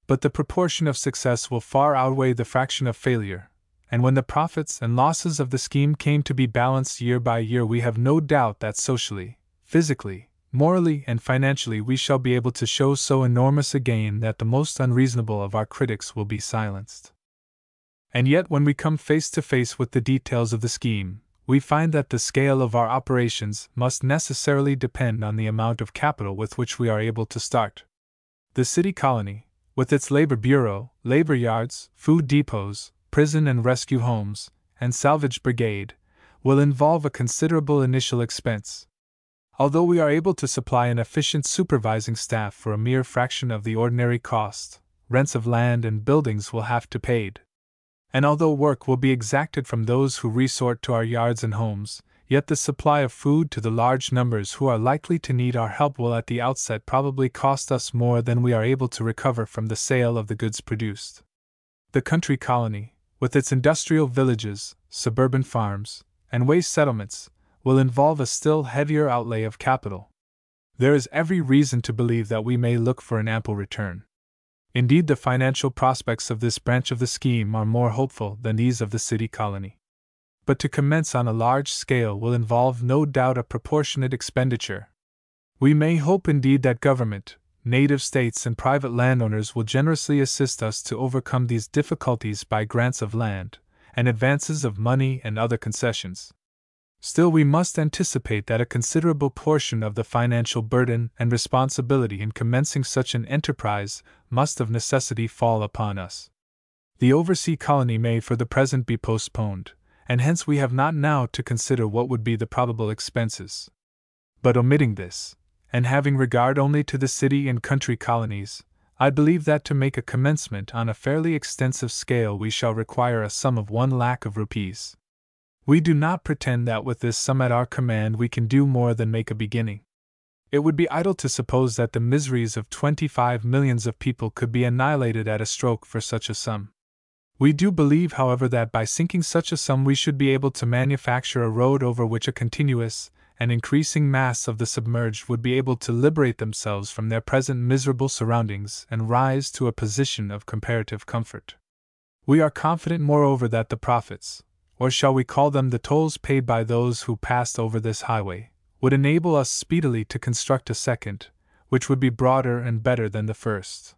But the proportion of success will far outweigh the fraction of failure, and when the profits and losses of the scheme came to be balanced year by year, we have no doubt that socially, physically, morally, and financially we shall be able to show so enormous a gain that the most unreasonable of our critics will be silenced. And yet, when we come face to face with the details of the scheme, we find that the scale of our operations must necessarily depend on the amount of capital with which we are able to start. The city colony, with its labor bureau, labor yards, food depots, prison and rescue homes, and salvage brigade, will involve a considerable initial expense. Although we are able to supply an efficient supervising staff for a mere fraction of the ordinary cost, rents of land and buildings will have to be paid. And although work will be exacted from those who resort to our yards and homes, yet the supply of food to the large numbers who are likely to need our help will at the outset probably cost us more than we are able to recover from the sale of the goods produced. The country colony, with its industrial villages, suburban farms, and waste settlements, will involve a still heavier outlay of capital. There is every reason to believe that we may look for an ample return. Indeed, the financial prospects of this branch of the scheme are more hopeful than these of the city colony. But to commence on a large scale will involve no doubt a proportionate expenditure. We may hope indeed that government, native states, and private landowners will generously assist us to overcome these difficulties by grants of land, and advances of money and other concessions. Still, we must anticipate that a considerable portion of the financial burden and responsibility in commencing such an enterprise must of necessity fall upon us. The oversea colony may for the present be postponed, and hence we have not now to consider what would be the probable expenses. But omitting this, and having regard only to the city and country colonies, I believe that to make a commencement on a fairly extensive scale we shall require a sum of 1 lakh of rupees. We do not pretend that with this sum at our command we can do more than make a beginning. It would be idle to suppose that the miseries of 25 millions of people could be annihilated at a stroke for such a sum. We do believe, however, that by sinking such a sum we should be able to manufacture a road over which a continuous and increasing mass of the submerged would be able to liberate themselves from their present miserable surroundings and rise to a position of comparative comfort. We are confident, moreover, that the profits, or shall we call them the tolls paid by those who passed over this highway, would enable us speedily to construct a second, which would be broader and better than the first.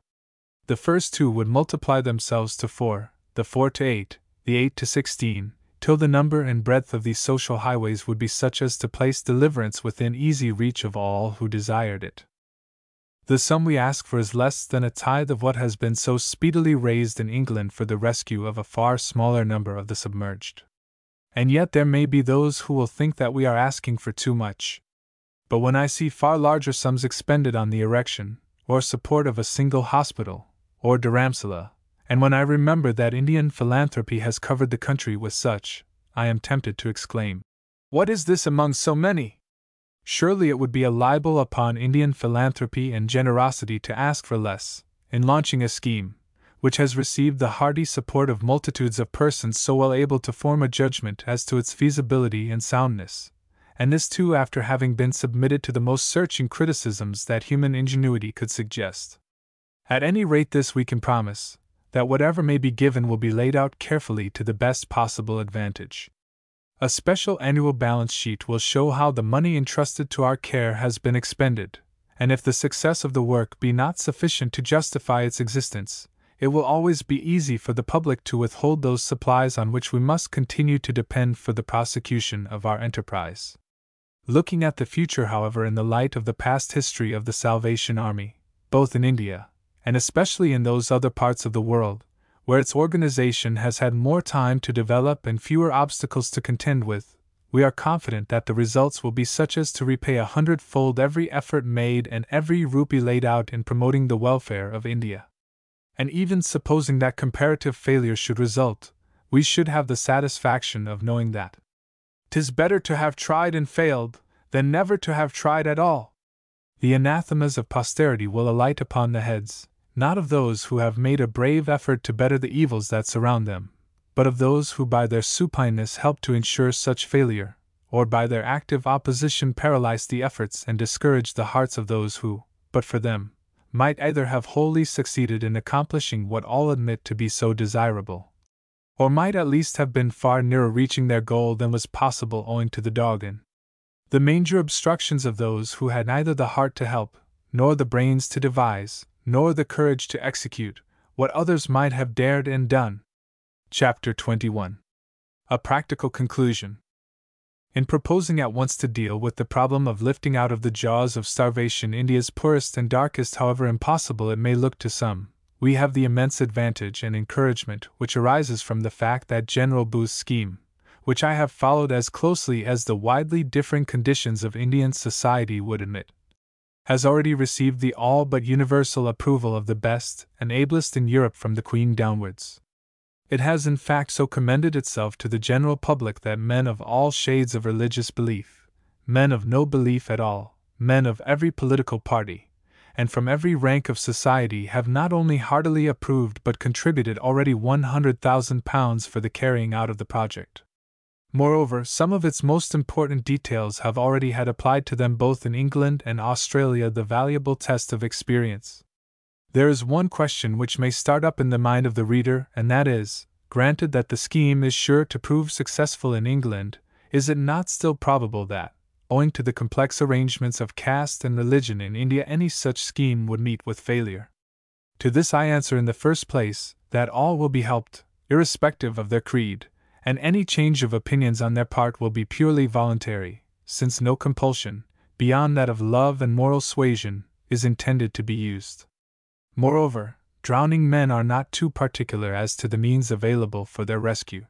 The first two would multiply themselves to 4, the 4 to 8, the 8 to 16, till the number and breadth of these social highways would be such as to place deliverance within easy reach of all who desired it. The sum we ask for is less than a tithe of what has been so speedily raised in England for the rescue of a far smaller number of the submerged. And yet there may be those who will think that we are asking for too much. But when I see far larger sums expended on the erection or support of a single hospital or dharamsala, and when I remember that Indian philanthropy has covered the country with such, I am tempted to exclaim, "What is this among so many?" Surely it would be a libel upon Indian philanthropy and generosity to ask for less, in launching a scheme which has received the hearty support of multitudes of persons so well able to form a judgment as to its feasibility and soundness, and this too after having been submitted to the most searching criticisms that human ingenuity could suggest. At any rate, this we can promise, that whatever may be given will be laid out carefully to the best possible advantage. A special annual balance sheet will show how the money entrusted to our care has been expended, and if the success of the work be not sufficient to justify its existence, it will always be easy for the public to withhold those supplies on which we must continue to depend for the prosecution of our enterprise. Looking at the future, however, in the light of the past history of the Salvation Army, both in India, and especially in those other parts of the world, where its organization has had more time to develop and fewer obstacles to contend with, we are confident that the results will be such as to repay 100-fold every effort made and every rupee laid out in promoting the welfare of India. And even supposing that comparative failure should result, we should have the satisfaction of knowing that 'tis better to have tried and failed than never to have tried at all. The anathemas of posterity will alight upon the heads, not of those who have made a brave effort to better the evils that surround them, but of those who by their supineness help to ensure such failure, or by their active opposition paralyze the efforts and discourage the hearts of those who, but for them, might either have wholly succeeded in accomplishing what all admit to be so desirable, or might at least have been far nearer reaching their goal than was possible owing to the dogged, the manger obstructions of those who had neither the heart to help, nor the brains to devise, nor the courage to execute, what others might have dared and done. Chapter 21. A Practical Conclusion. In proposing at once to deal with the problem of lifting out of the jaws of starvation India's poorest and darkest, however impossible it may look to some, we have the immense advantage and encouragement which arises from the fact that General Booth's scheme, which I have followed as closely as the widely differing conditions of Indian society would admit, has already received the all but universal approval of the best and ablest in Europe from the Queen downwards. It has in fact so commended itself to the general public that men of all shades of religious belief, men of no belief at all, men of every political party, and from every rank of society have not only heartily approved but contributed already £100,000 for the carrying out of the project. Moreover, some of its most important details have already had applied to them both in England and Australia the valuable test of experience. There is one question which may start up in the mind of the reader, and that is, granted that the scheme is sure to prove successful in England, is it not still probable that, owing to the complex arrangements of caste and religion in India, any such scheme would meet with failure? To this I answer in the first place, that all will be helped, irrespective of their creed, and any change of opinions on their part will be purely voluntary, since no compulsion, beyond that of love and moral suasion, is intended to be used. Moreover, drowning men are not too particular as to the means available for their rescue.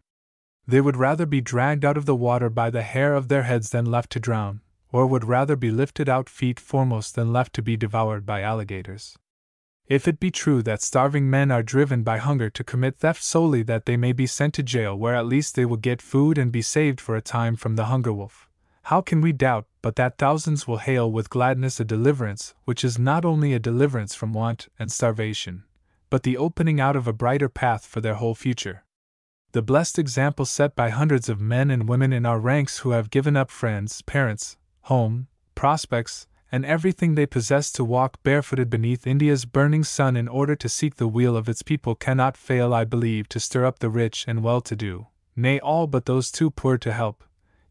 They would rather be dragged out of the water by the hair of their heads than left to drown, or would rather be lifted out feet foremost than left to be devoured by alligators. If it be true that starving men are driven by hunger to commit theft solely that they may be sent to jail where at least they will get food and be saved for a time from the hunger wolf, how can we doubt but that thousands will hail with gladness a deliverance which is not only a deliverance from want and starvation, but the opening out of a brighter path for their whole future? The blessed example set by hundreds of men and women in our ranks who have given up friends, parents, home, prospects, and everything they possess to walk barefooted beneath India's burning sun in order to seek the weal of its people cannot fail, I believe, to stir up the rich and well-to-do, nay, all but those too poor to help,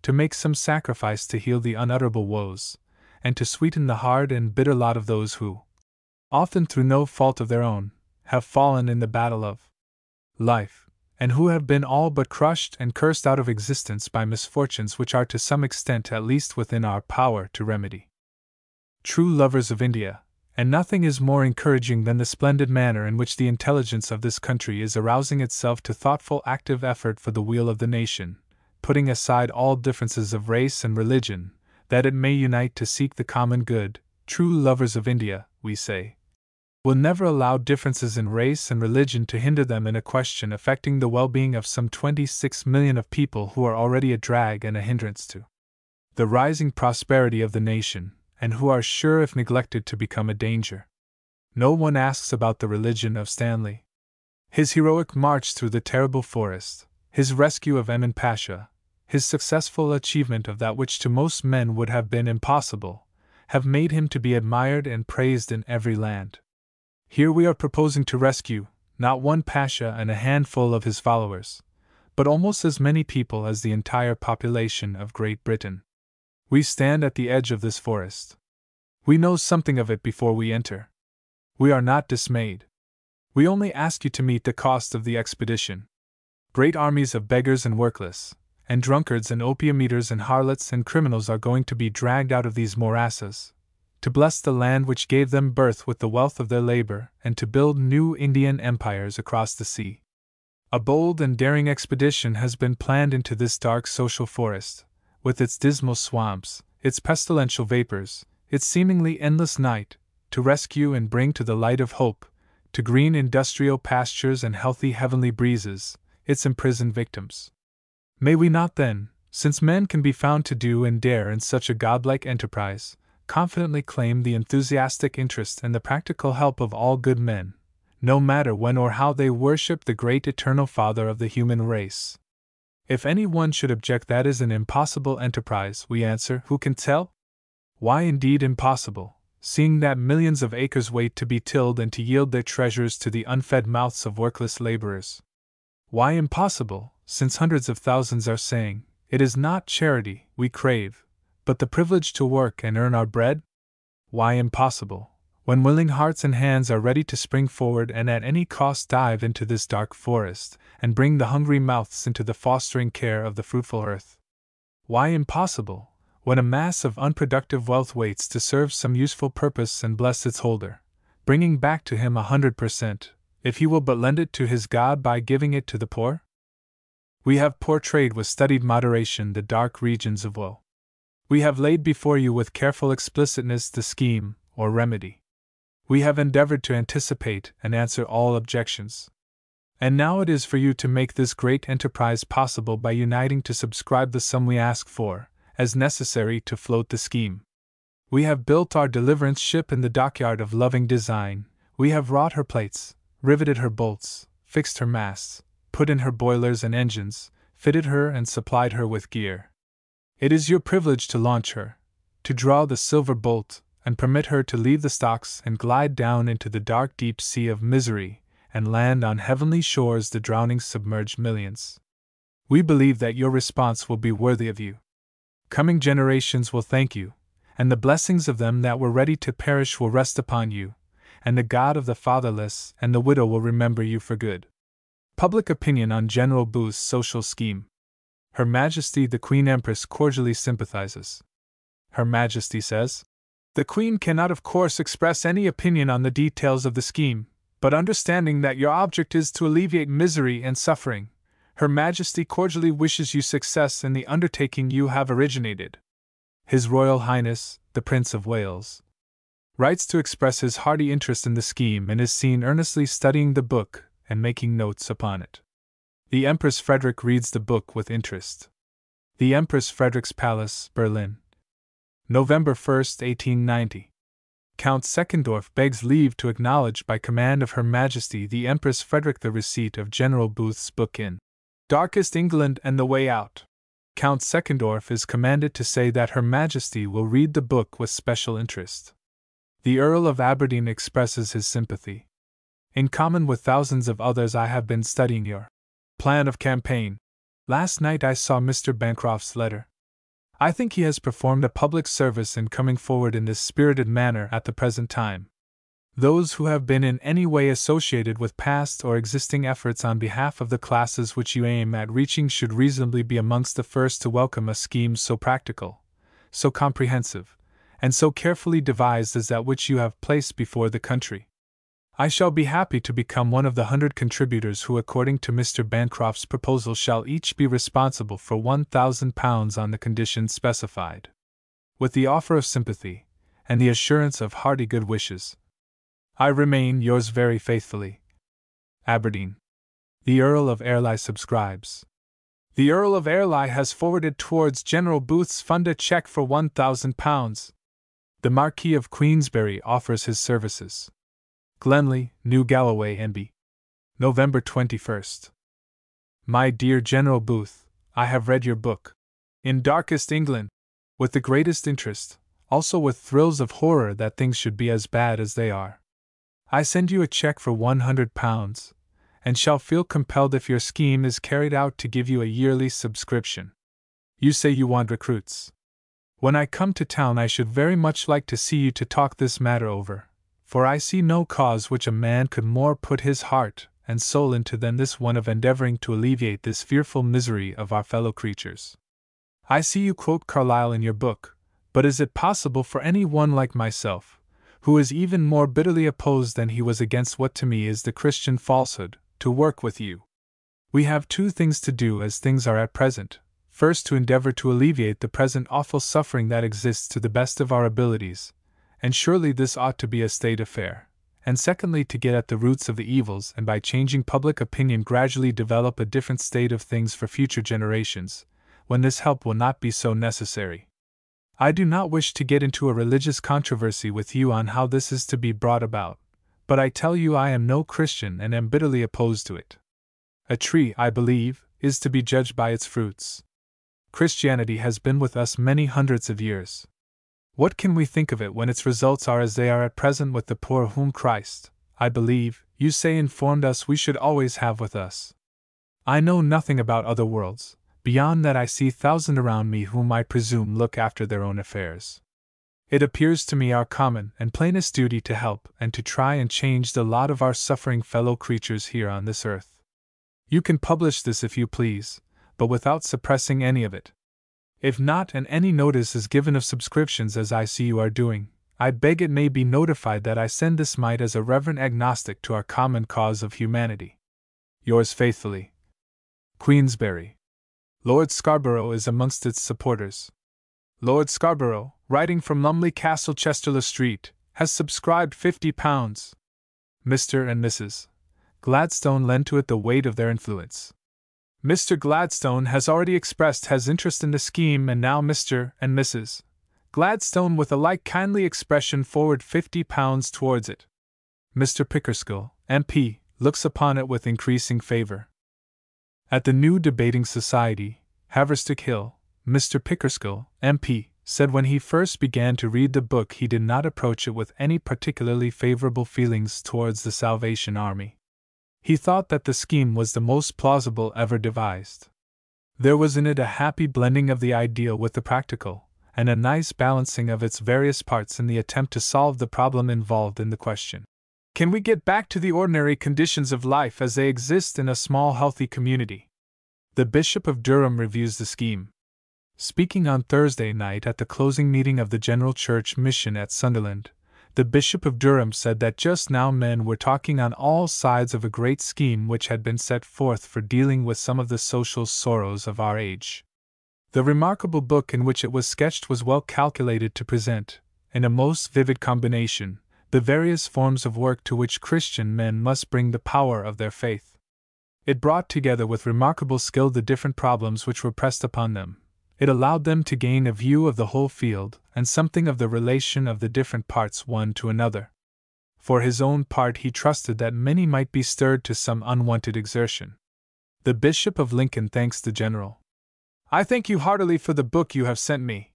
to make some sacrifice to heal the unutterable woes, and to sweeten the hard and bitter lot of those who, often through no fault of their own, have fallen in the battle of life, and who have been all but crushed and cursed out of existence by misfortunes which are to some extent at least within our power to remedy. True lovers of India, and nothing is more encouraging than the splendid manner in which the intelligence of this country is arousing itself to thoughtful active effort for the weal of the nation, putting aside all differences of race and religion, that it may unite to seek the common good. True lovers of India, we say, will never allow differences in race and religion to hinder them in a question affecting the well-being of some 26 million of people who are already a drag and a hindrance to the rising prosperity of the nation, and who are sure if neglected to become a danger. No one asks about the religion of Stanley, his heroic march through the terrible forest, his rescue of Emin Pasha, his successful achievement of that which to most men would have been impossible, have made him to be admired and praised in every land. Here we are proposing to rescue, not one Pasha and a handful of his followers, but almost as many people as the entire population of Great Britain. We stand at the edge of this forest. We know something of it before we enter. We are not dismayed. We only ask you to meet the cost of the expedition. Great armies of beggars and workless, and drunkards and opium eaters and harlots and criminals are going to be dragged out of these morasses, to bless the land which gave them birth with the wealth of their labor, and to build new Indian empires across the sea. A bold and daring expedition has been planned into this dark social forest, with its dismal swamps, its pestilential vapors, its seemingly endless night, to rescue and bring to the light of hope, to green industrial pastures and healthy heavenly breezes, its imprisoned victims. May we not then, since men can be found to do and dare in such a godlike enterprise, confidently claim the enthusiastic interest and the practical help of all good men, no matter when or how they worship the great eternal Father of the human race? If any one should object that is an impossible enterprise, we answer, who can tell? Why indeed impossible, seeing that millions of acres wait to be tilled and to yield their treasures to the unfed mouths of workless laborers? Why impossible, since hundreds of thousands are saying, it is not charity we crave, but the privilege to work and earn our bread? Why impossible, when willing hearts and hands are ready to spring forward and at any cost dive into this dark forest, and bring the hungry mouths into the fostering care of the fruitful earth? Why impossible, when a mass of unproductive wealth waits to serve some useful purpose and bless its holder, bringing back to him 100%, if he will but lend it to his God by giving it to the poor? We have portrayed with studied moderation the dark regions of woe. We have laid before you with careful explicitness the scheme, or remedy. We have endeavored to anticipate and answer all objections. And now it is for you to make this great enterprise possible by uniting to subscribe the sum we ask for, as necessary to float the scheme. We have built our deliverance ship in the dockyard of loving design, we have wrought her plates, riveted her bolts, fixed her masts, put in her boilers and engines, fitted her and supplied her with gear. It is your privilege to launch her, to draw the silver bolt, and permit her to leave the stocks and glide down into the dark deep sea of misery, and land on heavenly shores the drowning submerged millions. We believe that your response will be worthy of you. Coming generations will thank you, and the blessings of them that were ready to perish will rest upon you, and the God of the fatherless and the widow will remember you for good. Public opinion on General Booth's social scheme. Her Majesty the Queen Empress cordially sympathizes. Her Majesty says, "The Queen cannot of course express any opinion on the details of the scheme, but understanding that your object is to alleviate misery and suffering, Her Majesty cordially wishes you success in the undertaking you have originated." His Royal Highness, the Prince of Wales. writes to express his hearty interest in the scheme and is seen earnestly studying the book and making notes upon it. The Empress Frederick reads the book with interest. The Empress Frederick's Palace, Berlin. November 1, 1890. Count Seckendorf begs leave to acknowledge by command of Her Majesty the Empress Frederick the receipt of General Booth's book in Darkest England and the Way Out. Count Seckendorf is commanded to say that Her Majesty will read the book with special interest. The Earl of Aberdeen expresses his sympathy. In common with thousands of others, I have been studying your plan of campaign. Last night I saw Mr. Bancroft's letter. I think he has performed a public service in coming forward in this spirited manner at the present time. Those who have been in any way associated with past or existing efforts on behalf of the classes which you aim at reaching should reasonably be amongst the first to welcome a scheme so practical, so comprehensive, and so carefully devised as that which you have placed before the country. I shall be happy to become one of the 100 contributors who, according to Mr. Bancroft's proposal, shall each be responsible for £1,000 on the conditions specified. With the offer of sympathy, and the assurance of hearty good wishes, I remain yours very faithfully, Aberdeen. The Earl of Airlie subscribes. The Earl of Airlie has forwarded towards General Booth's fund a cheque for £1,000. The Marquis of Queensberry offers his services. Glenley, New Galloway, N.B. November 21st. My dear General Booth, I have read your book, In Darkest England, with the greatest interest, also with thrills of horror that things should be as bad as they are. I send you a cheque for £100, and shall feel compelled if your scheme is carried out to give you a yearly subscription. You say you want recruits. When I come to town I should very much like to see you to talk this matter over, for I see no cause which a man could more put his heart and soul into than this one of endeavoring to alleviate this fearful misery of our fellow creatures. I see you quote Carlyle in your book, but is it possible for any one like myself, who is even more bitterly opposed than he was against what to me is the Christian falsehood, to work with you? We have two things to do as things are at present. First, to endeavor to alleviate the present awful suffering that exists to the best of our abilities, and surely this ought to be a state affair. And secondly, to get at the roots of the evils and by changing public opinion gradually develop a different state of things for future generations, when this help will not be so necessary. I do not wish to get into a religious controversy with you on how this is to be brought about, but I tell you I am no Christian and am bitterly opposed to it. A tree, I believe, is to be judged by its fruits. Christianity has been with us many hundreds of years. What can we think of it when its results are as they are at present with the poor whom Christ, I believe, you say informed us we should always have with us? I know nothing about other worlds, beyond that I see thousands around me whom I presume look after their own affairs. It appears to me our common and plainest duty to help and to try and change the lot of our suffering fellow creatures here on this earth. You can publish this if you please, but without suppressing any of it. If not, and any notice is given of subscriptions as I see you are doing, I beg it may be notified that I send this mite as a reverent agnostic to our common cause of humanity. Yours faithfully, Queensberry. Lord Scarborough is amongst its supporters. Lord Scarborough, writing from Lumley Castle, Chesterle Street, has subscribed £50. Mr. and Mrs. Gladstone lend to it the weight of their influence. Mr. Gladstone has already expressed his interest in the scheme, and now Mr. and Mrs. Gladstone, with a like kindly expression, forward £50 towards it. Mr. Pickersgill, MP, looks upon it with increasing favour. At the new debating society, Haverstick Hill, Mr. Pickersgill, MP, said when he first began to read the book he did not approach it with any particularly favourable feelings towards the Salvation Army. He thought that the scheme was the most plausible ever devised. There was in it a happy blending of the ideal with the practical, and a nice balancing of its various parts in the attempt to solve the problem involved in the question. Can we get back to the ordinary conditions of life as they exist in a small healthy community? The Bishop of Durham reviews the scheme. Speaking on Thursday night at the closing meeting of the General Church Mission at Sunderland, the Bishop of Durham said that just now men were talking on all sides of a great scheme which had been set forth for dealing with some of the social sorrows of our age. The remarkable book in which it was sketched was well calculated to present, in a most vivid combination, the various forms of work to which Christian men must bring the power of their faith. It brought together with remarkable skill the different problems which were pressed upon them. It allowed them to gain a view of the whole field and something of the relation of the different parts one to another. For his own part, he trusted that many might be stirred to some unwonted exertion. The Bishop of Lincoln thanks the General. "I thank you heartily for the book you have sent me.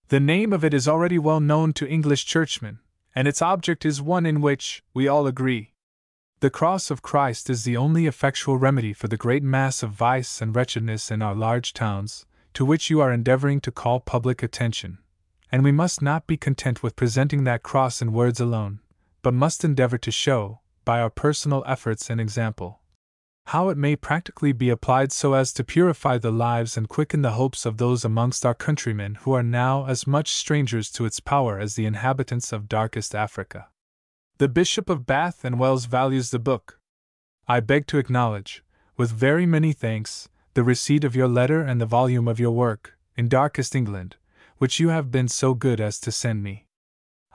The name of it is already well known to English churchmen, and its object is one in which we all agree. The cross of Christ is the only effectual remedy for the great mass of vice and wretchedness in our large towns, to which you are endeavoring to call public attention, and we must not be content with presenting that cross in words alone, but must endeavor to show, by our personal efforts and example, how it may practically be applied so as to purify the lives and quicken the hopes of those amongst our countrymen who are now as much strangers to its power as the inhabitants of darkest Africa." The Bishop of Bath and Wells values the book. I beg to acknowledge, with very many thanks, the receipt of your letter and the volume of your work, In Darkest England, which you have been so good as to send me.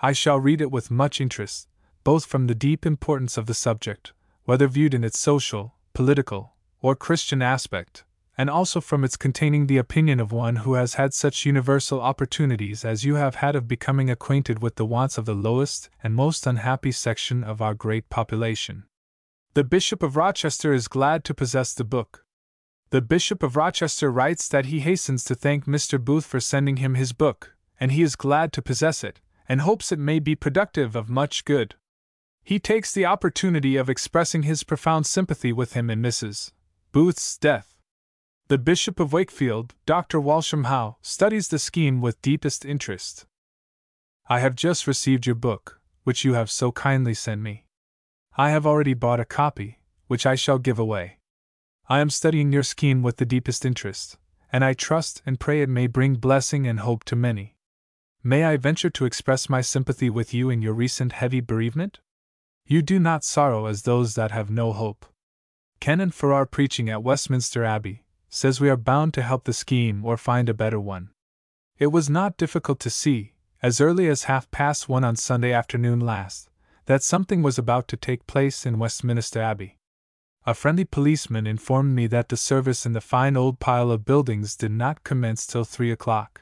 I shall read it with much interest, both from the deep importance of the subject, whether viewed in its social, political, or Christian aspect, and also from its containing the opinion of one who has had such universal opportunities as you have had of becoming acquainted with the wants of the lowest and most unhappy section of our great population. The Bishop of Rochester is glad to possess the book. The Bishop of Rochester writes that he hastens to thank Mr. Booth for sending him his book, and he is glad to possess it, and hopes it may be productive of much good. He takes the opportunity of expressing his profound sympathy with him in Mrs. Booth's death. The Bishop of Wakefield, Dr. Walsham Howe, studies the scheme with deepest interest. I have just received your book, which you have so kindly sent me. I have already bought a copy, which I shall give away. I am studying your scheme with the deepest interest, and I trust and pray it may bring blessing and hope to many. May I venture to express my sympathy with you in your recent heavy bereavement? You do not sorrow as those that have no hope. Canon Farrar, preaching at Westminster Abbey, says we are bound to help the scheme or find a better one. It was not difficult to see, as early as 1:30 on Sunday afternoon last, that something was about to take place in Westminster Abbey. A friendly policeman informed me that the service in the fine old pile of buildings did not commence till 3 o'clock,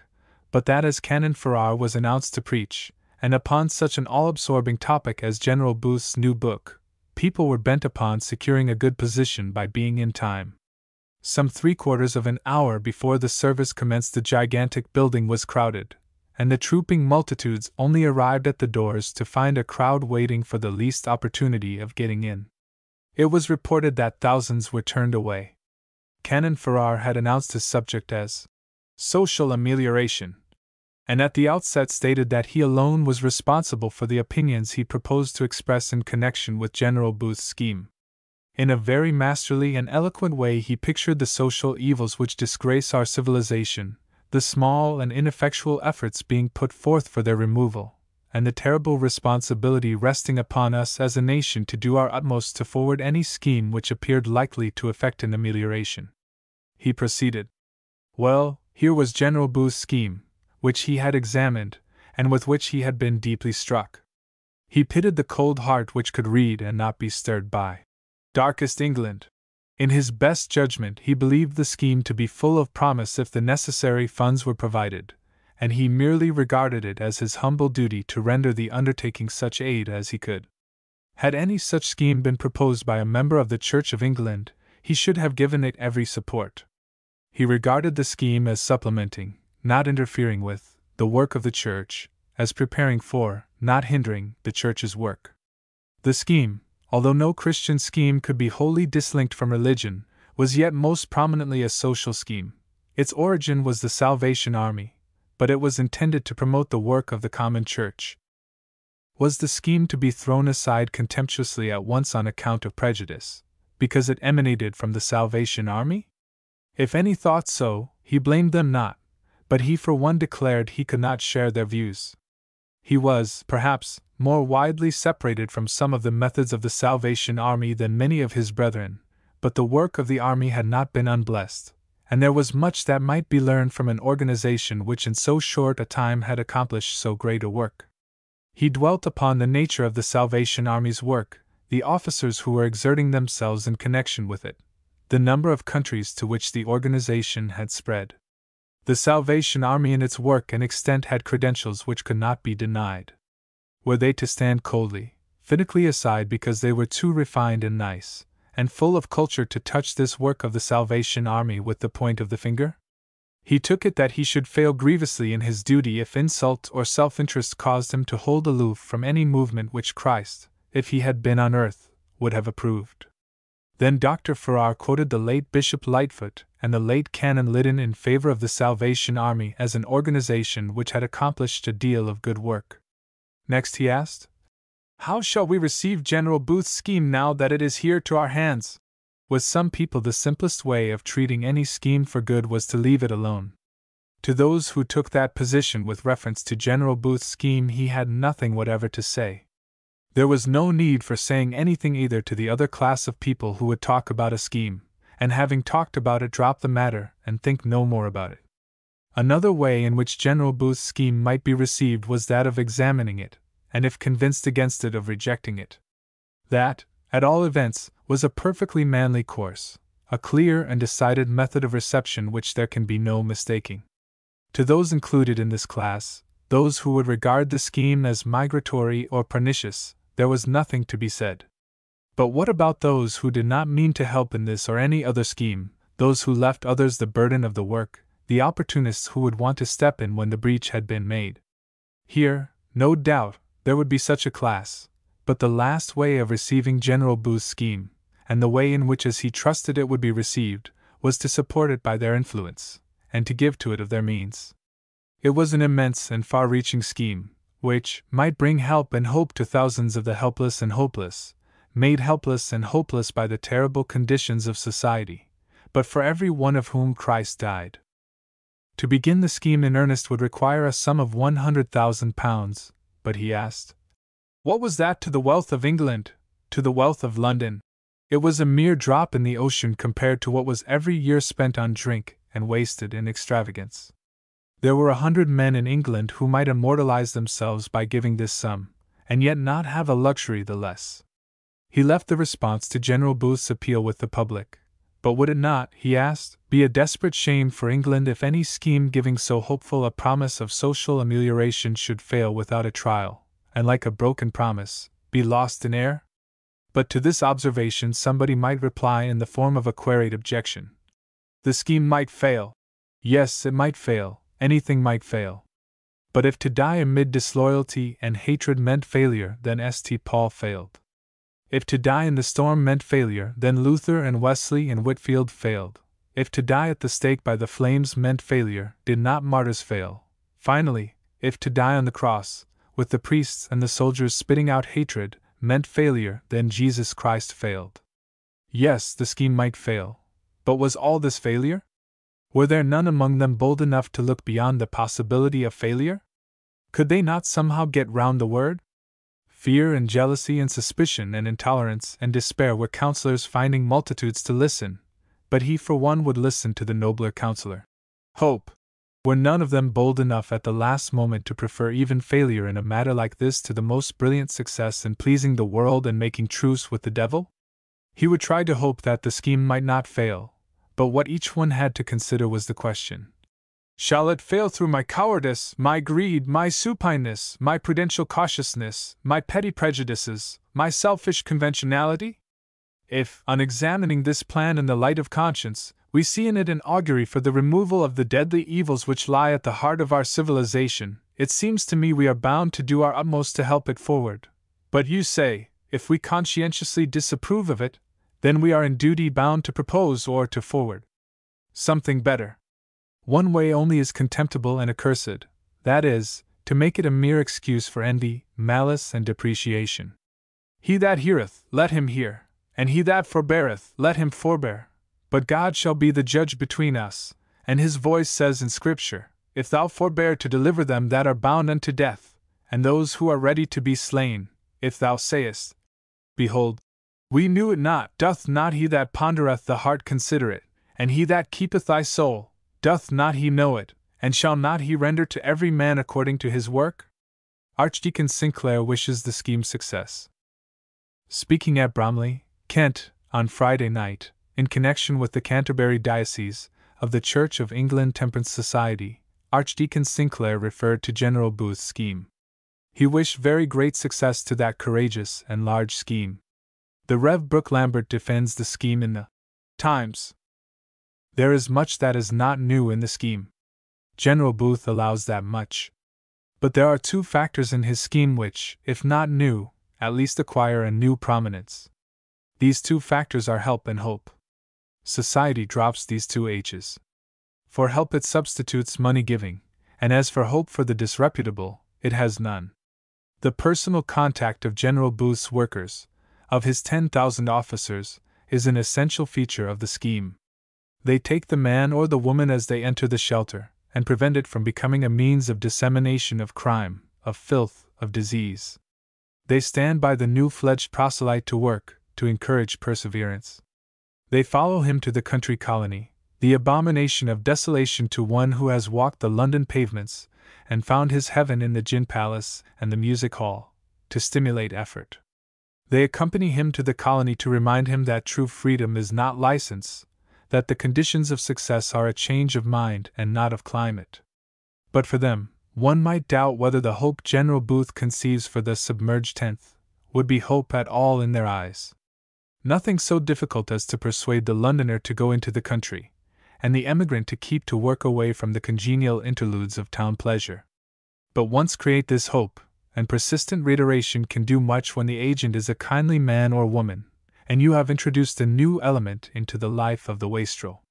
but that as Canon Farrar was announced to preach, and upon such an all-absorbing topic as General Booth's new book, people were bent upon securing a good position by being in time. Some 3/4 of an hour before the service commenced, the gigantic building was crowded, and the trooping multitudes only arrived at the doors to find a crowd waiting for the least opportunity of getting in. It was reported that thousands were turned away. Canon Farrar had announced his subject as social amelioration, and at the outset stated that he alone was responsible for the opinions he proposed to express in connection with General Booth's scheme. In a very masterly and eloquent way he pictured the social evils which disgrace our civilization, the small and ineffectual efforts being put forth for their removal, and the terrible responsibility resting upon us as a nation to do our utmost to forward any scheme which appeared likely to effect an amelioration. He proceeded. Well, here was General Booth's scheme, which he had examined, and with which he had been deeply struck. He pitied the cold heart which could read and not be stirred by Darkest England. In his best judgment he believed the scheme to be full of promise if the necessary funds were provided, and he merely regarded it as his humble duty to render the undertaking such aid as he could. Had any such scheme been proposed by a member of the Church of England, he should have given it every support. He regarded the scheme as supplementing, not interfering with, the work of the Church, as preparing for, not hindering, the Church's work. The scheme, although no Christian scheme could be wholly dislinked from religion, was yet most prominently a social scheme. Its origin was the Salvation Army, but it was intended to promote the work of the common Church. Was the scheme to be thrown aside contemptuously at once on account of prejudice, because it emanated from the Salvation Army? If any thought so, he blamed them not, but he for one declared he could not share their views. He was, perhaps, more widely separated from some of the methods of the Salvation Army than many of his brethren, but the work of the army had not been unblessed, and there was much that might be learned from an organization which in so short a time had accomplished so great a work. He dwelt upon the nature of the Salvation Army's work, the officers who were exerting themselves in connection with it, the number of countries to which the organization had spread. The Salvation Army in its work and extent had credentials which could not be denied. Were they to stand coldly, finically aside because they were too refined and nice, and full of culture to touch this work of the Salvation Army with the point of the finger? He took it that he should fail grievously in his duty if insult or self-interest caused him to hold aloof from any movement which Christ, if he had been on earth, would have approved. Then Dr. Farrar quoted the late Bishop Lightfoot and the late Canon Liddon in favor of the Salvation Army as an organization which had accomplished a deal of good work. Next he asked, "How shall we receive General Booth's scheme now that it is here to our hands?" With some people the simplest way of treating any scheme for good was to leave it alone. To those who took that position with reference to General Booth's scheme he had nothing whatever to say. There was no need for saying anything either to the other class of people who would talk about a scheme, and having talked about it drop the matter and think no more about it. Another way in which General Booth's scheme might be received was that of examining it, and if convinced against it of rejecting it. That, at all events, was a perfectly manly course, a clear and decided method of reception which there can be no mistaking. To those included in this class, those who would regard the scheme as migratory or pernicious, there was nothing to be said. But what about those who did not mean to help in this or any other scheme, those who left others the burden of the work, the opportunists who would want to step in when the breach had been made? Here, no doubt, there would be such a class, but the last way of receiving General Booth's scheme, and the way in which as he trusted it would be received, was to support it by their influence, and to give to it of their means. It was an immense and far-reaching scheme, which might bring help and hope to thousands of the helpless and hopeless, made helpless and hopeless by the terrible conditions of society, but for every one of whom Christ died. To begin the scheme in earnest would require a sum of £100,000, but he asked, what was that to the wealth of England, to the wealth of London? It was a mere drop in the ocean compared to what was every year spent on drink and wasted in extravagance. There were 100 men in England who might immortalize themselves by giving this sum, and yet not have a luxury the less. He left the response to General Booth's appeal with the public. But would it not, he asked, be a desperate shame for England if any scheme giving so hopeful a promise of social amelioration should fail without a trial, and like a broken promise, be lost in air? But to this observation somebody might reply in the form of a queried objection. The scheme might fail. Yes, it might fail. Anything might fail. But if to die amid disloyalty and hatred meant failure, then St. Paul failed. If to die in the storm meant failure, then Luther and Wesley and Whitefield failed. If to die at the stake by the flames meant failure, did not martyrs fail? Finally, if to die on the cross, with the priests and the soldiers spitting out hatred, meant failure, then Jesus Christ failed. Yes, the scheme might fail. But was all this failure? Were there none among them bold enough to look beyond the possibility of failure? Could they not somehow get round the word? Fear and jealousy and suspicion and intolerance and despair were counselors finding multitudes to listen, but he for one would listen to the nobler counselor. Hope. Were none of them bold enough at the last moment to prefer even failure in a matter like this to the most brilliant success in pleasing the world and making truce with the devil? He would try to hope that the scheme might not fail, but what each one had to consider was the question. Shall it fail through my cowardice, my greed, my supineness, my prudential cautiousness, my petty prejudices, my selfish conventionality? If, on examining this plan in the light of conscience, we see in it an augury for the removal of the deadly evils which lie at the heart of our civilization, it seems to me we are bound to do our utmost to help it forward. But you say, if we conscientiously disapprove of it, then we are in duty bound to propose or to forward something better. One way only is contemptible and accursed, that is, to make it a mere excuse for envy, malice, and depreciation. He that heareth, let him hear, and he that forbeareth, let him forbear. But God shall be the judge between us, and his voice says in Scripture, If thou forbear to deliver them that are bound unto death, and those who are ready to be slain, if thou sayest, Behold, we knew it not, doth not he that pondereth the heart consider it, and he that keepeth thy soul, doth not he know it, and shall not he render to every man according to his work? Archdeacon Sinclair wishes the scheme success. Speaking at Bromley, Kent, on Friday night, in connection with the Canterbury Diocese of the Church of England Temperance Society, Archdeacon Sinclair referred to General Booth's scheme. He wished very great success to that courageous and large scheme. The Rev. Brooke Lambert defends the scheme in the Times. There is much that is not new in the scheme. General Booth allows that much. But there are two factors in his scheme which, if not new, at least acquire a new prominence. These two factors are help and hope. Society drops these two H's. For help it substitutes money giving, and as for hope for the disreputable, it has none. The personal contact of General Booth's workers, of his 10,000 officers, is an essential feature of the scheme. They take the man or the woman as they enter the shelter, and prevent it from becoming a means of dissemination of crime, of filth, of disease. They stand by the new-fledged proselyte to work, to encourage perseverance. They follow him to the country colony, the abomination of desolation to one who has walked the London pavements, and found his heaven in the gin palace and the music hall, to stimulate effort. They accompany him to the colony to remind him that true freedom is not license, that the conditions of success are a change of mind and not of climate. But for them, one might doubt whether the hope General Booth conceives for the submerged tenth would be hope at all in their eyes. Nothing so difficult as to persuade the Londoner to go into the country, and the emigrant to keep to work away from the congenial interludes of town pleasure. But once create this hope, and persistent reiteration can do much when the agent is a kindly man or woman, and you have introduced a new element into the life of the wastrel.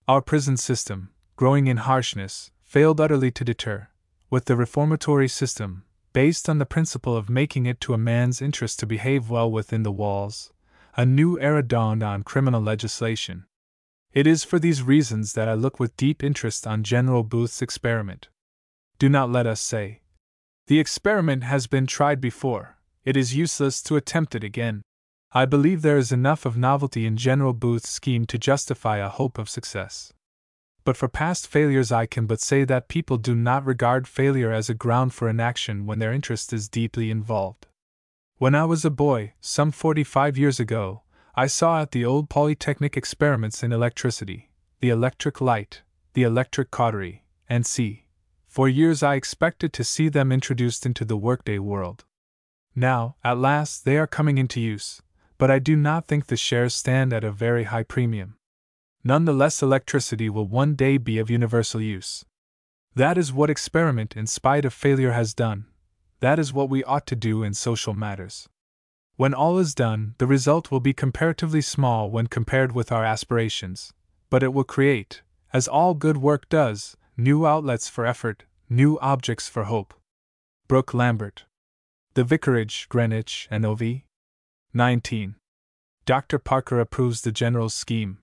Our prison system, growing in harshness, failed utterly to deter, with the reformatory system, based on the principle of making it to a man's interest to behave well within the walls, a new era dawned on criminal legislation. It is for these reasons that I look with deep interest on General Booth's experiment. Do not let us say, "The experiment has been tried before, it is useless to attempt it again." I believe there is enough of novelty in General Booth's scheme to justify a hope of success. But for past failures I can but say that people do not regard failure as a ground for inaction when their interest is deeply involved. When I was a boy, some 45 years ago, I saw at the old Polytechnic experiments in electricity, the electric light, the electric cautery, and for years I expected to see them introduced into the workday world. Now, at last, they are coming into use, but I do not think the shares stand at a very high premium. None the less electricity will one day be of universal use. That is what experiment in spite of failure has done. That is what we ought to do in social matters. When all is done, the result will be comparatively small when compared with our aspirations, but it will create, as all good work does, new outlets for effort, new objects for hope. Brooke Lambert. The Vicarage, Greenwich, and OV. 19. Dr. Parker approves the General's scheme.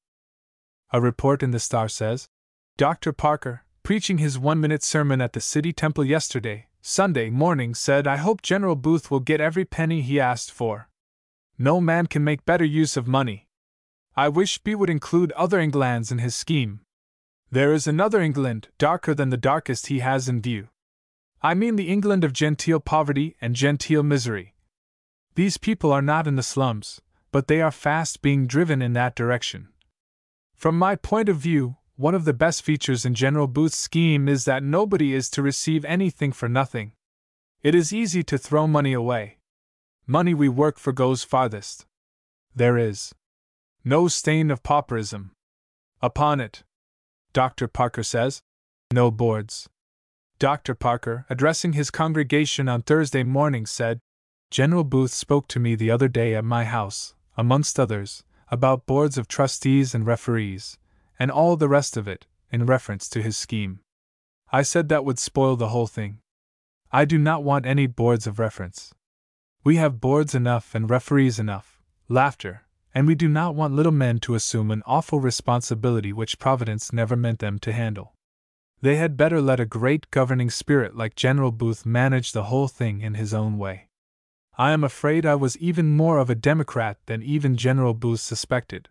A report in the Star says, Dr. Parker, preaching his 1-minute sermon at the City Temple yesterday, Sunday morning, said, "I hope General Booth will get every penny he asked for. No man can make better use of money. I wish B would include other Englands in his scheme. There is another England, darker than the darkest he has in view. I mean the England of genteel poverty and genteel misery. These people are not in the slums, but they are fast being driven in that direction. From my point of view, one of the best features in General Booth's scheme is that nobody is to receive anything for nothing. It is easy to throw money away. Money we work for goes farthest. There is no stain of pauperism upon it. Dr. Parker says, no boards. Dr. Parker, addressing his congregation on Thursday morning, said, General Booth spoke to me the other day at my house, amongst others, about boards of trustees and referees, and all the rest of it, in reference to his scheme. I said that would spoil the whole thing. I do not want any boards of reference. We have boards enough and referees enough, laughter, and we do not want little men to assume an awful responsibility which Providence never meant them to handle. They had better let a great governing spirit like General Booth manage the whole thing in his own way. I am afraid I was even more of a democrat than even General Booth suspected.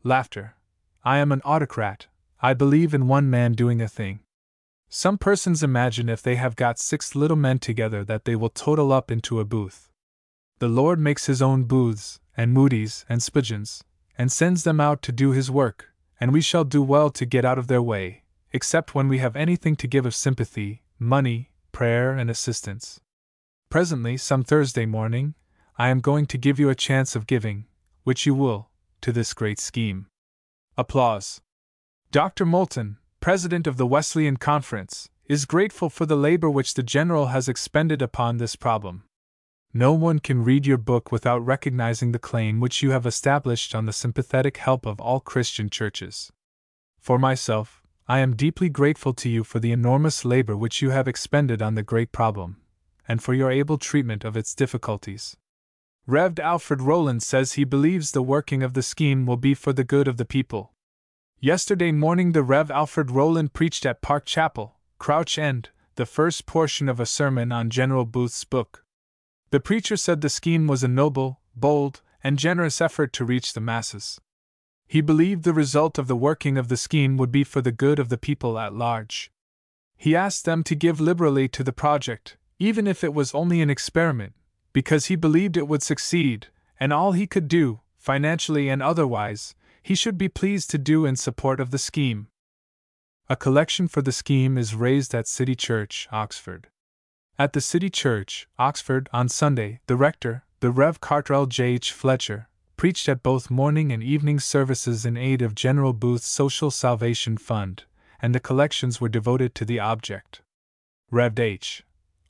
Laughter. I am an autocrat. I believe in one man doing a thing. Some persons imagine if they have got 6 little men together that they will total up into a booth. The Lord makes his own booths, and Moody's, and Spurgeons, and sends them out to do his work, and we shall do well to get out of their way, except when we have anything to give of sympathy, money, prayer, and assistance. Presently, some Thursday morning, I am going to give you a chance of giving, which you will, to this great scheme. Applause. Dr. Moulton, President of the Wesleyan Conference, is grateful for the labor which the General has expended upon this problem. No one can read your book without recognizing the claim which you have established on the sympathetic help of all Christian churches. For myself, I am deeply grateful to you for the enormous labor which you have expended on the great problem, and for your able treatment of its difficulties. Rev. Alfred Rowland says he believes the working of the scheme will be for the good of the people. Yesterday morning the Rev. Alfred Rowland preached at Park Chapel, Crouch End, the first portion of a sermon on General Booth's book. The preacher said the scheme was a noble, bold, and generous effort to reach the masses. He believed the result of the working of the scheme would be for the good of the people at large. He asked them to give liberally to the project, even if it was only an experiment, because he believed it would succeed, and all he could do, financially and otherwise, he should be pleased to do in support of the scheme. A collection for the scheme is raised at City Church, Oxford. At the City Church, Oxford, on Sunday, the rector, the Rev. Cartwright J. H. Fletcher, preached at both morning and evening services in aid of General Booth's Social Salvation Fund, and the collections were devoted to the object. Rev. H.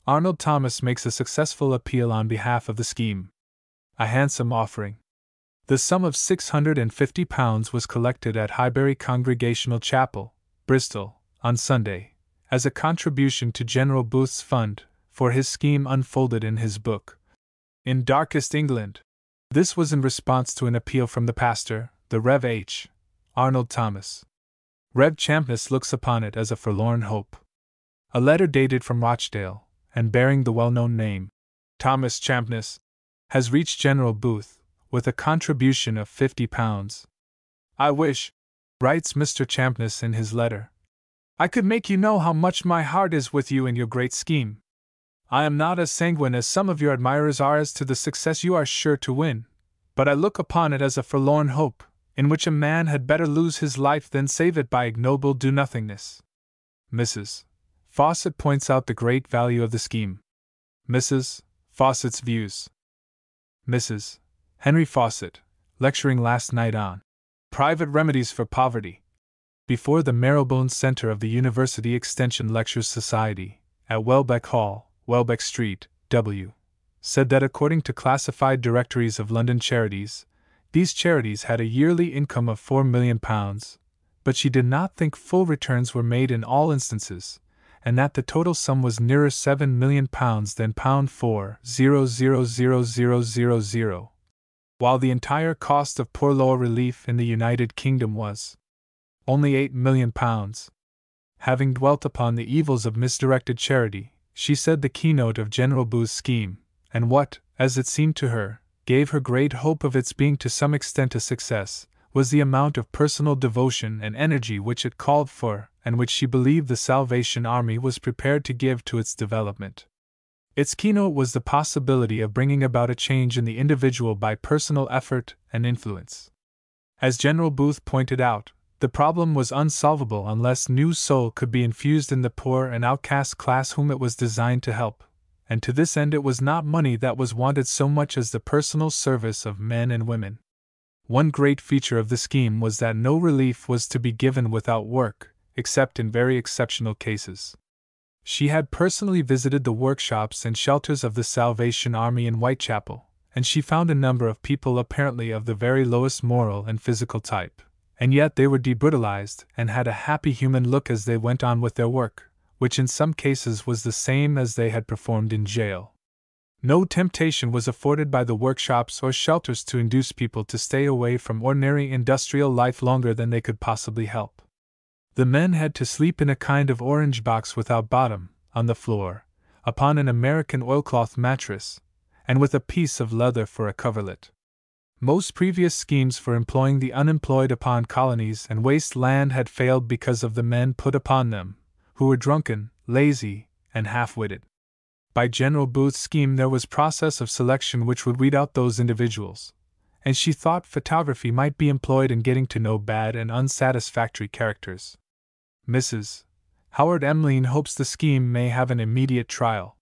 Arnold Thomas makes a successful appeal on behalf of the scheme. A handsome offering. The sum of £650 was collected at Highbury Congregational Chapel, Bristol, on Sunday, as a contribution to General Booth's fund, for his scheme unfolded in his book. In Darkest England. This was in response to an appeal from the pastor, the Rev. H. Arnold Thomas. Rev. Champness looks upon it as a forlorn hope. A letter dated from Rochdale, and bearing the well-known name, Thomas Champness, has reached General Booth, with a contribution of £50. I wish, writes Mr. Champness in his letter, I could make you know how much my heart is with you in your great scheme. I am not as sanguine as some of your admirers are as to the success you are sure to win, but I look upon it as a forlorn hope, in which a man had better lose his life than save it by ignoble do-nothingness. Mrs. Fawcett points out the great value of the scheme. Mrs. Fawcett's views. Mrs. Henry Fawcett, lecturing last night on Private Remedies for Poverty, before the Marrowbone Center of the University Extension Lectures Society, at Welbeck Hall, Welbeck Street, W., said that according to classified directories of London charities, these charities had a yearly income of £4,000,000, but she did not think full returns were made in all instances, and that the total sum was nearer £7,000,000 than £4,000,000, while the entire cost of poor law relief in the United Kingdom was only £8,000,000. Having dwelt upon the evils of misdirected charity, she said the keynote of General Booth's scheme, and what, as it seemed to her, gave her great hope of its being to some extent a success, was the amount of personal devotion and energy which it called for, and which she believed the Salvation Army was prepared to give to its development. Its keynote was the possibility of bringing about a change in the individual by personal effort and influence. As General Booth pointed out, the problem was unsolvable unless new soul could be infused in the poor and outcast class whom it was designed to help, and to this end it was not money that was wanted so much as the personal service of men and women. One great feature of the scheme was that no relief was to be given without work, except in very exceptional cases. She had personally visited the workshops and shelters of the Salvation Army in Whitechapel, and she found a number of people apparently of the very lowest moral and physical type, and yet they were debrutalized and had a happy human look as they went on with their work, which in some cases was the same as they had performed in jail. No temptation was afforded by the workshops or shelters to induce people to stay away from ordinary industrial life longer than they could possibly help. The men had to sleep in a kind of orange box without bottom, on the floor, upon an American oilcloth mattress, and with a piece of leather for a coverlet. Most previous schemes for employing the unemployed upon colonies and waste land had failed because of the men put upon them, who were drunken, lazy, and half-witted. By General Booth's scheme there was process of selection which would weed out those individuals, and she thought photography might be employed in getting to know bad and unsatisfactory characters. Mrs. Howard Emmeline hopes the scheme may have an immediate trial.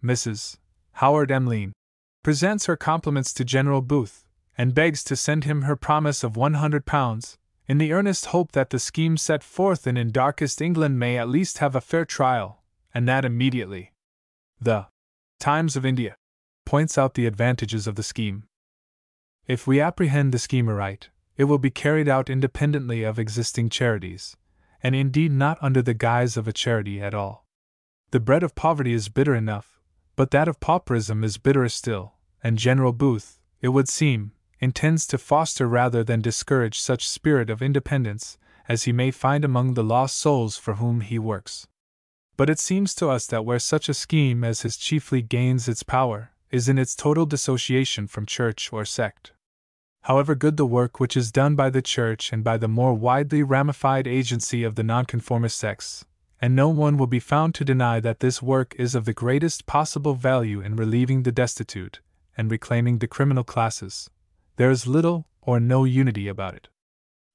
Mrs. Howard Emmeline presents her compliments to General Booth, and begs to send him her promise of £100, in the earnest hope that the scheme set forth in Darkest England may at least have a fair trial, and that immediately. The Times of India points out the advantages of the scheme. If we apprehend the scheme aright, it will be carried out independently of existing charities, and indeed not under the guise of a charity at all. The bread of poverty is bitter enough, but that of pauperism is bitterer still, and General Booth, it would seem, intends to foster rather than discourage such spirit of independence as he may find among the lost souls for whom he works. But it seems to us that where such a scheme as his chiefly gains its power is in its total dissociation from church or sect. However good the work which is done by the church and by the more widely ramified agency of the nonconformist sects, and no one will be found to deny that this work is of the greatest possible value in relieving the destitute and reclaiming the criminal classes, there is little or no unity about it.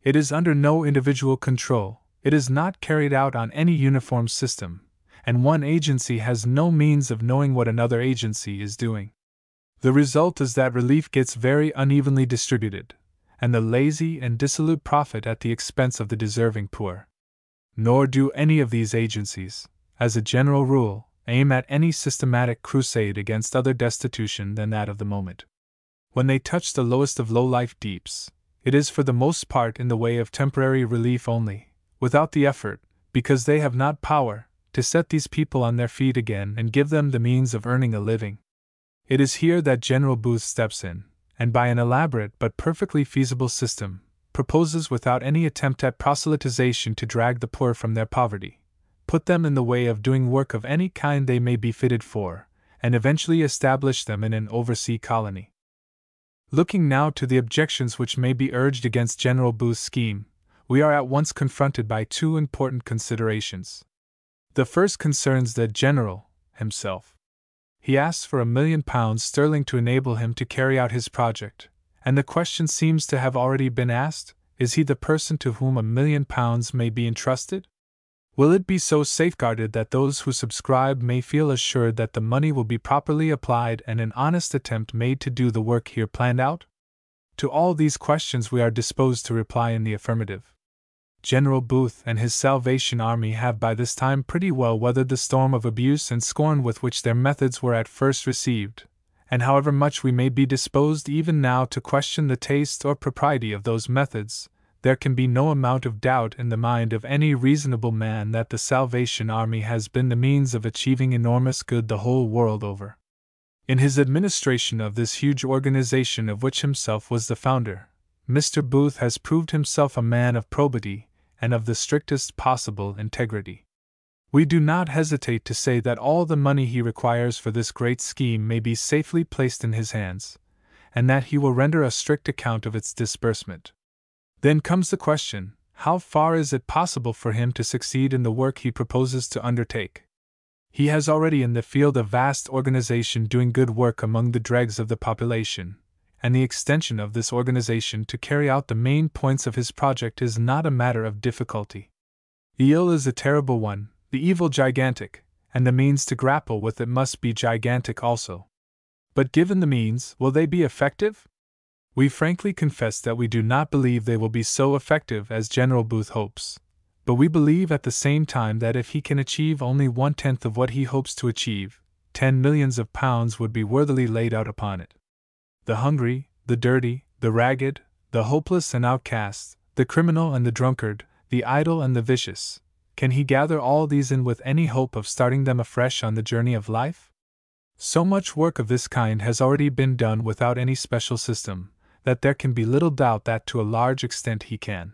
It is under no individual control, it is not carried out on any uniform system, and one agency has no means of knowing what another agency is doing. The result is that relief gets very unevenly distributed, and the lazy and dissolute profit at the expense of the deserving poor. Nor do any of these agencies, as a general rule, aim at any systematic crusade against other destitution than that of the moment. When they touch the lowest of low-life deeps, it is for the most part in the way of temporary relief only, without the effort, because they have not power, to set these people on their feet again and give them the means of earning a living. It is here that General Booth steps in, and by an elaborate but perfectly feasible system, proposes without any attempt at proselytization to drag the poor from their poverty, put them in the way of doing work of any kind they may be fitted for, and eventually establish them in an oversea colony. Looking now to the objections which may be urged against General Booth's scheme, we are at once confronted by two important considerations. The first concerns the General himself. He asks for £1,000,000 to enable him to carry out his project, and the question seems to have already been asked, is he the person to whom £1,000,000 may be entrusted? Will it be so safeguarded that those who subscribe may feel assured that the money will be properly applied and an honest attempt made to do the work here planned out? To all these questions we are disposed to reply in the affirmative. General Booth and his Salvation Army have by this time pretty well weathered the storm of abuse and scorn with which their methods were at first received, and however much we may be disposed even now to question the taste or propriety of those methods, there can be no amount of doubt in the mind of any reasonable man that the Salvation Army has been the means of achieving enormous good the whole world over. In his administration of this huge organization of which himself was the founder, Mr. Booth has proved himself a man of probity and of the strictest possible integrity. We do not hesitate to say that all the money he requires for this great scheme may be safely placed in his hands, and that he will render a strict account of its disbursement. Then comes the question, how far is it possible for him to succeed in the work he proposes to undertake? He has already in the field a vast organization doing good work among the dregs of the population, and the extension of this organization to carry out the main points of his project is not a matter of difficulty. The ill is a terrible one, the evil gigantic, and the means to grapple with it must be gigantic also. But given the means, will they be effective? We frankly confess that we do not believe they will be so effective as General Booth hopes, but we believe at the same time that if he can achieve only 1/10 of what he hopes to achieve, £10,000,000 would be worthily laid out upon it. The hungry, the dirty, the ragged, the hopeless and outcast, the criminal and the drunkard, the idle and the vicious, can he gather all these in with any hope of starting them afresh on the journey of life? So much work of this kind has already been done without any special system, that there can be little doubt that to a large extent he can.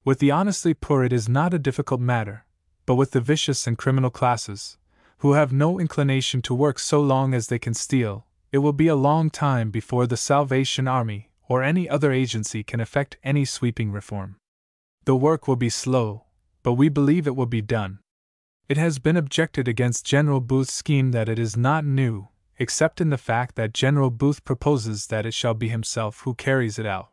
With the honestly poor it is not a difficult matter, but with the vicious and criminal classes, who have no inclination to work so long as they can steal, it will be a long time before the Salvation Army or any other agency can effect any sweeping reform. The work will be slow, but we believe it will be done. It has been objected against General Booth's scheme that it is not new, except in the fact that General Booth proposes that it shall be himself who carries it out.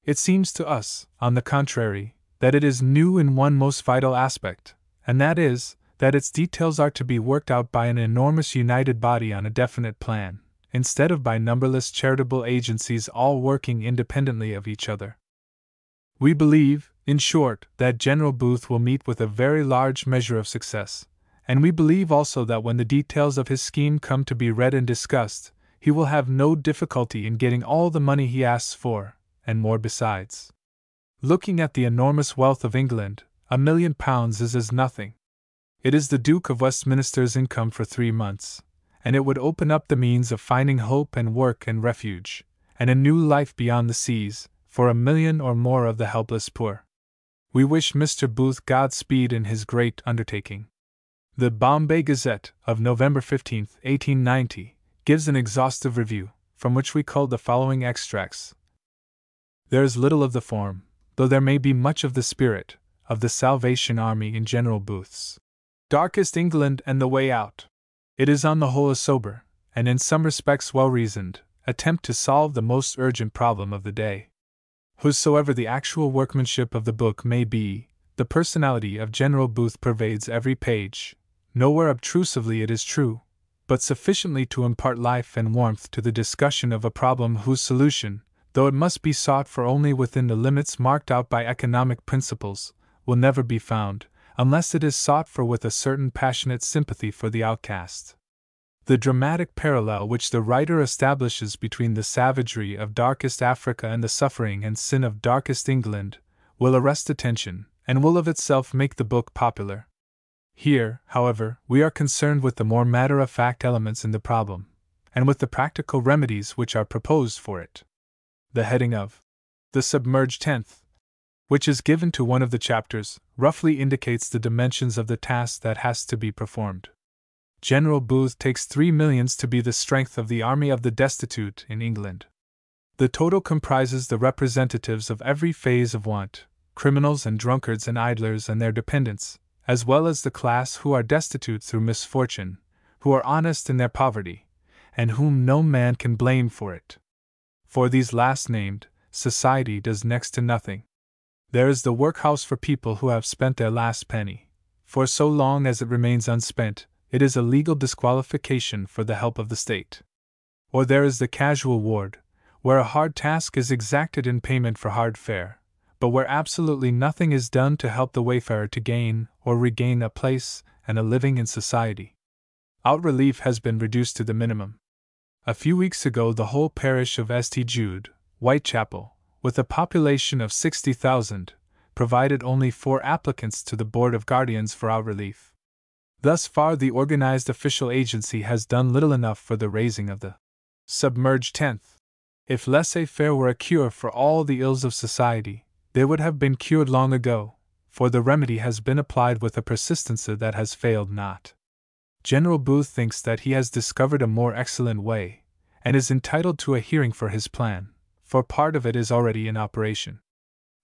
It seems to us, on the contrary, that it is new in one most vital aspect, and that is, that its details are to be worked out by an enormous united body on a definite plan, instead of by numberless charitable agencies all working independently of each other. We believe, in short, that General Booth will meet with a very large measure of success, and we believe also that when the details of his scheme come to be read and discussed, he will have no difficulty in getting all the money he asks for, and more besides. Looking at the enormous wealth of England, £1,000,000 is as nothing. It is the Duke of Westminster's income for 3 months, and it would open up the means of finding hope and work and refuge, and a new life beyond the seas, for 1,000,000 or more of the helpless poor. We wish Mr. Booth Godspeed in his great undertaking. The Bombay Gazette of November 15, 1890, gives an exhaustive review, from which we cull the following extracts. There is little of the form, though there may be much of the spirit, of the Salvation Army in General Booth's Darkest England and the Way Out. It is on the whole a sober, and in some respects well-reasoned, attempt to solve the most urgent problem of the day. Whosoever the actual workmanship of the book may be, the personality of General Booth pervades every page, nowhere obtrusively it is true, but sufficiently to impart life and warmth to the discussion of a problem whose solution, though it must be sought for only within the limits marked out by economic principles, will never be found, unless it is sought for with a certain passionate sympathy for the outcast. The dramatic parallel which the writer establishes between the savagery of darkest Africa and the suffering and sin of darkest England will arrest attention, and will of itself make the book popular. Here, however, we are concerned with the more matter-of-fact elements in the problem, and with the practical remedies which are proposed for it. The heading of The Submerged Tenth, which is given to one of the chapters, roughly indicates the dimensions of the task that has to be performed. General Booth takes 3 millions to be the strength of the army of the destitute in England. The total comprises the representatives of every phase of want, criminals and drunkards and idlers and their dependents, as well as the class who are destitute through misfortune, who are honest in their poverty, and whom no man can blame for it. For these last named, society does next to nothing. There is the workhouse for people who have spent their last penny, for so long as it remains unspent, it is a legal disqualification for the help of the state. Or there is the casual ward, where a hard task is exacted in payment for hard fare, but where absolutely nothing is done to help the wayfarer to gain or regain a place and a living in society. Out-relief has been reduced to the minimum. A few weeks ago the whole parish of St. Jude, Whitechapel, with a population of 60,000, provided only 4 applicants to the Board of Guardians for out-relief. Thus far the organized official agency has done little enough for the raising of the submerged tenth. If laissez-faire were a cure for all the ills of society, they would have been cured long ago, for the remedy has been applied with a persistency that has failed not. General Booth thinks that he has discovered a more excellent way, and is entitled to a hearing for his plan, for part of it is already in operation.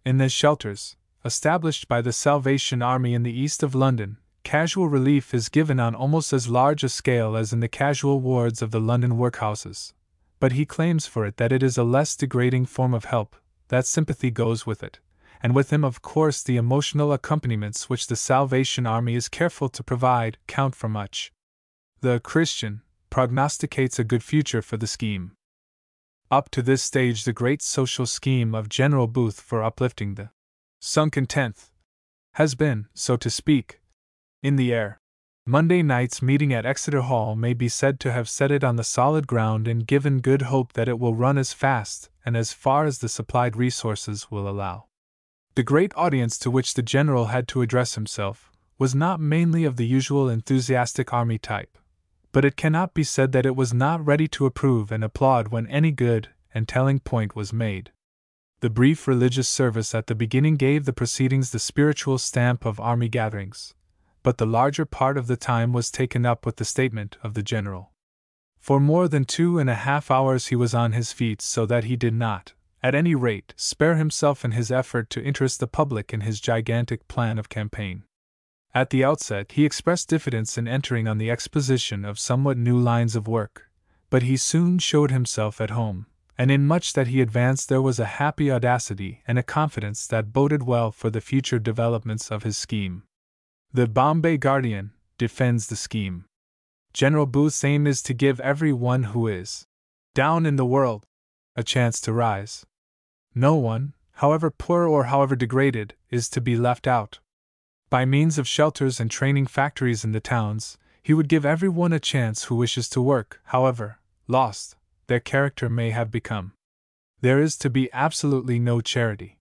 In the shelters, established by the Salvation Army in the east of London, casual relief is given on almost as large a scale as in the casual wards of the London workhouses, but he claims for it that it is a less degrading form of help, that sympathy goes with it, and with him of course the emotional accompaniments which the Salvation Army is careful to provide count for much. The Christian prognosticates a good future for the scheme. Up to this stage the great social scheme of General Booth for uplifting the sunken tenth has been, so to speak, in the air. Monday night's meeting at Exeter Hall may be said to have set it on the solid ground and given good hope that it will run as fast and as far as the supplied resources will allow. The great audience to which the General had to address himself was not mainly of the usual enthusiastic army type, but it cannot be said that it was not ready to approve and applaud when any good and telling point was made. The brief religious service at the beginning gave the proceedings the spiritual stamp of army gatherings, but the larger part of the time was taken up with the statement of the General. For more than 2.5 hours he was on his feet, so that he did not, at any rate, spare himself in his effort to interest the public in his gigantic plan of campaign. At the outset, he expressed diffidence in entering on the exposition of somewhat new lines of work, but he soon showed himself at home, and in much that he advanced there was a happy audacity and a confidence that boded well for the future developments of his scheme. The Bombay Guardian defends the scheme. General Booth's aim is to give every one who is down in the world a chance to rise. No one, however poor or however degraded, is to be left out. By means of shelters and training factories in the towns, he would give every one a chance who wishes to work, however lost their character may have become. There is to be absolutely no charity.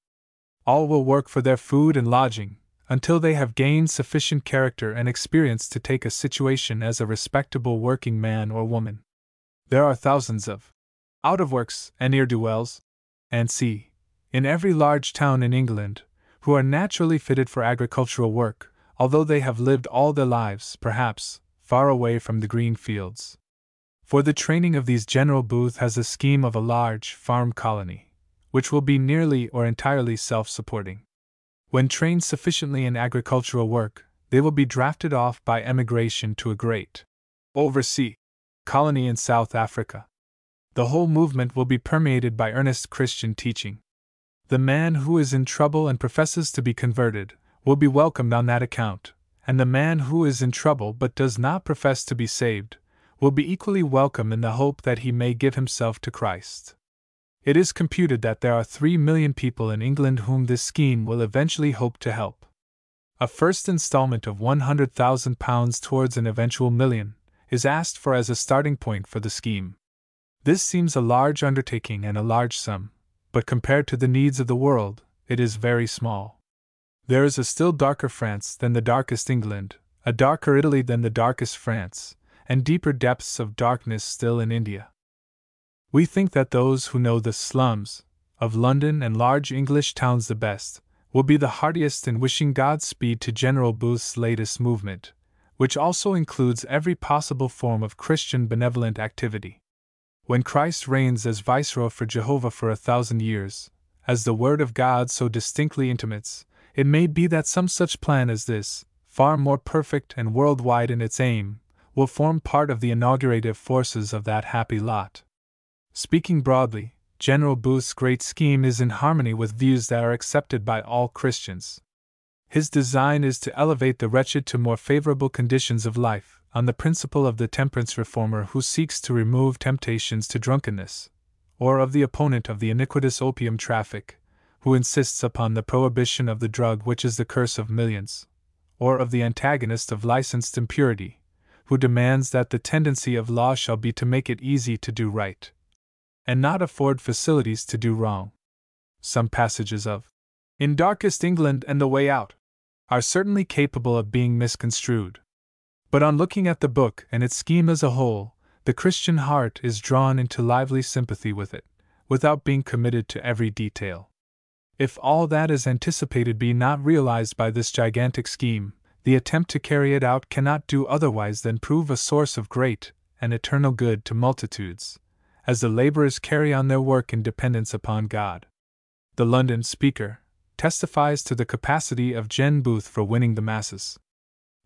All will work for their food and lodging, until they have gained sufficient character and experience to take a situation as a respectable working man or woman. There are thousands of out-of-works and ne'er-do-wells, and see, in every large town in England, who are naturally fitted for agricultural work, although they have lived all their lives, perhaps, far away from the green fields. For the training of these General Booth has a scheme of a large farm colony, which will be nearly or entirely self-supporting. When trained sufficiently in agricultural work, they will be drafted off by emigration to a great oversea colony in South Africa. The whole movement will be permeated by earnest Christian teaching. The man who is in trouble and professes to be converted will be welcomed on that account, and the man who is in trouble but does not profess to be saved will be equally welcome in the hope that he may give himself to Christ. It is computed that there are 3 million people in England whom this scheme will eventually hope to help. A first installment of £100,000 towards an eventual million is asked for as a starting point for the scheme. This seems a large undertaking and a large sum, but compared to the needs of the world, it is very small. There is a still darker France than the darkest England, a darker Italy than the darkest France, and deeper depths of darkness still in India. We think that those who know the slums of London and large English towns the best will be the heartiest in wishing Godspeed to General Booth's latest movement, which also includes every possible form of Christian benevolent activity. When Christ reigns as Viceroy for Jehovah for 1,000 years, as the Word of God so distinctly intimates, it may be that some such plan as this, far more perfect and worldwide in its aim, will form part of the inaugurative forces of that happy lot. Speaking broadly, General Booth's great scheme is in harmony with views that are accepted by all Christians. His design is to elevate the wretched to more favorable conditions of life, on the principle of the temperance reformer who seeks to remove temptations to drunkenness, or of the opponent of the iniquitous opium traffic, who insists upon the prohibition of the drug which is the curse of millions, or of the antagonist of licensed impurity, who demands that the tendency of law shall be to make it easy to do right, and not afford facilities to do wrong. Some passages of In Darkest England and the Way Out are certainly capable of being misconstrued. But on looking at the book and its scheme as a whole, the Christian heart is drawn into lively sympathy with it, without being committed to every detail. If all that is anticipated be not realized by this gigantic scheme, the attempt to carry it out cannot do otherwise than prove a source of great and eternal good to multitudes, as the laborers carry on their work in dependence upon God. The London Speaker testifies to the capacity of Gen Booth for winning the masses.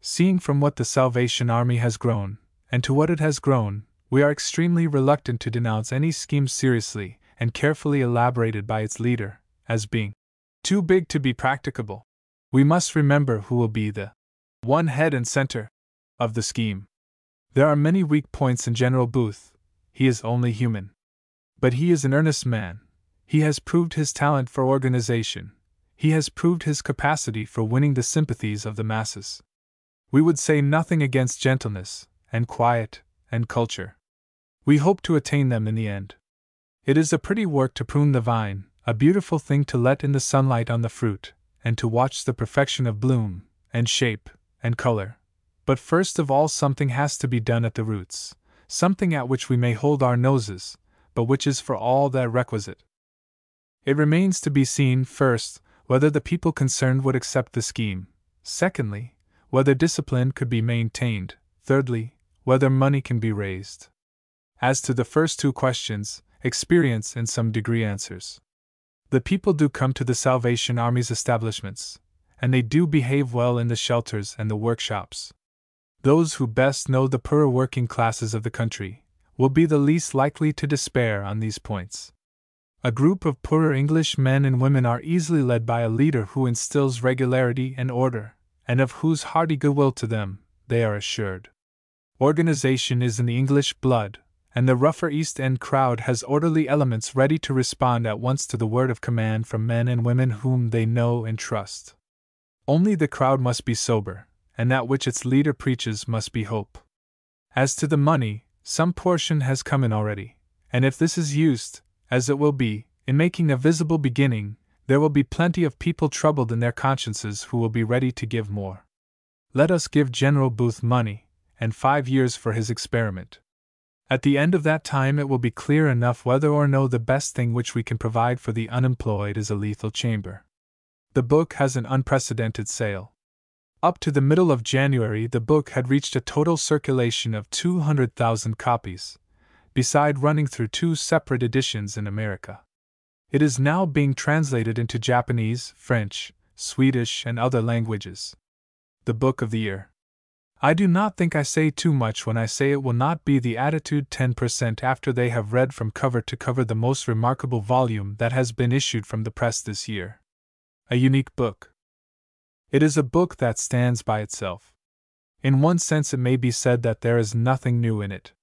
Seeing from what the Salvation Army has grown, and to what it has grown, we are extremely reluctant to denounce any scheme seriously and carefully elaborated by its leader, as being too big to be practicable. We must remember who will be the one head and center of the scheme. There are many weak points in General Booth. He is only human. But he is an earnest man. He has proved his talent for organization. He has proved his capacity for winning the sympathies of the masses. We would say nothing against gentleness, and quiet, and culture. We hope to attain them in the end. It is a pretty work to prune the vine, a beautiful thing to let in the sunlight on the fruit, and to watch the perfection of bloom, and shape, and color. But first of all something has to be done at the roots, something at which we may hold our noses, but which is for all that requisite. It remains to be seen, first, whether the people concerned would accept the scheme, secondly, whether discipline could be maintained, thirdly, whether money can be raised. As to the first two questions, experience in some degree answers. The people do come to the Salvation Army's establishments, and they do behave well in the shelters and the workshops. Those who best know the poorer working classes of the country will be the least likely to despair on these points. A group of poorer English men and women are easily led by a leader who instills regularity and order, and of whose hearty goodwill to them they are assured. Organization is in the English blood, and the rougher East End crowd has orderly elements ready to respond at once to the word of command from men and women whom they know and trust. Only the crowd must be sober, and that which its leader preaches must be hope. As to the money, some portion has come in already, and if this is used, as it will be, in making a visible beginning, there will be plenty of people troubled in their consciences who will be ready to give more. Let us give General Booth money, and 5 years for his experiment. At the end of that time it will be clear enough whether or no the best thing which we can provide for the unemployed is a lethal chamber. The book has an unprecedented sale. Up to the middle of January the book had reached a total circulation of 200,000 copies, beside running through 2 separate editions in America. It is now being translated into Japanese, French, Swedish, and other languages. The Book of the Year. I do not think I say too much when I say it will not be the attitude 10% after they have read from cover to cover the most remarkable volume that has been issued from the press this year. A unique book. It is a book that stands by itself. In one sense it may be said that there is nothing new in it.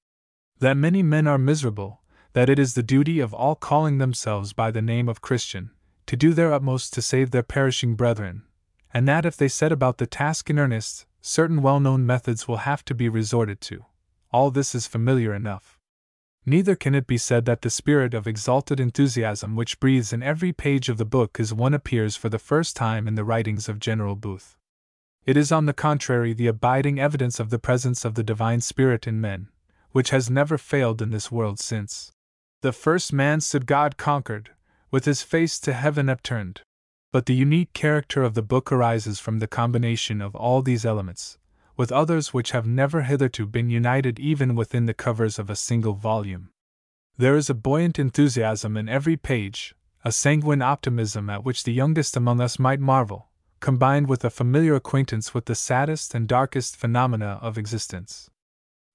That many men are miserable, that it is the duty of all calling themselves by the name of Christian, to do their utmost to save their perishing brethren, and that if they set about the task in earnest, certain well-known methods will have to be resorted to. All this is familiar enough. Neither can it be said that the spirit of exalted enthusiasm which breathes in every page of the book is one appears for the first time in the writings of General Booth. It is on the contrary the abiding evidence of the presence of the divine spirit in men, which has never failed in this world since the first man stood God conquered, with his face to heaven upturned. But the unique character of the book arises from the combination of all these elements, with others which have never hitherto been united even within the covers of a single volume. There is a buoyant enthusiasm in every page, a sanguine optimism at which the youngest among us might marvel, combined with a familiar acquaintance with the saddest and darkest phenomena of existence.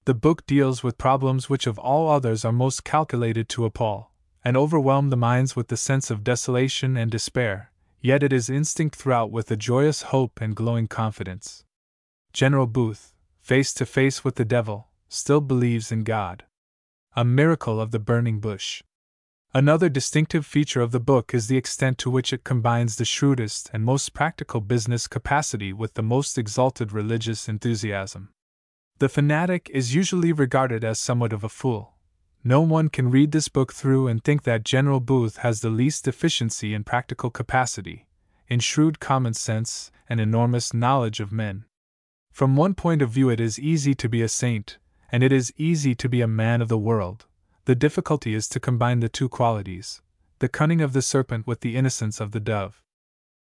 The book deals with problems which of all others are most calculated to appall, and overwhelm the minds with the sense of desolation and despair, yet it is instinct throughout with a joyous hope and glowing confidence. General Booth, face to face with the devil, still believes in God. A miracle of the burning bush. Another distinctive feature of the book is the extent to which it combines the shrewdest and most practical business capacity with the most exalted religious enthusiasm. The fanatic is usually regarded as somewhat of a fool. No one can read this book through and think that General Booth has the least deficiency in practical capacity, in shrewd common sense, and enormous knowledge of men. From one point of view it is easy to be a saint, and it is easy to be a man of the world. The difficulty is to combine the two qualities, the cunning of the serpent with the innocence of the dove.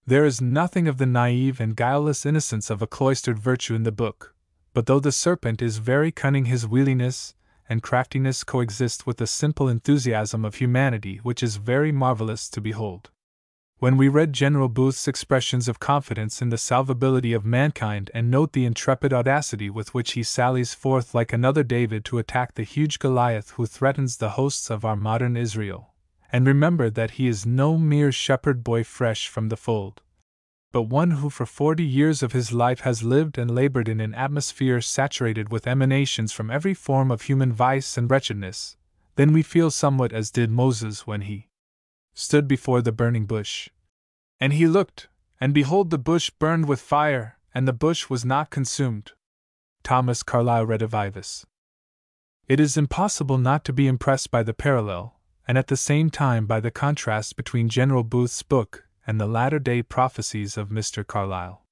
There is nothing of the naive and guileless innocence of a cloistered virtue in the book, but though the serpent is very cunning, his wiliness and craftiness coexist with the simple enthusiasm of humanity which is very marvelous to behold. When we read General Booth's expressions of confidence in the salvability of mankind and note the intrepid audacity with which he sallies forth like another David to attack the huge Goliath who threatens the hosts of our modern Israel, and remember that he is no mere shepherd boy fresh from the fold, but one who for 40 years of his life has lived and labored in an atmosphere saturated with emanations from every form of human vice and wretchedness, then we feel somewhat as did Moses when he stood before the burning bush. And he looked, and behold, the bush burned with fire, and the bush was not consumed. Thomas Carlyle Redivivus. It is impossible not to be impressed by the parallel, and at the same time by the contrast between General Booth's book and the latter-day prophecies of Mr. Carlyle.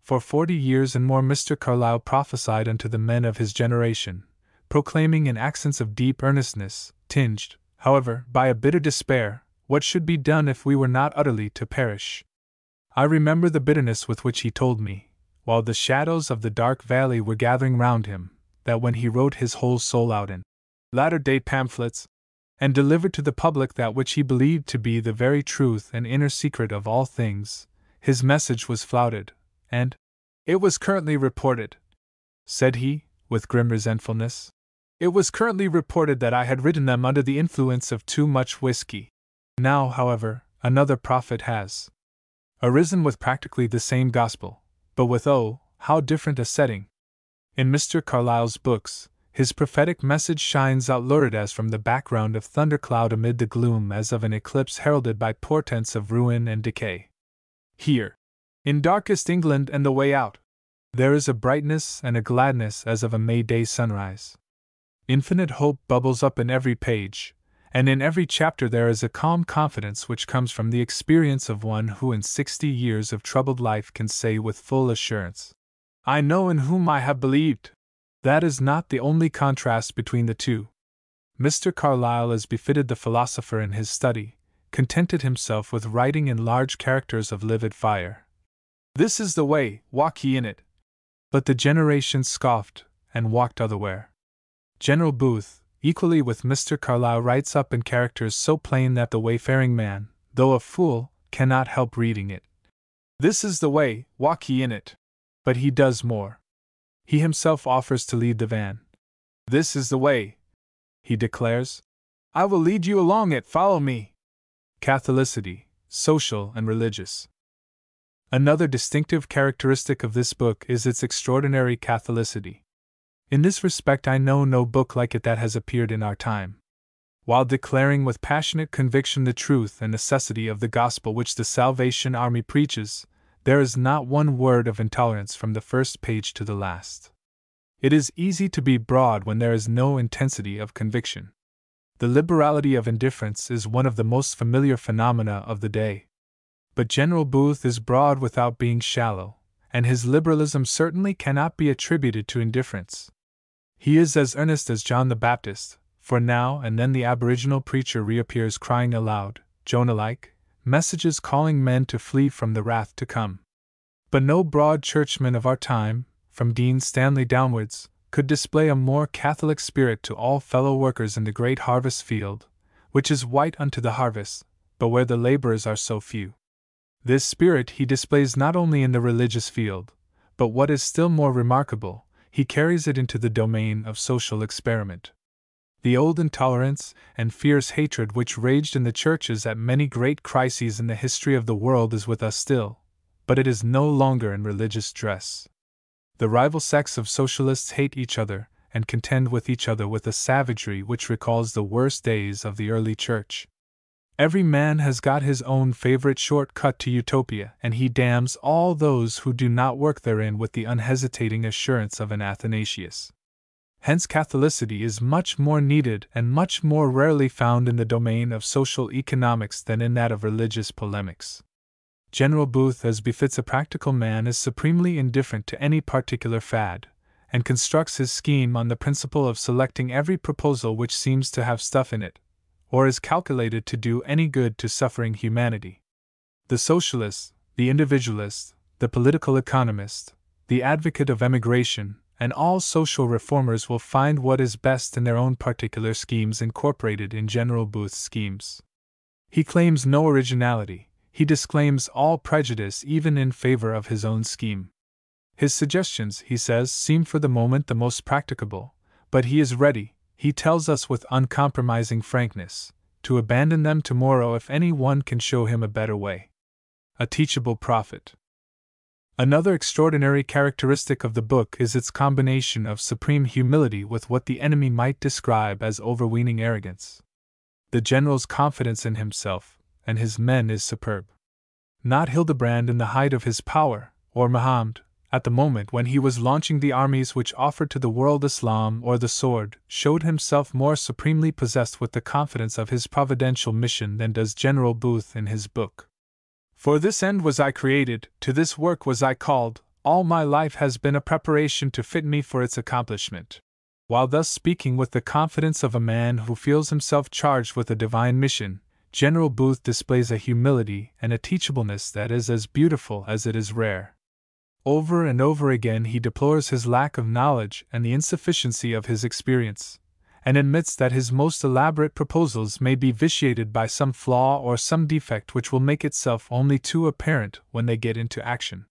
For 40 years and more Mr. Carlyle prophesied unto the men of his generation, proclaiming in accents of deep earnestness, tinged, however, by a bitter despair, what should be done if we were not utterly to perish. I remember the bitterness with which he told me, while the shadows of the dark valley were gathering round him, that when he wrote his whole soul out in latter-day pamphlets, and delivered to the public that which he believed to be the very truth and inner secret of all things, His message was flouted, and it was currently reported, said he, with grim resentfulness. It was currently reported that I had written them under the influence of too much whiskey. Now, however, another prophet has arisen with practically the same gospel, but with how different a setting. In Mr. Carlyle's books, his prophetic message shines out lurid as from the background of thundercloud amid the gloom as of an eclipse heralded by portents of ruin and decay. Here, in darkest England and the way out, there is a brightness and a gladness as of a May-day sunrise. Infinite hope bubbles up in every page, and in every chapter there is a calm confidence which comes from the experience of one who in 60 years of troubled life can say with full assurance, "I know in whom I have believed." That is not the only contrast between the two. Mr. Carlyle, as befitted the philosopher in his study, contented himself with writing in large characters of livid fire, "This is the way, walk ye in it." But the generation scoffed, and walked otherwhere. General Booth, equally with Mr. Carlyle, writes up in characters so plain that the wayfaring man, though a fool, cannot help reading it. "This is the way, walk ye in it." But he does more. He himself offers to lead the van. "This is the way," he declares. "I will lead you along it, follow me." Catholicity, social and religious. Another distinctive characteristic of this book is its extraordinary Catholicity. In this respect I know no book like it that has appeared in our time. While declaring with passionate conviction the truth and necessity of the gospel which the Salvation Army preaches, there is not one word of intolerance from the first page to the last. It is easy to be broad when there is no intensity of conviction. The liberality of indifference is one of the most familiar phenomena of the day. But General Booth is broad without being shallow, and his liberalism certainly cannot be attributed to indifference. He is as earnest as John the Baptist, for now and then the aboriginal preacher reappears crying aloud, Jonah-like, messages calling men to flee from the wrath to come. But no broad churchman of our time, from Dean Stanley downwards, could display a more Catholic spirit to all fellow workers in the great harvest field, which is white unto the harvest, but where the laborers are so few. This spirit he displays not only in the religious field, but what is still more remarkable, he carries it into the domain of social experiment. The old intolerance and fierce hatred which raged in the churches at many great crises in the history of the world is with us still, but it is no longer in religious dress. The rival sects of socialists hate each other and contend with each other with a savagery which recalls the worst days of the early church. Every man has got his own favorite short cut to utopia, and he damns all those who do not work therein with the unhesitating assurance of an Athanasius. Hence Catholicity is much more needed and much more rarely found in the domain of social economics than in that of religious polemics. General Booth, as befits a practical man, is supremely indifferent to any particular fad, and constructs his scheme on the principle of selecting every proposal which seems to have stuff in it, or is calculated to do any good to suffering humanity. The socialist, the individualist, the political economist, the advocate of emigration, and all social reformers will find what is best in their own particular schemes incorporated in General Booth's schemes. He claims no originality, he disclaims all prejudice even in favor of his own scheme. His suggestions, he says, seem for the moment the most practicable, but he is ready, he tells us with uncompromising frankness, to abandon them tomorrow if any one can show him a better way. A teachable prophet. Another extraordinary characteristic of the book is its combination of supreme humility with what the enemy might describe as overweening arrogance. The general's confidence in himself and his men is superb. Not Hildebrand in the height of his power, or Muhammad, at the moment when he was launching the armies which offered to the world Islam or the sword, showed himself more supremely possessed with the confidence of his providential mission than does General Booth in his book. For this end was I created, to this work was I called, all my life has been a preparation to fit me for its accomplishment. While thus speaking with the confidence of a man who feels himself charged with a divine mission, General Booth displays a humility and a teachableness that is as beautiful as it is rare. Over and over again he deplores his lack of knowledge and the insufficiency of his experience, and admits that his most elaborate proposals may be vitiated by some flaw or some defect which will make itself only too apparent when they get into action.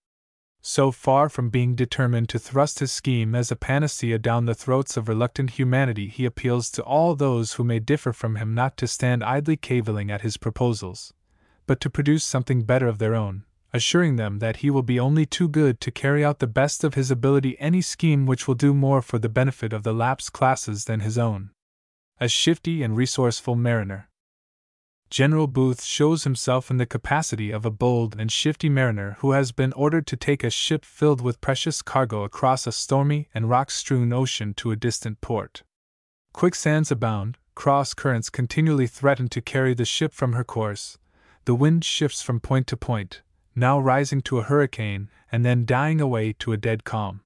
So far from being determined to thrust his scheme as a panacea down the throats of reluctant humanity, he appeals to all those who may differ from him not to stand idly cavilling at his proposals, but to produce something better of their own, assuring them that he will be only too good to carry out the best of his ability any scheme which will do more for the benefit of the lapsed classes than his own. A shifty and resourceful mariner. General Booth shows himself in the capacity of a bold and shifty mariner who has been ordered to take a ship filled with precious cargo across a stormy and rock-strewn ocean to a distant port. Quicksands abound, cross currents continually threaten to carry the ship from her course, the wind shifts from point to point, now rising to a hurricane and then dying away to a dead calm.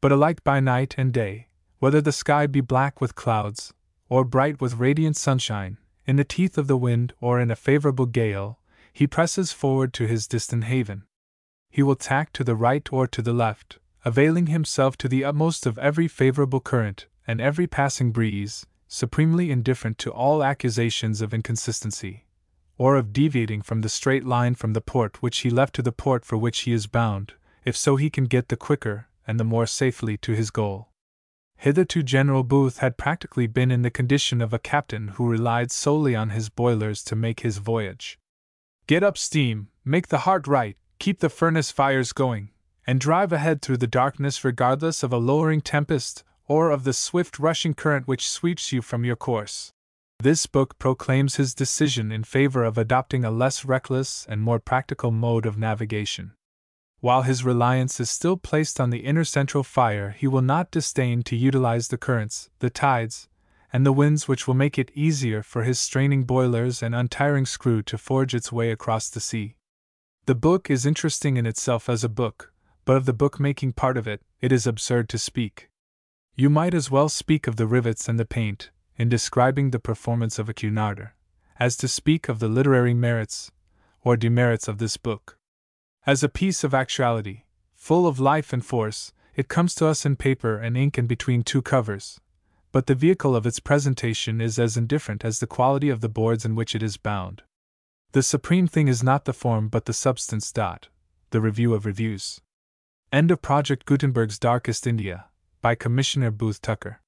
But alike by night and day, whether the sky be black with clouds, or bright with radiant sunshine, in the teeth of the wind or in a favorable gale, he presses forward to his distant haven. He will tack to the right or to the left, availing himself to the utmost of every favorable current and every passing breeze, supremely indifferent to all accusations of inconsistency, or of deviating from the straight line from the port which he left to the port for which he is bound, if so he can get the quicker and the more safely to his goal. Hitherto General Booth had practically been in the condition of a captain who relied solely on his boilers to make his voyage. Get up steam, make the heart right, keep the furnace fires going, and drive ahead through the darkness regardless of a lowering tempest or of the swift rushing current which sweeps you from your course. This book proclaims his decision in favor of adopting a less reckless and more practical mode of navigation. While his reliance is still placed on the inner central fire, he will not disdain to utilize the currents, the tides, and the winds which will make it easier for his straining boilers and untiring screw to forge its way across the sea. The book is interesting in itself as a book, but of the book-making part of it, it is absurd to speak. You might as well speak of the rivets and the paint, in describing the performance of a Cunarder, as to speak of the literary merits, or demerits of this book. As a piece of actuality, full of life and force, it comes to us in paper and ink and between two covers, but the vehicle of its presentation is as indifferent as the quality of the boards in which it is bound. The supreme thing is not the form but the substance. The Review of Reviews. End of Project Gutenberg's Darkest India, by Commissioner Booth Tucker.